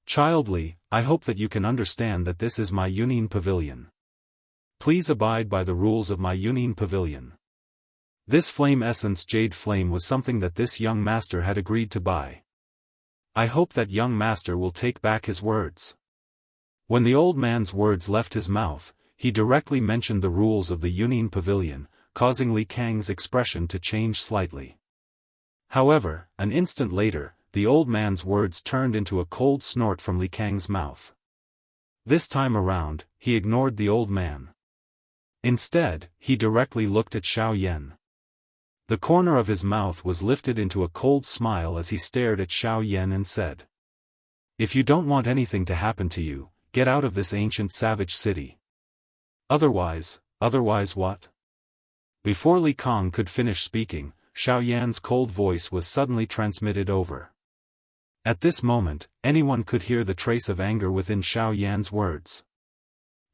Child Li, I hope that you can understand that this is my Yunin Pavilion. Please abide by the rules of my Yunin Pavilion. This flame essence jade flame was something that this young master had agreed to buy. I hope that young master will take back his words. When the old man's words left his mouth, he directly mentioned the rules of the Yunin Pavilion, causing Li Kang's expression to change slightly. However, an instant later, the old man's words turned into a cold snort from Li Kang's mouth. This time around, he ignored the old man. Instead, he directly looked at Xiao Yan. The corner of his mouth was lifted into a cold smile as he stared at Xiao Yan and said, "If you don't want anything to happen to you, get out of this ancient savage city. Otherwise what?" Before Li Kang could finish speaking, Xiao Yan's cold voice was suddenly transmitted over. At this moment, anyone could hear the trace of anger within Xiao Yan's words.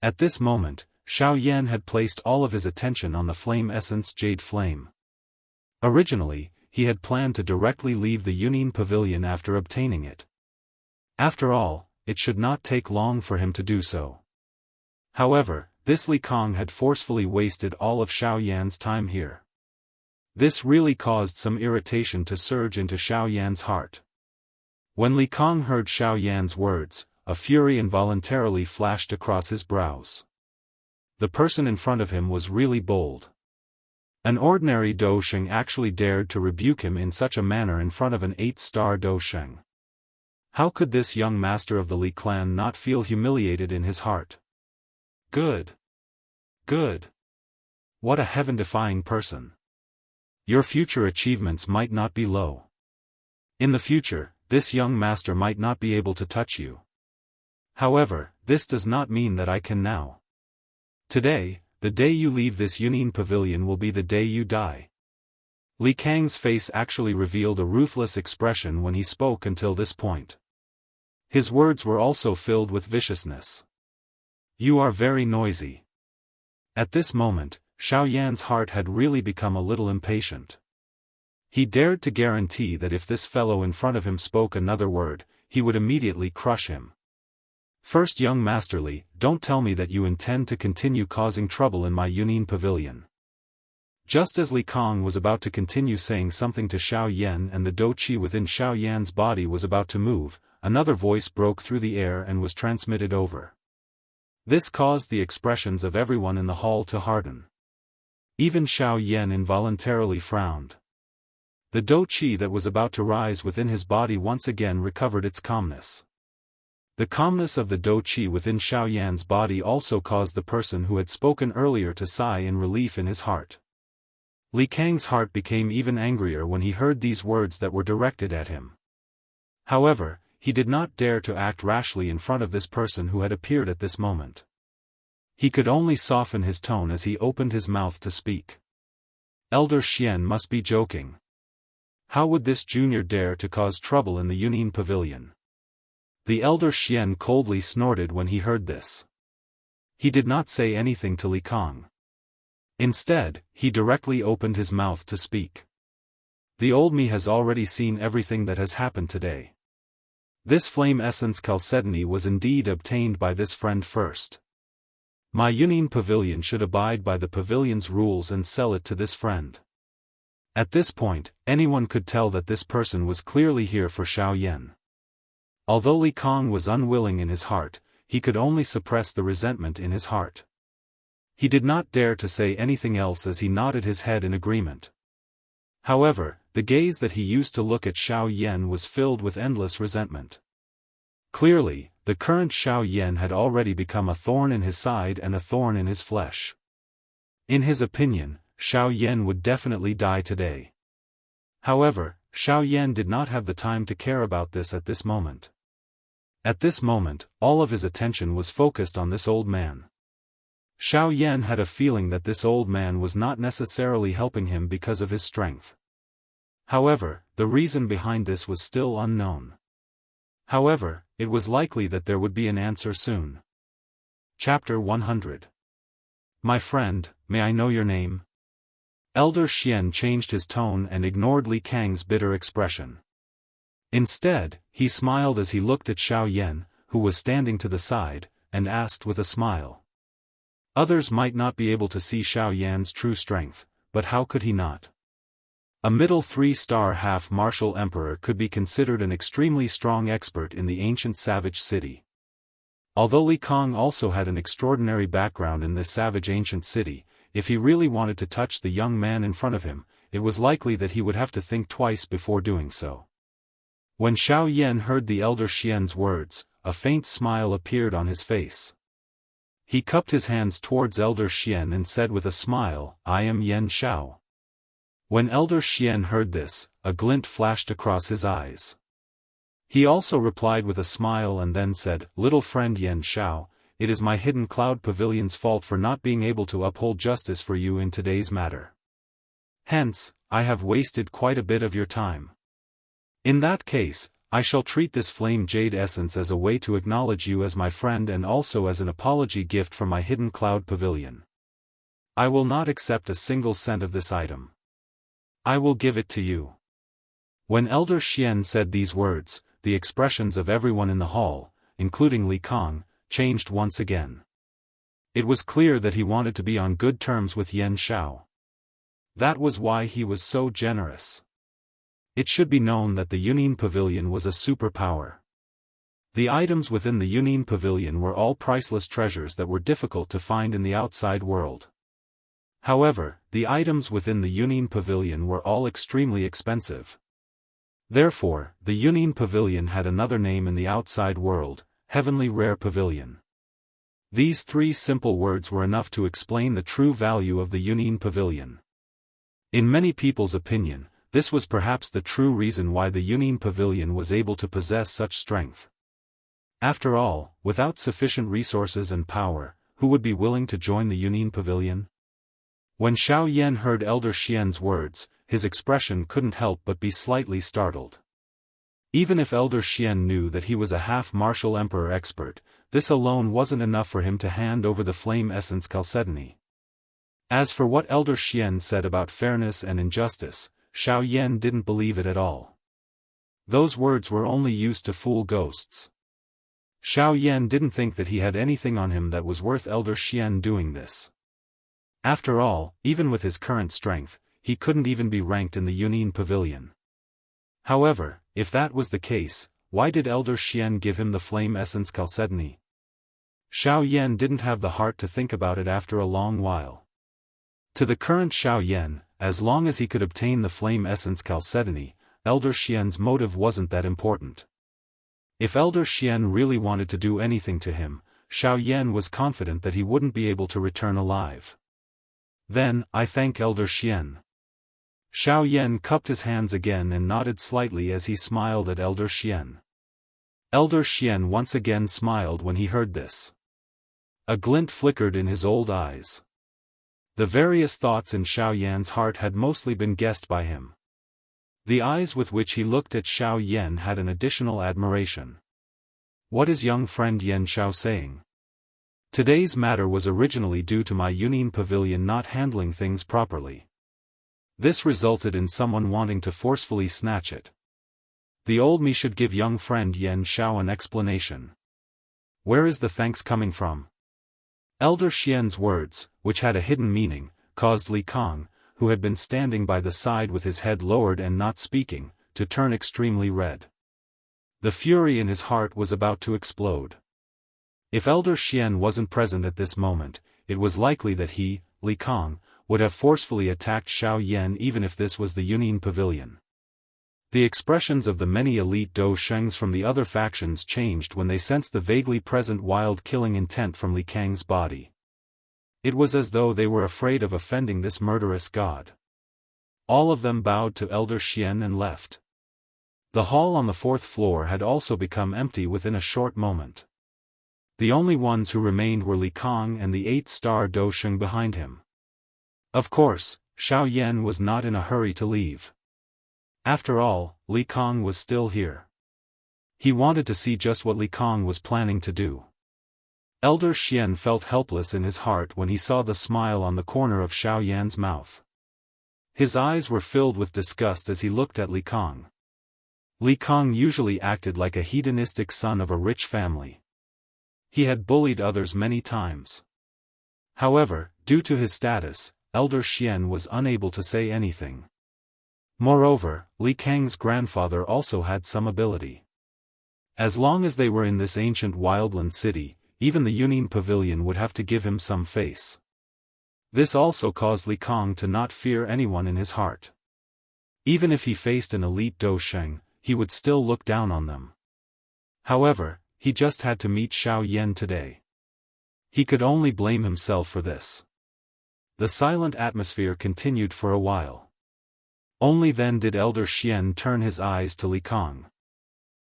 At this moment, Xiao Yan had placed all of his attention on the flame essence jade flame. Originally, he had planned to directly leave the Yunin Pavilion after obtaining it. After all, it should not take long for him to do so. However, this Li Kang had forcefully wasted all of Xiao Yan's time here. This really caused some irritation to surge into Xiao Yan's heart. When Li Kang heard Xiao Yan's words, a fury involuntarily flashed across his brows. The person in front of him was really bold. An ordinary Daosheng actually dared to rebuke him in such a manner in front of an 8-star Daosheng. How could this young master of the Li clan not feel humiliated in his heart? Good. What a heaven-defying person. Your future achievements might not be low. In the future, this young master might not be able to touch you. However, this does not mean that I can now. Today, the day you leave this Yunin Pavilion will be the day you die. Li Kang's face actually revealed a ruthless expression when he spoke until this point. His words were also filled with viciousness. You are very noisy. At this moment, Xiao Yan's heart had really become a little impatient. He dared to guarantee that if this fellow in front of him spoke another word, he would immediately crush him. First, young Master Li, don't tell me that you intend to continue causing trouble in my Yunin Pavilion. Just as Li Kang was about to continue saying something to Xiao Yan and the Do Qi within Xiao Yan's body was about to move, another voice broke through the air and was transmitted over. This caused the expressions of everyone in the hall to harden. Even Xiao Yan involuntarily frowned. The Do Qi that was about to rise within his body once again recovered its calmness. The calmness of the Do Qi within Xiao Yan's body also caused the person who had spoken earlier to sigh in relief in his heart. Li Kang's heart became even angrier when he heard these words that were directed at him. However, he did not dare to act rashly in front of this person who had appeared at this moment. He could only soften his tone as he opened his mouth to speak. Elder Xian must be joking. How would this junior dare to cause trouble in the Yunin Pavilion? The Elder Xian coldly snorted when he heard this. He did not say anything to Li Kang. Instead, he directly opened his mouth to speak. The old me has already seen everything that has happened today. This flame essence chalcedony was indeed obtained by this friend first. My Yunin Pavilion should abide by the pavilion's rules and sell it to this friend. At this point, anyone could tell that this person was clearly here for Xiao Yan. Although Li Kang was unwilling in his heart, he could only suppress the resentment in his heart. He did not dare to say anything else as he nodded his head in agreement. However, the gaze that he used to look at Xiao Yan was filled with endless resentment. Clearly, the current Xiao Yan had already become a thorn in his side and a thorn in his flesh. In his opinion, Xiao Yan would definitely die today. However, Xiao Yan did not have the time to care about this at this moment. At this moment, all of his attention was focused on this old man. Xiao Yan had a feeling that this old man was not necessarily helping him because of his strength. However, the reason behind this was still unknown. However, it was likely that there would be an answer soon. Chapter 100. My friend, may I know your name? Elder Xian changed his tone and ignored Li Kang's bitter expression. Instead, he smiled as he looked at Xiao Yan, who was standing to the side, and asked with a smile. Others might not be able to see Xiao Yan's true strength, but how could he not? A middle 3-star half-martial emperor could be considered an extremely strong expert in the ancient savage city. Although Li Kang also had an extraordinary background in this savage ancient city, if he really wanted to touch the young man in front of him, it was likely that he would have to think twice before doing so. When Xiao Yan heard the Elder Xian's words, a faint smile appeared on his face. He cupped his hands towards Elder Xian and said with a smile, "I am Yan Xiao." When Elder Xian heard this, a glint flashed across his eyes. He also replied with a smile and then said, "Little friend Yan Xiao, it is my hidden cloud pavilion's fault for not being able to uphold justice for you in today's matter. Hence, I have wasted quite a bit of your time. In that case, I shall treat this flame jade essence as a way to acknowledge you as my friend and also as an apology gift from my hidden cloud pavilion. I will not accept a single cent of this item. I will give it to you." When Elder Xian said these words, the expressions of everyone in the hall, including Li Kang, changed once again. It was clear that he wanted to be on good terms with Yan Xiao. That was why he was so generous. It should be known that the Yunin Pavilion was a superpower. The items within the Yunin Pavilion were all priceless treasures that were difficult to find in the outside world. However, the items within the Yunin Pavilion were all extremely expensive. Therefore, the Yunin Pavilion had another name in the outside world, Heavenly Rare Pavilion. These 3 simple words were enough to explain the true value of the Yunin Pavilion. In many people's opinion, this was perhaps the true reason why the Yunin Pavilion was able to possess such strength. After all, without sufficient resources and power, who would be willing to join the Yunin Pavilion? When Xiao Yan heard Elder Xian's words, his expression couldn't help but be slightly startled. Even if Elder Xian knew that he was a half-martial emperor expert, this alone wasn't enough for him to hand over the flame essence chalcedony. As for what Elder Xian said about fairness and injustice, Xiao Yan didn't believe it at all. Those words were only used to fool ghosts. Xiao Yan didn't think that he had anything on him that was worth Elder Xian doing this. After all, even with his current strength, he couldn't even be ranked in the Yunin Pavilion. However, if that was the case, why did Elder Xian give him the flame essence chalcedony? Xiao Yan didn't have the heart to think about it after a long while. To the current Xiao Yan, as long as he could obtain the flame essence chalcedony, Elder Xian's motive wasn't that important. If Elder Xian really wanted to do anything to him, Xiao Yan was confident that he wouldn't be able to return alive. "Then, I thank Elder Xian." Xiao Yan cupped his hands again and nodded slightly as he smiled at Elder Xian. Elder Xian once again smiled when he heard this. A glint flickered in his old eyes. The various thoughts in Xiao Yan's heart had mostly been guessed by him. The eyes with which he looked at Xiao Yan had an additional admiration. What is young friend Yan Xiao saying? Today's matter was originally due to my Yunin Pavilion not handling things properly. This resulted in someone wanting to forcefully snatch it. The old me should give young friend Yan Xiao an explanation. Where is the thanks coming from? Elder Xian's words, which had a hidden meaning, caused Li Kang, who had been standing by the side with his head lowered and not speaking, to turn extremely red. The fury in his heart was about to explode. If Elder Xian wasn't present at this moment, it was likely that he, Li Kang, would have forcefully attacked Xiao Yan even if this was the Yunin Pavilion. The expressions of the many elite Dou Shengs from the other factions changed when they sensed the vaguely present wild killing intent from Li Kang's body. It was as though they were afraid of offending this murderous god. All of them bowed to Elder Xian and left. The hall on the 4th floor had also become empty within a short moment. The only ones who remained were Li Kang and the 8-star Dou Sheng behind him. Of course, Xiao Yan was not in a hurry to leave. After all, Li Kang was still here. He wanted to see just what Li Kang was planning to do. Elder Xian felt helpless in his heart when he saw the smile on the corner of Xiao Yan's mouth. His eyes were filled with disgust as he looked at Li Kong. Li Kong usually acted like a hedonistic son of a rich family. He had bullied others many times. However, due to his status, Elder Xian was unable to say anything. Moreover, Li Kang's grandfather also had some ability. As long as they were in this ancient wildland city, even the Yunin Pavilion would have to give him some face. This also caused Li Kong to not fear anyone in his heart. Even if he faced an elite Daoist, he would still look down on them. However, he just had to meet Xiao Yan today. He could only blame himself for this. The silent atmosphere continued for a while. Only then did Elder Xian turn his eyes to Li Kong.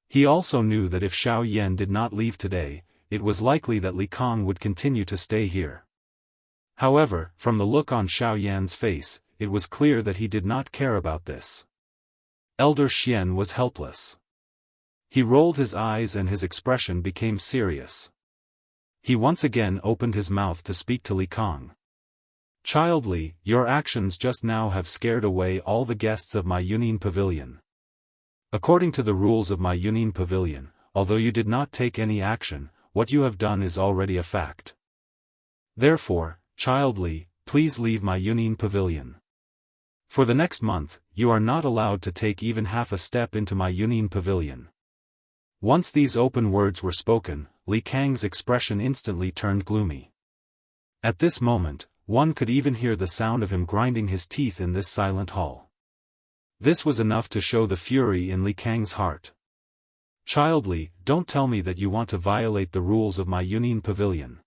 He also knew that if Xiao Yan did not leave today, it was likely that Li Kong would continue to stay here. However, from the look on Xiao Yan's face, it was clear that he did not care about this. Elder Xian was helpless. He rolled his eyes and his expression became serious. He once again opened his mouth to speak to Li Kong. "Child Li, your actions just now have scared away all the guests of my Yunin Pavilion. According to the rules of my Yunin Pavilion, although you did not take any action, what you have done is already a fact. Therefore, Child Li, please leave my Yunin Pavilion. For the next month, you are not allowed to take even half a step into my Yunin Pavilion." Once these open words were spoken, Li Kang's expression instantly turned gloomy. At this moment, one could even hear the sound of him grinding his teeth in this silent hall. This was enough to show the fury in Li Kang's heart. "Child Li, don't tell me that you want to violate the rules of my Yunin Pavilion."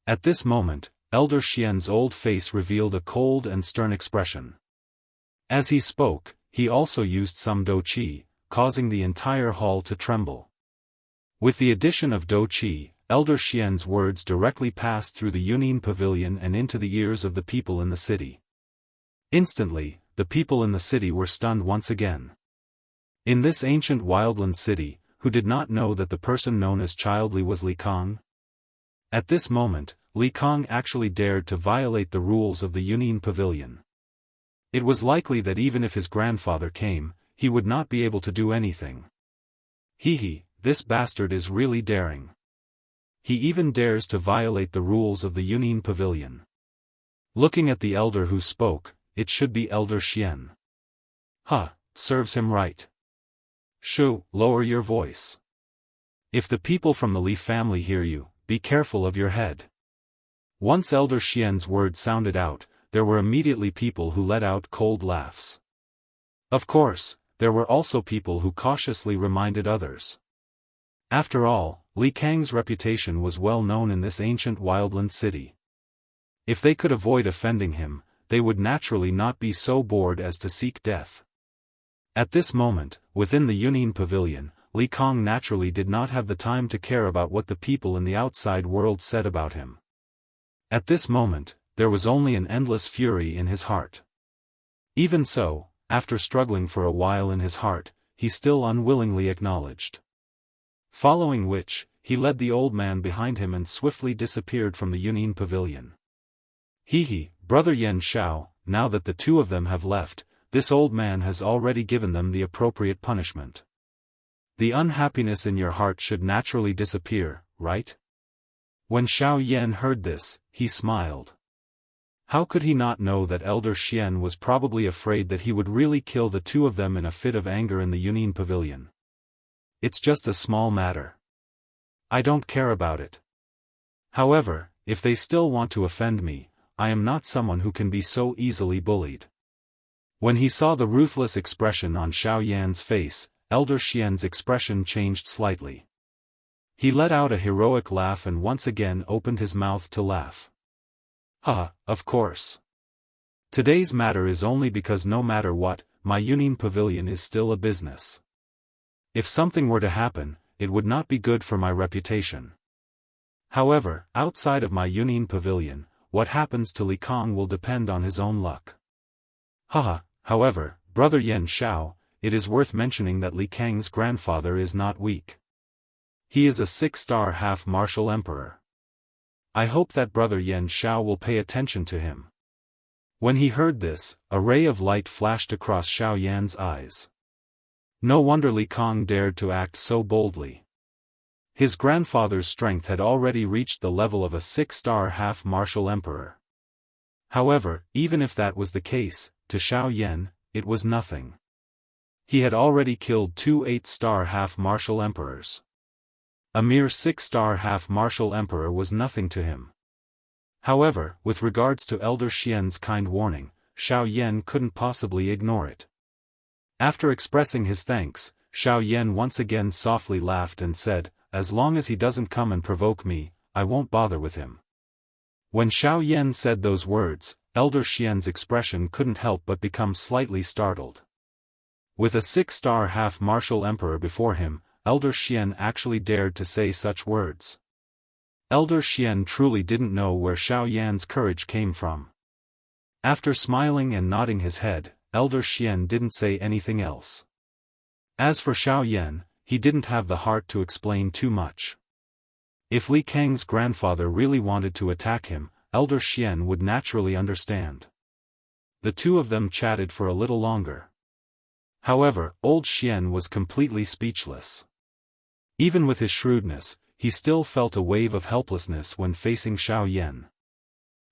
At this moment, Elder Xian's old face revealed a cold and stern expression. As he spoke, he also used some Do Qi, causing the entire hall to tremble. With the addition of Do Qi, Elder Xian's words directly passed through the Yunin Pavilion and into the ears of the people in the city. Instantly, the people in the city were stunned once again. In this ancient wildland city, who did not know that the person known as Child Li was Li Kong? At this moment, Li Kong actually dared to violate the rules of the Yunin Pavilion. It was likely that even if his grandfather came, he would not be able to do anything. This bastard is really daring. He even dares to violate the rules of the Yunin Pavilion. Looking at the elder who spoke, it should be Elder Xian. Serves him right. Shu, lower your voice. If the people from the Li family hear you, be careful of your head. Once Elder Xian's words sounded out, there were immediately people who let out cold laughs. Of course, there were also people who cautiously reminded others. After all, Li Kang's reputation was well known in this ancient wildland city. If they could avoid offending him, they would naturally not be so bored as to seek death. At this moment, within the Yunin Pavilion, Li Kong naturally did not have the time to care about what the people in the outside world said about him. At this moment, there was only an endless fury in his heart. Even so, after struggling for a while in his heart, he still unwillingly acknowledged. Following which, he led the old man behind him and swiftly disappeared from the Yunin Pavilion. Brother Yan Shao, now that the two of them have left, this old man has already given them the appropriate punishment. The unhappiness in your heart should naturally disappear, right? When Xiao Yan heard this, he smiled. How could he not know that Elder Xian was probably afraid that he would really kill the two of them in a fit of anger in the Yunin Pavilion? It's just a small matter. I don't care about it. However, if they still want to offend me, I am not someone who can be so easily bullied. When he saw the ruthless expression on Xiao Yan's face, Elder Xian's expression changed slightly. He let out a heroic laugh and once again opened his mouth to laugh. Of course. Today's matter is only because no matter what, my Yunin Pavilion is still a business. If something were to happen, it would not be good for my reputation. However, outside of my Yunin Pavilion, what happens to Li Kong will depend on his own luck. However, Brother Yan Shao, it is worth mentioning that Li Kang's grandfather is not weak. He is a 6-star half-martial emperor. I hope that Brother Yan Shao will pay attention to him. When he heard this, a ray of light flashed across Xiao Yan's eyes. No wonder Li Kong dared to act so boldly. His grandfather's strength had already reached the level of a 6-star half-martial emperor. However, even if that was the case, to Xiao Yan, it was nothing. He had already killed 2 8-star half-martial emperors. A mere 6-star half-martial emperor was nothing to him. However, with regards to Elder Xian's kind warning, Xiao Yan couldn't possibly ignore it. After expressing his thanks, Xiao Yan once again softly laughed and said, "As long as he doesn't come and provoke me, I won't bother with him." When Xiao Yan said those words, Elder Xian's expression couldn't help but become slightly startled. With a 6-star half-martial emperor before him, Elder Xian actually dared to say such words. Elder Xian truly didn't know where Xiao Yan's courage came from. After smiling and nodding his head, Elder Xian didn't say anything else. As for Xiao Yan, he didn't have the heart to explain too much. If Li Kang's grandfather really wanted to attack him, Elder Xian would naturally understand. The two of them chatted for a little longer. However, old Xian was completely speechless. Even with his shrewdness, he still felt a wave of helplessness when facing Xiao Yan.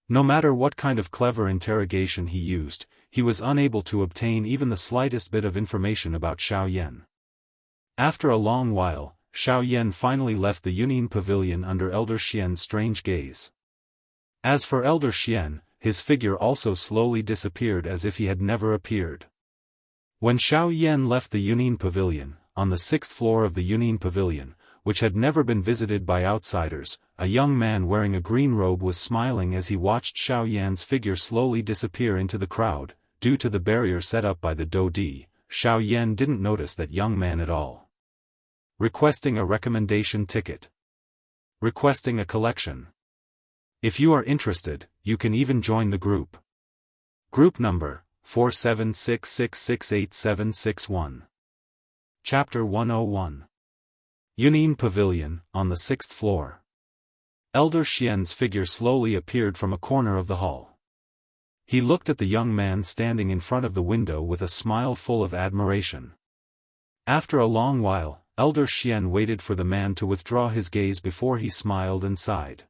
No matter what kind of clever interrogation he used, he was unable to obtain even the slightest bit of information about Xiao Yan. After a long while, Xiao Yan finally left the Yunin pavilion under Elder Xian's strange gaze. As for Elder Xian, his figure also slowly disappeared as if he had never appeared. When Xiao Yan left the Yunin pavilion, on the 6th floor of the Yunin pavilion, which had never been visited by outsiders, a young man wearing a green robe was smiling as he watched Xiao Yan's figure slowly disappear into the crowd. Due to the barrier set up by the Dodi, Xiao Yan didn't notice that young man at all. Requesting a recommendation ticket. Requesting a collection. If you are interested, you can even join the group. Group number 4766686761. Chapter 101. Yunin Pavilion, on the 6th floor. Elder Xian's figure slowly appeared from a corner of the hall. He looked at the young man standing in front of the window with a smile full of admiration. After a long while, Elder Xian waited for the man to withdraw his gaze before he smiled and sighed.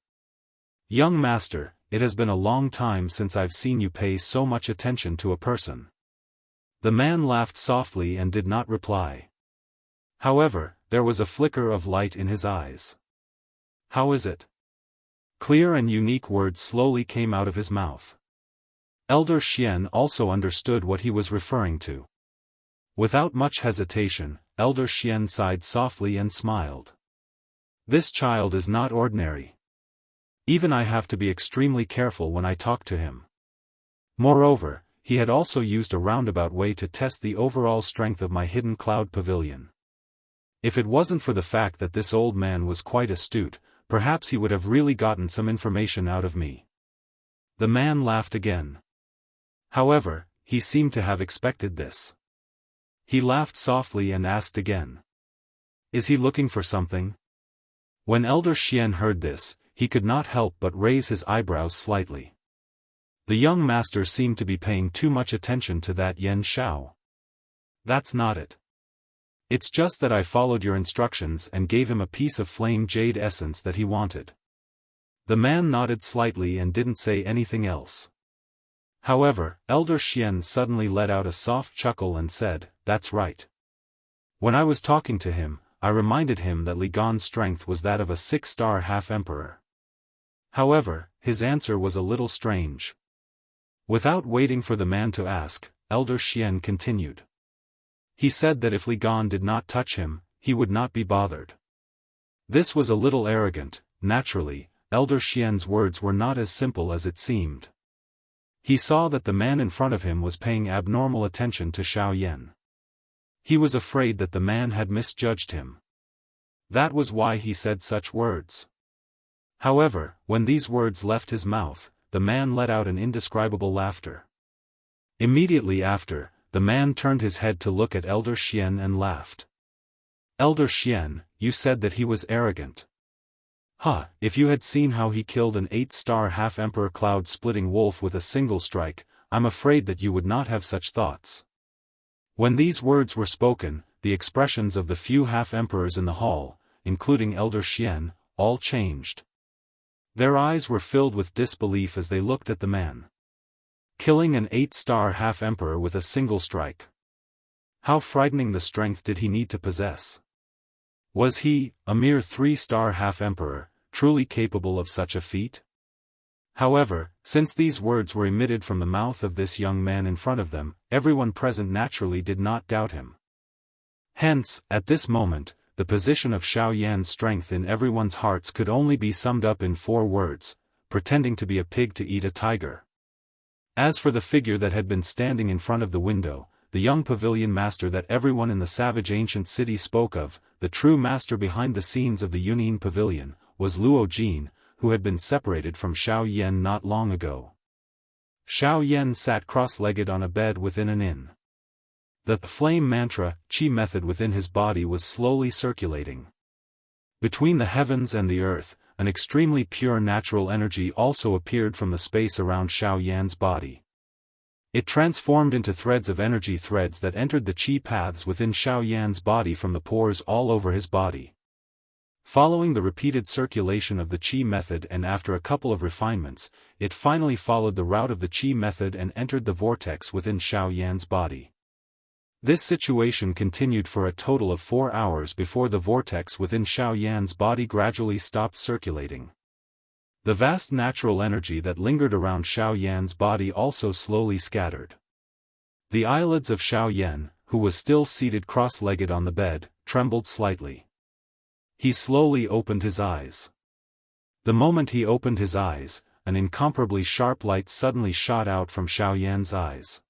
"Young master, it has been a long time since I've seen you pay so much attention to a person." The man laughed softly and did not reply. However, there was a flicker of light in his eyes. "How is it?" Clear and unique words slowly came out of his mouth. Elder Xian also understood what he was referring to. Without much hesitation, Elder Xian sighed softly and smiled. "This child is not ordinary. Even I have to be extremely careful when I talk to him." Moreover, he had also used a roundabout way to test the overall strength of my hidden cloud pavilion. If it wasn't for the fact that this old man was quite astute, perhaps he would have really gotten some information out of me. The man laughed again. However, he seemed to have expected this. He laughed softly and asked again. "Is he looking for something?" When Elder Xian heard this, he could not help but raise his eyebrows slightly. The young master seemed to be paying too much attention to that Yan Xiao. "That's not it. It's just that I followed your instructions and gave him a piece of flame jade essence that he wanted." The man nodded slightly and didn't say anything else. However, Elder Xian suddenly let out a soft chuckle and said, "That's right. When I was talking to him, I reminded him that Li Gan's strength was that of a 6-star half-emperor." However, his answer was a little strange. Without waiting for the man to ask, Elder Xian continued. He said that if Li Gan did not touch him, he would not be bothered. This was a little arrogant. Naturally, Elder Xian's words were not as simple as it seemed. He saw that the man in front of him was paying abnormal attention to Xiao Yan. He was afraid that the man had misjudged him. That was why he said such words. However, when these words left his mouth, the man let out an indescribable laughter. Immediately after, the man turned his head to look at Elder Xian and laughed. "Elder Xian, you said that he was arrogant. If you had seen how he killed an 8-star half-emperor cloud-splitting wolf with a single strike, I'm afraid that you would not have such thoughts." When these words were spoken, the expressions of the few half-emperors in the hall, including Elder Xian, all changed. Their eyes were filled with disbelief as they looked at the man. Killing an 8-star half-emperor with a single strike. How frightening the strength did he need to possess? Was he, a mere 3-star half-emperor, truly capable of such a feat? However, since these words were emitted from the mouth of this young man in front of them, everyone present naturally did not doubt him. Hence, at this moment, the position of Xiao Yan's strength in everyone's hearts could only be summed up in 4 words: pretending to be a pig to eat a tiger. As for the figure that had been standing in front of the window, the young pavilion master that everyone in the savage ancient city spoke of, the true master behind the scenes of the Yunnan pavilion, was Luo Jin, who had been separated from Xiao Yan not long ago. Xiao Yan sat cross-legged on a bed within an inn. The flame mantra, Qi method within his body was slowly circulating. Between the heavens and the earth, an extremely pure natural energy also appeared from the space around Xiao Yan's body. It transformed into threads of energy, threads that entered the Qi paths within Xiao Yan's body from the pores all over his body. Following the repeated circulation of the Qi method and after a couple of refinements, it finally followed the route of the Qi method and entered the vortex within Xiao Yan's body. This situation continued for a total of 4 hours before the vortex within Xiao Yan's body gradually stopped circulating. The vast natural energy that lingered around Xiao Yan's body also slowly scattered. The eyelids of Xiao Yan, who was still seated cross-legged on the bed, trembled slightly. He slowly opened his eyes. The moment he opened his eyes, an incomparably sharp light suddenly shot out from Xiao Yan's eyes.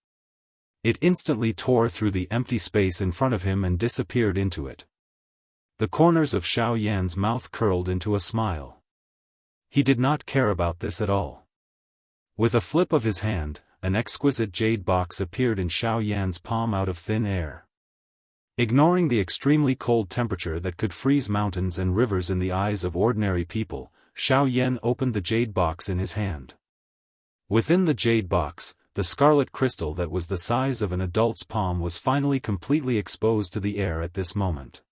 It instantly tore through the empty space in front of him and disappeared into it. The corners of Xiao Yan's mouth curled into a smile. He did not care about this at all. With a flip of his hand, an exquisite jade box appeared in Xiao Yan's palm out of thin air. Ignoring the extremely cold temperature that could freeze mountains and rivers in the eyes of ordinary people, Xiao Yan opened the jade box in his hand. Within the jade box, the scarlet crystal that was the size of an adult's palm was finally completely exposed to the air at this moment.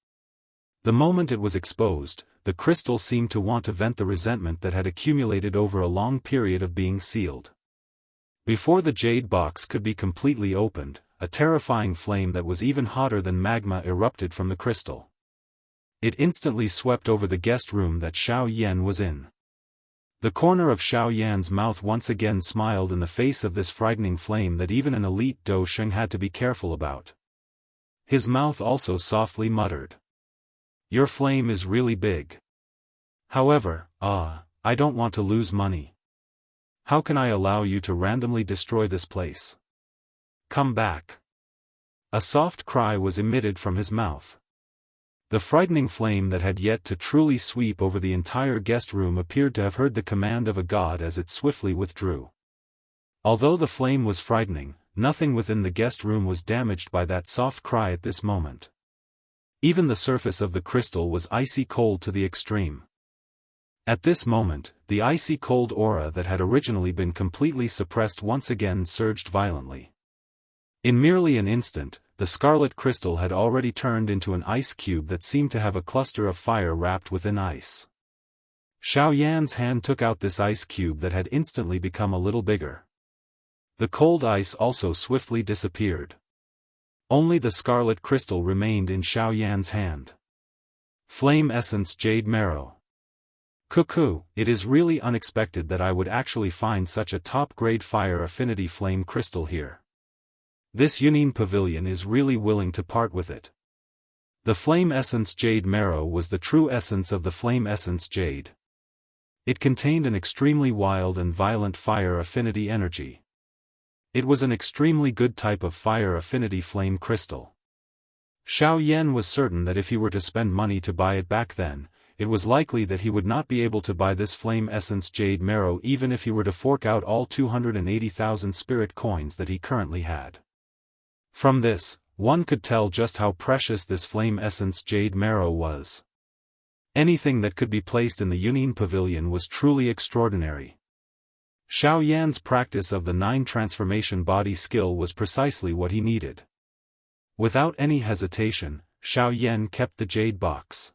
The moment it was exposed, the crystal seemed to want to vent the resentment that had accumulated over a long period of being sealed. Before the jade box could be completely opened, a terrifying flame that was even hotter than magma erupted from the crystal. It instantly swept over the guest room that Xiao Yan was in. The corner of Xiao Yan's mouth once again smiled in the face of this frightening flame that even an elite Dou Sheng had to be careful about. His mouth also softly muttered, "Your flame is really big. However, I don't want to lose money. How can I allow you to randomly destroy this place? Come back." A soft cry was emitted from his mouth. The frightening flame that had yet to truly sweep over the entire guest room appeared to have heard the command of a god as it swiftly withdrew. Although the flame was frightening, nothing within the guest room was damaged by that soft cry at this moment. Even the surface of the crystal was icy cold to the extreme. At this moment, the icy cold aura that had originally been completely suppressed once again surged violently. In merely an instant, the scarlet crystal had already turned into an ice cube that seemed to have a cluster of fire wrapped within ice. Xiao Yan's hand took out this ice cube that had instantly become a little bigger. The cold ice also swiftly disappeared. Only the scarlet crystal remained in Xiao Yan's hand. Flame Essence Jade Marrow. Cuckoo, it is really unexpected that I would actually find such a top-grade fire affinity flame crystal here. This Yunnan pavilion is really willing to part with it. The Flame Essence Jade Marrow was the true essence of the Flame Essence Jade. It contained an extremely wild and violent fire affinity energy. It was an extremely good type of fire affinity flame crystal. Xiao Yan was certain that if he were to spend money to buy it back then, it was likely that he would not be able to buy this Flame Essence Jade Marrow even if he were to fork out all 280,000 spirit coins that he currently had. From this, one could tell just how precious this Flame Essence Jade Marrow was. Anything that could be placed in the Yunnan pavilion was truly extraordinary. Xiao Yan's practice of the 9 transformation body skill was precisely what he needed. Without any hesitation, Xiao Yan kept the jade box.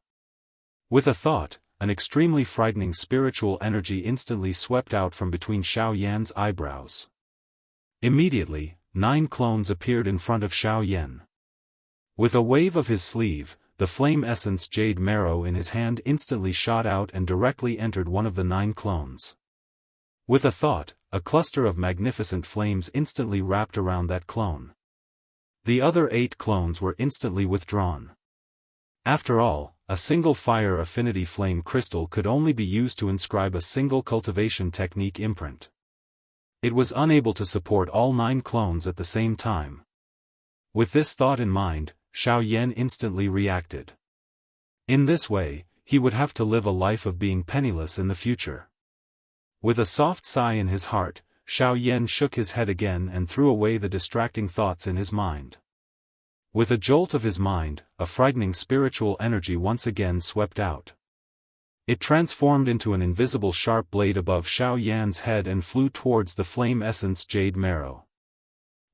With a thought, an extremely frightening spiritual energy instantly swept out from between Xiao Yan's eyebrows. Immediately, 9 clones appeared in front of Xiao Yan. With a wave of his sleeve, the flame essence jade marrow in his hand instantly shot out and directly entered one of the 9 clones. With a thought, a cluster of magnificent flames instantly wrapped around that clone. The other 8 clones were instantly withdrawn. After all, a single fire affinity flame crystal could only be used to inscribe a single cultivation technique imprint. It was unable to support all 9 clones at the same time. With this thought in mind, Xiao Yan instantly reacted. In this way, he would have to live a life of being penniless in the future. With a soft sigh in his heart, Xiao Yan shook his head again and threw away the distracting thoughts in his mind. With a jolt of his mind, a frightening spiritual energy once again swept out. It transformed into an invisible sharp blade above Xiao Yan's head and flew towards the flame essence jade marrow.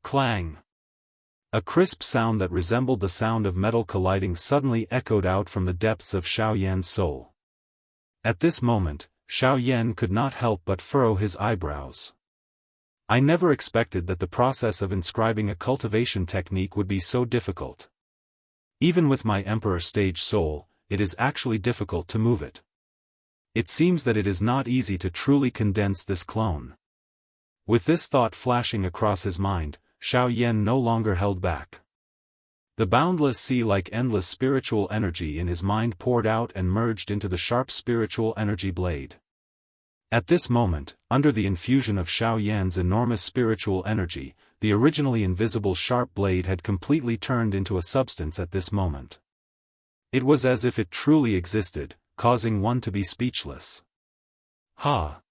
Clang! A crisp sound that resembled the sound of metal colliding suddenly echoed out from the depths of Xiao Yan's soul. At this moment, Xiao Yan could not help but furrow his eyebrows. I never expected that the process of inscribing a cultivation technique would be so difficult. Even with my Emperor stage soul, it is actually difficult to move it. It seems that it is not easy to truly condense this clone. With this thought flashing across his mind, Xiao Yan no longer held back. The boundless sea-like endless spiritual energy in his mind poured out and merged into the sharp spiritual energy blade. At this moment, under the infusion of Xiao Yan's enormous spiritual energy, the originally invisible sharp blade had completely turned into a substance at this moment. It was as if it truly existed, causing one to be speechless. Ha!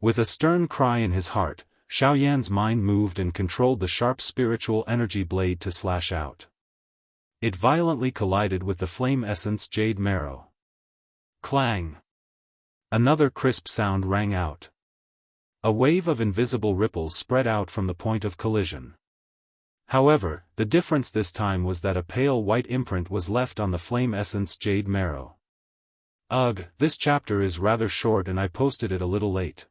With a stern cry in his heart, Xiao Yan's mind moved and controlled the sharp spiritual energy blade to slash out. It violently collided with the flame essence jade marrow. Clang! Another crisp sound rang out. A wave of invisible ripples spread out from the point of collision. However, the difference this time was that a pale white imprint was left on the flame essence jade marrow. Ugh, this chapter is rather short and I posted it a little late.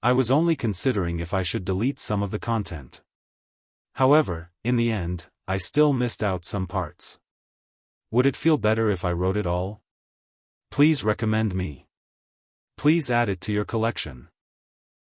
I was only considering if I should delete some of the content. However, in the end, I still missed out some parts. Would it feel better if I wrote it all? Please recommend me. Please add it to your collection.